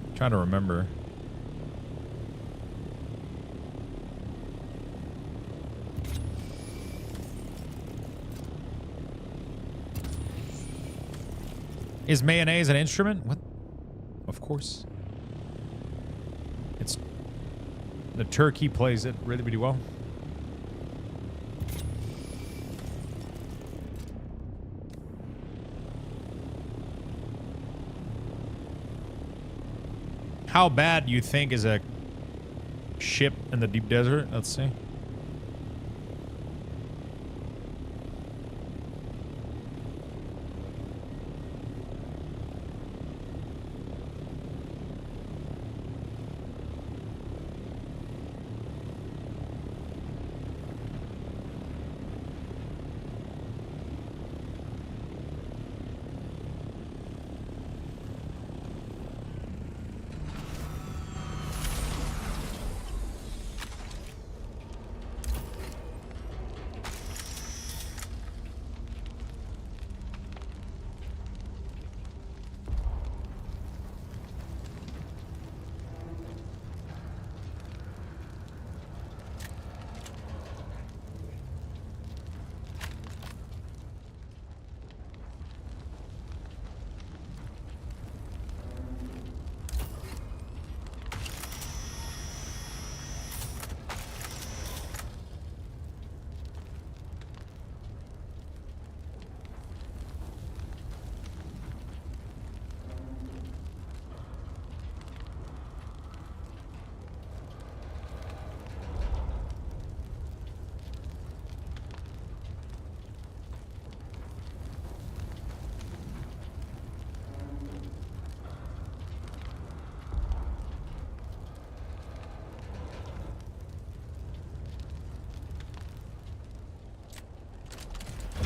I'm trying to remember. Is mayonnaise an instrument? What? Of course. It's... The turkey plays it really, really well. How bad do you think is a ship in the deep desert? Let's see.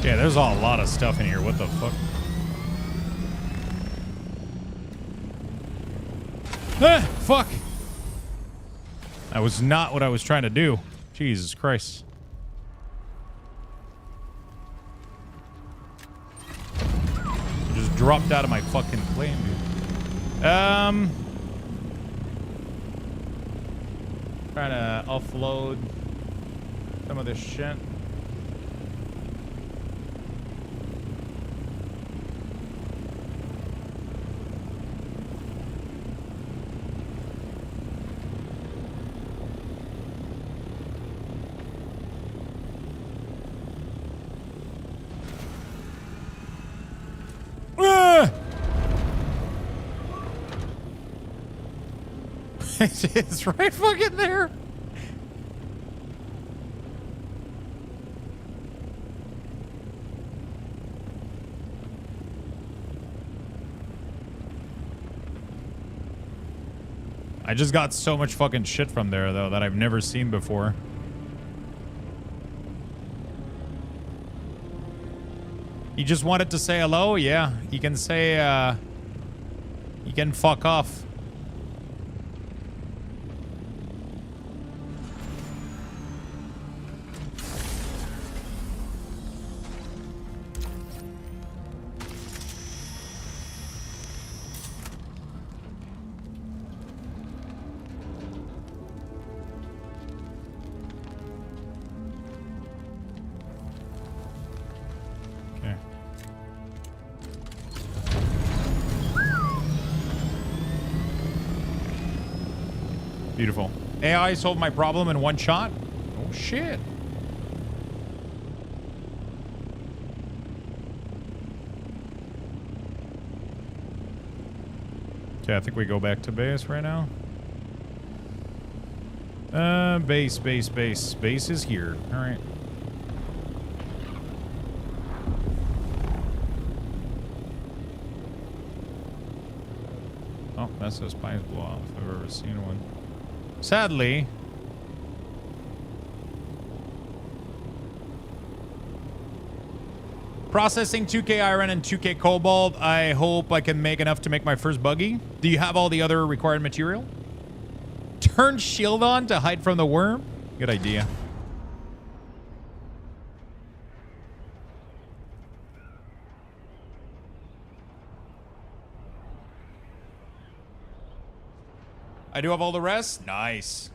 Yeah, there's a lot of stuff in here. What the fuck? Ah, fuck! That was not what I was trying to do. Jesus Christ. I just dropped out of my fucking plane, dude. Trying to offload some of this shit. It's right fucking there. I just got so much fucking shit from there, though, that I've never seen before. You just wanted to say hello? Yeah, you can say, you can fuck off. Beautiful. AI solved my problem in one shot. Oh, shit. Okay, I think we go back to base right now. Base. Base is here. All right. Oh, that's a spice blow off if I've ever seen one. Sadly. Processing 2K iron and 2K cobalt. I hope I can make enough to make my first buggy. Do you have all the other required material? Turn shield on to hide from the worm? Good idea. I do have all the rest. Nice.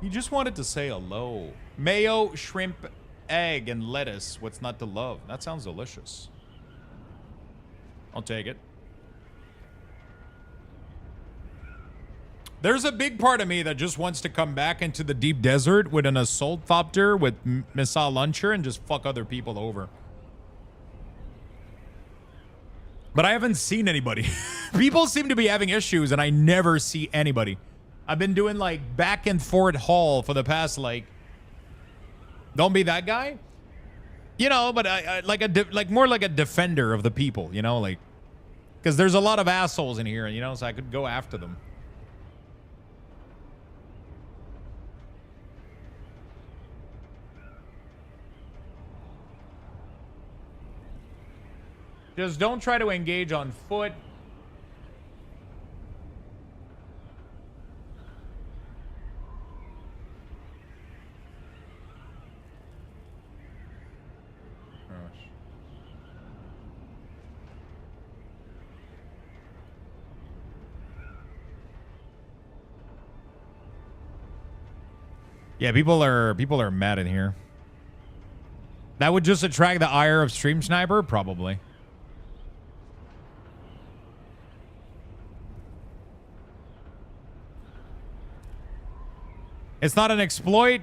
He just wanted to say hello. Mayo, shrimp, egg, and lettuce. What's not to love? That sounds delicious. I'll take it. There's a big part of me that just wants to come back into the deep desert with an assault thopter with missile launcher and just fuck other people over. But I haven't seen anybody. People seem to be having issues and I never see anybody. I've been doing like back and forth haul for the past like, don't be that guy, you know, but I like more like a defender of the people, you know, like, because there's a lot of assholes in here, you know, so I could go after them. Just don't try to engage on foot. Yeah, people are mad in here. That would just attract the ire of Stream Sniper, probably. It's not an exploit.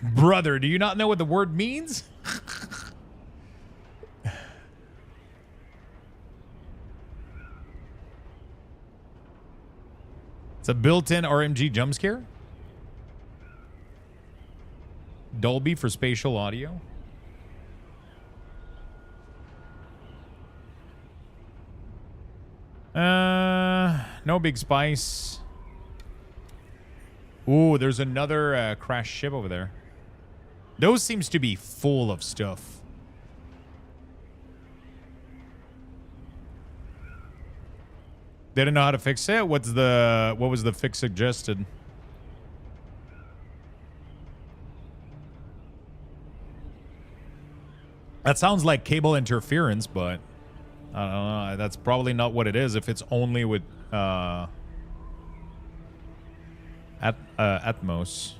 Brother, do you not know what the word means? It's a built-in RMG jump scare. Dolby for spatial audio. No big spice. Ooh, there's another crashed ship over there. Those seems to be full of stuff. They didn't know how to fix it. What was the fix suggested? That sounds like cable interference, but I don't know. That's probably not what it is. If it's only with Atmos.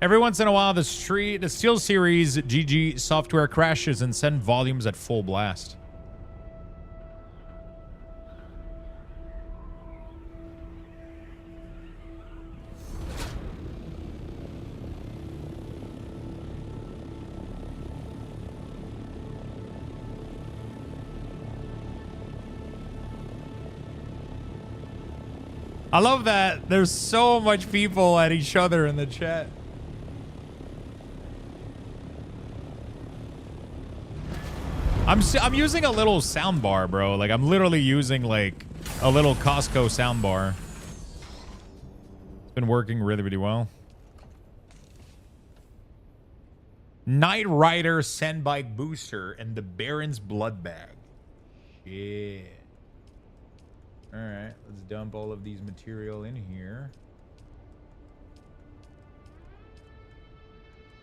Every once in a while, the Steel Series GG software crashes and send volumes at full blast. I love that there's so much people at each other in the chat. I'm using a little sound bar, bro. Like, I'm literally using, like, a little Costco sound bar. It's been working really, really well. Knight Rider Sandbike Booster and the Baron's Blood Bag. Shit. Alright, let's dump all of these material in here.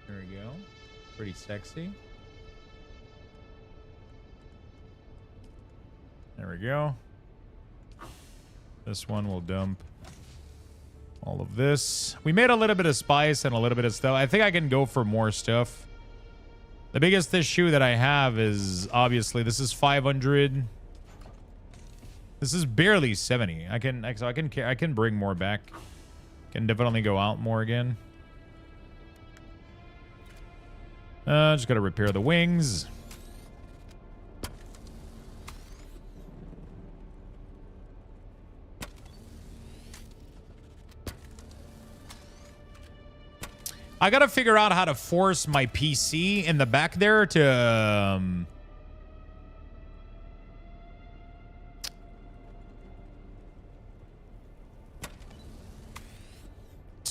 There we go. Pretty sexy. There we go. This one will dump all of this. We made a little bit of spice and a little bit of stuff. I think I can go for more stuff. The biggest issue that I have is obviously this is 500. This is barely 70. I can bring more back. Can definitely go out more again. Just gotta repair the wings. I gotta figure out how to force my PC in the back there to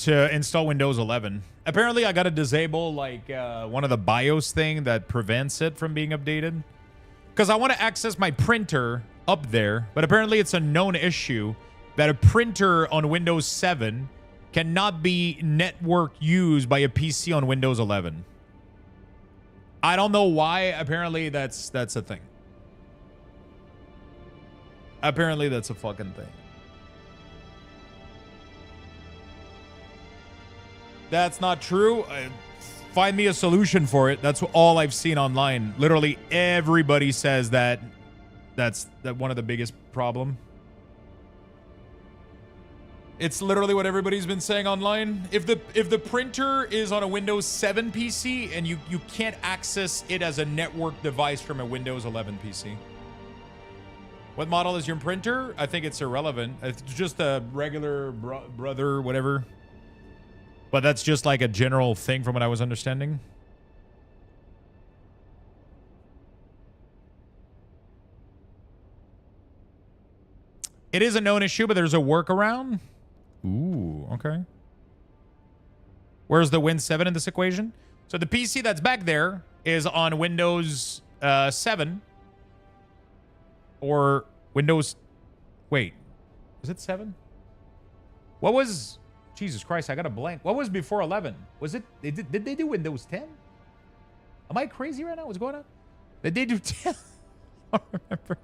install Windows 11. Apparently, I gotta disable like one of the BIOS thing that prevents it from being updated. Because I want to access my printer up there, but apparently it's a known issue that a printer on Windows 7 cannot be network used by a PC on Windows 11. I don't know why. Apparently that's a thing. Apparently that's a fucking thing. That's not true. Find me a solution for it. That's all I've seen online. Literally everybody says that that's one of the biggest problem. It's literally what everybody's been saying online. If the printer is on a Windows 7 PC and you can't access it as a network device from a Windows 11 PC. What model is your printer? I think it's irrelevant. It's just a regular brother, whatever. But that's just like a general thing from what I was understanding. It is a known issue, but there's a workaround. Ooh, okay. Where's the Win 7 in this equation? So the PC that's back there is on Windows 7. Or Windows... Wait. Is it 7? What was... Jesus Christ, I got a blank. What was before 11? Was it... Did they do Windows 10? Am I crazy right now? What's going on? Did they do 10? I don't remember.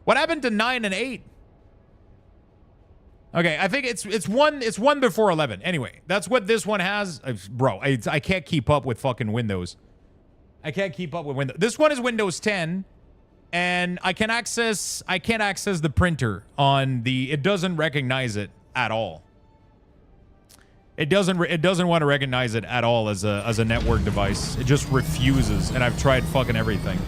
What happened to 9 and 8? Okay, I think it's one before 11. Anyway, that's what this one has. Bro, I can't keep up with fucking Windows. I can't keep up with Windows. This one is Windows 10, and I can't access the printer on the. It doesn't recognize it at all. It doesn't want to recognize it at all as a network device. It just refuses, and I've tried fucking everything.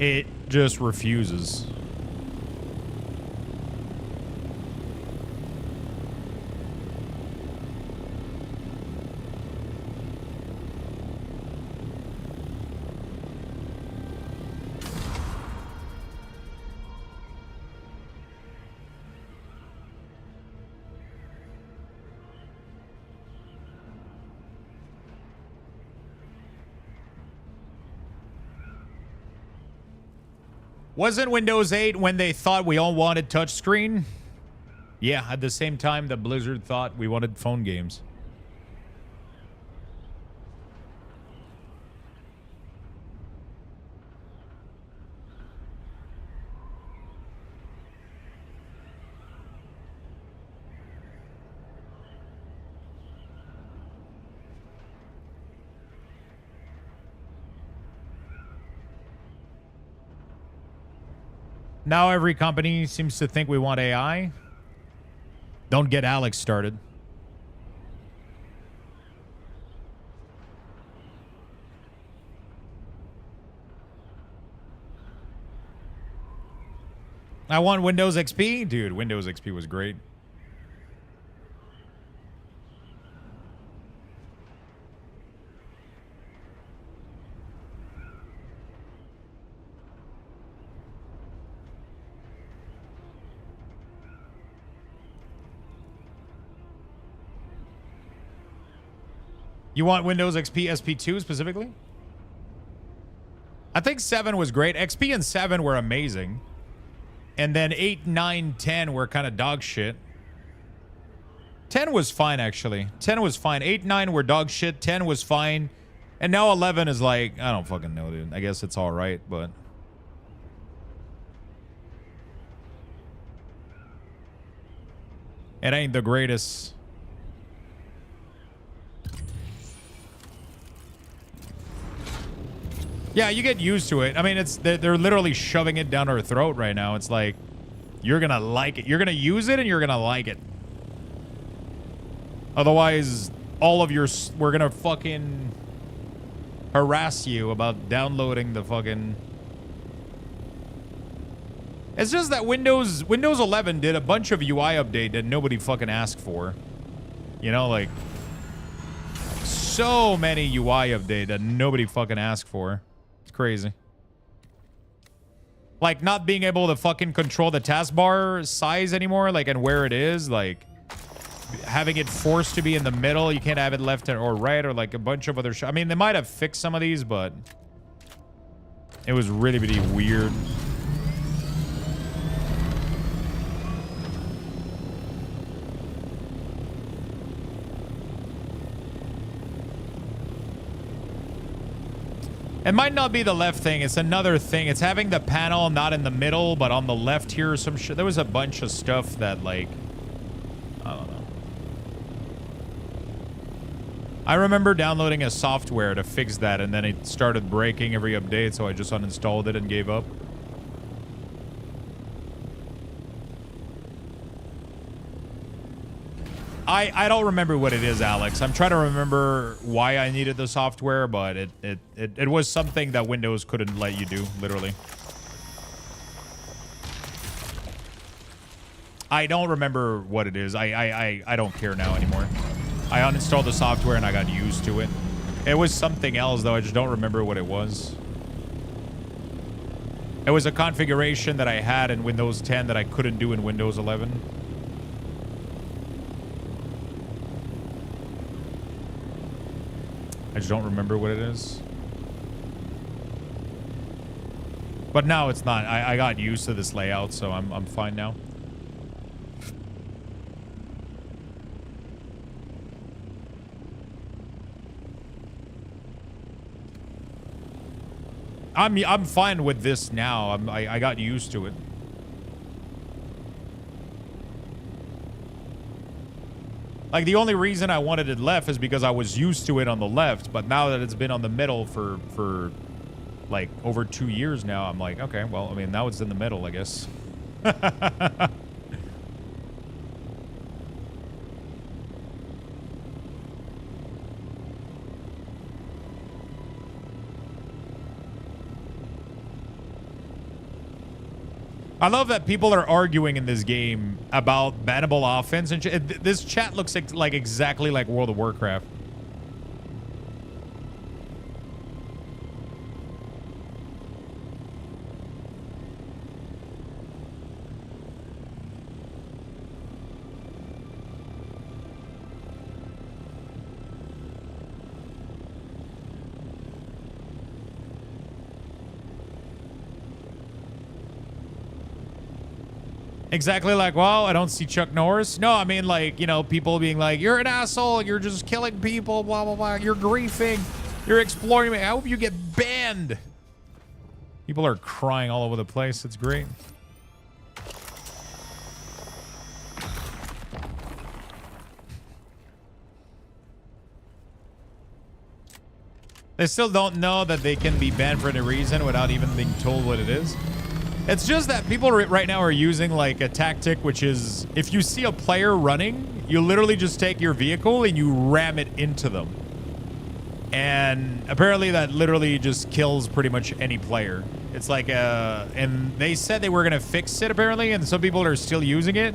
It just refuses. Wasn't Windows 8 when they thought we all wanted touchscreen? Yeah, at the same time that Blizzard thought we wanted phone games. Now every company seems to think we want AI. Don't get Alex started. I want Windows XP? Dude, Windows XP was great. You want Windows XP SP2 specifically? I think 7 was great. XP and 7 were amazing. And then 8, 9, 10 were kind of dog shit. 10 was fine, actually. 10 was fine. 8, 9 were dog shit. 10 was fine. And now 11 is like, I don't fucking know, dude. I guess it's all right, but... it ain't the greatest. Yeah, you get used to it. I mean, they're literally shoving it down our throat right now. It's like, you're gonna like it. You're gonna use it and you're gonna like it. Otherwise, we're gonna fucking harass you about downloading the fucking... It's just that Windows 11 did a bunch of UI update that nobody fucking asked for. You know, like... so many UI update that nobody fucking asked for. It's crazy. Like, not being able to fucking control the taskbar size anymore, like, and where it is, like... having it forced to be in the middle. You can't have it left or right, or like a bunch of other I mean, they might have fixed some of these, but... it was really, really weird. It might not be the left thing. It's another thing. It's having the panel not in the middle, but on the left here or some shit. There was a bunch of stuff that, like... I don't know. I remember downloading a software to fix that, and then it started breaking every update, so I just uninstalled it and gave up. I don't remember what it is, Alex. I'm trying to remember why I needed the software, but it was something that Windows couldn't let you do, literally. I don't remember what it is. I don't care now anymore. I uninstalled the software and I got used to it. It was something else, though. I just don't remember what it was. It was a configuration that I had in Windows 10 that I couldn't do in Windows 11. I just don't remember what it is. But now it's not. I got used to this layout, so I'm fine now. I'm fine with this now. I got used to it. Like, the only reason I wanted it left is because I was used to it on the left, but now that it's been on the middle for like over 2 years now, I'm like, okay, well, I mean, now it's in the middle, I guess. I love that people are arguing in this game about bannable offense, and this chat looks like exactly like World of Warcraft. Exactly like, well, I don't see Chuck Norris. No, I mean, like, you know, people being like, you're an asshole, you're just killing people, blah, blah, blah. You're griefing, you're exploiting me. I hope you get banned. People are crying all over the place. It's great. They still don't know that they can be banned for any reason without even being told what it is. It's just that people right now are using like a tactic, which is if you see a player running, you literally just take your vehicle and you ram it into them. And apparently that literally just kills pretty much any player. It's like and they said they were going to fix it apparently, and some people are still using it.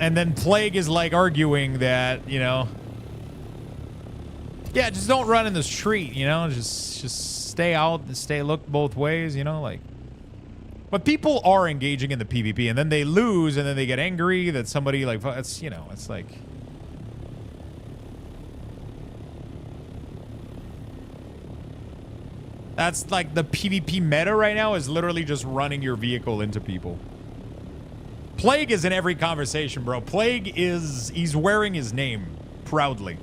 And then Plague is like arguing that, you know, yeah, just don't run in the street, you know, just stay out, look both ways, you know, like. But people are engaging in the PvP, and then they lose, and then they get angry that somebody, like, it's, you know, it's like. That's like the PvP meta right now is literally just running your vehicle into people. Plague is in every conversation, bro. Plague is, he's wearing his name proudly.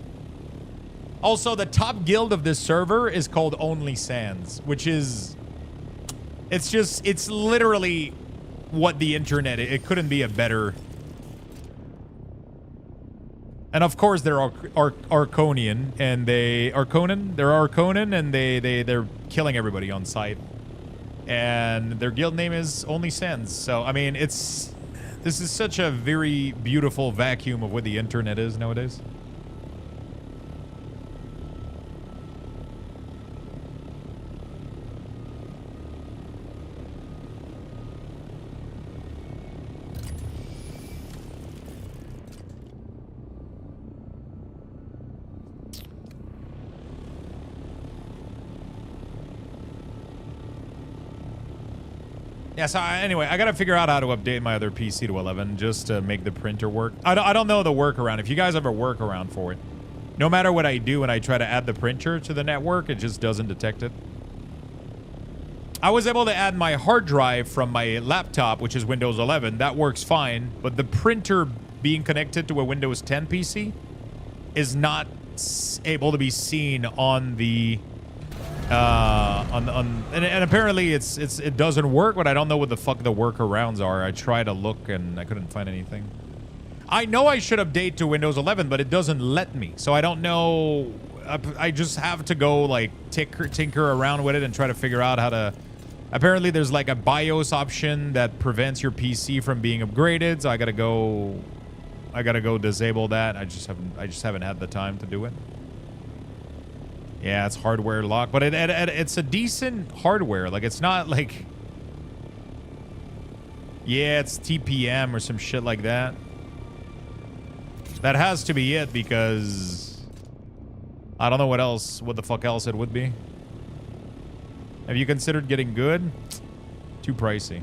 Also, the top guild of this server is called Only Sands, which is, it's literally what the internet, it couldn't be a better. And of course they're Arconian, and they're Arconan, and they're killing everybody on site. And their guild name is Only Sands. So I mean, this is such a very beautiful vacuum of what the internet is nowadays. Yeah, so anyway, I gotta figure out how to update my other PC to 11 just to make the printer work. I don't know the workaround. If you guys have a workaround for it, no matter what I do when I try to add the printer to the network, it just doesn't detect it. I was able to add my hard drive from my laptop, which is Windows 11. That works fine, but the printer being connected to a Windows 10 PC is not able to be seen on the and apparently it doesn't work, but I don't know what the fuck the workarounds are. I tried to look and I couldn't find anything. I know I should update to Windows 11, but it doesn't let me. So I don't know. I just have to go like tinker around with it and try to figure out how to. Apparently there's like a BIOS option that prevents your PC from being upgraded. So I gotta go disable that. I just haven't had the time to do it. Yeah, it's hardware lock, but it's a decent hardware. Like, it's not like... Yeah, it's TPM or some shit like that. That has to be it because... I don't know what the fuck else it would be. Have you considered getting good? Too pricey.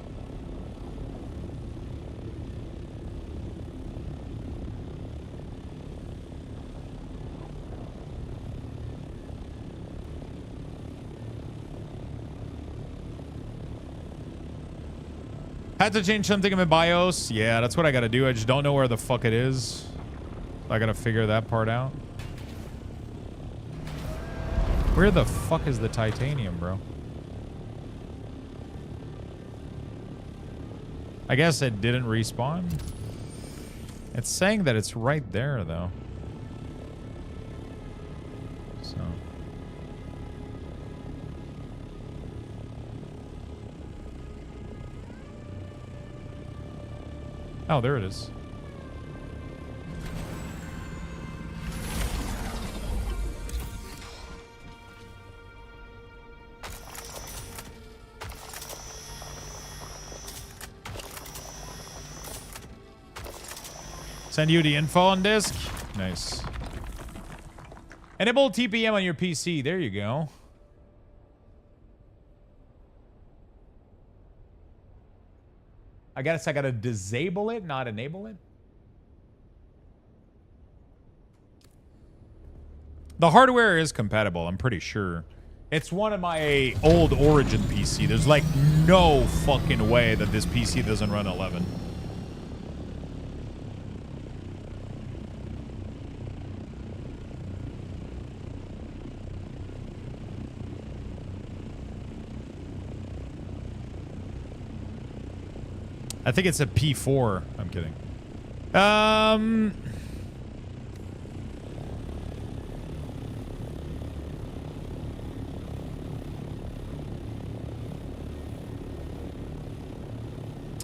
Had to change something in my BIOS. Yeah, that's what I gotta do. I just don't know where the fuck it is. I gotta figure that part out. Where the fuck is the titanium, bro? I guess it didn't respawn. It's saying that it's right there, though. So... Oh, there it is. Send you the info on disk. Nice. Enable TPM on your PC. There you go. I guess I gotta disable it, not enable it. The hardware is compatible, I'm pretty sure. It's one of my old Origin PC. There's like no fucking way that this PC doesn't run 11. I think it's a P4. I'm kidding.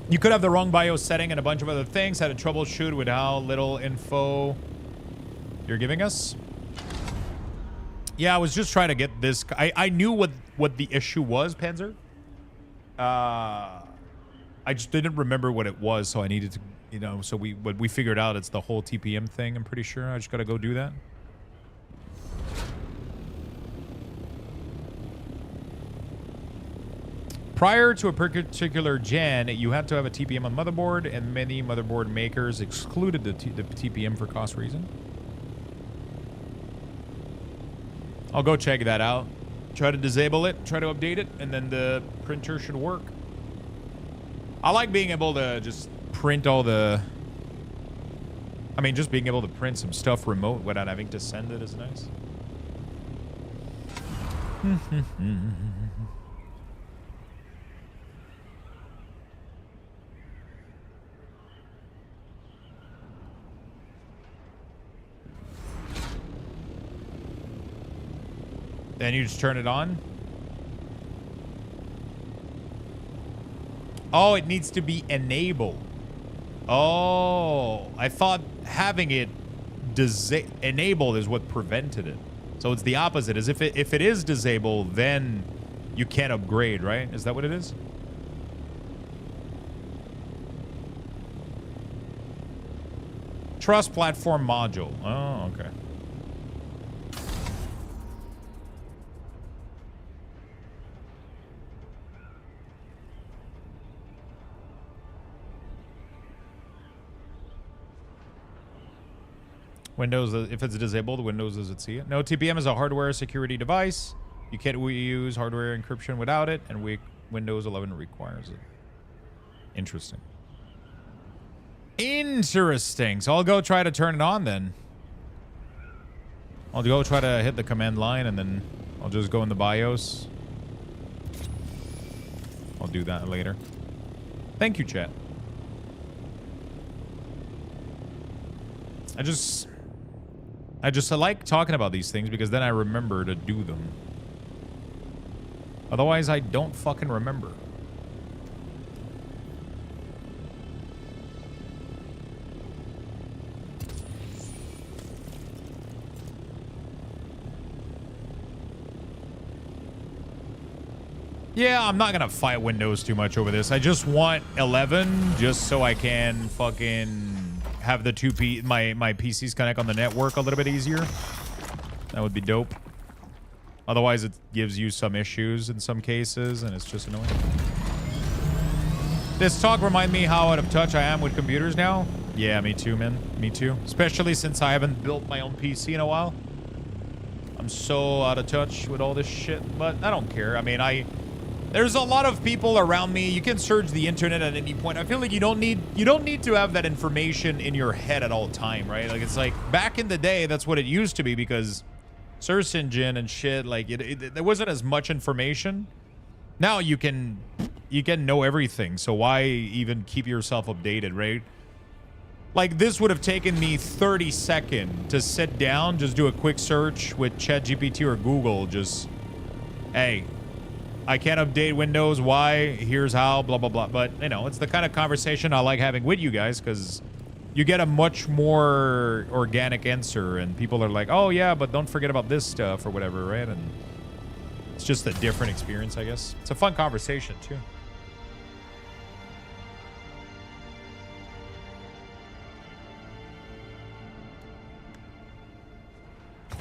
You could have the wrong BIOS setting and a bunch of other things. Had to troubleshoot with how little info you're giving us. Yeah, I was just trying to get this. I knew what the issue was, Panzer. I just didn't remember what it was, so I needed to, you know, so we figured out it's the whole TPM thing, I'm pretty sure. I just gotta go do that. Prior to a particular gen, you had to have a TPM on motherboard, and many motherboard makers excluded the TPM for cost reason. I'll go check that out. Try to disable it, try to update it, and then the printer should work. I like being able to just print all the... I mean, just being able to print some stuff remote without having to send it is nice. Then you just turn it on. Oh, it needs to be enabled. Oh, I thought having it enabled is what prevented it. So it's the opposite. As if it is disabled, then you can't upgrade, right? Is that what it is? Trust platform module. Oh, okay. Windows, if it's disabled, Windows doesn't see it. No, TPM is a hardware security device. You can't use hardware encryption without it, and Windows 11 requires it. Interesting. Interesting. So I'll go try to turn it on then. I'll go try to hit the command line, and then I'll just go in the BIOS. I'll do that later. Thank you, chat. I like talking about these things because then I remember to do them. Otherwise, I don't fucking remember. Yeah, I'm not gonna fight Windows too much over this. I just want 11 just so I can fucking have the my PCs connect on the network a little bit easier. That would be dope. Otherwise, it gives you some issues in some cases, and it's just annoying. This talk reminds me how out of touch I am with computers now. Yeah, me too, man. Me too. Especially since I haven't built my own PC in a while. I'm so out of touch with all this shit, but I don't care. I mean, there's a lot of people around me. You can search the internet at any point. I feel like you don't need to have that information in your head at all time, right? Like, it's like back in the day, that's what it used to be, because search engine and shit, like there wasn't as much information. Now you can know everything. So why even keep yourself updated, right? Like, this would have taken me 30 seconds to sit down, just do a quick search with ChatGPT or Google. Just, hey, I can't update Windows. Why? Here's how, blah, blah, blah. But, you know, it's the kind of conversation I like having with you guys, because you get a much more organic answer, and people are like, oh, yeah, but don't forget about this stuff or whatever, right? And it's just a different experience, I guess. It's a fun conversation, too.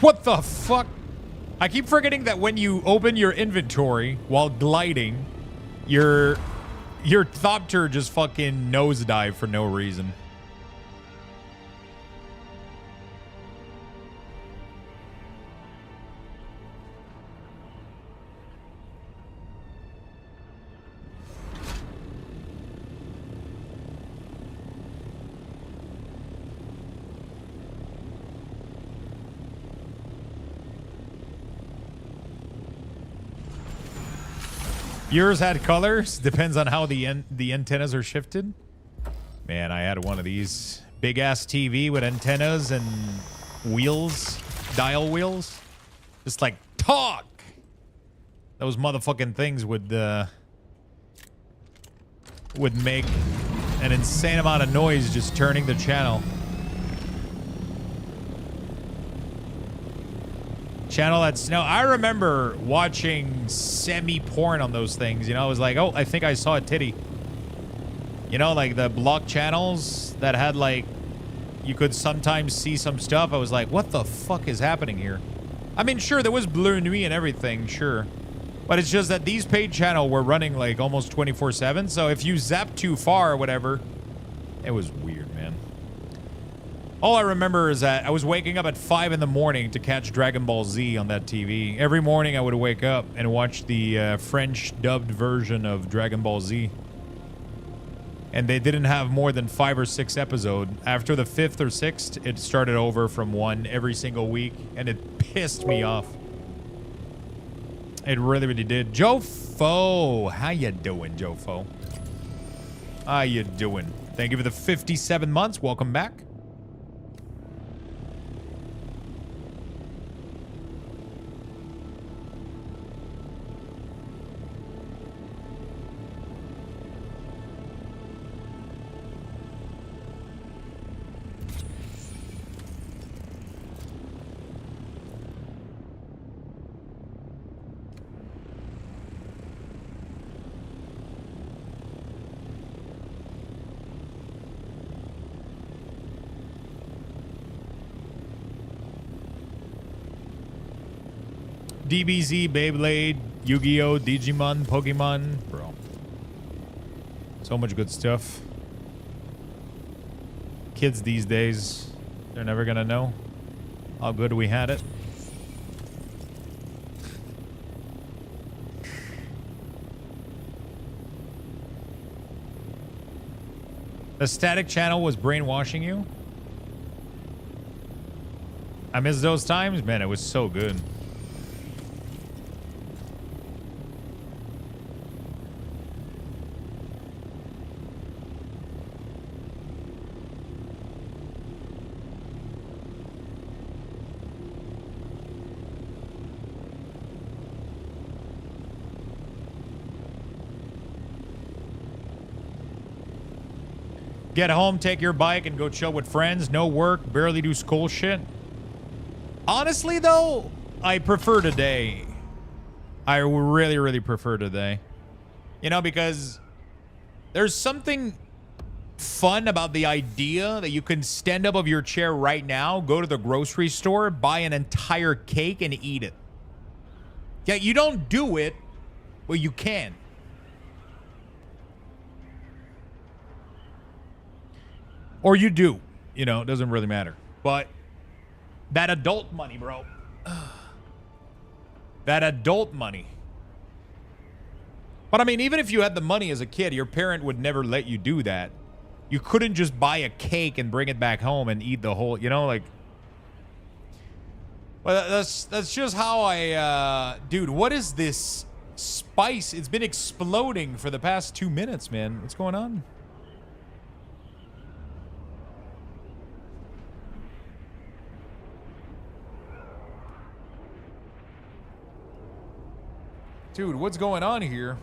What the fuck? I keep forgetting that when you open your inventory while gliding, your thopter just fucking nosedive for no reason. Yours had colors. Depends on how the antennas are shifted. Man, I had one of these big ass TV with antennas and wheels, dial wheels. Just like talk. Those motherfucking things would make an insane amount of noise just turning the channel. Channel that's no. I remember watching semi-porn on those things. You know, I was like, oh, I think I saw a titty. You know, like the block channels that had like, you could sometimes see some stuff. I was like, what the fuck is happening here? I mean, sure, there was Bleu Nuit and everything, sure. But it's just that these paid channels were running like almost 24/7. So if you zap too far or whatever, it was weird, man. All I remember is that I was waking up at 5 in the morning to catch Dragon Ball Z on that TV. Every morning I would wake up and watch the French dubbed version of Dragon Ball Z. And they didn't have more than 5 or 6 episodes. After the 5th or 6th, it started over from 1 every single week, and it pissed me off. It really, really did. Joe Fo, how you doing, Joe Fo? How you doing? Thank you for the 57 months. Welcome back. DBZ, Beyblade, Yu-Gi-Oh, Digimon, Pokemon. Bro. So much good stuff. Kids these days, they're never gonna know how good we had it. The static channel was brainwashing you? I miss those times? Man, it was so good. Get home, take your bike, and go chill with friends. No work, barely do school shit. Honestly, though, I prefer today. I really, really prefer today. You know, because there's something fun about the idea that you can stand up of your chair right now, go to the grocery store, buy an entire cake, and eat it. Yeah, you don't do it, but you can. Or you do, you know, it doesn't really matter. But that adult money, bro. That adult money. But I mean, even if you had the money as a kid, your parent would never let you do that. You couldn't just buy a cake and bring it back home and eat the whole, you know, like. Well, that's just how I, dude, what is this spice? It's been exploding for the past 2 minutes, man. What's going on? Dude, what's going on here?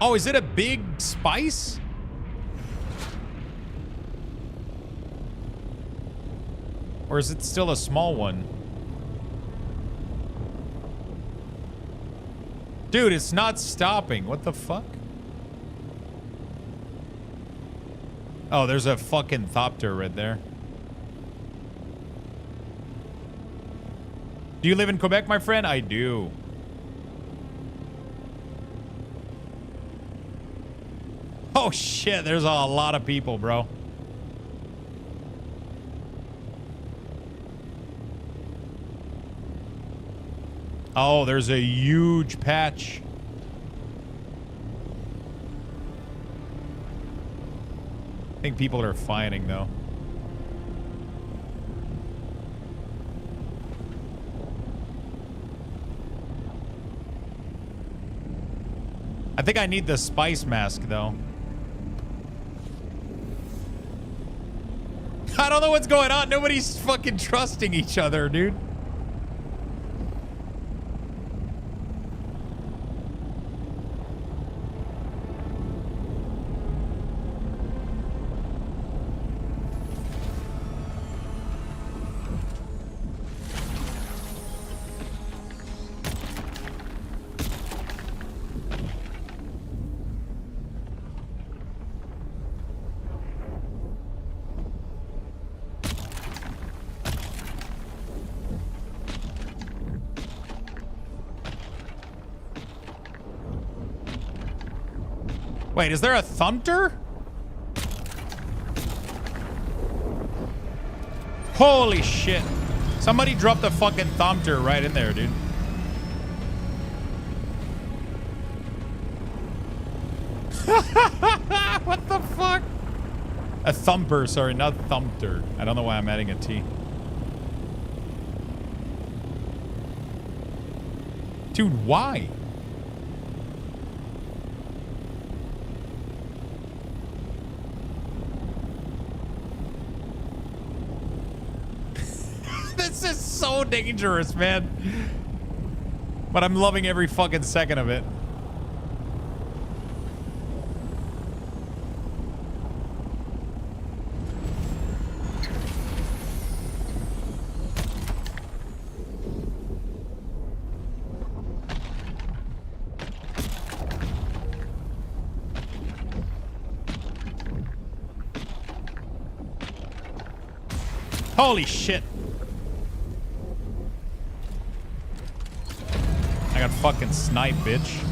Oh, is it a big spice? Or is it still a small one? Dude, it's not stopping. What the fuck? Oh, there's a fucking thopter right there. Do you live in Quebec, my friend? I do. Oh shit, there's a lot of people, bro. Oh, there's a huge patch. I think people are fighting, though. I think I need the spice mask, though. I don't know what's going on. Nobody's fucking trusting each other, dude. Wait, is there a thumper? Holy shit. Somebody dropped a fucking thumper right in there, dude. What the fuck? A thumper, sorry, not thumper. I don't know why I'm adding a T. Dude, why? This is so dangerous, man. But I'm loving every fucking second of it. Holy shit. I got fucking sniped, bitch.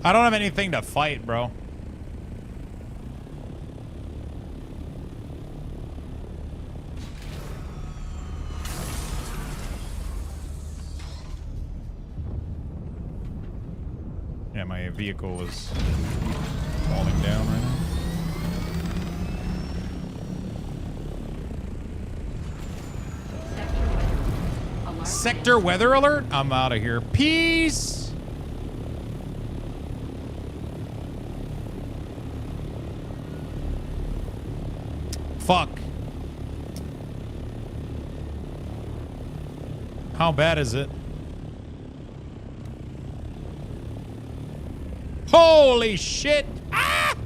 I don't have anything to fight, bro. Yeah, my vehicle was falling down right now. Sector weather alert? I'm out of here. Peace! Fuck. How bad is it? Holy shit! Ah!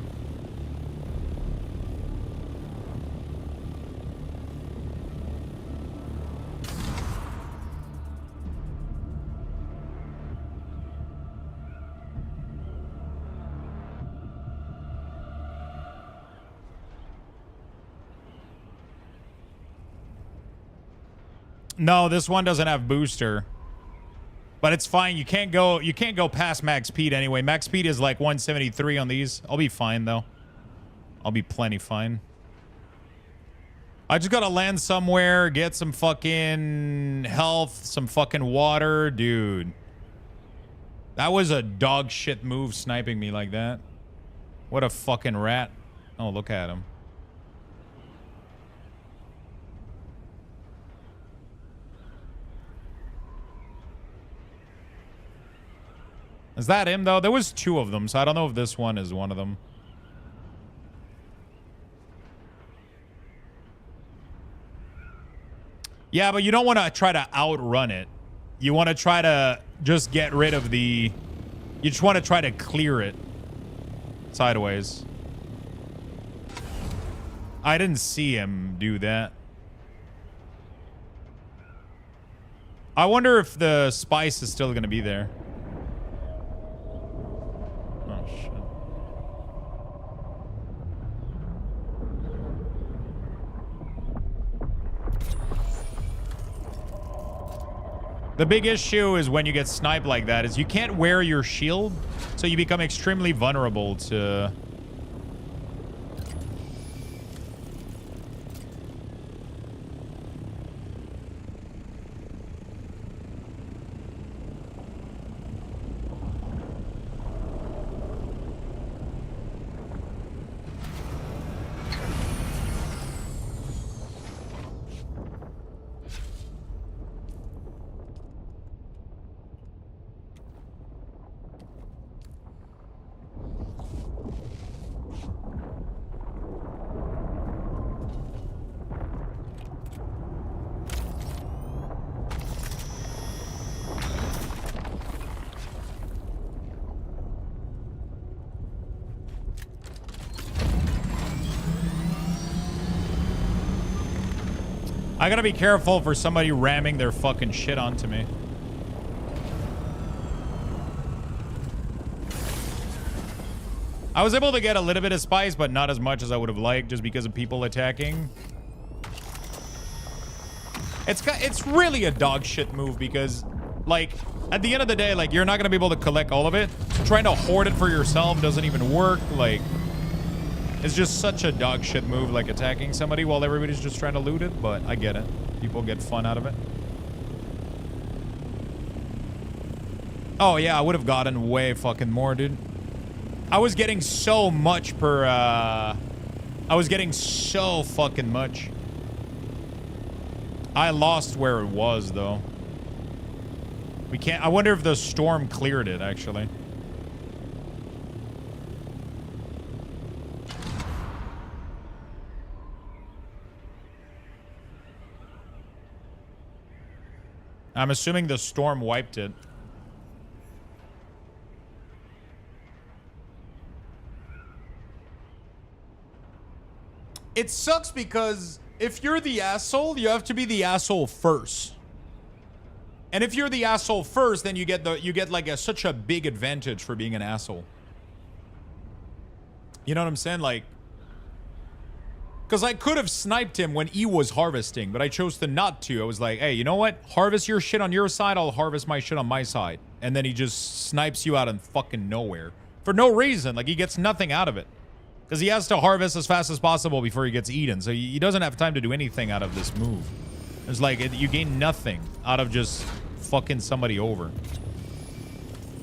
No, this one doesn't have booster. But it's fine. You can't go past max speed anyway. Max speed is like 173 on these. I'll be fine though. I'll be plenty fine. I just gotta land somewhere, get some fucking health, some fucking water, dude. That was a dog shit move, sniping me like that. What a fucking rat. Oh, look at him. Is that him, though? There was two of them, so I don't know if this one is one of them. Yeah, but you don't want to try to outrun it. You want to try to just get rid of the... You just want to try to clear it. Sideways. I didn't see him do that. I wonder if the spice is still going to be there. Oh, shit. The big issue is when you get sniped like that is you can't wear your shield, so you become extremely vulnerable to... I gotta be careful for somebody ramming their fucking shit onto me. I was able to get a little bit of spice, but not as much as I would have liked just because of people attacking. It's really a dog shit move because, like, at the end of the day, like, you're not gonna be able to collect all of it. So trying to hoard it for yourself doesn't even work. Like, it's just such a dog shit move, like attacking somebody while everybody's just trying to loot it. But I get it. People get fun out of it. Oh yeah, I would have gotten way fucking more, dude. I was getting so much per, I was getting so fucking much. I lost where it was, though. We can't... I wonder if the storm cleared it, actually. I'm assuming the storm wiped it. It sucks because if you're the asshole, you have to be the asshole first. And if you're the asshole first, then you get like such a big advantage for being an asshole. You know what I'm saying? Like, because I could have sniped him when he was harvesting, but I chose to not to. I was like, hey, you know what? Harvest your shit on your side, I'll harvest my shit on my side. And then he just snipes you out of fucking nowhere. For no reason. Like, he gets nothing out of it. Because he has to harvest as fast as possible before he gets eaten. So he doesn't have time to do anything out of this move. It's like, you gain nothing out of just fucking somebody over.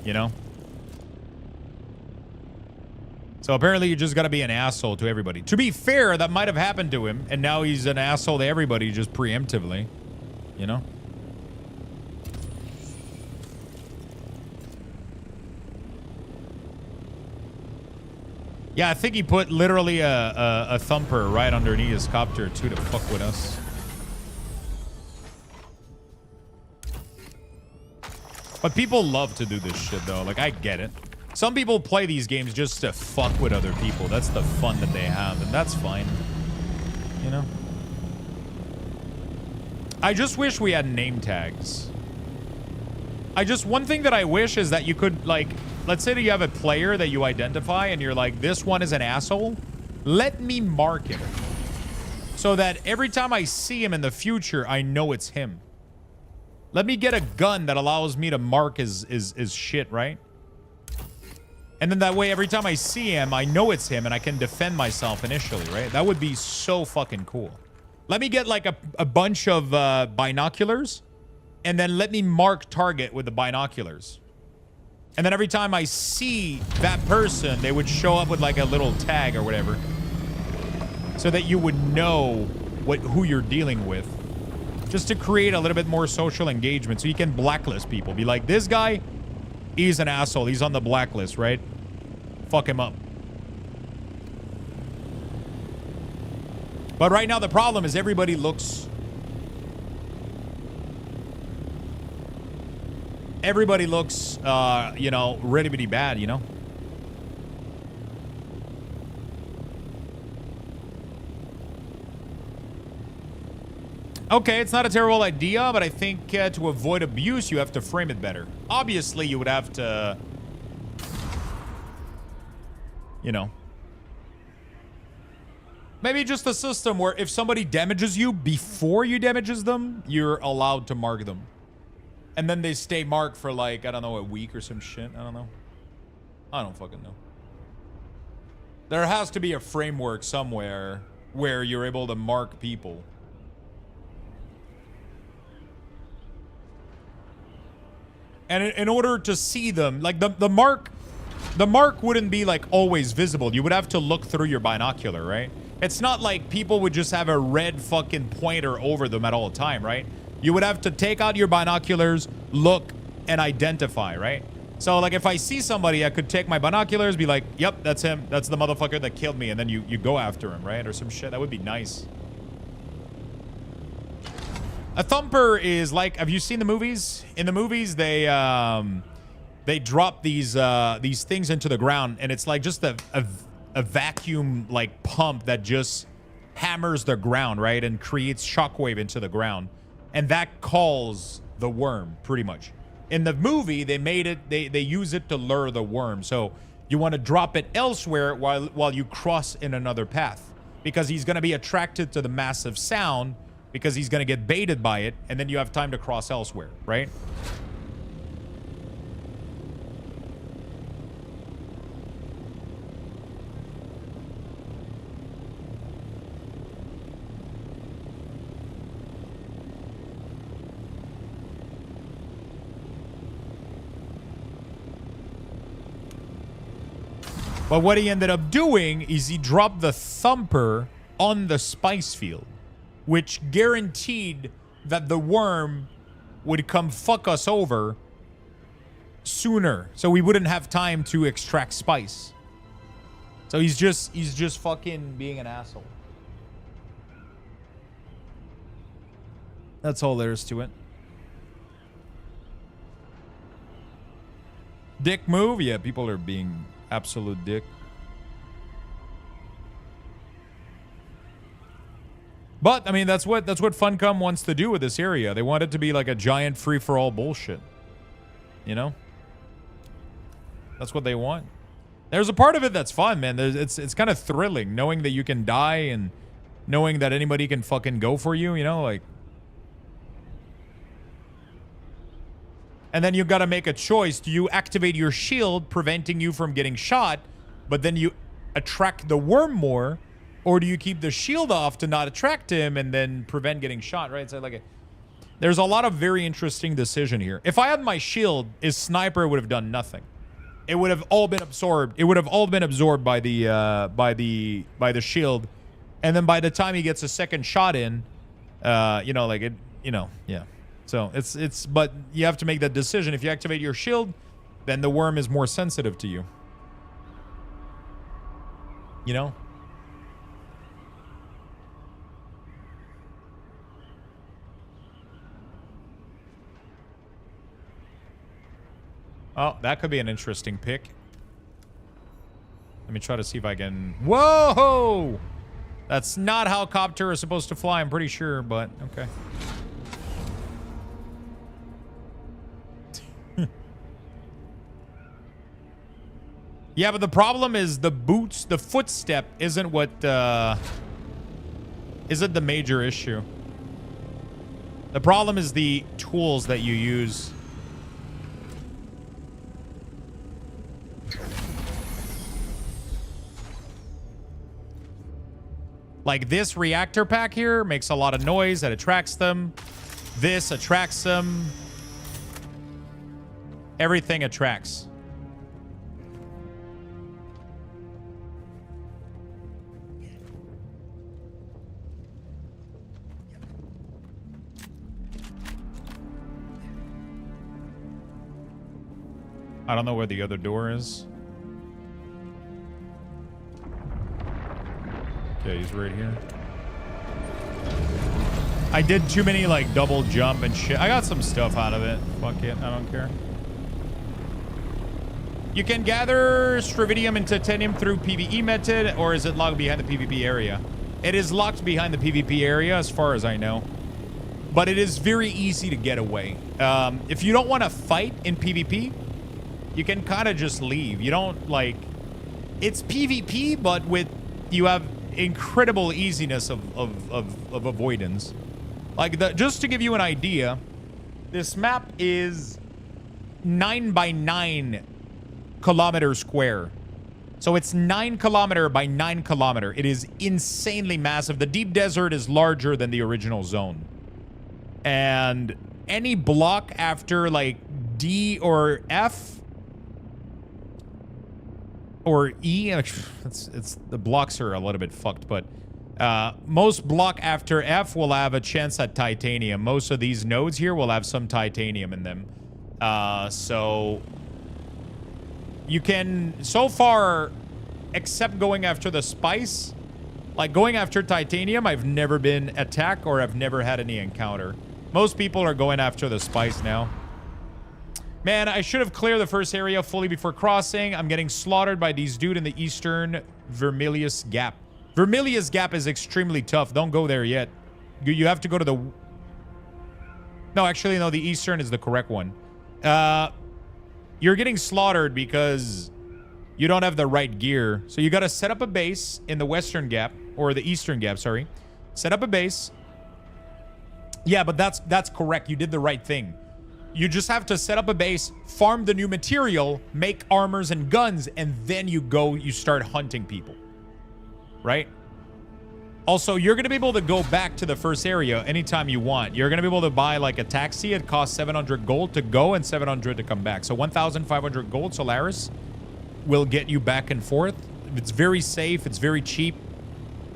You know? So apparently you just gotta be an asshole to everybody. To be fair, that might have happened to him. And now he's an asshole to everybody just preemptively. You know? Yeah, I think he put literally a thumper right underneath his copter too to fuck with us. But people love to do this shit though. Like, I get it. Some people play these games just to fuck with other people. That's the fun that they have, and that's fine. You know? I just wish we had name tags. One thing that I wish is that you could, like, let's say that you have a player that you identify and you're like, this one is an asshole. Let me mark him. So that every time I see him in the future, I know it's him. Let me get a gun that allows me to mark his shit, right? And then that way, every time I see him, I know it's him and I can defend myself initially, right? That would be so fucking cool. Let me get like a bunch of binoculars and then let me mark target with the binoculars. And then every time I see that person, they would show up with like a little tag or whatever. So that you would know who you're dealing with. Just to create a little bit more social engagement. So you can blacklist people. Be like, this guy, he's an asshole. He's on the blacklist, right? Fuck him up. But right now the problem is everybody looks... Everybody looks, you know, really bad, you know? Okay, it's not a terrible idea, but I think to avoid abuse, you have to frame it better. Obviously, you would have to... You know. Maybe just a system where if somebody damages you before you damages them, you're allowed to mark them. And then they stay marked for like, I don't know, a week or some shit. I don't know. I don't fucking know. There has to be a framework somewhere where you're able to mark people. And in order to see them, like the mark wouldn't be like always visible. You would have to look through your binocular, right? It's not like people would just have a red fucking pointer over them at all time, right? You would have to take out your binoculars, look, and identify, right? So, like, if I see somebody, I could take my binoculars, be like, yep, that's him. That's the motherfucker that killed me. And then you go after him, right? Or some shit. That would be nice. A thumper is like, have you seen the movies? In the movies, they drop these things into the ground, and it's like just a vacuum like pump that just hammers the ground, right? And creates shockwave into the ground. And that calls the worm, pretty much. In the movie, they made it, they use it to lure the worm. So you want to drop it elsewhere while you cross in another path. Because he's going to be attracted to the massive sound, because he's going to get baited by it, and then you have time to cross elsewhere, right? But what he ended up doing is he dropped the thumper on the spice field, which guaranteed that the worm would come fuck us over sooner, so we wouldn't have time to extract spice. So he's just fucking being an asshole. That's all there is to it. Dick move? Yeah, people are being absolute dick. But I mean, that's what Funcom wants to do with this area. They want it to be like a giant free-for-all bullshit. You know? That's what they want. There's a part of it that's fun, man. It's kind of thrilling knowing that you can die and knowing that anybody can fucking go for you, you know, like. And then you've got to make a choice. Do you activate your shield, preventing you from getting shot, but then you attract the worm more? Or do you keep the shield off to not attract him and then prevent getting shot, right? So like, there's a lot of very interesting decision here. If I had my shield, his sniper would have done nothing. It would have all been absorbed. It would have all been absorbed by the shield. And then by the time he gets a second shot in, you know, like it, you know, yeah. So but you have to make that decision. If you activate your shield, then the worm is more sensitive to you. You know? Oh, that could be an interesting pick. Let me try to see if I can... Whoa! That's not how copter is supposed to fly, I'm pretty sure, but okay. Yeah, but the problem is the boots, the footstep isn't what, isn't the major issue. The problem is the tools that you use. Like this reactor pack here makes a lot of noise that attracts them. This attracts them. Everything attracts. I don't know where the other door is. Okay, he's right here. I did too many, like, double jump and shit. I got some stuff out of it. Fuck it, I don't care. You can gather Stravidium and Titanium through PvE method, or is it locked behind the PvP area? It is locked behind the PvP area, as far as I know. But it is very easy to get away. If you don't want to fight in PvP, you can kind of just leave. You don't, like... It's PvP, but with... You have incredible easiness of avoidance. Like, just to give you an idea, this map is 9 by 9 kilometers square. So it's 9 kilometer by 9 kilometer. It is insanely massive. The deep desert is larger than the original zone. And any block after, like, D or F... or E, it's the blocks are a little bit fucked, but most block after F will have a chance at titanium. Most of these nodes here will have some titanium in them. So you can, so far, except going after the spice, like going after titanium, I've never been attacked or I've never had any encounter. Most people are going after the spice now. Man, I should have cleared the first area fully before crossing. I'm getting slaughtered by these dude in the eastern Vermilius Gap. Vermilia's Gap is extremely tough. Don't go there yet. You have to go to the... No, actually, no. The Eastern is the correct one. You're getting slaughtered because you don't have the right gear. So you got to set up a base in the Western Gap. Or the Eastern Gap, sorry. Set up a base. Yeah, but that's correct. You did the right thing. You just have to set up a base, farm the new material, make armors and guns, and then you start hunting people. Right? Also, you're going to be able to go back to the first area anytime you want. You're going to be able to buy like a taxi. It costs 700 gold to go and 700 to come back. So 1,500 gold Solaris will get you back and forth. It's very safe. It's very cheap.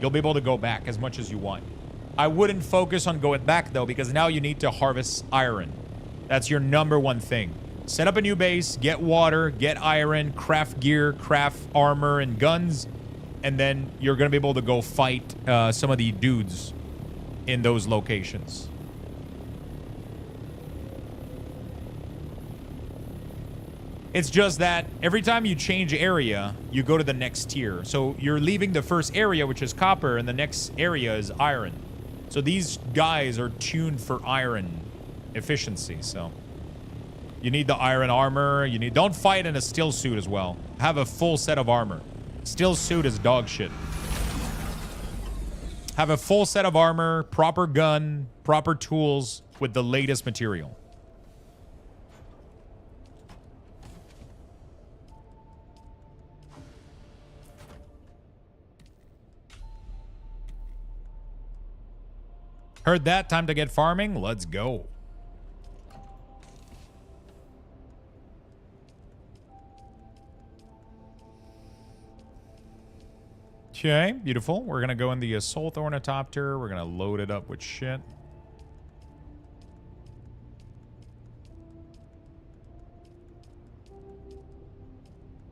You'll be able to go back as much as you want. I wouldn't focus on going back, though, because now you need to harvest iron. That's your #1 thing. Set up a new base, get water, get iron, craft gear, craft armor and guns, and then you're going to be able to go fight some of the dudes in those locations. It's just that every time you change area, you go to the next tier. So you're leaving the first area, which is copper, and the next area is iron. So these guys are tuned for iron efficiency, so you need the iron armor. Don't fight in a steel suit as well. Have a full set of armor. Steel suit is dog shit. Have a full set of armor, proper gun, proper tools with the latest material. Heard that. Time to get farming. Let's go. Okay, beautiful. We're going to go in the Assault Ornithopter. We're going to load it up with shit.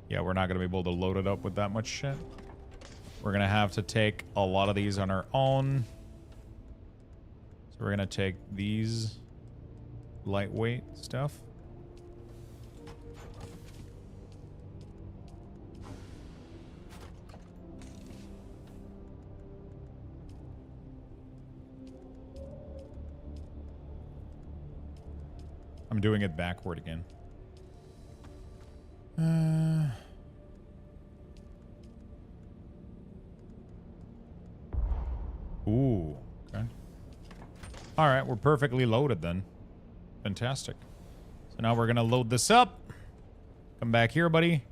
Yeah, we're not going to be able to load it up with that much shit. We're going to have to take a lot of these on our own. So we're going to take these lightweight stuff. I'm doing it backward again. Ooh, okay. All right, we're perfectly loaded then. Fantastic. So now we're going to load this up. Come back here, buddy.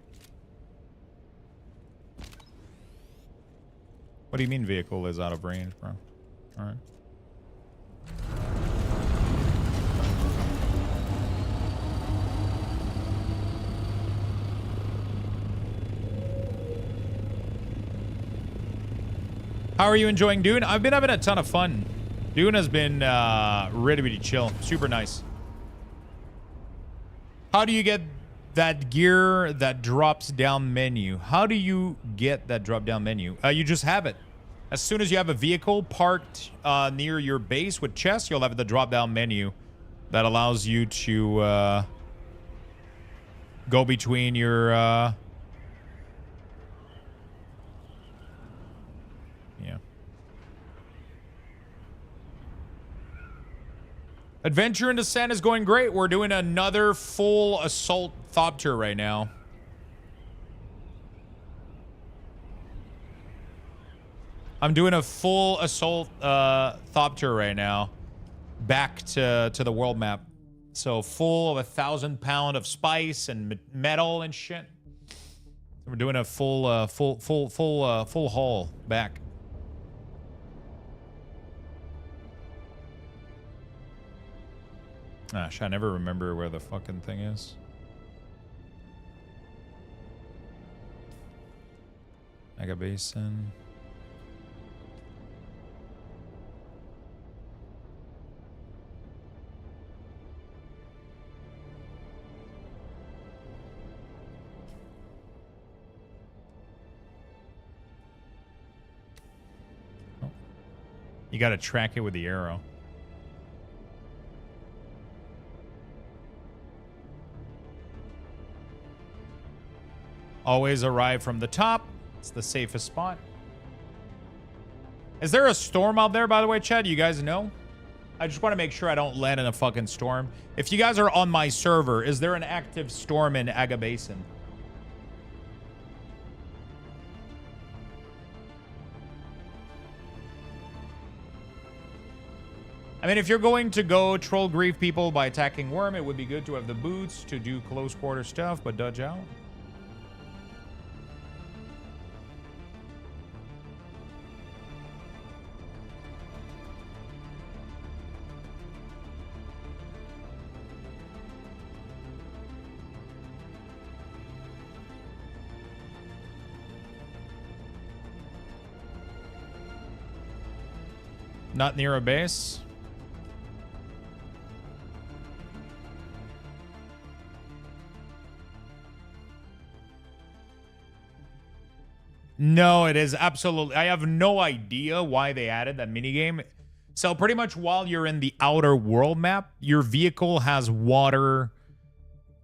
What do you mean vehicle is out of range, bro? All right. How are you enjoying Dune? I've been having a ton of fun. Dune has been really, really chill. Super nice. How do you get that gear that drops down menu? How do you get that drop down menu? You just have it. As soon as you have a vehicle parked near your base with chests, you'll have the drop down menu that allows you to go between your... yeah. Adventure in Descent is going great. We're doing another full Assault Thopter right now. I'm doing a full Assault Thopter right now. Back to the world map. So full of 1,000 pound of spice and metal and shit. We're doing a full haul back. Gosh, I never remember where the fucking thing is. Mega Basin. Oh. You gotta track it with the arrow. Always arrive from the top. It's the safest spot. Is there a storm out there, by the way, Chad? You guys know? I just want to make sure I don't land in a fucking storm. If you guys are on my server, is there an active storm in Aga Basin? I mean, if you're going to go troll grief people by attacking Worm, it would be good to have the boots to do close quarter stuff, but dodge out. Not near a base. No, it is absolutely. I have no idea why they added that minigame. So pretty much while you're in the outer world map, your vehicle has water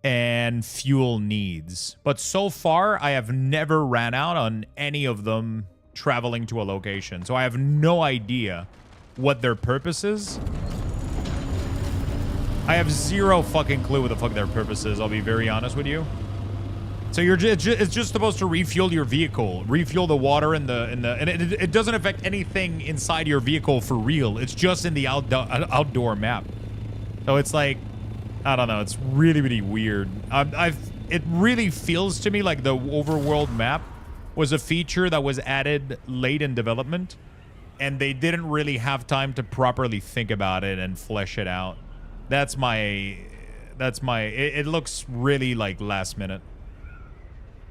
and fuel needs. But so far, I have never ran out on any of them traveling to a location. So I have no idea what their purpose is. I have zero fucking clue what the fuck their purpose is, I'll be very honest with you. So it's just supposed to refuel your vehicle, refuel the water and it doesn't affect anything inside your vehicle for real. It's just in the outdoor map. So it's like, I don't know, it's really, really weird. It really feels to me like the overworld map was a feature that was added late in development, and they didn't really have time to properly think about it and flesh it out. It looks really like last minute,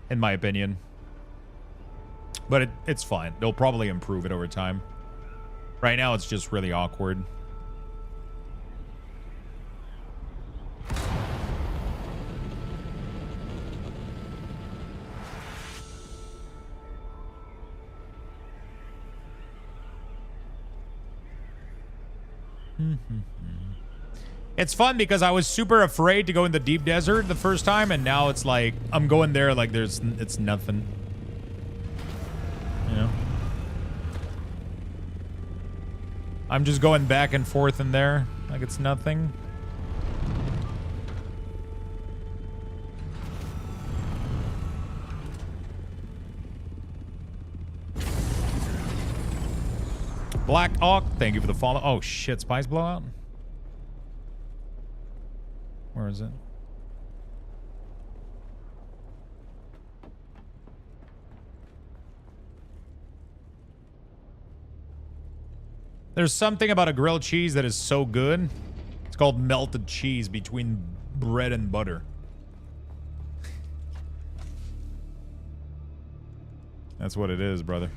in my opinion. But it's fine. They'll probably improve it over time. Right now, it's just really awkward. It's fun because I was super afraid to go in the deep desert the first time, and now it's like I'm going there like it's nothing. You know? I'm just going back and forth in there like it's nothing. Black Hawk, thank you for the follow. Oh shit, Spice Blowout? Where is it? There's something about a grilled cheese that is so good. It's called melted cheese between bread and butter. That's what it is, brother.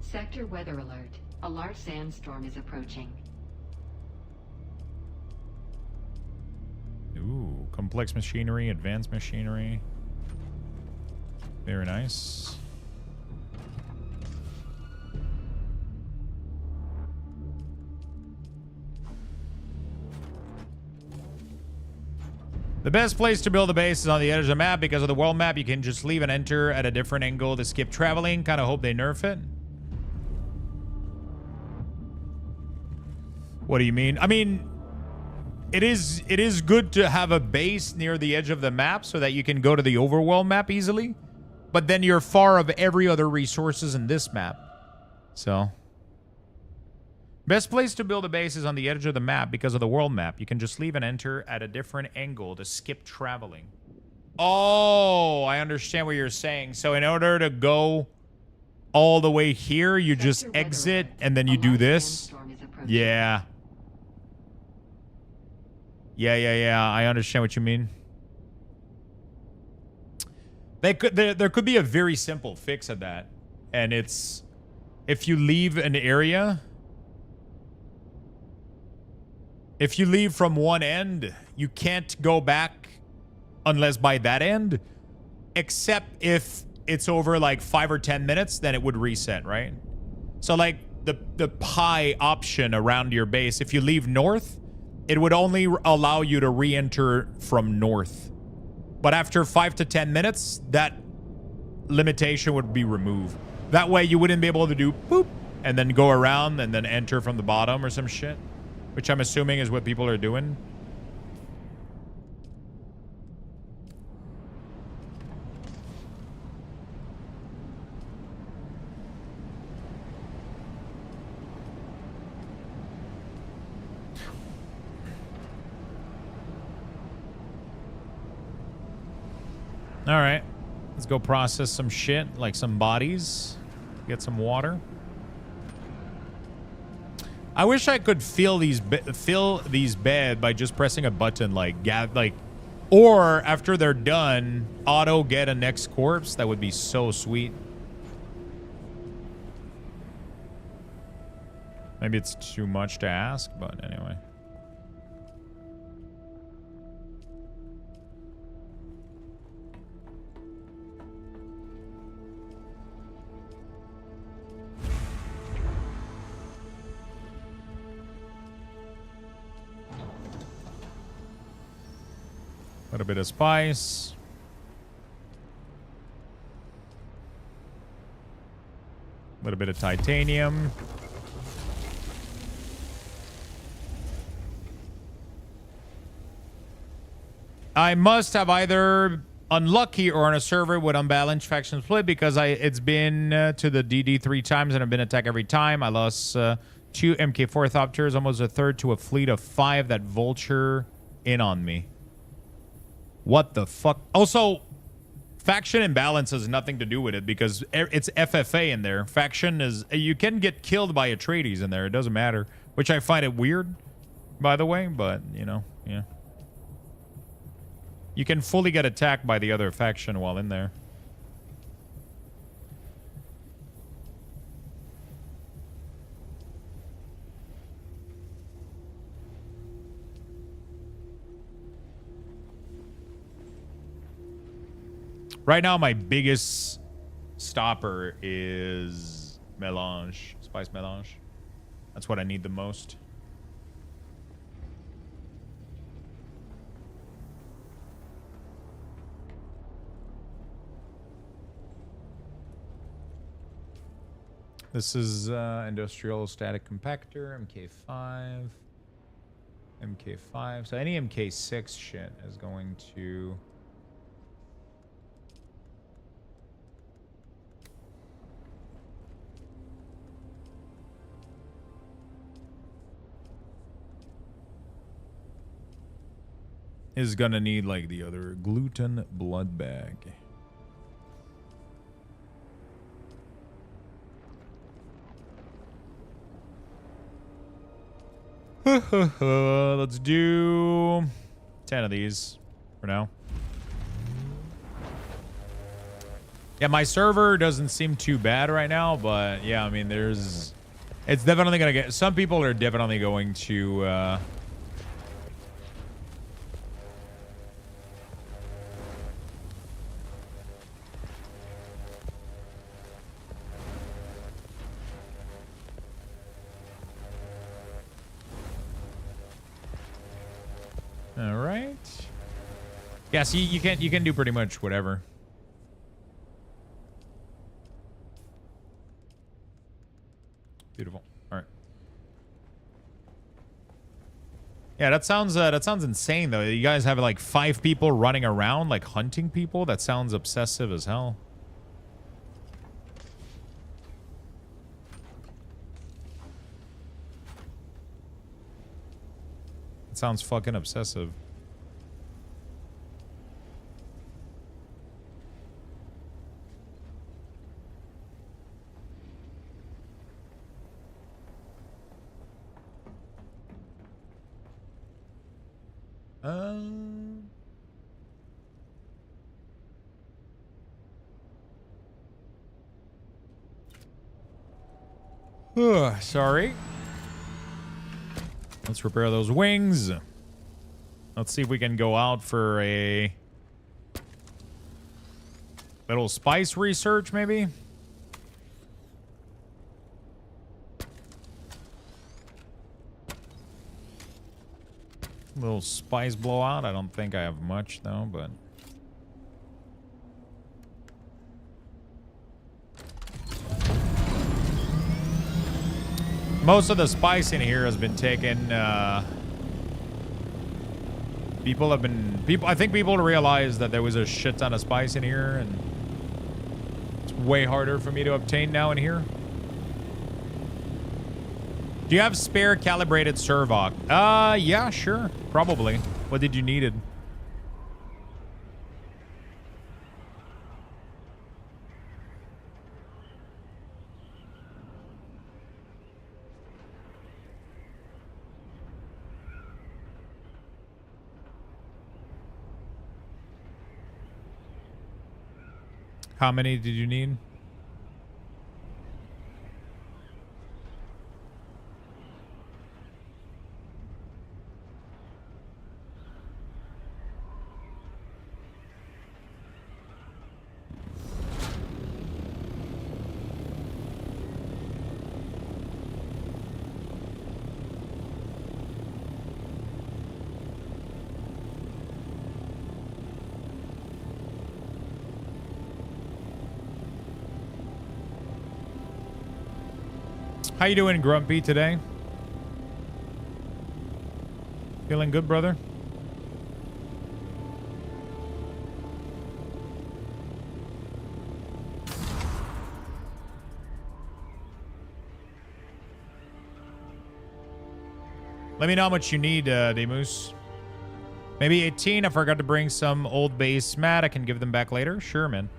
Sector weather alert. A large sandstorm is approaching. Ooh, complex machinery, advanced machinery. Very nice. The best place to build a base is on the edge of the map. Because of the world map, you can just leave and enter at a different angle to skip traveling. Kind of hope they nerf it. What do you mean? I mean, it is good to have a base near the edge of the map so that you can go to the overworld map easily. But then you're far of every other resources in this map. So, best place to build a base is on the edge of the map because of the world map. You can just leave and enter at a different angle to skip traveling. Oh, I understand what you're saying. So in order to go all the way here, you just exit and then you do this. Yeah. Yeah. I understand what you mean. There could be a very simple fix of that. And it's if you leave an area, if you leave from one end, you can't go back unless by that end, except if it's over like 5 or 10 minutes, then it would reset, right? So like the pie option around your base, if you leave north, it would only allow you to re-enter from north. But after 5 to 10 minutes, that limitation would be removed. That way you wouldn't be able to do boop and then go around and then enter from the bottom or some shit, which I'm assuming is what people are doing. All right, let's go process some shit, like some bodies, get some water. I wish I could fill these bed by just pressing a button, like or after they're done, auto get a next corpse. That would be so sweet. Maybe it's too much to ask, but anyway. A little bit of spice. A little bit of titanium. I must have either unlucky or on a server with unbalanced faction split because it's been to the DD 3 times and I've been attacked every time. I lost 2 MK4 Thopters, almost a third to a fleet of 5 that vulture in on me. What the fuck? Also, faction imbalance has nothing to do with it because it's FFA in there. Faction is... You can get killed by Atreides in there. It doesn't matter. Which I find it weird, by the way. But, you know, yeah. You can fully get attacked by the other faction while in there. Right now, my biggest stopper is melange, spice melange. That's what I need the most. This is industrial static compactor, MK5, MK5. So any MK6 shit is going to... is gonna need like the other gluten blood bag. Let's do 10 of these for now. Yeah, my server doesn't seem too bad right now, but yeah, I mean, it's definitely gonna get... Some people are definitely going to... All right. Yeah, so you can do pretty much whatever. Beautiful. All right. Yeah, that sounds insane though. You guys have like 5 people running around like hunting people. That sounds obsessive as hell. It sounds fucking obsessive. Sorry. Let's repair those wings. Let's see if we can go out for a little spice research, maybe. Little spice blowout. I don't think I have much though, but Most of the spice in here has been taken. I think people realized that there was a shit ton of spice in here, and it's way harder for me to obtain now in here. Do you have spare calibrated Servoc? Yeah, sure. Probably. What did you needed? How many did you need? How you doing, Grumpy, today? Feeling good, brother? Let me know how much you need, Demus. Maybe 18. I forgot to bring some old base mat. I can give them back later. Sure, man.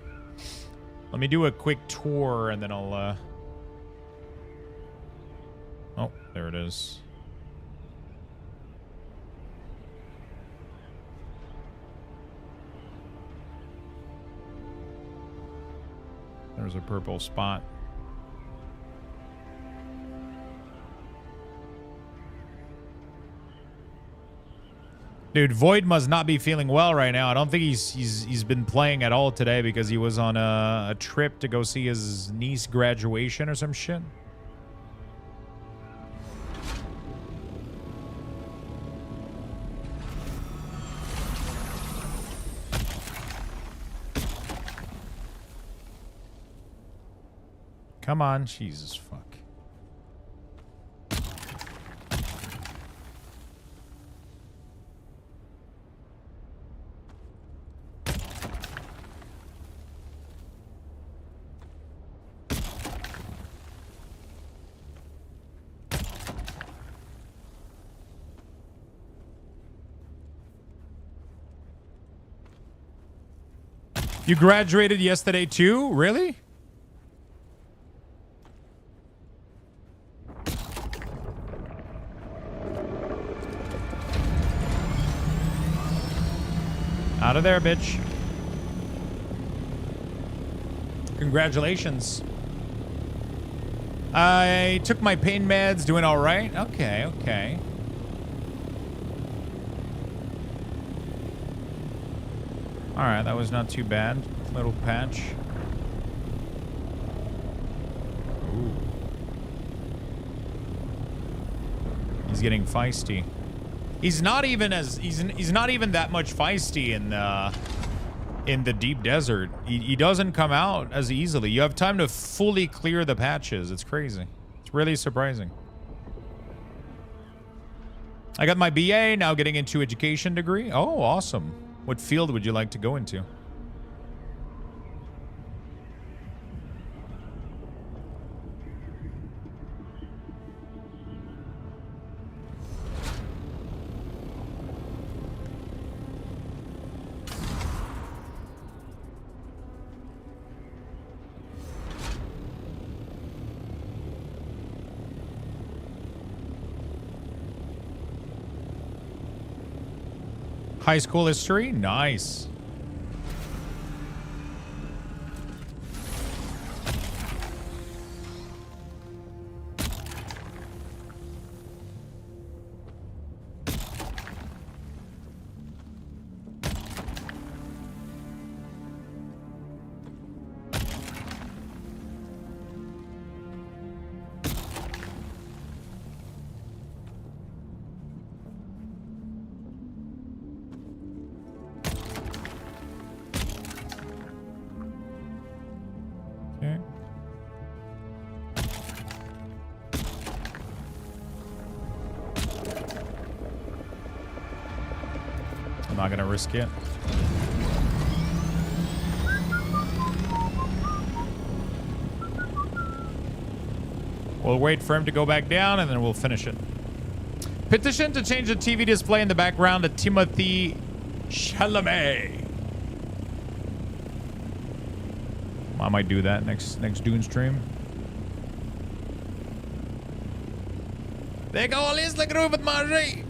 Let me do a quick tour, and then I'll... Oh, there it is. There's a purple spot. Dude, Void must not be feeling well right now. I don't think he's been playing at all today because he was on a trip to go see his niece graduation or some shit. Come on, Jesus fuck. You graduated yesterday too? Really? Out of there, bitch. Congratulations. I took my pain meds, doing all right. Okay, okay. All right, that was not too bad. Little patch. Ooh. He's getting feisty. He's not even that much feisty in the deep desert. He doesn't come out as easily. You have time to fully clear the patches. It's crazy. It's really surprising. I got my BA, now getting into education degree. Oh, awesome. What field would you like to go into? High school history? Nice. I'm not gonna risk it. We'll wait for him to go back down, and then we'll finish it. Petition to change the TV display in the background to Timothy Chalamet. I might do that next Dune stream. Det går lite gruvet, Marie.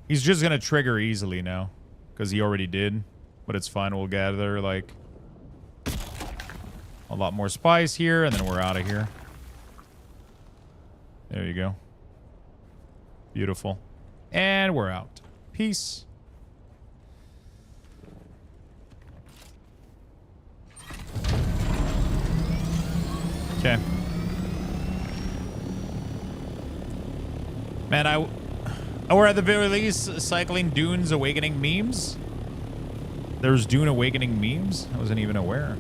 He's just gonna trigger easily now, because he already did. But it's fine. We'll gather like a lot more spice here, and then we're out of here. There you go. Beautiful. And we're out. Peace. Okay. Man, we're at the very least cycling Dune's Awakening memes. There's Dune Awakening memes? I wasn't even aware.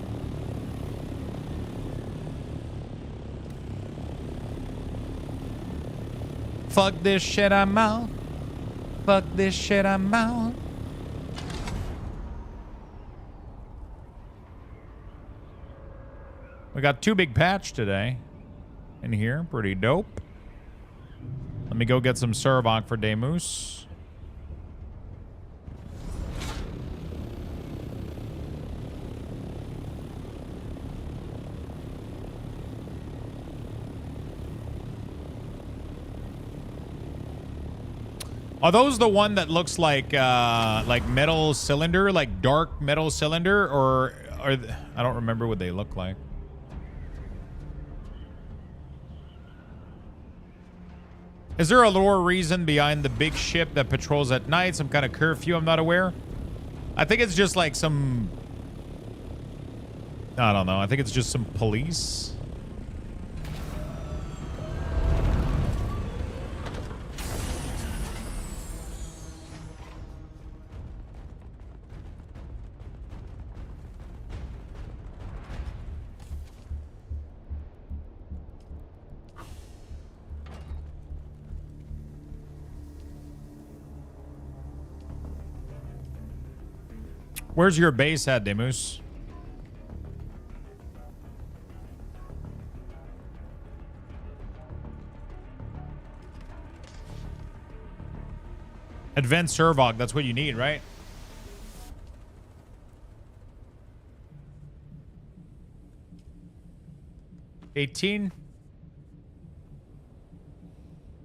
Fuck this shit, I'm out. Fuck this shit, I'm out. We got 2 big patch today in here. Pretty dope. Let me go get some Servok for Demus. Are those the one that looks like metal cylinder, like dark metal cylinder, or I don't remember what they look like. Is there a lore reason behind the big ship that patrols at night? Some kind of curfew? I'm not aware. I think it's just like some... I don't know. I think it's just some police. Where's your base at, Demus? Advanced Servok, that's what you need, right? $18.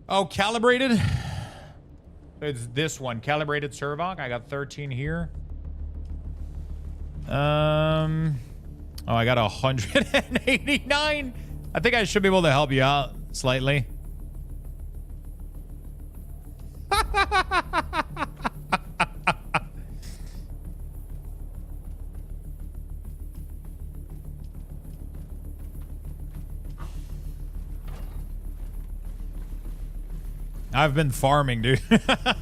Oh, calibrated? It's this one, calibrated Servok. I got 13 here. Oh, I got 189. I think I should be able to help you out slightly. I've been farming, dude.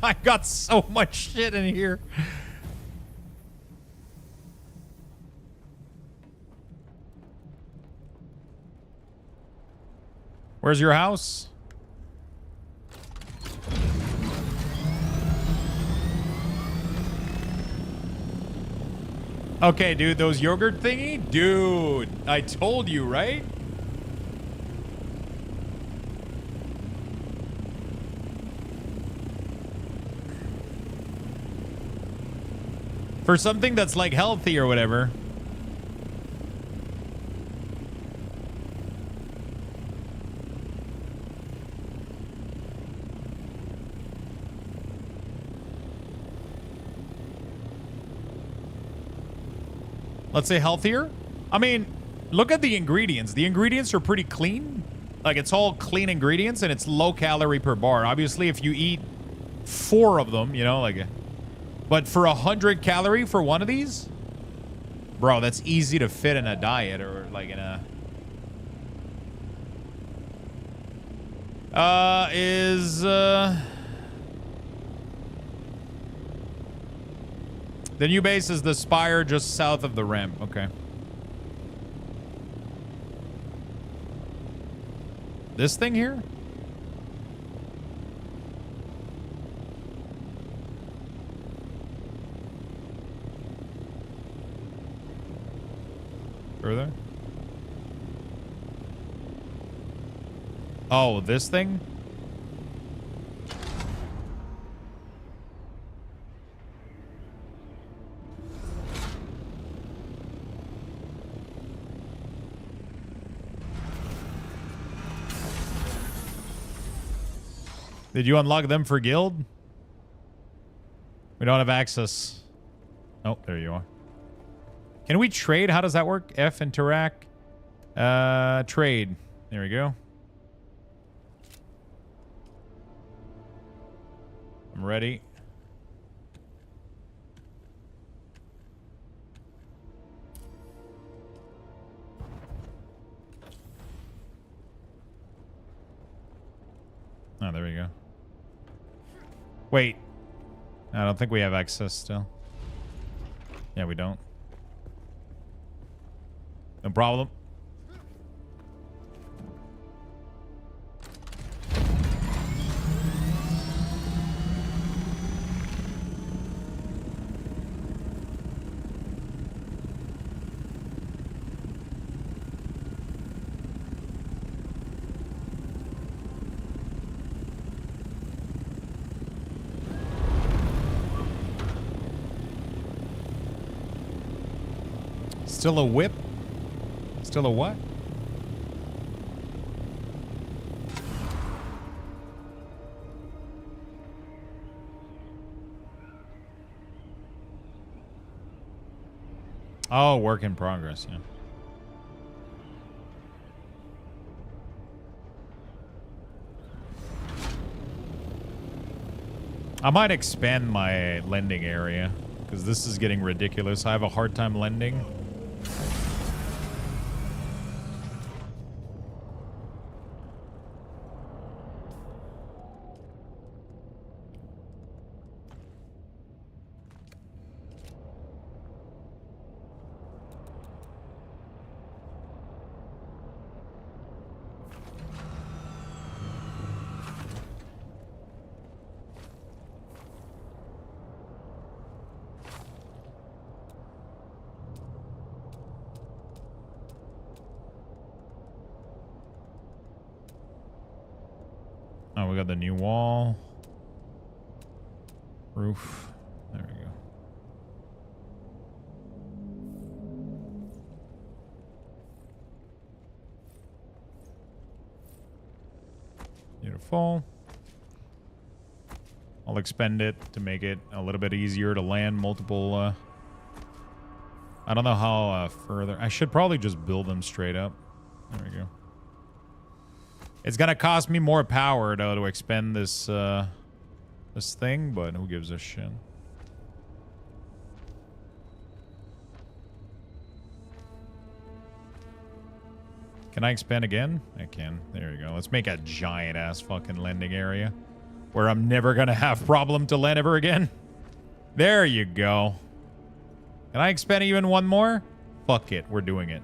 I got so much shit in here. Where's your house? Okay, dude, those yogurt thingy? Dude, I told you, right? For something that's like healthy or whatever. Let's say healthier. I mean, look at the ingredients. The ingredients are pretty clean. Like, it's all clean ingredients, and it's low calorie per bar. Obviously, if you eat 4 of them, you know, like... But for 100 calorie for one of these? Bro, that's easy to fit in a diet or, like, in a... The new base is the spire just south of the ramp. Okay. This thing here? Further? Oh, this thing? Did you unlock them for guild? We don't have access. Oh, there you are. Can we trade? How does that work? F, interact. Trade. There we go. I'm ready. Oh, there we go. Wait. I don't think we have access still. Yeah, we don't. No problem. Still a whip? Still a what? Oh, work in progress, yeah. I might expand my lending area because this is getting ridiculous. I have a hard time lending. Oh, we got the new wall. Roof. There we go. Beautiful. I'll expend it to make it a little bit easier to land multiple. I don't know how further. I should probably just build them straight up. There we go. It's gonna cost me more power though to expend this this thing, but who gives a shit? Can I expand again? I can. There you go. Let's make a giant ass fucking landing area where I'm never gonna have problem to land ever again. There you go. Can I expand even one more? Fuck it. We're doing it.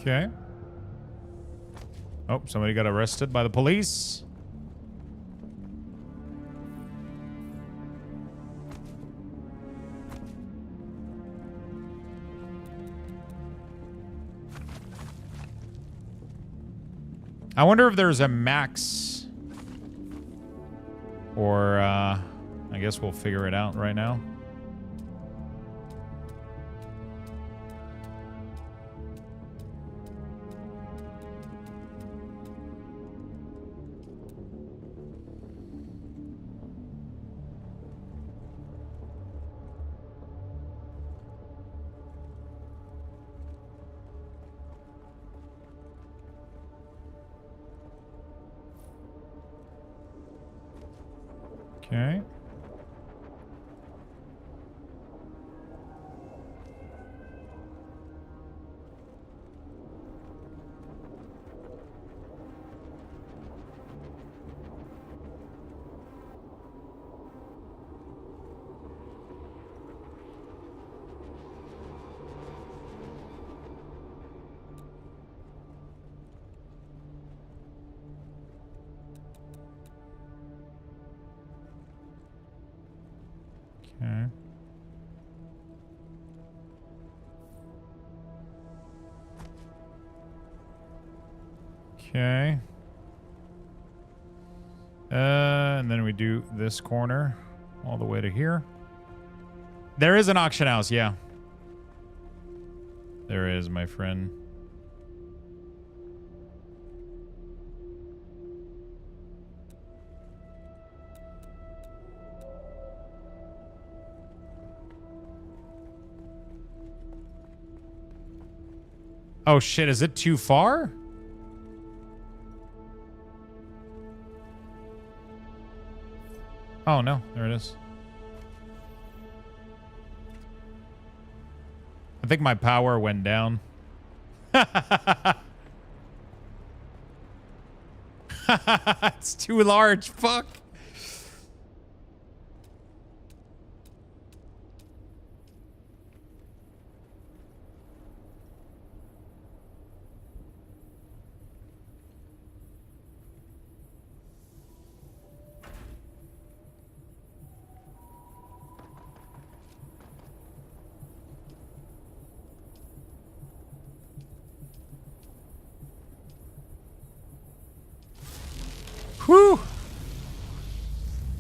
Okay. Oh, somebody got arrested by the police. I wonder if there's a max. Or, I guess we'll figure it out right now. Okay. Okay. Okay. And then we do this corner all the way to here. There is an auction house, yeah. There is, my friend. Oh shit, is it too far? Oh no, there it is. I think my power went down. It's too large, fuck. Whew.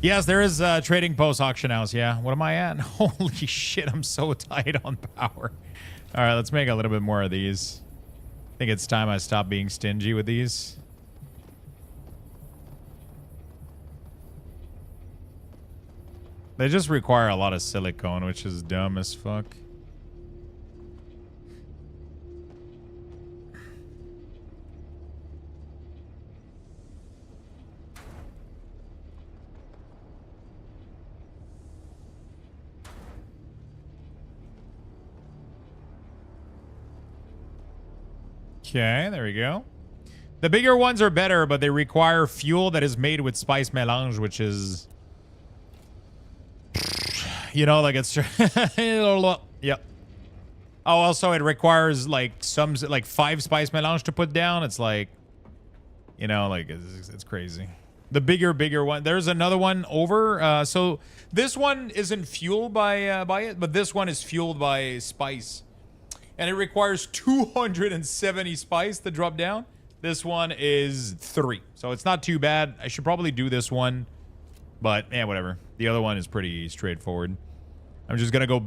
Yes, there is a trading post auction house. Yeah. What am I at? Holy shit, I'm so tight on power. All right, let's make a little bit more of these. I think it's time I stop being stingy with these. They just require a lot of silicone, which is dumb as fuck. Okay, there we go. The bigger ones are better, but they require fuel that is made with spice melange, which is... You know, like it's... Yep. Oh, also it requires like some... Like 5 spice melange to put down. It's like... You know, like it's crazy. The bigger one. There's another one over. So this one isn't fueled by it, but this one is fueled by spice. And it requires 270 spice to drop down. This one is 3. So it's not too bad. I should probably do this one. But, yeah, whatever. The other one is pretty straightforward. I'm just going to go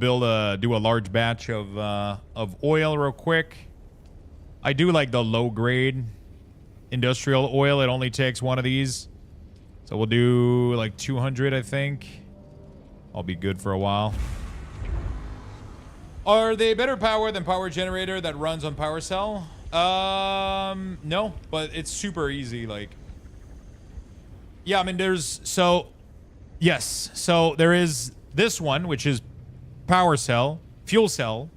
do a large batch of oil real quick. I do like the low-grade industrial oil. It only takes one of these. So we'll do like 200, I think. I'll be good for a while. Are they better power than power generator that runs on power cell? No, but it's super easy. Like, yeah, I mean, yes. So there is this one, which is power cell, fuel cell.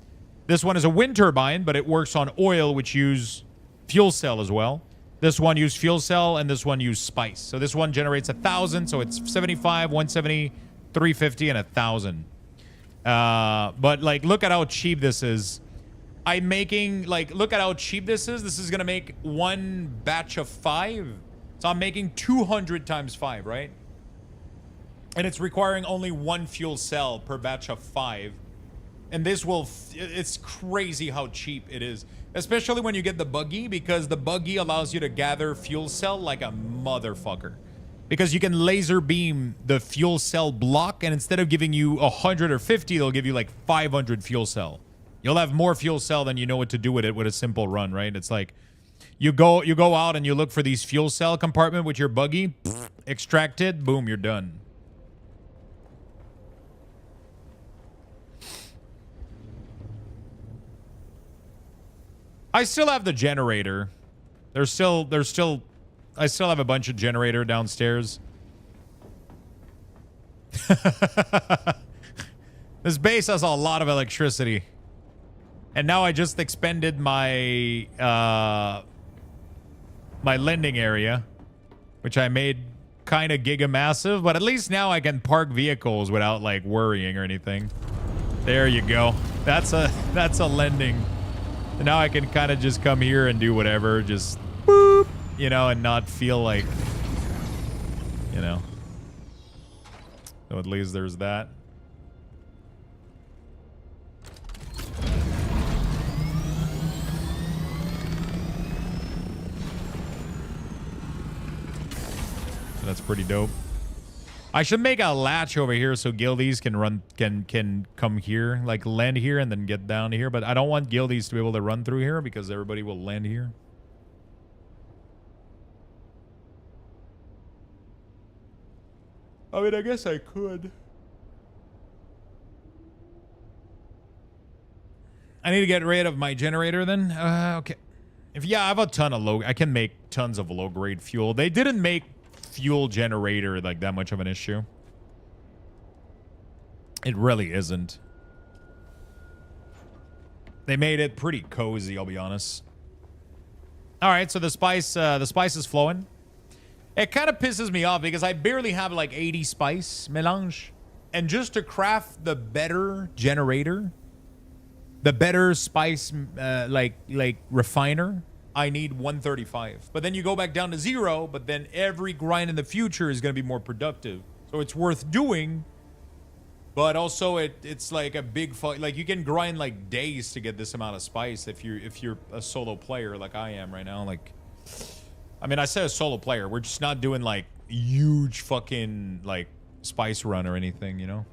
This one is a wind turbine, but it works on oil, which use fuel cell as well. This one use fuel cell, and this one use spice. So this one generates 1,000, so it's 75, 170, 350, and 1,000. But like, look at how cheap this is. I'm making, like, look at how cheap this is. This is gonna make one batch of 5. So I'm making 200 times 5, right? And it's requiring only 1 fuel cell per batch of 5. And this will, it's crazy how cheap it is. Especially when you get the buggy, because the buggy allows you to gather fuel cell like a motherfucker. Because you can laser beam the fuel cell block, and instead of giving you 100 or 50, they'll give you like 500 fuel cell. You'll have more fuel cell than you know what to do with it with a simple run, right? It's like you go out and you look for these fuel cell compartment with your buggy, extract it, boom, you're done. I still have the generator. I still have a bunch of generator downstairs. This base has a lot of electricity. And now I just expended my my lending area, which I made kind of giga massive, but at least now I can park vehicles without like worrying or anything. There you go. That's a lending. And now I can kind of just come here and do whatever, just boop, you know, and not feel like, you know. So at least there's that. That's pretty dope. I should make a latch over here so guildies can come here, like land here and then get down here. But I don't want guildies to be able to run through here because everybody will land here. I mean, I guess I could. I need to get rid of my generator then. Okay. I have a ton of low. I can make tons of low grade fuel. They didn't make fuel generator like that much of an issue. It really isn't. They made it pretty cozy, I'll be honest. All right, so the spice is flowing. It kind of pisses me off because I barely have like 80 spice melange, and just to craft the better generator, the better spice like refiner, I need 135. But then you go back down to 0, but then every grind in the future is going to be more productive. So it's worth doing, but also it's like a big fight. Like you can grind like days to get this amount of spice if you're a solo player like I am right now. Like, I mean, I say a solo player. We're just not doing like huge fucking like spice run or anything, you know?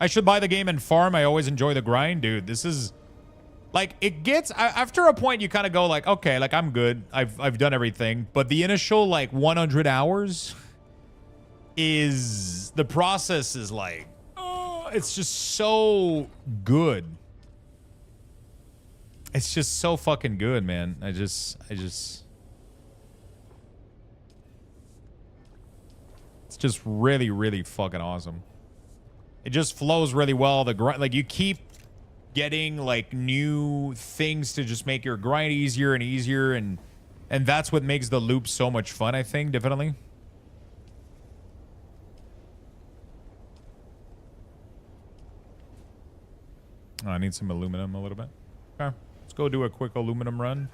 I should buy the game and farm. I always enjoy the grind, dude. This is like, it gets after a point you kind of go like, okay, like I'm good. I've done everything, but the initial like 100 hours is the process is like, oh, it's just so good. It's just so fucking good, man. I just it's just really, really fucking awesome. It just flows really well. The grind, like you keep getting like new things to just make your grind easier and easier, and that's what makes the loop so much fun, I think, definitely. Oh, I need some aluminum a little bit. Okay, let's go do a quick aluminum run.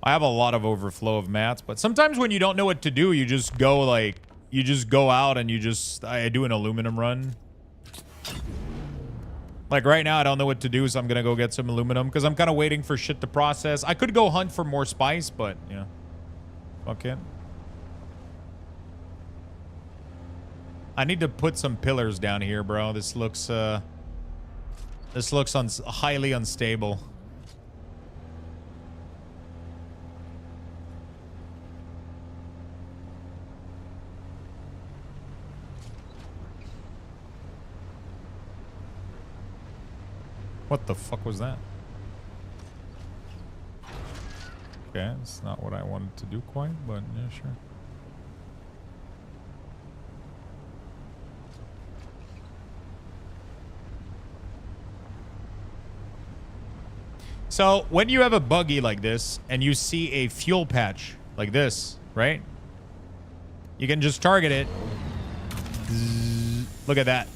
I have a lot of overflow of mats, but sometimes when you don't know what to do, you just go like, you just go out and I do an aluminum run. Like right now, I don't know what to do, so I'm going to go get some aluminum because I'm kind of waiting for shit to process. I could go hunt for more spice, but yeah. Fuck it. I need to put some pillars down here, bro. This looks highly unstable. What the fuck was that? Okay, it's not what I wanted to do quite, but yeah, sure. So, when you have a buggy like this, and you see a fuel patch like this, right? You can just target it. Zzz, look at that.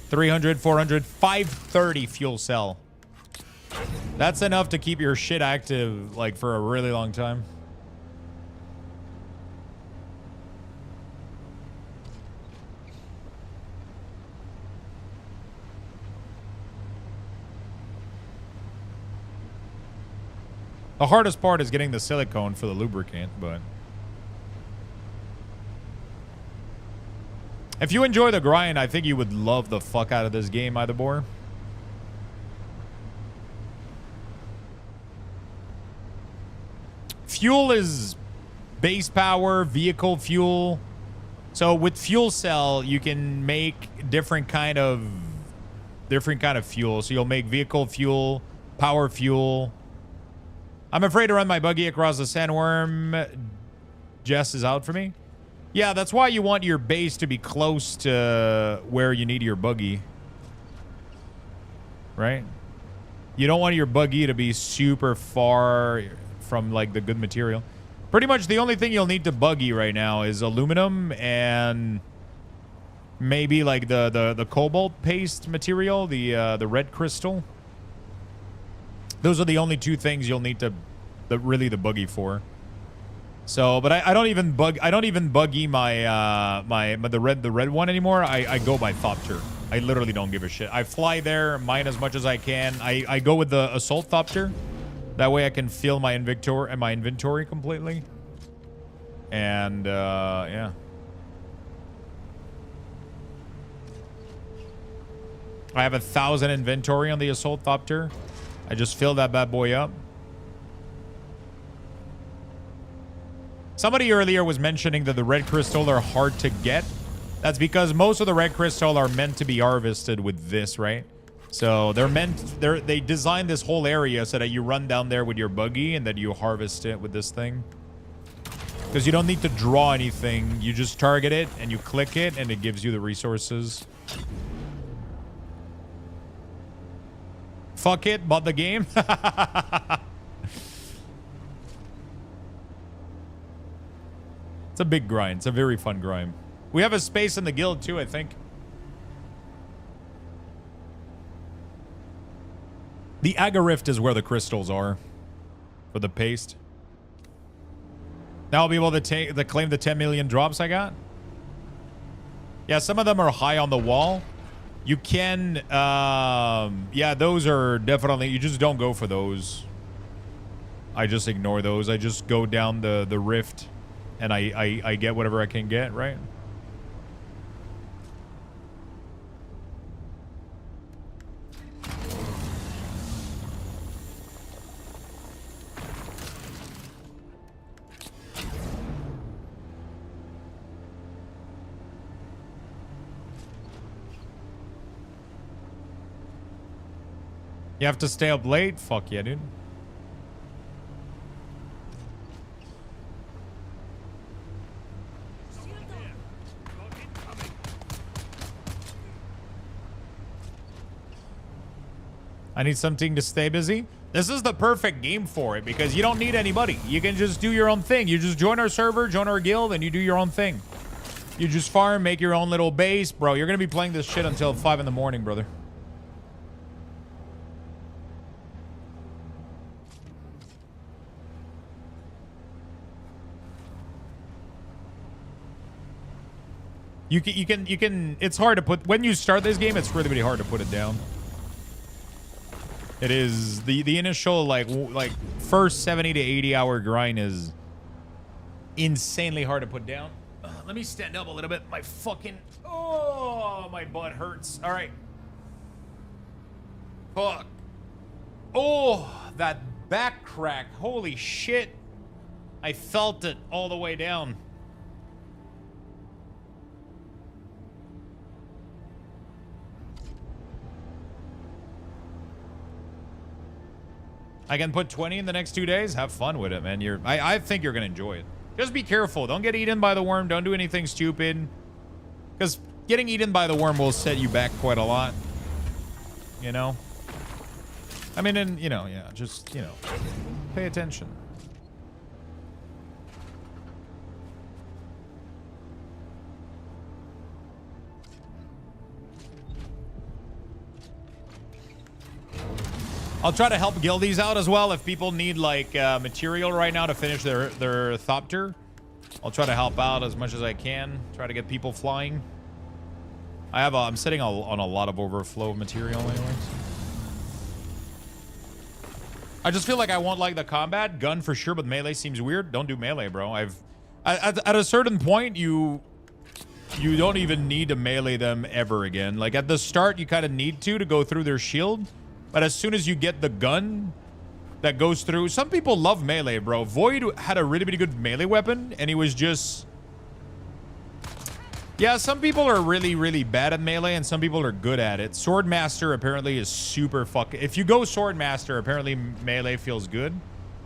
300, 400, 530 fuel cell. That's enough to keep your shit active, like, for a really long time. The hardest part is getting the silicone for the lubricant, but... if you enjoy the grind, I think you would love the fuck out of this game, Either. Fuel is base power, vehicle fuel, So with fuel cell, you can make different kind of fuel. So you'll make vehicle fuel, power fuel. I'm afraid to run my buggy across the sandworm. Jess is out for me. Yeah, that's why you want your base to be close to where you need your buggy. Right? You don't want your buggy to be super far from like the good material. Pretty much the only thing you'll need to buggy right now is aluminum and maybe like the cobalt paste material, the red crystal. Those are the only two things you'll need to really the buggy for. So, but I don't even buggy my the red one anymore. I go by Thopter. I literally don't give a shit. I fly there, mine as much as I can. I go with the assault Thopter. That way I can fill my inventory completely. And yeah. I have 1,000 inventory on the assault Thopter. I just fill that bad boy up. Somebody earlier was mentioning that the red crystal are hard to get. That's because most of the red crystal are meant to be harvested with this, right? So they designed this whole area so that you run down there with your buggy and that you harvest it with this thing. Because you don't need to draw anything. You just target it and you click it and it gives you the resources. Fuck it, bought the game. It's a big grind. It's a very fun grind. We have a space in the guild too, I think. The Agarift is where the crystals are for the paste. Now I'll be able to claim the 10 million drops I got. Yeah, some of them are high on the wall. You can, yeah, those are definitely, you just don't go for those. I just ignore those. I just go down the rift and I get whatever I can get, right? You have to stay up late? Fuck yeah, dude. I need something to stay busy. This is the perfect game for it because you don't need anybody. You can just do your own thing. You just join our server, join our guild, and you do your own thing. You just farm, make your own little base. Bro, you're going to be playing this shit until 5 in the morning, brother. You can, it's hard to put, when you start this game, it's really, really hard to put it down. It is, the initial, like first 70 to 80 hour grind is insanely hard to put down. Let me stand up a little bit. My fucking, oh, my butt hurts. All right. Fuck. Oh, that back crack. Holy shit. I felt it all the way down. I can put 20 in the next 2 days. Have fun with it, man. I think you're going to enjoy it. Just be careful. Don't get eaten by the worm. Don't do anything stupid. Because getting eaten by the worm will set you back quite a lot. You know? I mean, and, you know, yeah. Just, you know, pay attention. I'll try to help guildies out as well. If people need like material right now to finish their Thopter, I'll try to help out as much as I can. Try to get people flying. I'm sitting on a lot of overflow material anyways. I just feel like I won't like the combat. Gun for sure, but melee seems weird. Don't do melee, bro. At a certain point, you don't even need to melee them ever again. Like at the start, you kind of need to go through their shield. But as soon as you get the gun that goes through... Some people love melee, bro. Void had a really, really good melee weapon, and he was just... Yeah, some people are really, really bad at melee, and some people are good at it. Swordmaster apparently is super fucking... If you go Swordmaster, apparently melee feels good.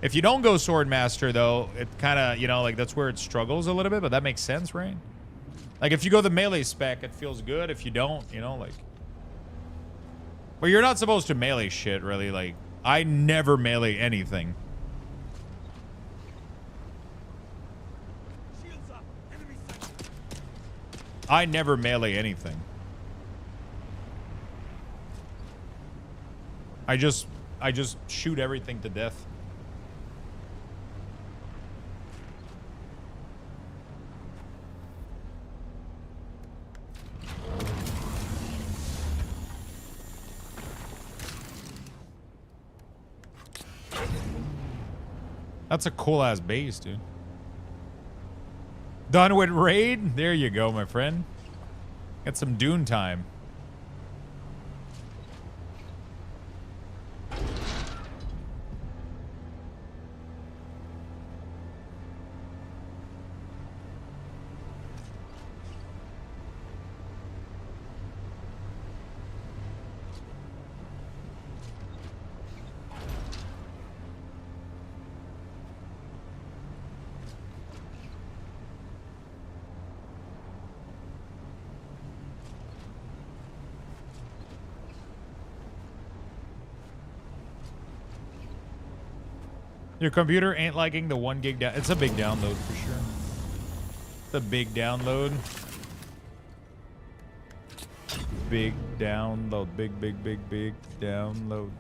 If you don't go Swordmaster, though, it kind of, you know, like, that's where it struggles a little bit, but that makes sense, right? Like, if you go the melee spec, it feels good. If you don't, you know, like... Well, you're not supposed to melee shit, really. Like, I never melee anything. I never melee anything. I just shoot everything to death. That's a cool ass base, dude. Done with raid? There you go, my friend. Get some Dune time. Your computer ain't liking the 1 gig down. It's a big download for sure. It's a big download. Big download. Big download.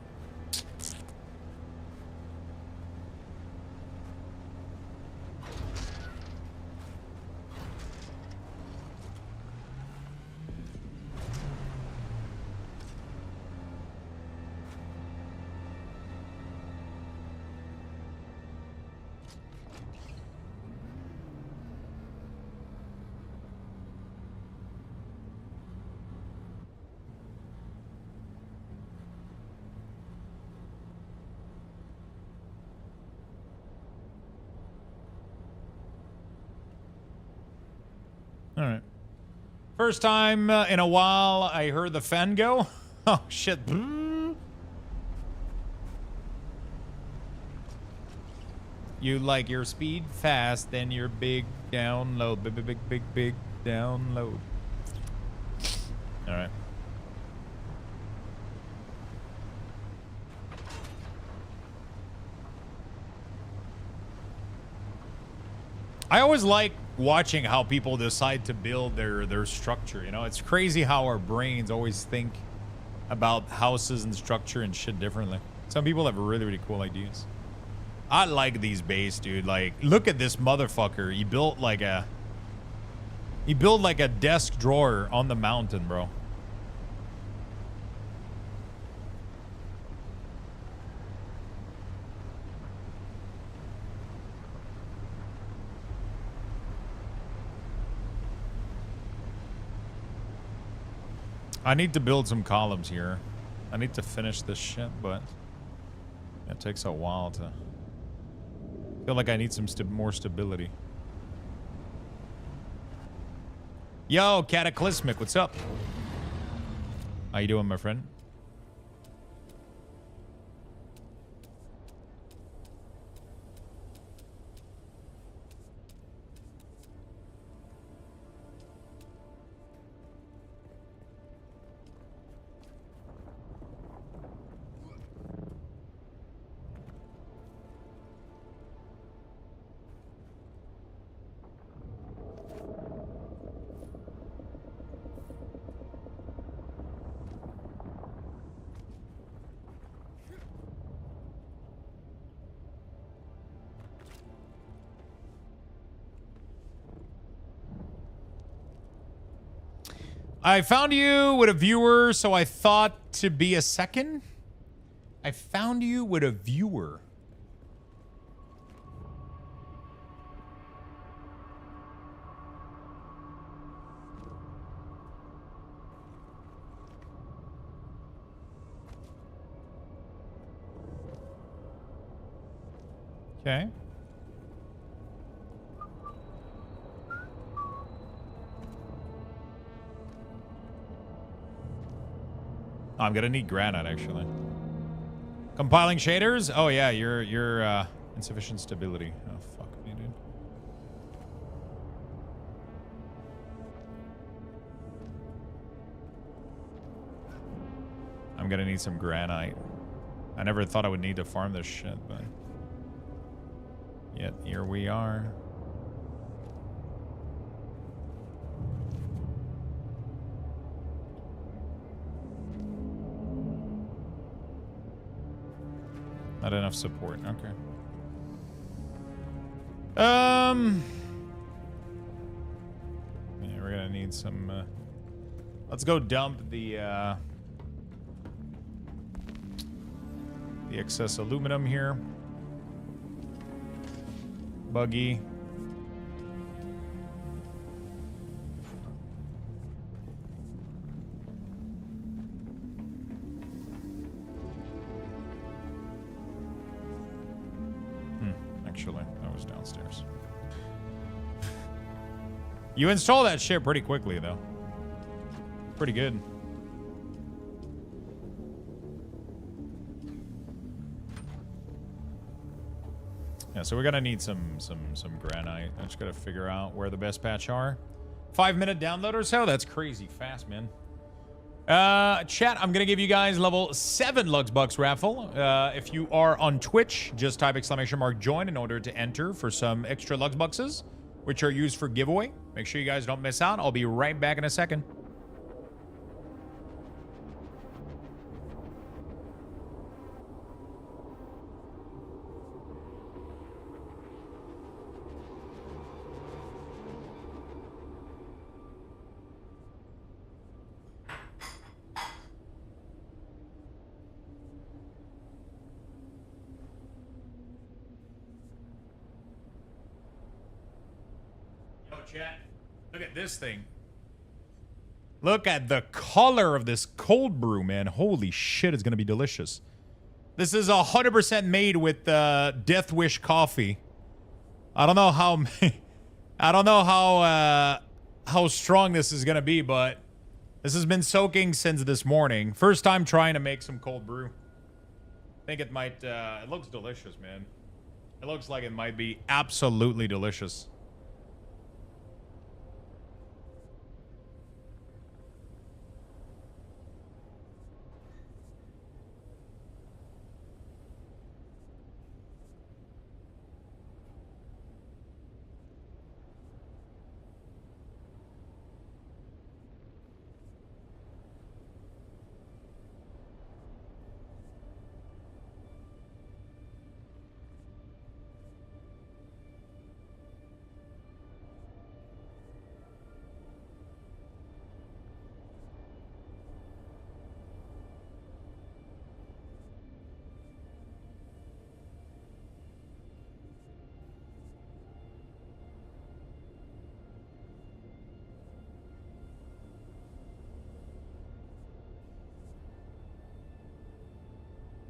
All right. First time in a while I heard the fan go. Oh, shit. You like your speed fast, then your big download. Big download. All right. I always like watching how people decide to build their structure, you know? It's crazy how our brains always think about houses and structure and shit differently. Some people have really, really cool ideas. I like these bases, dude. Like, look at this motherfucker. He built like a desk drawer on the mountain, bro. I need to build some columns here. I need to finish this shit, but it takes a while to... I feel like I need some more stability. Yo, Cataclysmic, what's up? How you doing, my friend? I found you with a viewer, so I thought to be a second. I found you with a viewer. Okay. I'm gonna need granite actually. Compiling shaders? Oh yeah, you're insufficient stability. Oh fuck me, dude. I'm gonna need some granite. I never thought I would need to farm this shit, but yet here we are. Not enough support. Okay. Yeah, we're gonna need some. Let's go dump the excess aluminum here. Buggy. Actually, that was downstairs. You install that shit pretty quickly, though. Pretty good. Yeah, so we're gonna need some granite. I just gotta figure out where the best patch are. 5-minute download or so? That's crazy fast, man. Chat, I'm gonna give you guys level 7 Luxbucks raffle. If you are on Twitch, just type !join in order to enter for some extra Luxbuckses, which are used for giveaway. Make sure you guys don't miss out. I'll be right back in a second. Chat, look at this thing. Look at the color of this cold brew, man. Holy shit, it's gonna be delicious. This is 100% made with Death Wish coffee. I don't know how I don't know how strong this is gonna be, but this has been soaking since this morning. First time trying to make some cold brew. I think it might it looks delicious, man. It looks like it might be absolutely delicious.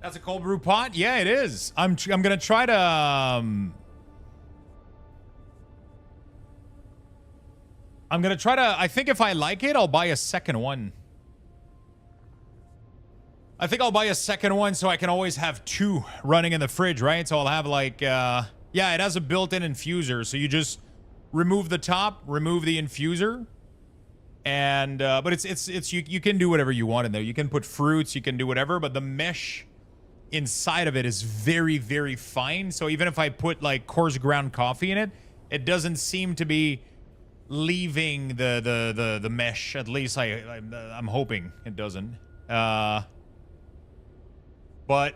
That's a cold brew pot? Yeah, it is. I'm gonna try to I'm gonna try to, I think if I like it, I'll buy a second one. I think I'll buy a second one so I can always have 2 running in the fridge, right? So I'll have like yeah, it has a built-in infuser, so you just remove the top, remove the infuser. And but it's you can do whatever you want in there. You can put fruits, you can do whatever, but the mesh inside of it is very, very fine. So even if I put like coarse ground coffee in it, it doesn't seem to be leaving the mesh. At least I'm hoping it doesn't. But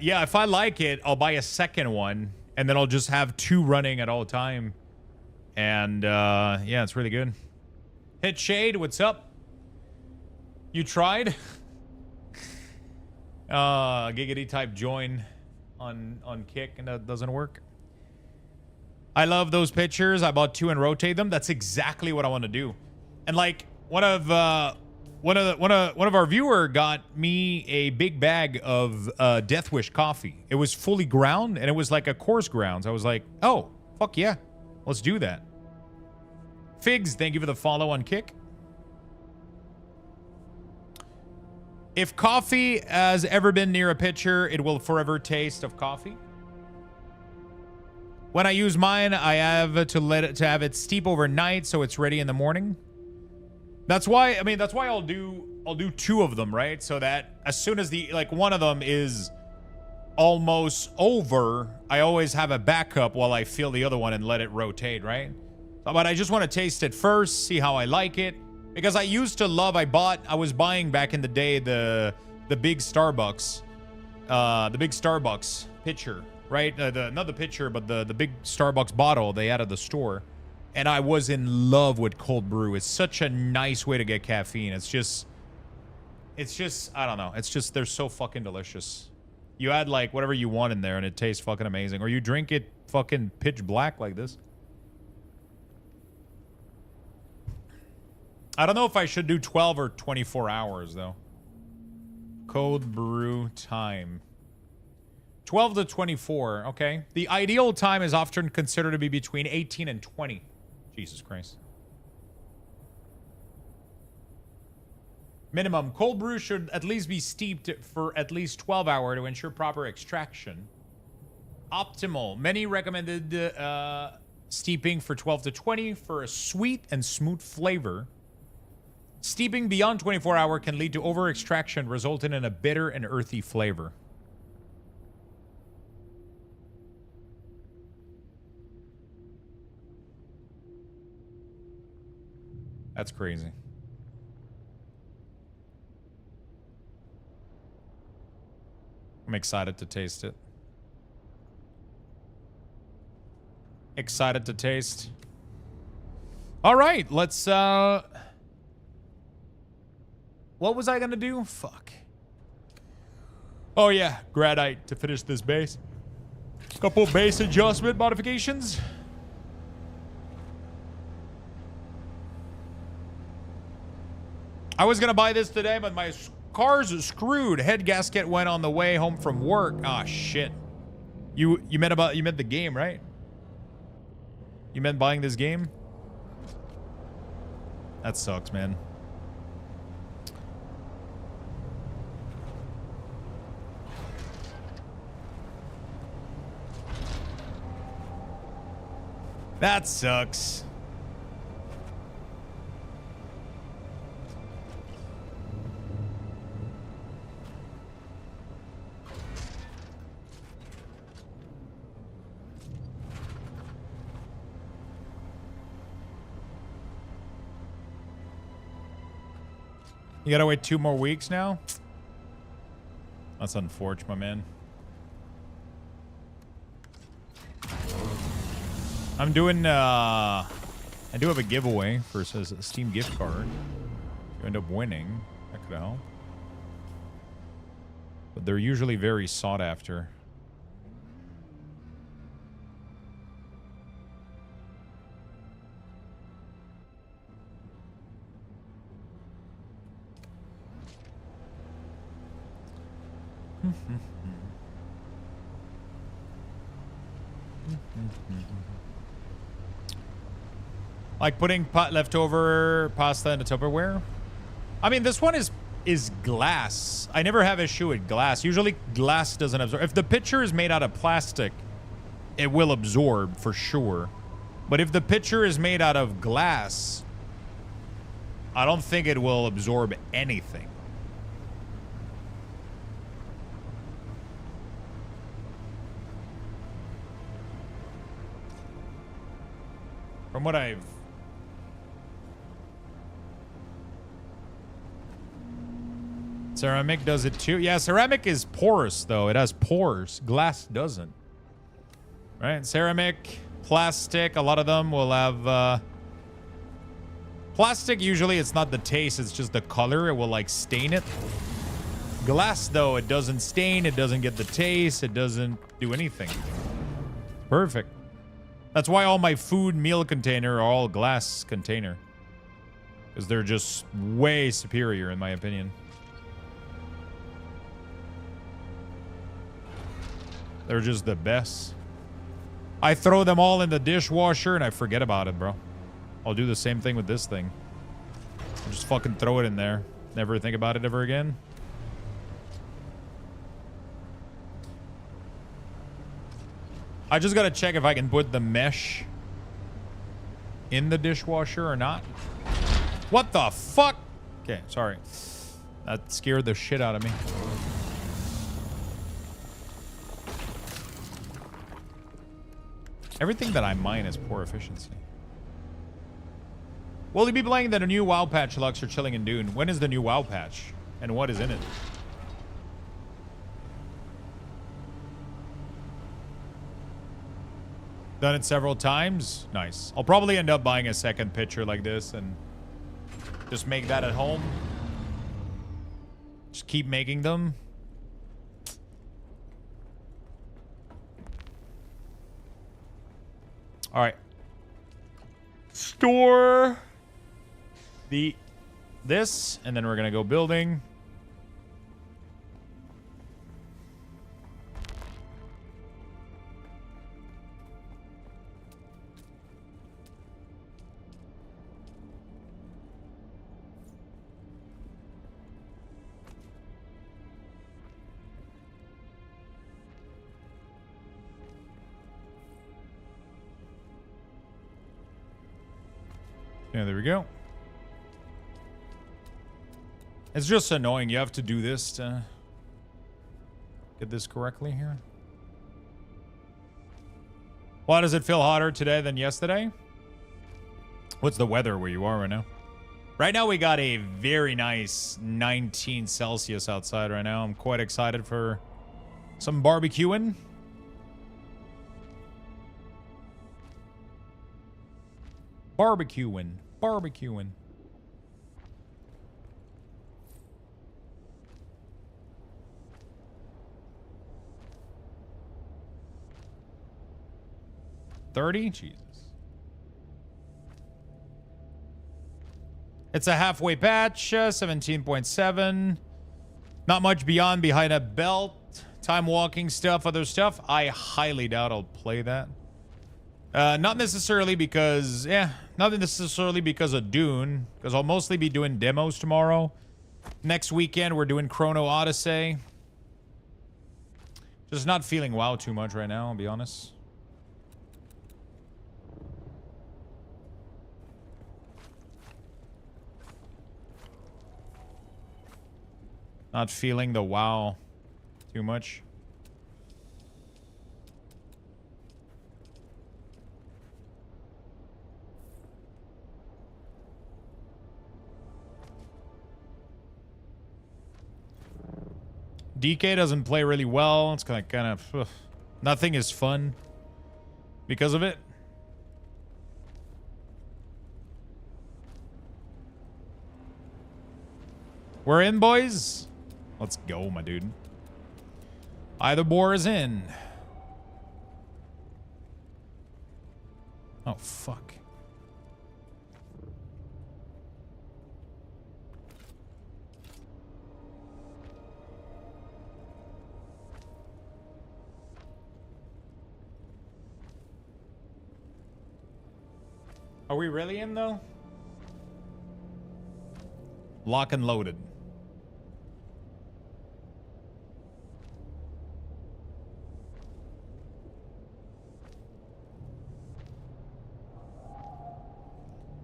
yeah, if I like it, I'll buy a second one, and then I'll just have 2 running at all time. And yeah, it's really good. Hit Shade, what's up? You tried? Giggity type join on Kick, and that doesn't work. I love those pictures. I bought 2 and rotate them. That's exactly what I want to do. And like one of our viewer got me a big bag of Death Wish coffee. It was fully ground, and it was like a coarse ground. So I was like, oh fuck yeah, let's do that. Figs, thank you for the follow on Kick. If coffee has ever been near a pitcher, it will forever taste of coffee. When I use mine, I have to have it steep overnight so it's ready in the morning. That's why, I mean, that's why I'll do 2 of them, right? So that as soon as one of them is almost over, I always have a backup while I fill the other one and let it rotate, right? But I just want to taste it first, see how I like it. Because I used to love, I was buying back in the day the big Starbucks pitcher, right? Not the pitcher, but the big Starbucks bottle they had at the store. And I was in love with cold brew. It's such a nice way to get caffeine. It's just, I don't know. It's just, they're so fucking delicious. You add like whatever you want in there and it tastes fucking amazing. Or you drink it fucking pitch black like this. I don't know if I should do 12 or 24 hours though. Cold brew time. 12 to 24, okay. The ideal time is often considered to be between 18 and 20. Jesus Christ. Minimum. Cold brew should at least be steeped for at least 12 hours to ensure proper extraction. Optimal. Many recommended steeping for 12 to 20 for a sweet and smooth flavor. Steeping beyond 24 hours can lead to over-extraction, resulting in a bitter and earthy flavor. That's crazy. I'm excited to taste it. Excited to taste. All right, let's what was I gonna do? Fuck. Oh yeah, gradite to finish this base. Couple base adjustment modifications. I was gonna buy this today, but my car's screwed. Head gasket went on the way home from work. Ah, shit. You meant the game, right? You meant buying this game? That sucks, man. That sucks. You gotta wait 2 more weeks now? That's unfortunate, my man. I'm doing, I do have a giveaway for a Steam gift card. If you end up winning, that could help. But they're usually very sought after. Like putting leftover pasta in a Tupperware. I mean, this one is glass. I never have issue with glass. Usually glass doesn't absorb. If the pitcher is made out of plastic, it will absorb for sure. But if the pitcher is made out of glass, I don't think it will absorb anything. From what I've... Ceramic does it too. Yeah, ceramic is porous though. It has pores. Glass doesn't. Right? Ceramic, plastic, a lot of them will have... Plastic, usually it's not the taste, it's just the color. It will like stain it. Glass though, it doesn't stain, it doesn't get the taste, it doesn't do anything. Perfect. That's why all my food meal container are all glass container. Because they're just way superior in my opinion. They're just the best. I throw them all in the dishwasher and I forget about it, bro. I'll do the same thing with this thing. I'll just fucking throw it in there. Never think about it ever again. I just gotta check if I can put the mesh in the dishwasher or not. What the fuck? Okay, sorry. That scared the shit out of me. Everything that I mine is poor efficiency. Will you be playing the new WoW patch, Lux, or chilling in Dune? When is the new WoW patch? And what is in it? Done it several times. Nice. I'll probably end up buying a second picture like this and just make that at home. Just keep making them. All right. Store this, and then we're gonna go building. Yeah, there we go. It's just annoying. You have to do this to get this correctly here. Why does it feel hotter today than yesterday? What's the weather where you are right now? Right now we got a very nice 19 Celsius outside right now. I'm quite excited for some barbecuing. Barbecuing. $30? Jesus. It's a halfway patch, 17.7. Not much behind a belt. Time walking stuff, other stuff. I highly doubt I'll play that. Not necessarily because, not necessarily because of Dune, because I'll mostly be doing demos tomorrow. Next weekend, we're doing Chrono Odyssey. Just not feeling WoW too much right now, I'll be honest. Not feeling the WoW too much. DK doesn't play really well. It's kind of nothing is fun because of it. We're in, boys. Let's go, my dude. Either boar is in. Oh, fuck. Are we really in, though? Lock and loaded.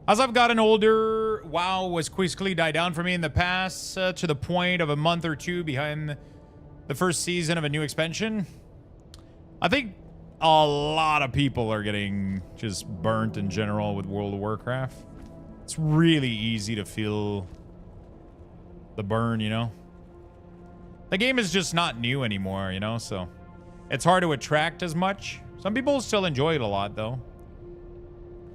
As I've gotten older, WoW was quickly died down for me in the past, to the point of a month or two behind the first season of a new expansion. I think a lot of people are getting just burnt in general with World of Warcraft. It's really easy to feel the burn, you know? The game is just not new anymore, you know? So it's hard to attract as much. Some people still enjoy it a lot, though.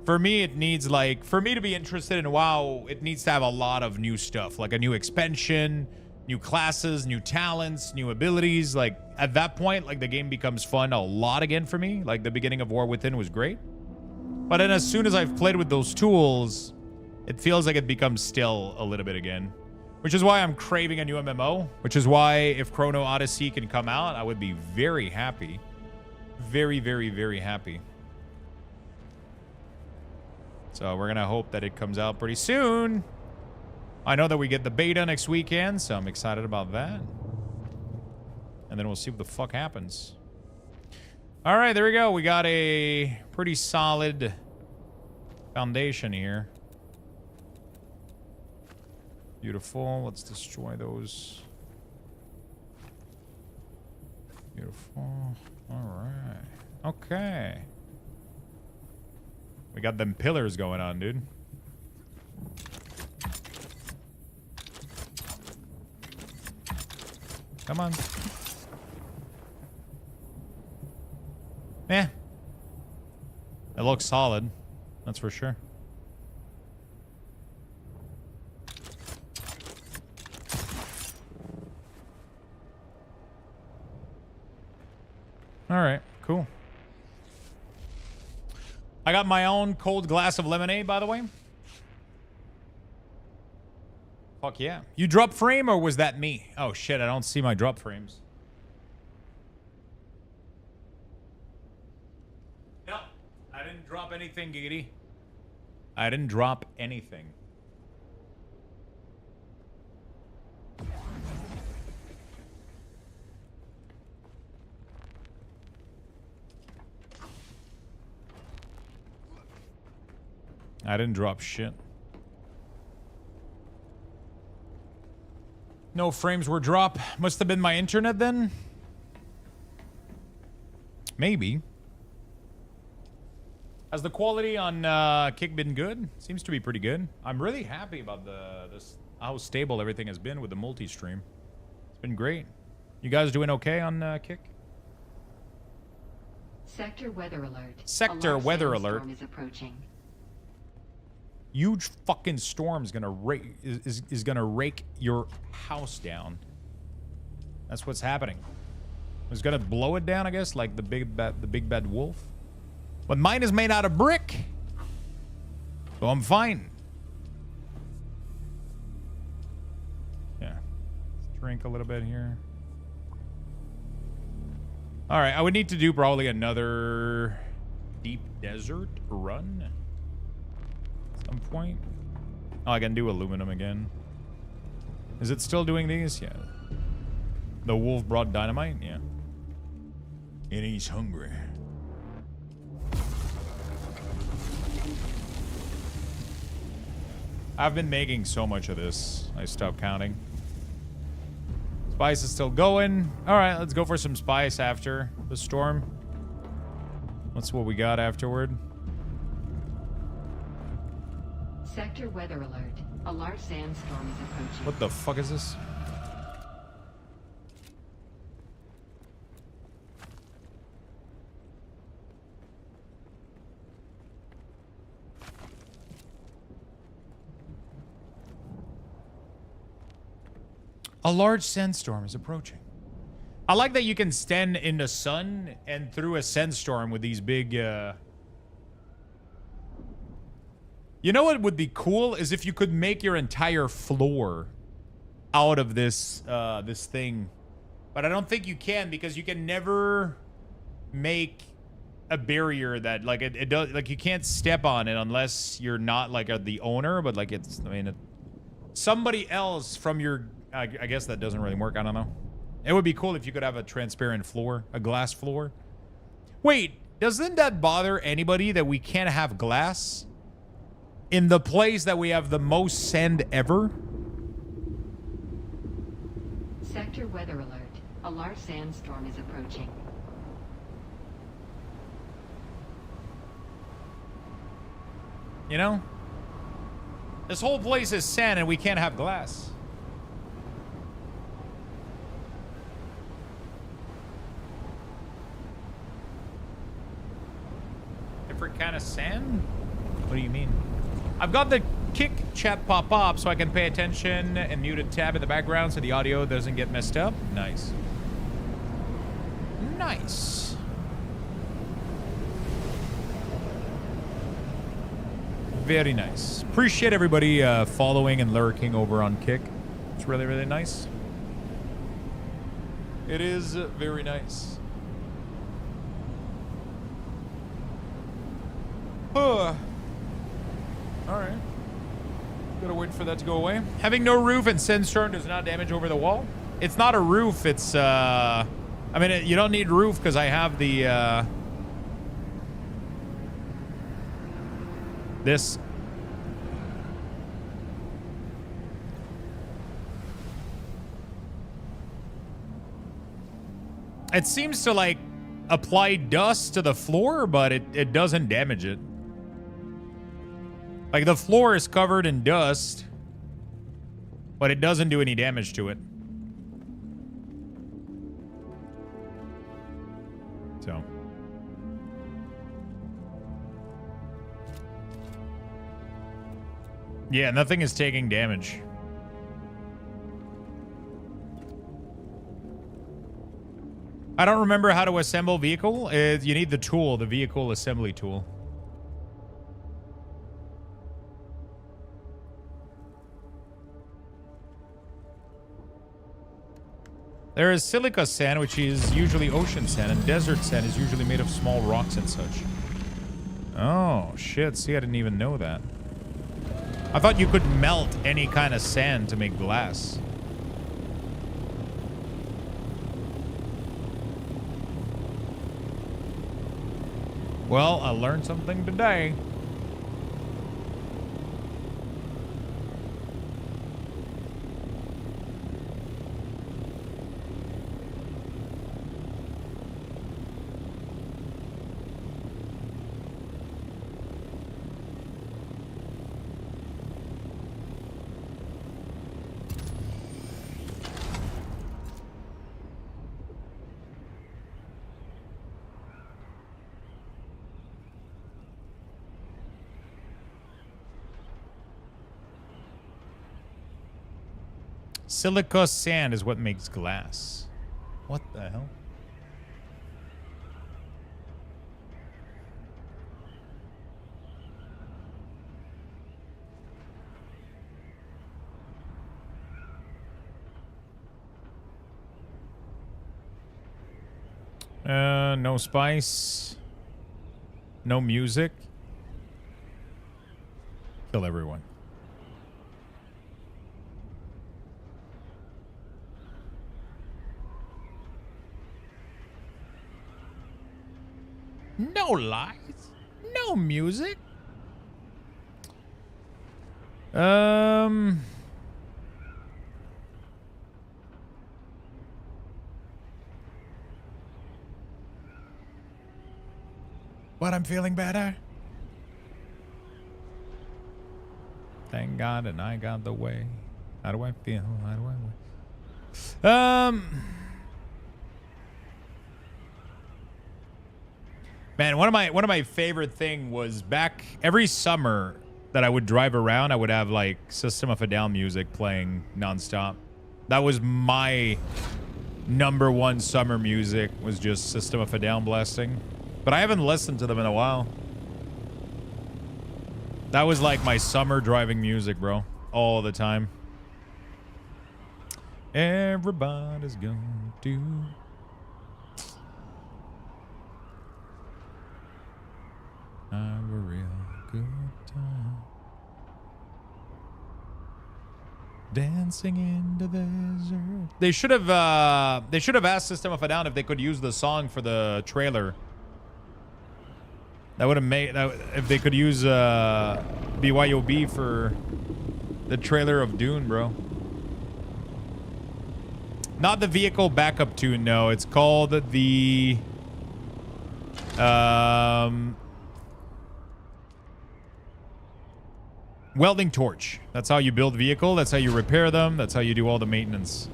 For me, it needs, like, for me to be interested in WoW, it needs to have a lot of new stuff, like a new expansion, new classes, new talents, new abilities. Like, at that point, like, the game becomes fun a lot again for me. Like, the beginning of War Within was great. But then as soon as I've played with those tools, it feels like it becomes still a little bit again. Which is why I'm craving a new MMO. Which is why if Chrono Odyssey can come out, I would be very happy. Very, very, very happy. So we're going to hope that it comes out pretty soon. I know that we get the beta next weekend, so I'm excited about that. And then we'll see what the fuck happens. All right, there we go. We got a pretty solid foundation here. Beautiful. Let's destroy those. Beautiful. All right. Okay. We got them pillars going on, dude. Come on. Yeah. It looks solid. That's for sure. All right, cool. I got my own cold glass of lemonade, by the way. Fuck yeah. You drop frame or was that me? Oh shit, I don't see my drop frames. No, I didn't drop anything, Giggity. I didn't drop anything. I didn't drop shit. No frames were dropped. Must have been my internet then. Maybe. Has the quality on Kick been good? Seems to be pretty good. I'm really happy about this how stable everything has been with the multi-stream. It's been great. You guys doing okay on Kick? Sector weather alert. Sector weather alert. Is approaching. Huge fucking storm's gonna is gonna rake your house down. That's what's happening. It's gonna blow it down, I guess, like the big bad wolf. But mine is made out of brick, so I'm fine. Yeah, let's drink a little bit here. All right, I would need to do probably another deep desert run. Some point. Oh, I can do aluminum again. Is it still doing these? Yeah. The wolf brought dynamite? Yeah. And he's hungry. I've been making so much of this. I stopped counting. Spice is still going. Alright, let's go for some spice after the storm. What's what we got afterward? Sector weather alert. A large sandstorm is approaching. What the fuck is this? A large sandstorm is approaching. I like that you can stand in the sun and through a sandstorm with these big You know what would be cool is if you could make your entire floor out of this this thing. But I don't think you can, because you can never make a barrier that like it does, like you can't step on it unless you're not like the owner, but like it's, I mean, somebody else from your, I guess that doesn't really work. I don't know. It would be cool if you could have a transparent floor, a glass floor. Wait, doesn't that bother anybody that we can't have glass in the place that we have the most sand ever? Sector weather alert. A large sandstorm is approaching. You know? This whole place is sand and we can't have glass. Different kind of sand? What do you mean? I've got the Kick chat pop up so I can pay attention and mute a tab in the background so the audio doesn't get messed up. Nice. Nice. Very nice. Appreciate everybody following and lurking over on Kick. It's really, really nice. It is very nice. All right. Gotta wait for that to go away. Having no roof and sandstorm does not damage over the wall. It's not a roof, it's I mean, you don't need roof because I have the, this. It seems to, like, apply dust to the floor, but it doesn't damage it. Like, the floor is covered in dust, but it doesn't do any damage to it. So. Yeah, nothing is taking damage. I don't remember how to assemble vehicle. You need the tool, the vehicle assembly tool. There is silica sand, which is usually ocean sand, and desert sand is usually made of small rocks and such. Oh, shit. See, I didn't even know that. I thought you could melt any kind of sand to make glass. Well, I learned something today. Silica sand is what makes glass. What the hell? No spice. No music. Kill everyone. No lies. No music. But I'm feeling better. Thank God, and I got the way. How do I feel? How do I... Man, one of my favorite thing was back every summer that I would drive around, I would have like System of a Down music playing nonstop. That was my #1 summer music, was just System of a Down blasting. But I haven't listened to them in a while. That was like my summer driving music, bro. All the time. Everybody's gonna do. Have a real good time. Dancing in the desert. They should have asked System of a Down if they could use the song for the trailer. That would have made that if they could use BYOB for the trailer of Dune, bro. Not the vehicle backup tune, no. It's called the welding torch. That's how you build vehicle. That's how you repair them. That's how you do all the maintenance.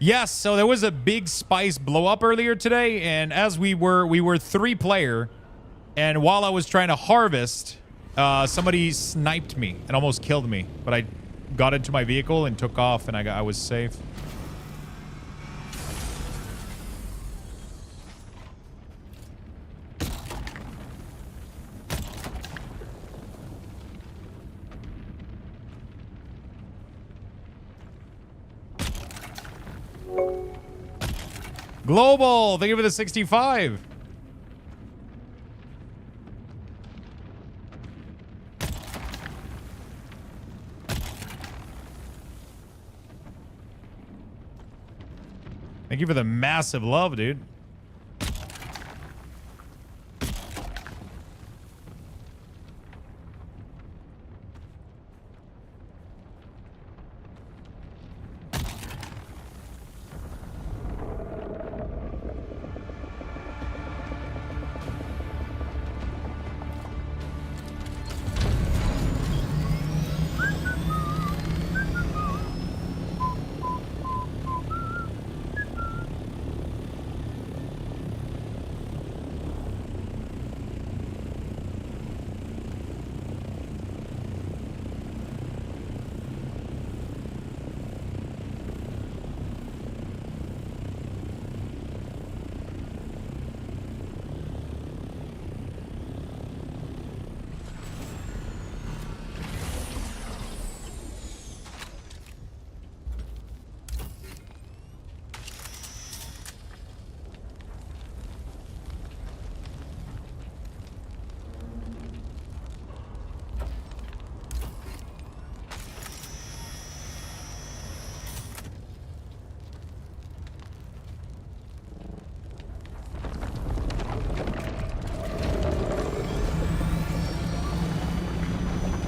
Yes, so there was a big spice blow up earlier today, and as we were 3-player, and while I was trying to harvest, somebody sniped me and almost killed me. But I got into my vehicle and took off, and I was safe. Global, thank you for the 65. Thank you for the massive love, dude.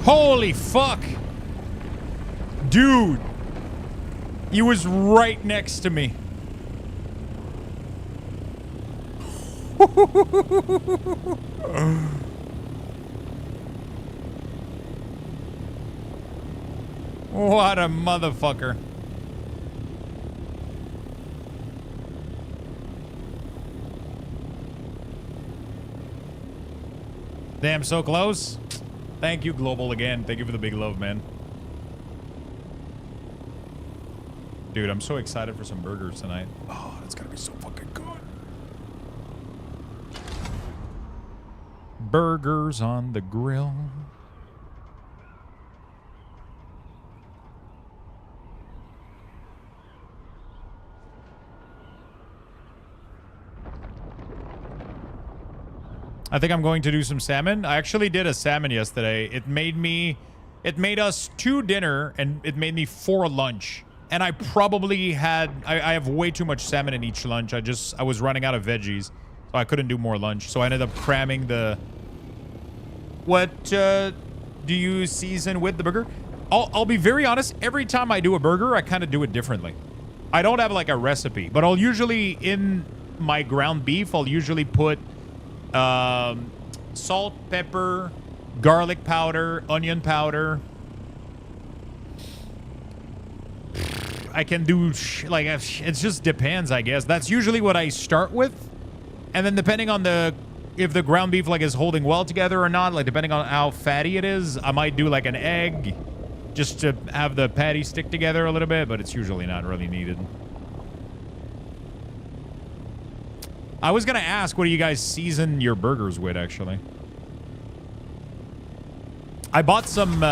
Holy fuck. Dude. He was right next to me. What a motherfucker. Damn, so close. Thank you, Global, again. Thank you for the big love, man. Dude, I'm so excited for some burgers tonight. Oh, that's gonna be so fucking good. Burgers on the grill. I think I'm going to do some salmon. I actually did a salmon yesterday. It made us 2 dinner and it made me 4 lunch. And I probably had, I have way too much salmon in each lunch. I was running out of veggies, so I couldn't do more lunch. So I ended up cramming the, what do you season with the burger? I'll be very honest. Every time I do a burger, I kind of do it differently. I don't have like a recipe, but I'll usually, in my ground beef, I'll usually put salt, pepper, garlic powder, onion powder. I can do like it just depends, I guess. That's usually what I start with, and then depending on if the ground beef like is holding well together or not, like depending on how fatty it is, I might do like an egg just to have the patty stick together a little bit, but it's usually not really needed. I was gonna ask, what do you guys season your burgers with, actually? I bought some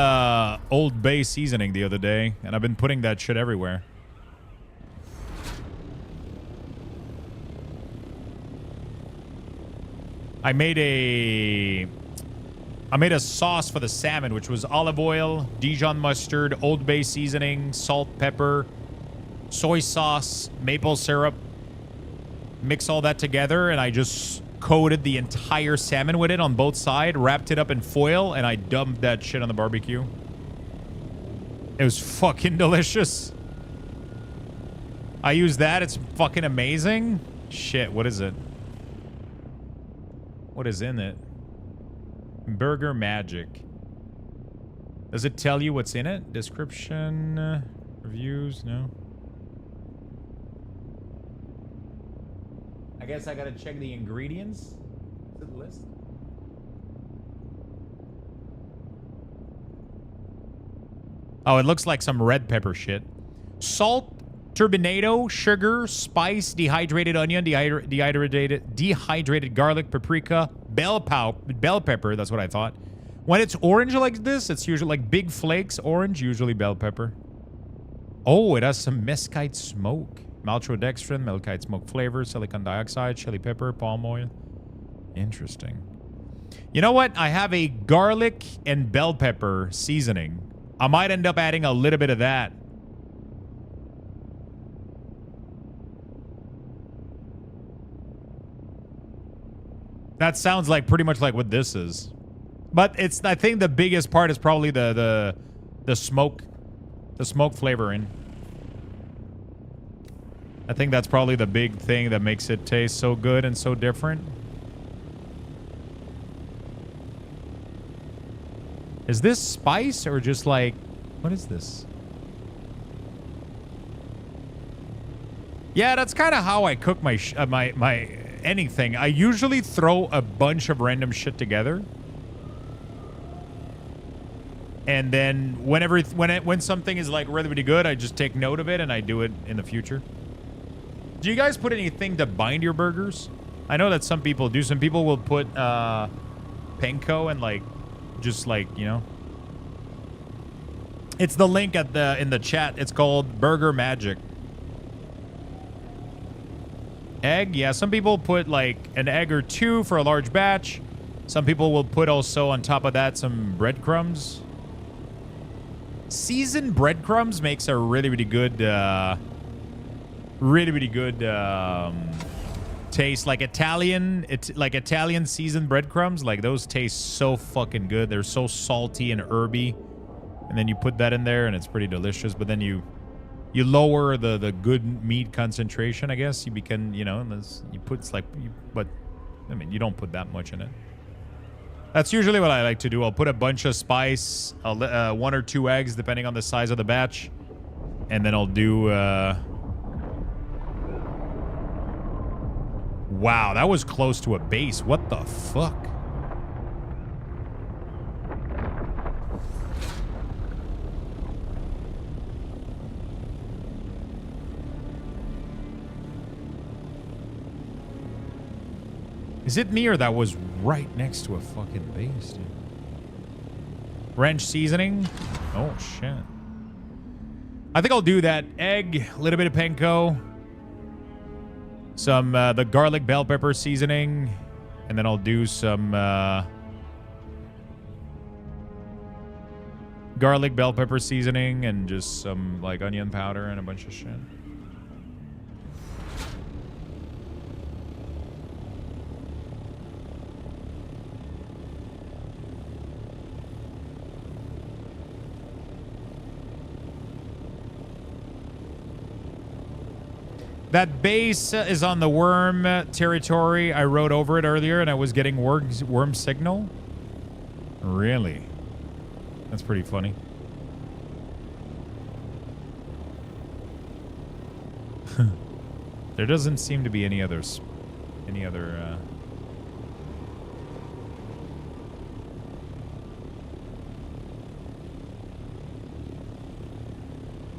Old Bay seasoning the other day, and I've been putting that shit everywhere. I made a sauce for the salmon, which was olive oil, Dijon mustard, Old Bay seasoning, salt, pepper, soy sauce, maple syrup. Mix all that together, and I just coated the entire salmon with it on both sides, wrapped it up in foil, and I dumped that shit on the barbecue. It was fucking delicious. I used that. It's fucking amazing. Shit, what is it? What is in it? Burger Magic. Does it tell you what's in it? Description, reviews, no. I guess I gotta check the ingredients. Is it the list? Oh, it looks like some red pepper shit. Salt, turbinado, sugar, spice, dehydrated onion, dehydrated garlic, paprika, bell pepper. That's what I thought. When it's orange like this, it's usually like big flakes orange, usually bell pepper. Oh, it has some mesquite smoke. Maltodextrin, mesquite smoke flavor, silicon dioxide, chili pepper, palm oil. Interesting. You know what? I have a garlic and bell pepper seasoning. I might end up adding a little bit of that. That sounds like pretty much like what this is. But it's, I think the biggest part is probably the smoke flavoring. I think that's probably the big thing that makes it taste so good and so different. Is this spice or just like, what is this? Yeah, that's kind of how I cook my anything. I usually throw a bunch of random shit together. And then when something is like really, really good, I just take note of it and I do it in the future. Do you guys put anything to bind your burgers? I know that some people do. Some people will put panko and like, just like, you know. It's the link at in the chat. It's called Burger Magic. Egg, yeah. Some people put like an egg or two for a large batch. Some people will put also on top of that some breadcrumbs. Seasoned breadcrumbs makes a really, really good, taste. Like Italian, it's like Italian seasoned breadcrumbs. Like those taste so fucking good. They're so salty and herby. And then you put that in there and it's pretty delicious. But then you lower the good meat concentration, I guess. You become, you know, you put like, but I mean, you don't put that much in it. That's usually what I like to do. I'll put a bunch of spice, 1 or 2 eggs, depending on the size of the batch. And then I'll do, wow, that was close to a base. What the fuck? Is it me or that was right next to a fucking base, dude? Ranch seasoning? Oh, shit. I think I'll do that. Egg, a little bit of panko. Some, the garlic bell pepper seasoning. And then I'll do some, garlic bell pepper seasoning and just some, like, onion powder and a bunch of shit. That base is on the worm territory. I rode over it earlier and I was getting worm signal. Really? That's pretty funny. There doesn't seem to be any other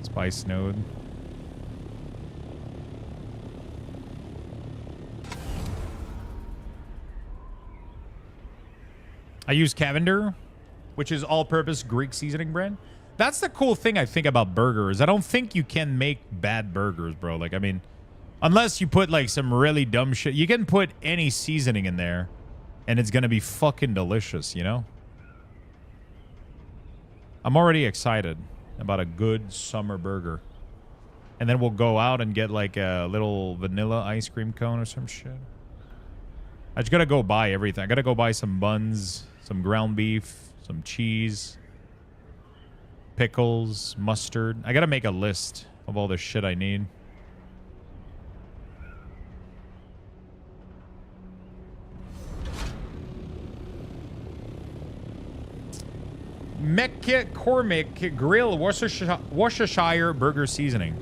spice node. I use Cavender, which is all-purpose Greek seasoning brand. That's the cool thing I think about burgers. I don't think you can make bad burgers, bro. Like, I mean, unless you put, like, some really dumb shit. You can put any seasoning in there, and it's going to be fucking delicious, you know? I'm already excited about a good summer burger. And then we'll go out and get, like, a little vanilla ice cream cone or some shit. I just got to go buy everything. I got to go buy some buns, some ground beef, some cheese, pickles, mustard. I got to make a list of all the shit I need. McCormick Grill Worcestershire burger seasoning.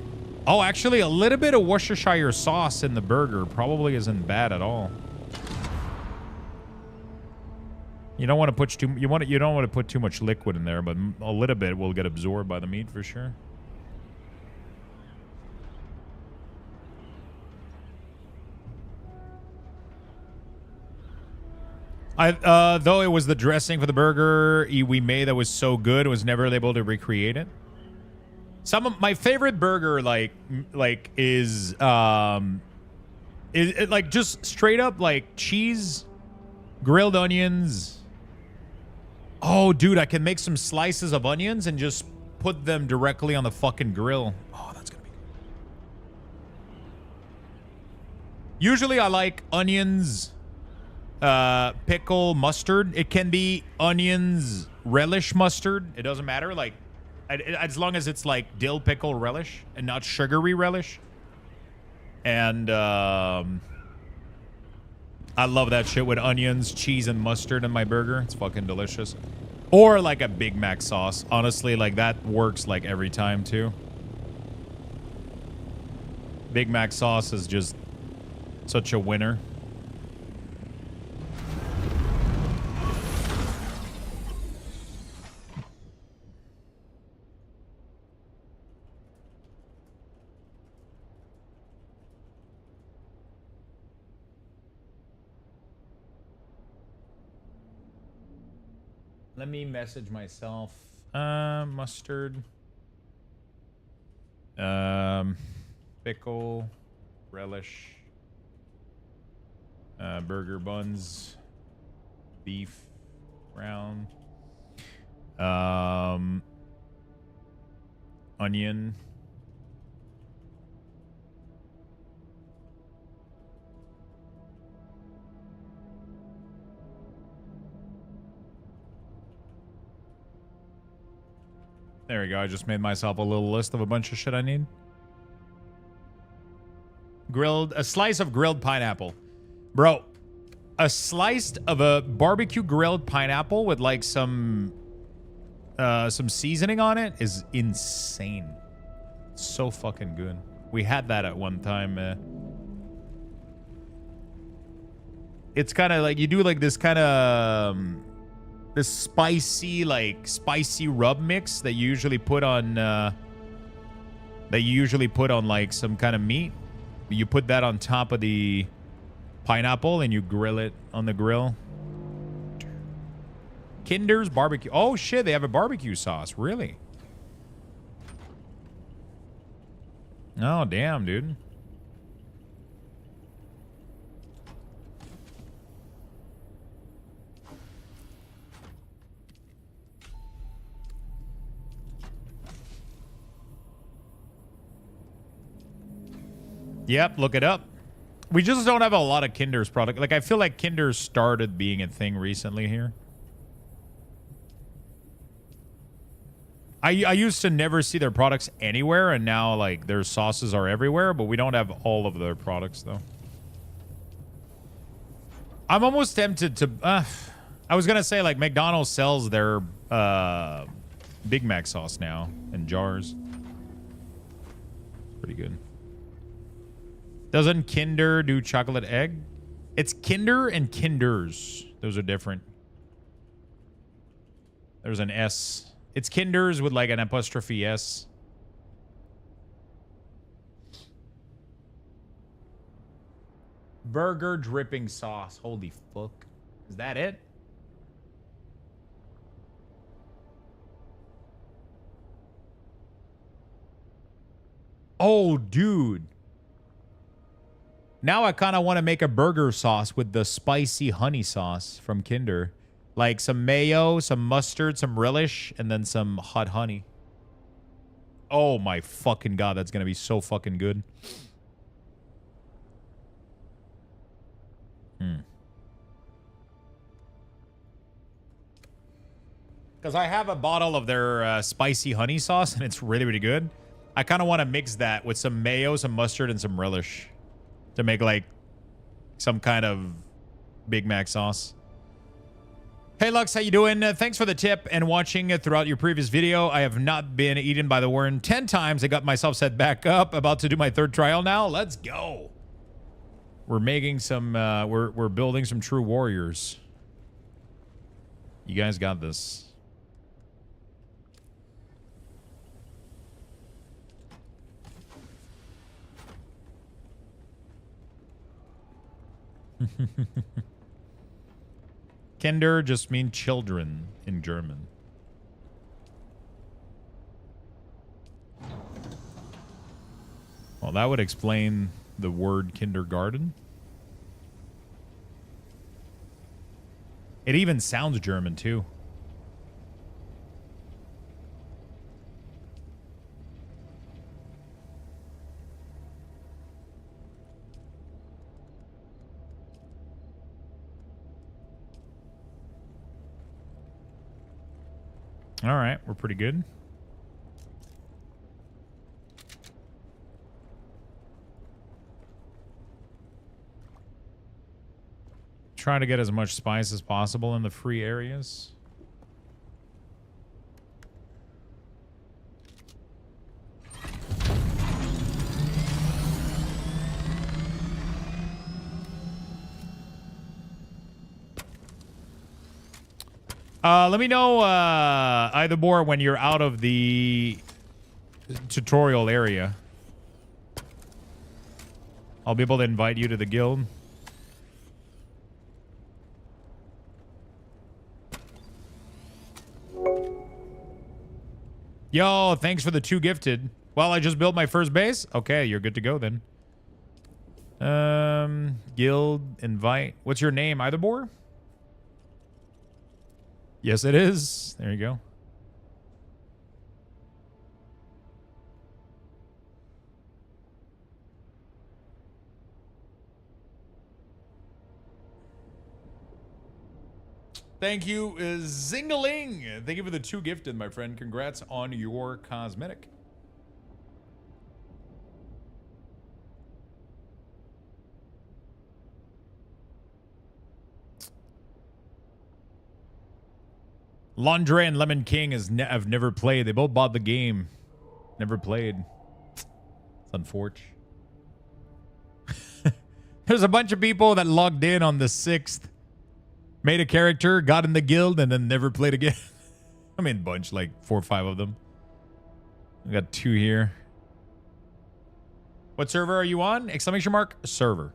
Oh, actually, a little bit of Worcestershire sauce in the burger probably isn't bad at all. You don't want to put you don't want to put too much liquid in there, but a little bit will get absorbed by the meat for sure. Though it was the dressing for the burger we made that was so good, I was never able to recreate it. Some of my favorite burger is like just straight up like cheese, grilled onions. Oh, dude, I can make some slices of onions and just put them directly on the fucking grill. Oh, that's gonna be good. Usually I like onions pickle mustard. It can be onions relish mustard. It doesn't matter. Like, as long as it's like dill pickle relish and not sugary relish. And I love that shit with onions, cheese, and mustard in my burger. It's fucking delicious. Or like a Big Mac sauce. Honestly, like that works like every time too. Big Mac sauce is just such a winner. Let me message myself. Mustard. Pickle. Relish. Burger buns. Beef. Brown. Onion. There we go. I just made myself a little list of a bunch of shit I need. A slice of grilled pineapple. Bro, a slice of a barbecue grilled pineapple with like some seasoning on it is insane. So fucking good. We had that at one time. It's kind of like you do like this kind of this spicy rub mix that you usually put on like some kind of meat. You put that on top of the pineapple and you grill it on the grill. Kinder's barbecue. Oh shit, they have a barbecue sauce. Really? Oh damn, dude. Yep, look it up. We just don't have a lot of Kinder's product. Like, I feel like Kinder started being a thing recently here. I used to never see their products anywhere, and now, like, their sauces are everywhere, but we don't have all of their products, though. I'm almost tempted to... I was going to say, like, McDonald's sells their Big Mac sauce now in jars. Pretty good. Doesn't Kinder do chocolate egg? It's Kinder and Kinders. Those are different. There's an S. It's Kinders with like an apostrophe S. Burger dripping sauce. Holy fuck. Is that it? Oh, dude. Now I kind of want to make a burger sauce with the spicy honey sauce from Kinder. Like some mayo, some mustard, some relish, and then some hot honey. Oh my fucking god, that's going to be so fucking good. Because I have a bottle of their spicy honey sauce, and it's really, really good. I kind of want to mix that with some mayo, some mustard, and some relish. To make like some kind of Big Mac sauce. Hey Lux, how you doing? Thanks for the tip and watching throughout your previous video. I have not been eaten by the worm 10 times. I got myself set back up. About to do my third trial now. Let's go. We're making some, we're building some true warriors. You guys got this. Kinder just means children in German. Well, that would explain the word kindergarten. It even sounds German, too. All right, we're pretty good. Try to get as much spice as possible in the free areas. Let me know, either more when you're out of the tutorial area. I'll be able to invite you to the guild. Yo, thanks for the 2 gifted. Well, I just built my first base. Okay, you're good to go then. Guild, invite. What's your name, Eithebor? Yes, it is. There you go. Thank you, Zingaling. Thank you for the 2 gifted, my friend. Congrats on your cosmetic. Londre and Lemon King have never played. They both bought the game. Never played. It's unfortunate. There's a bunch of people that logged in on the 6th. Made a character, got in the guild, and then never played again. I mean, bunch, like 4 or 5 of them. We got 2 here. What server are you on? Exclamation mark, server.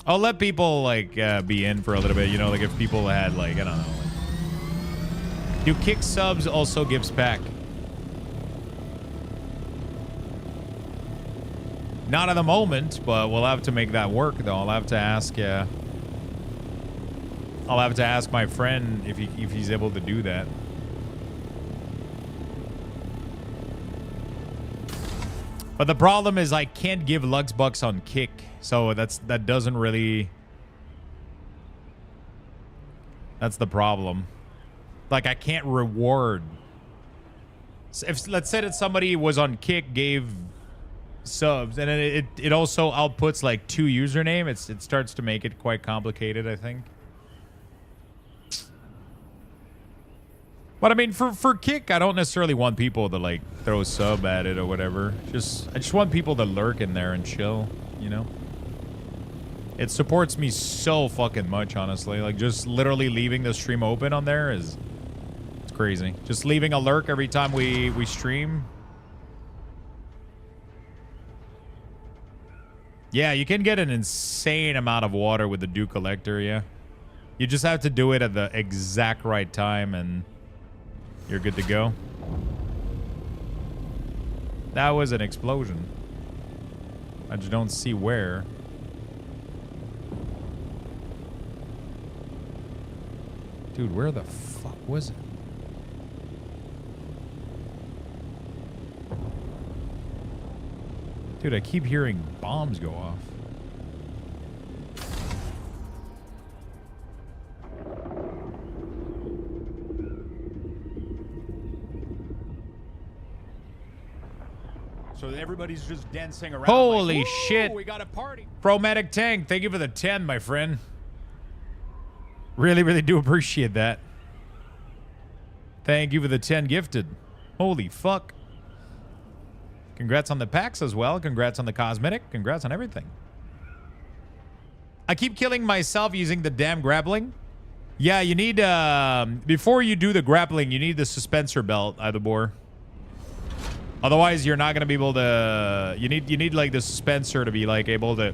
I'll let people, like, be in for a little bit, you know, like if people had, like, I don't know. Like, do kick subs also gives pack? Not at the moment, but we'll have to make that work, though. I'll have to ask, I'll have to ask my friend if he's able to do that. But the problem is I can't give Lux Bucks on kick, so that doesn't really. That's the problem. Like I can't reward. If let's say that somebody was on kick, gave subs, and then it also outputs like 2 username. It starts to make it quite complicated, I think. But I mean, for kick, I don't necessarily want people to like throw a sub at it or whatever. I just want people to lurk in there and chill, you know? It supports me so fucking much, honestly. Like just literally leaving the stream open on there it's crazy. Just leaving a lurk every time we stream. Yeah, you can get an insane amount of water with the Dew Collector, yeah. You just have to do it at the exact right time and you're good to go. That was an explosion. I just don't see where. Dude, where the fuck was it? Dude, I keep hearing bombs go off. So everybody's just dancing around. Holy like, shit. We got a party. Chromatic Tank, thank you for the 10, my friend. Really, really do appreciate that. Thank you for the 10 gifted. Holy fuck. Congrats on the packs as well. Congrats on the cosmetic. Congrats on everything. I keep killing myself using the damn grappling. Yeah, you need, before you do the grappling, you need the suspensor belt, Eithebor. Otherwise, you're not going to be able to, you need like the suspensor to be like able to.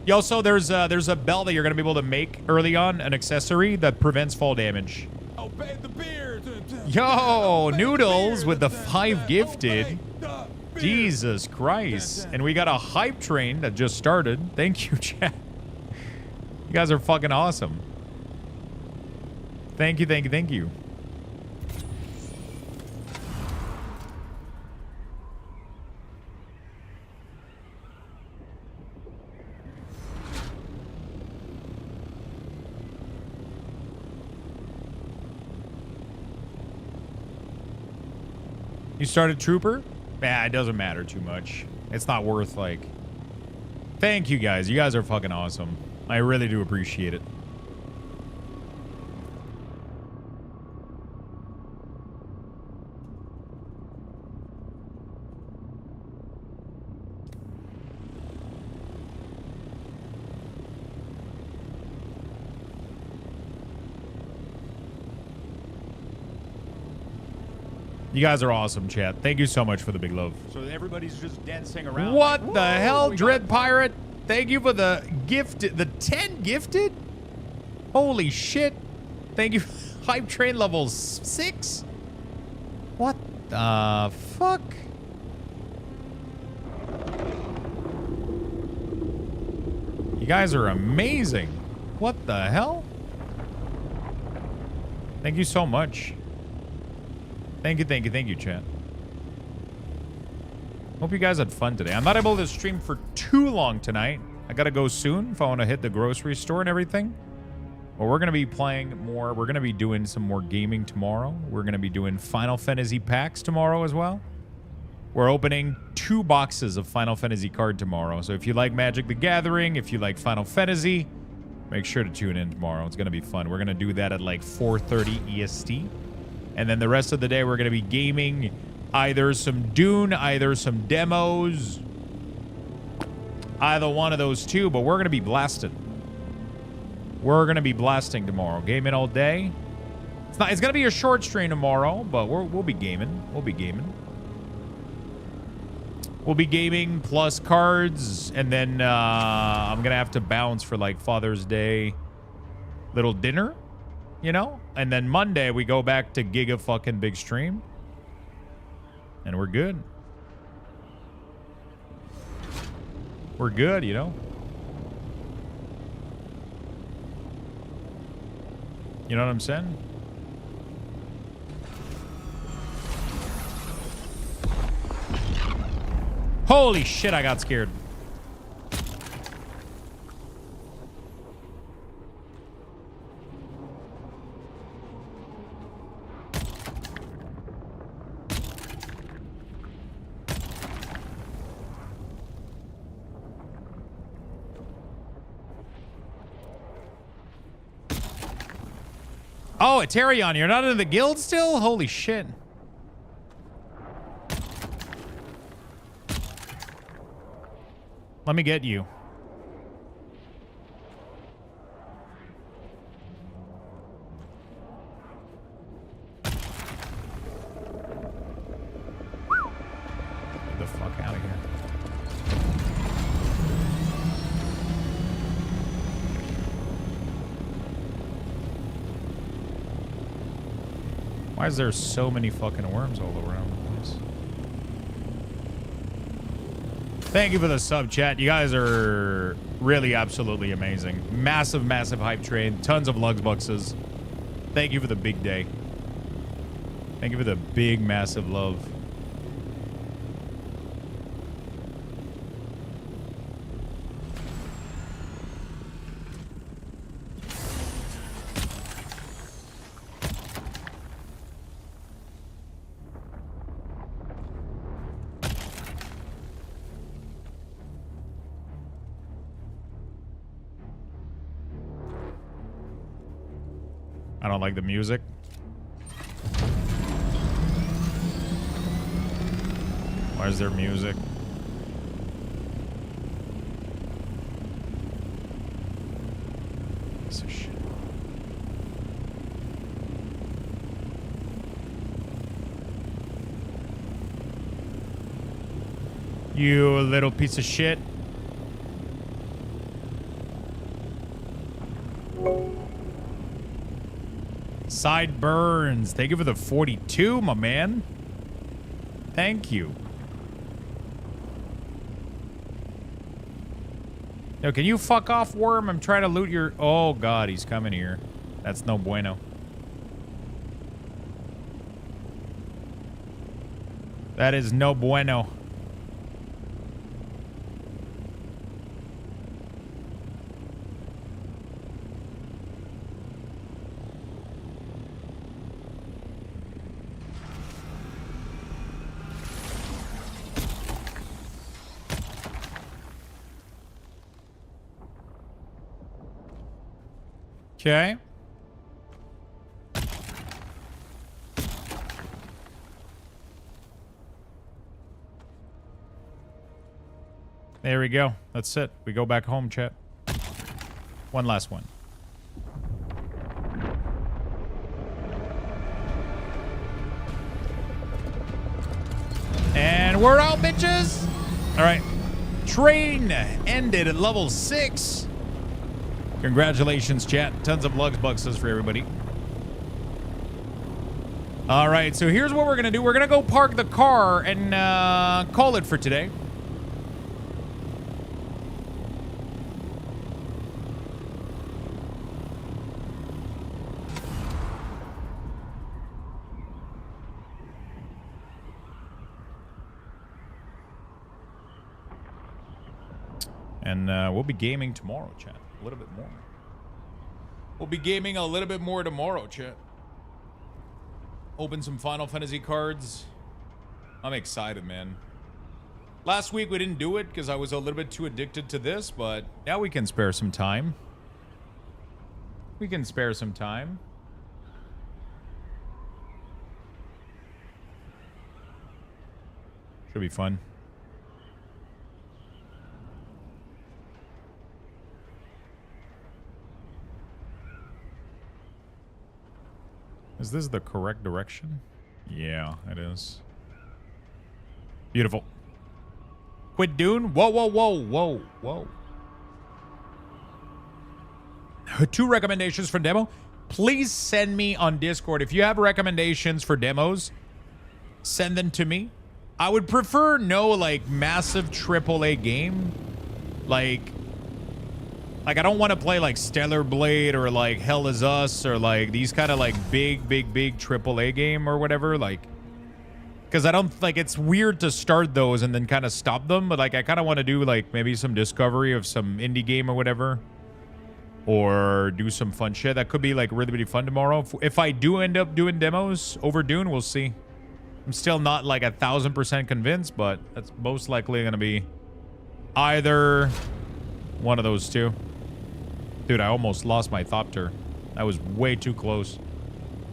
Yo, so there's a belt that you're going to be able to make early on, an accessory that prevents fall damage. Obey the beer. Yo, Noodles with the 5 gifted. Jesus Christ. And we got a hype train that just started. Thank you, chat. You guys are fucking awesome. Thank you, thank you, thank you. You started Trooper? It doesn't matter too much. It's not worth, like... Thank you, guys. You guys are fucking awesome. I really do appreciate it. You guys are awesome, chat. Thank you so much for the big love. So everybody's just dancing around. What like, the hell, we Dread Pirate? Thank you for the gift. The 10 gifted? Holy shit. Thank you. Hype train level 6? What the fuck? You guys are amazing. What the hell? Thank you so much. Thank you, chat. Hope you guys had fun today. I'm not able to stream for too long tonight. I gotta go soon if I want to hit the grocery store and everything. But we're gonna be playing more. We're gonna be doing some more gaming tomorrow. We're gonna be doing Final Fantasy packs tomorrow as well. We're opening 2 boxes of Final Fantasy card tomorrow. So if you like Magic the Gathering, if you like Final Fantasy, make sure to tune in tomorrow. It's gonna be fun. We're gonna do that at like 4:30 EST. And then the rest of the day, we're going to be gaming either some Dune, either some demos. Either one of those two, but we're going to be blasting. We're going to be blasting tomorrow. Gaming all day. It's going to be a short stream tomorrow, but we'll be gaming. We'll be gaming. We'll be gaming plus cards. And then I'm going to have to bounce for like Father's Day little dinner. You know? And then Monday, we go back to Giga fucking big stream. And we're good. We're good, you know? You know what I'm saying? Holy shit, I got scared. Oh, it's Arion. You're not in the guild still? Holy shit. Let me get you. Get the fuck out of here. Why is there so many fucking worms all around the place? Thank you for the sub, chat. You guys are really absolutely amazing. Massive, massive hype train. Tons of lugs boxes. Thank you for the big day. Thank you for the big, massive love. I don't like the music. Why is there music? Piece of shit. You little piece of shit. Sideburns. Thank you for the 42, my man. Thank you. Yo, can you fuck off, worm? I'm trying to loot your... Oh, God, he's coming here. That's no bueno. That is no bueno. Okay. There we go. That's it. We go back home, chat. One last one. And we're out, bitches. All right. Train ended at level 6. Congratulations, chat. Tons of Luxthos for everybody. All right. So here's what we're going to do. We're going to go park the car and call it for today. And we'll be gaming tomorrow, chat. A little bit more. We'll be gaming a little bit more tomorrow, chat. Open some Final Fantasy cards. I'm excited, man. Last week we didn't do it because I was a little bit too addicted to this, but now we can spare some time. We can spare some time. Should be fun. Is this the correct direction? Yeah, it is. Beautiful. Quit Dune? Whoa, whoa, whoa, whoa, whoa. 2 recommendations for demo. Please send me on Discord. If you have recommendations for demos, send them to me. I would prefer no, like, massive AAA game. Like I don't want to play like Stellar Blade or like Hell Is Us or like these kind of like big AAA game or whatever. Like, because I don't like, it's weird to start those and then kind of stop them. But like, I kind of want to do like maybe some discovery of some indie game or whatever, or do some fun shit. That could be like really fun tomorrow. If I do end up doing demos over Dune, we'll see. I'm still not like 1000% convinced, but that's most likely going to be either one of those two. Dude, I almost lost my Thopter. I was way too close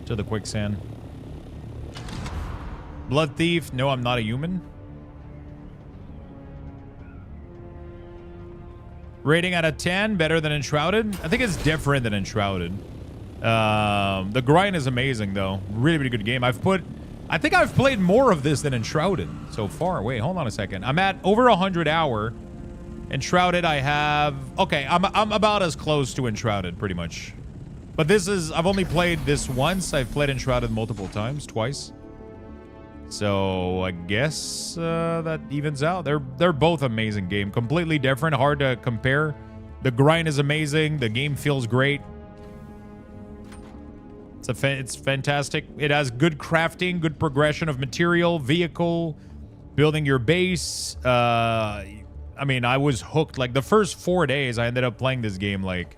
to the quicksand. Blood Thief. No, I'm not a human. Rating out of 10. Better than Enshrouded. I think it's different than Enshrouded. The grind is amazing, though. Really good game. I think I've played more of this than Enshrouded so far. Wait, hold on a second. I'm at over 100 hour. Enshrouded, I have... Okay, I'm about as close to Enshrouded, pretty much. But this is... I've only played this once. I've played Enshrouded multiple times, twice. So, I guess that evens out. They're both amazing game. Completely different, hard to compare. The grind is amazing. The game feels great. It's fantastic. It has good crafting, good progression of material, vehicle, building your base. I mean, I was hooked. Like, the first 4 days, I ended up playing this game, like...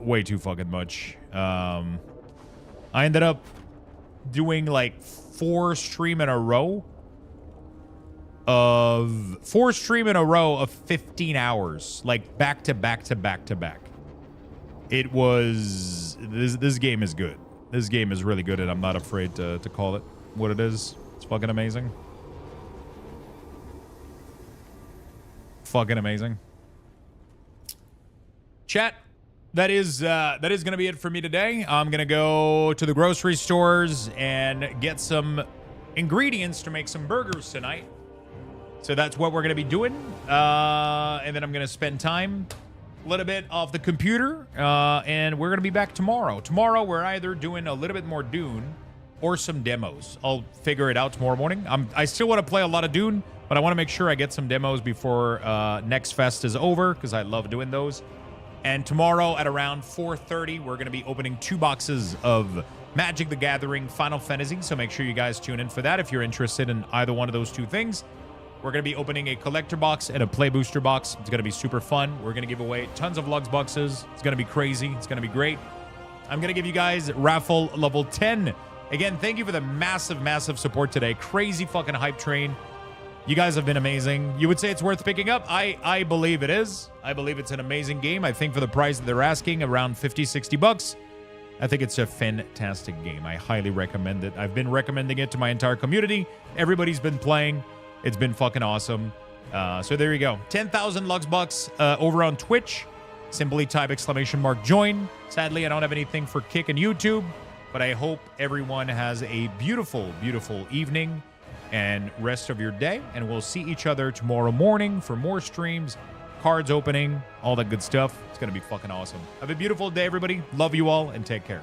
way too fucking much. I ended up doing, like, 4 stream in a row of 15 hours. Like, back to back to back to back. It was... This game is good. This game is really good, and I'm not afraid to call it what it is. It's fucking amazing. Fucking amazing. Chat, that is gonna be it for me today. I'm gonna go to the grocery stores and get some ingredients to make some burgers tonight. So that's what we're gonna be doing. And then I'm gonna spend time a little bit off the computer, and we're gonna be back tomorrow. Tomorrow we're either doing a little bit more Dune or some demos. I'll figure it out tomorrow morning. I still want to play a lot of Dune, but I want to make sure I get some demos before next fest is over, because I love doing those. And tomorrow at around 4:30, we're going to be opening 2 boxes of Magic the Gathering Final Fantasy, so make sure you guys tune in for that if you're interested in either one of those 2 things. We're going to be opening a collector box and a play booster box. It's going to be super fun. We're going to give away tons of Lugs boxes. It's going to be crazy. It's going to be great. I'm going to give you guys raffle level 10. Again, thank you for the massive support today. Crazy fucking hype train. You guys have been amazing. You would say it's worth picking up? I believe it is. I believe it's an amazing game. I think for the price that they're asking, around 50, 60 bucks, I think it's a fantastic game. I highly recommend it. I've been recommending it to my entire community. Everybody's been playing. It's been fucking awesome. So there you go. 10,000 Lux bucks over on Twitch. Simply type !join. Sadly, I don't have anything for Kick and YouTube, but I hope everyone has a beautiful, beautiful evening and rest of your day. And we'll see each other tomorrow morning for more streams, cards opening, all that good stuff. It's going to be fucking awesome. Have a beautiful day, everybody. Love you all and take care.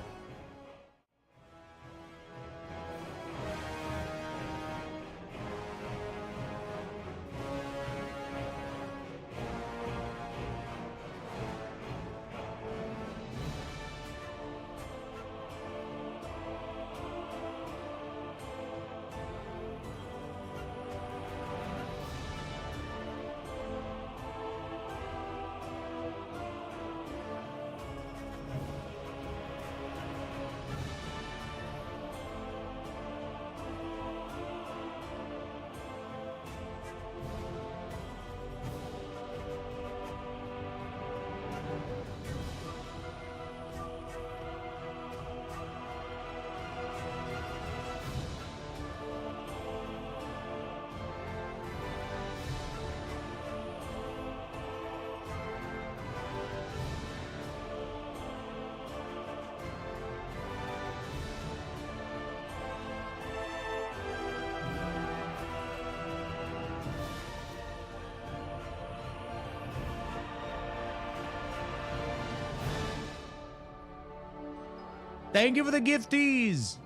Thank you for the gifties.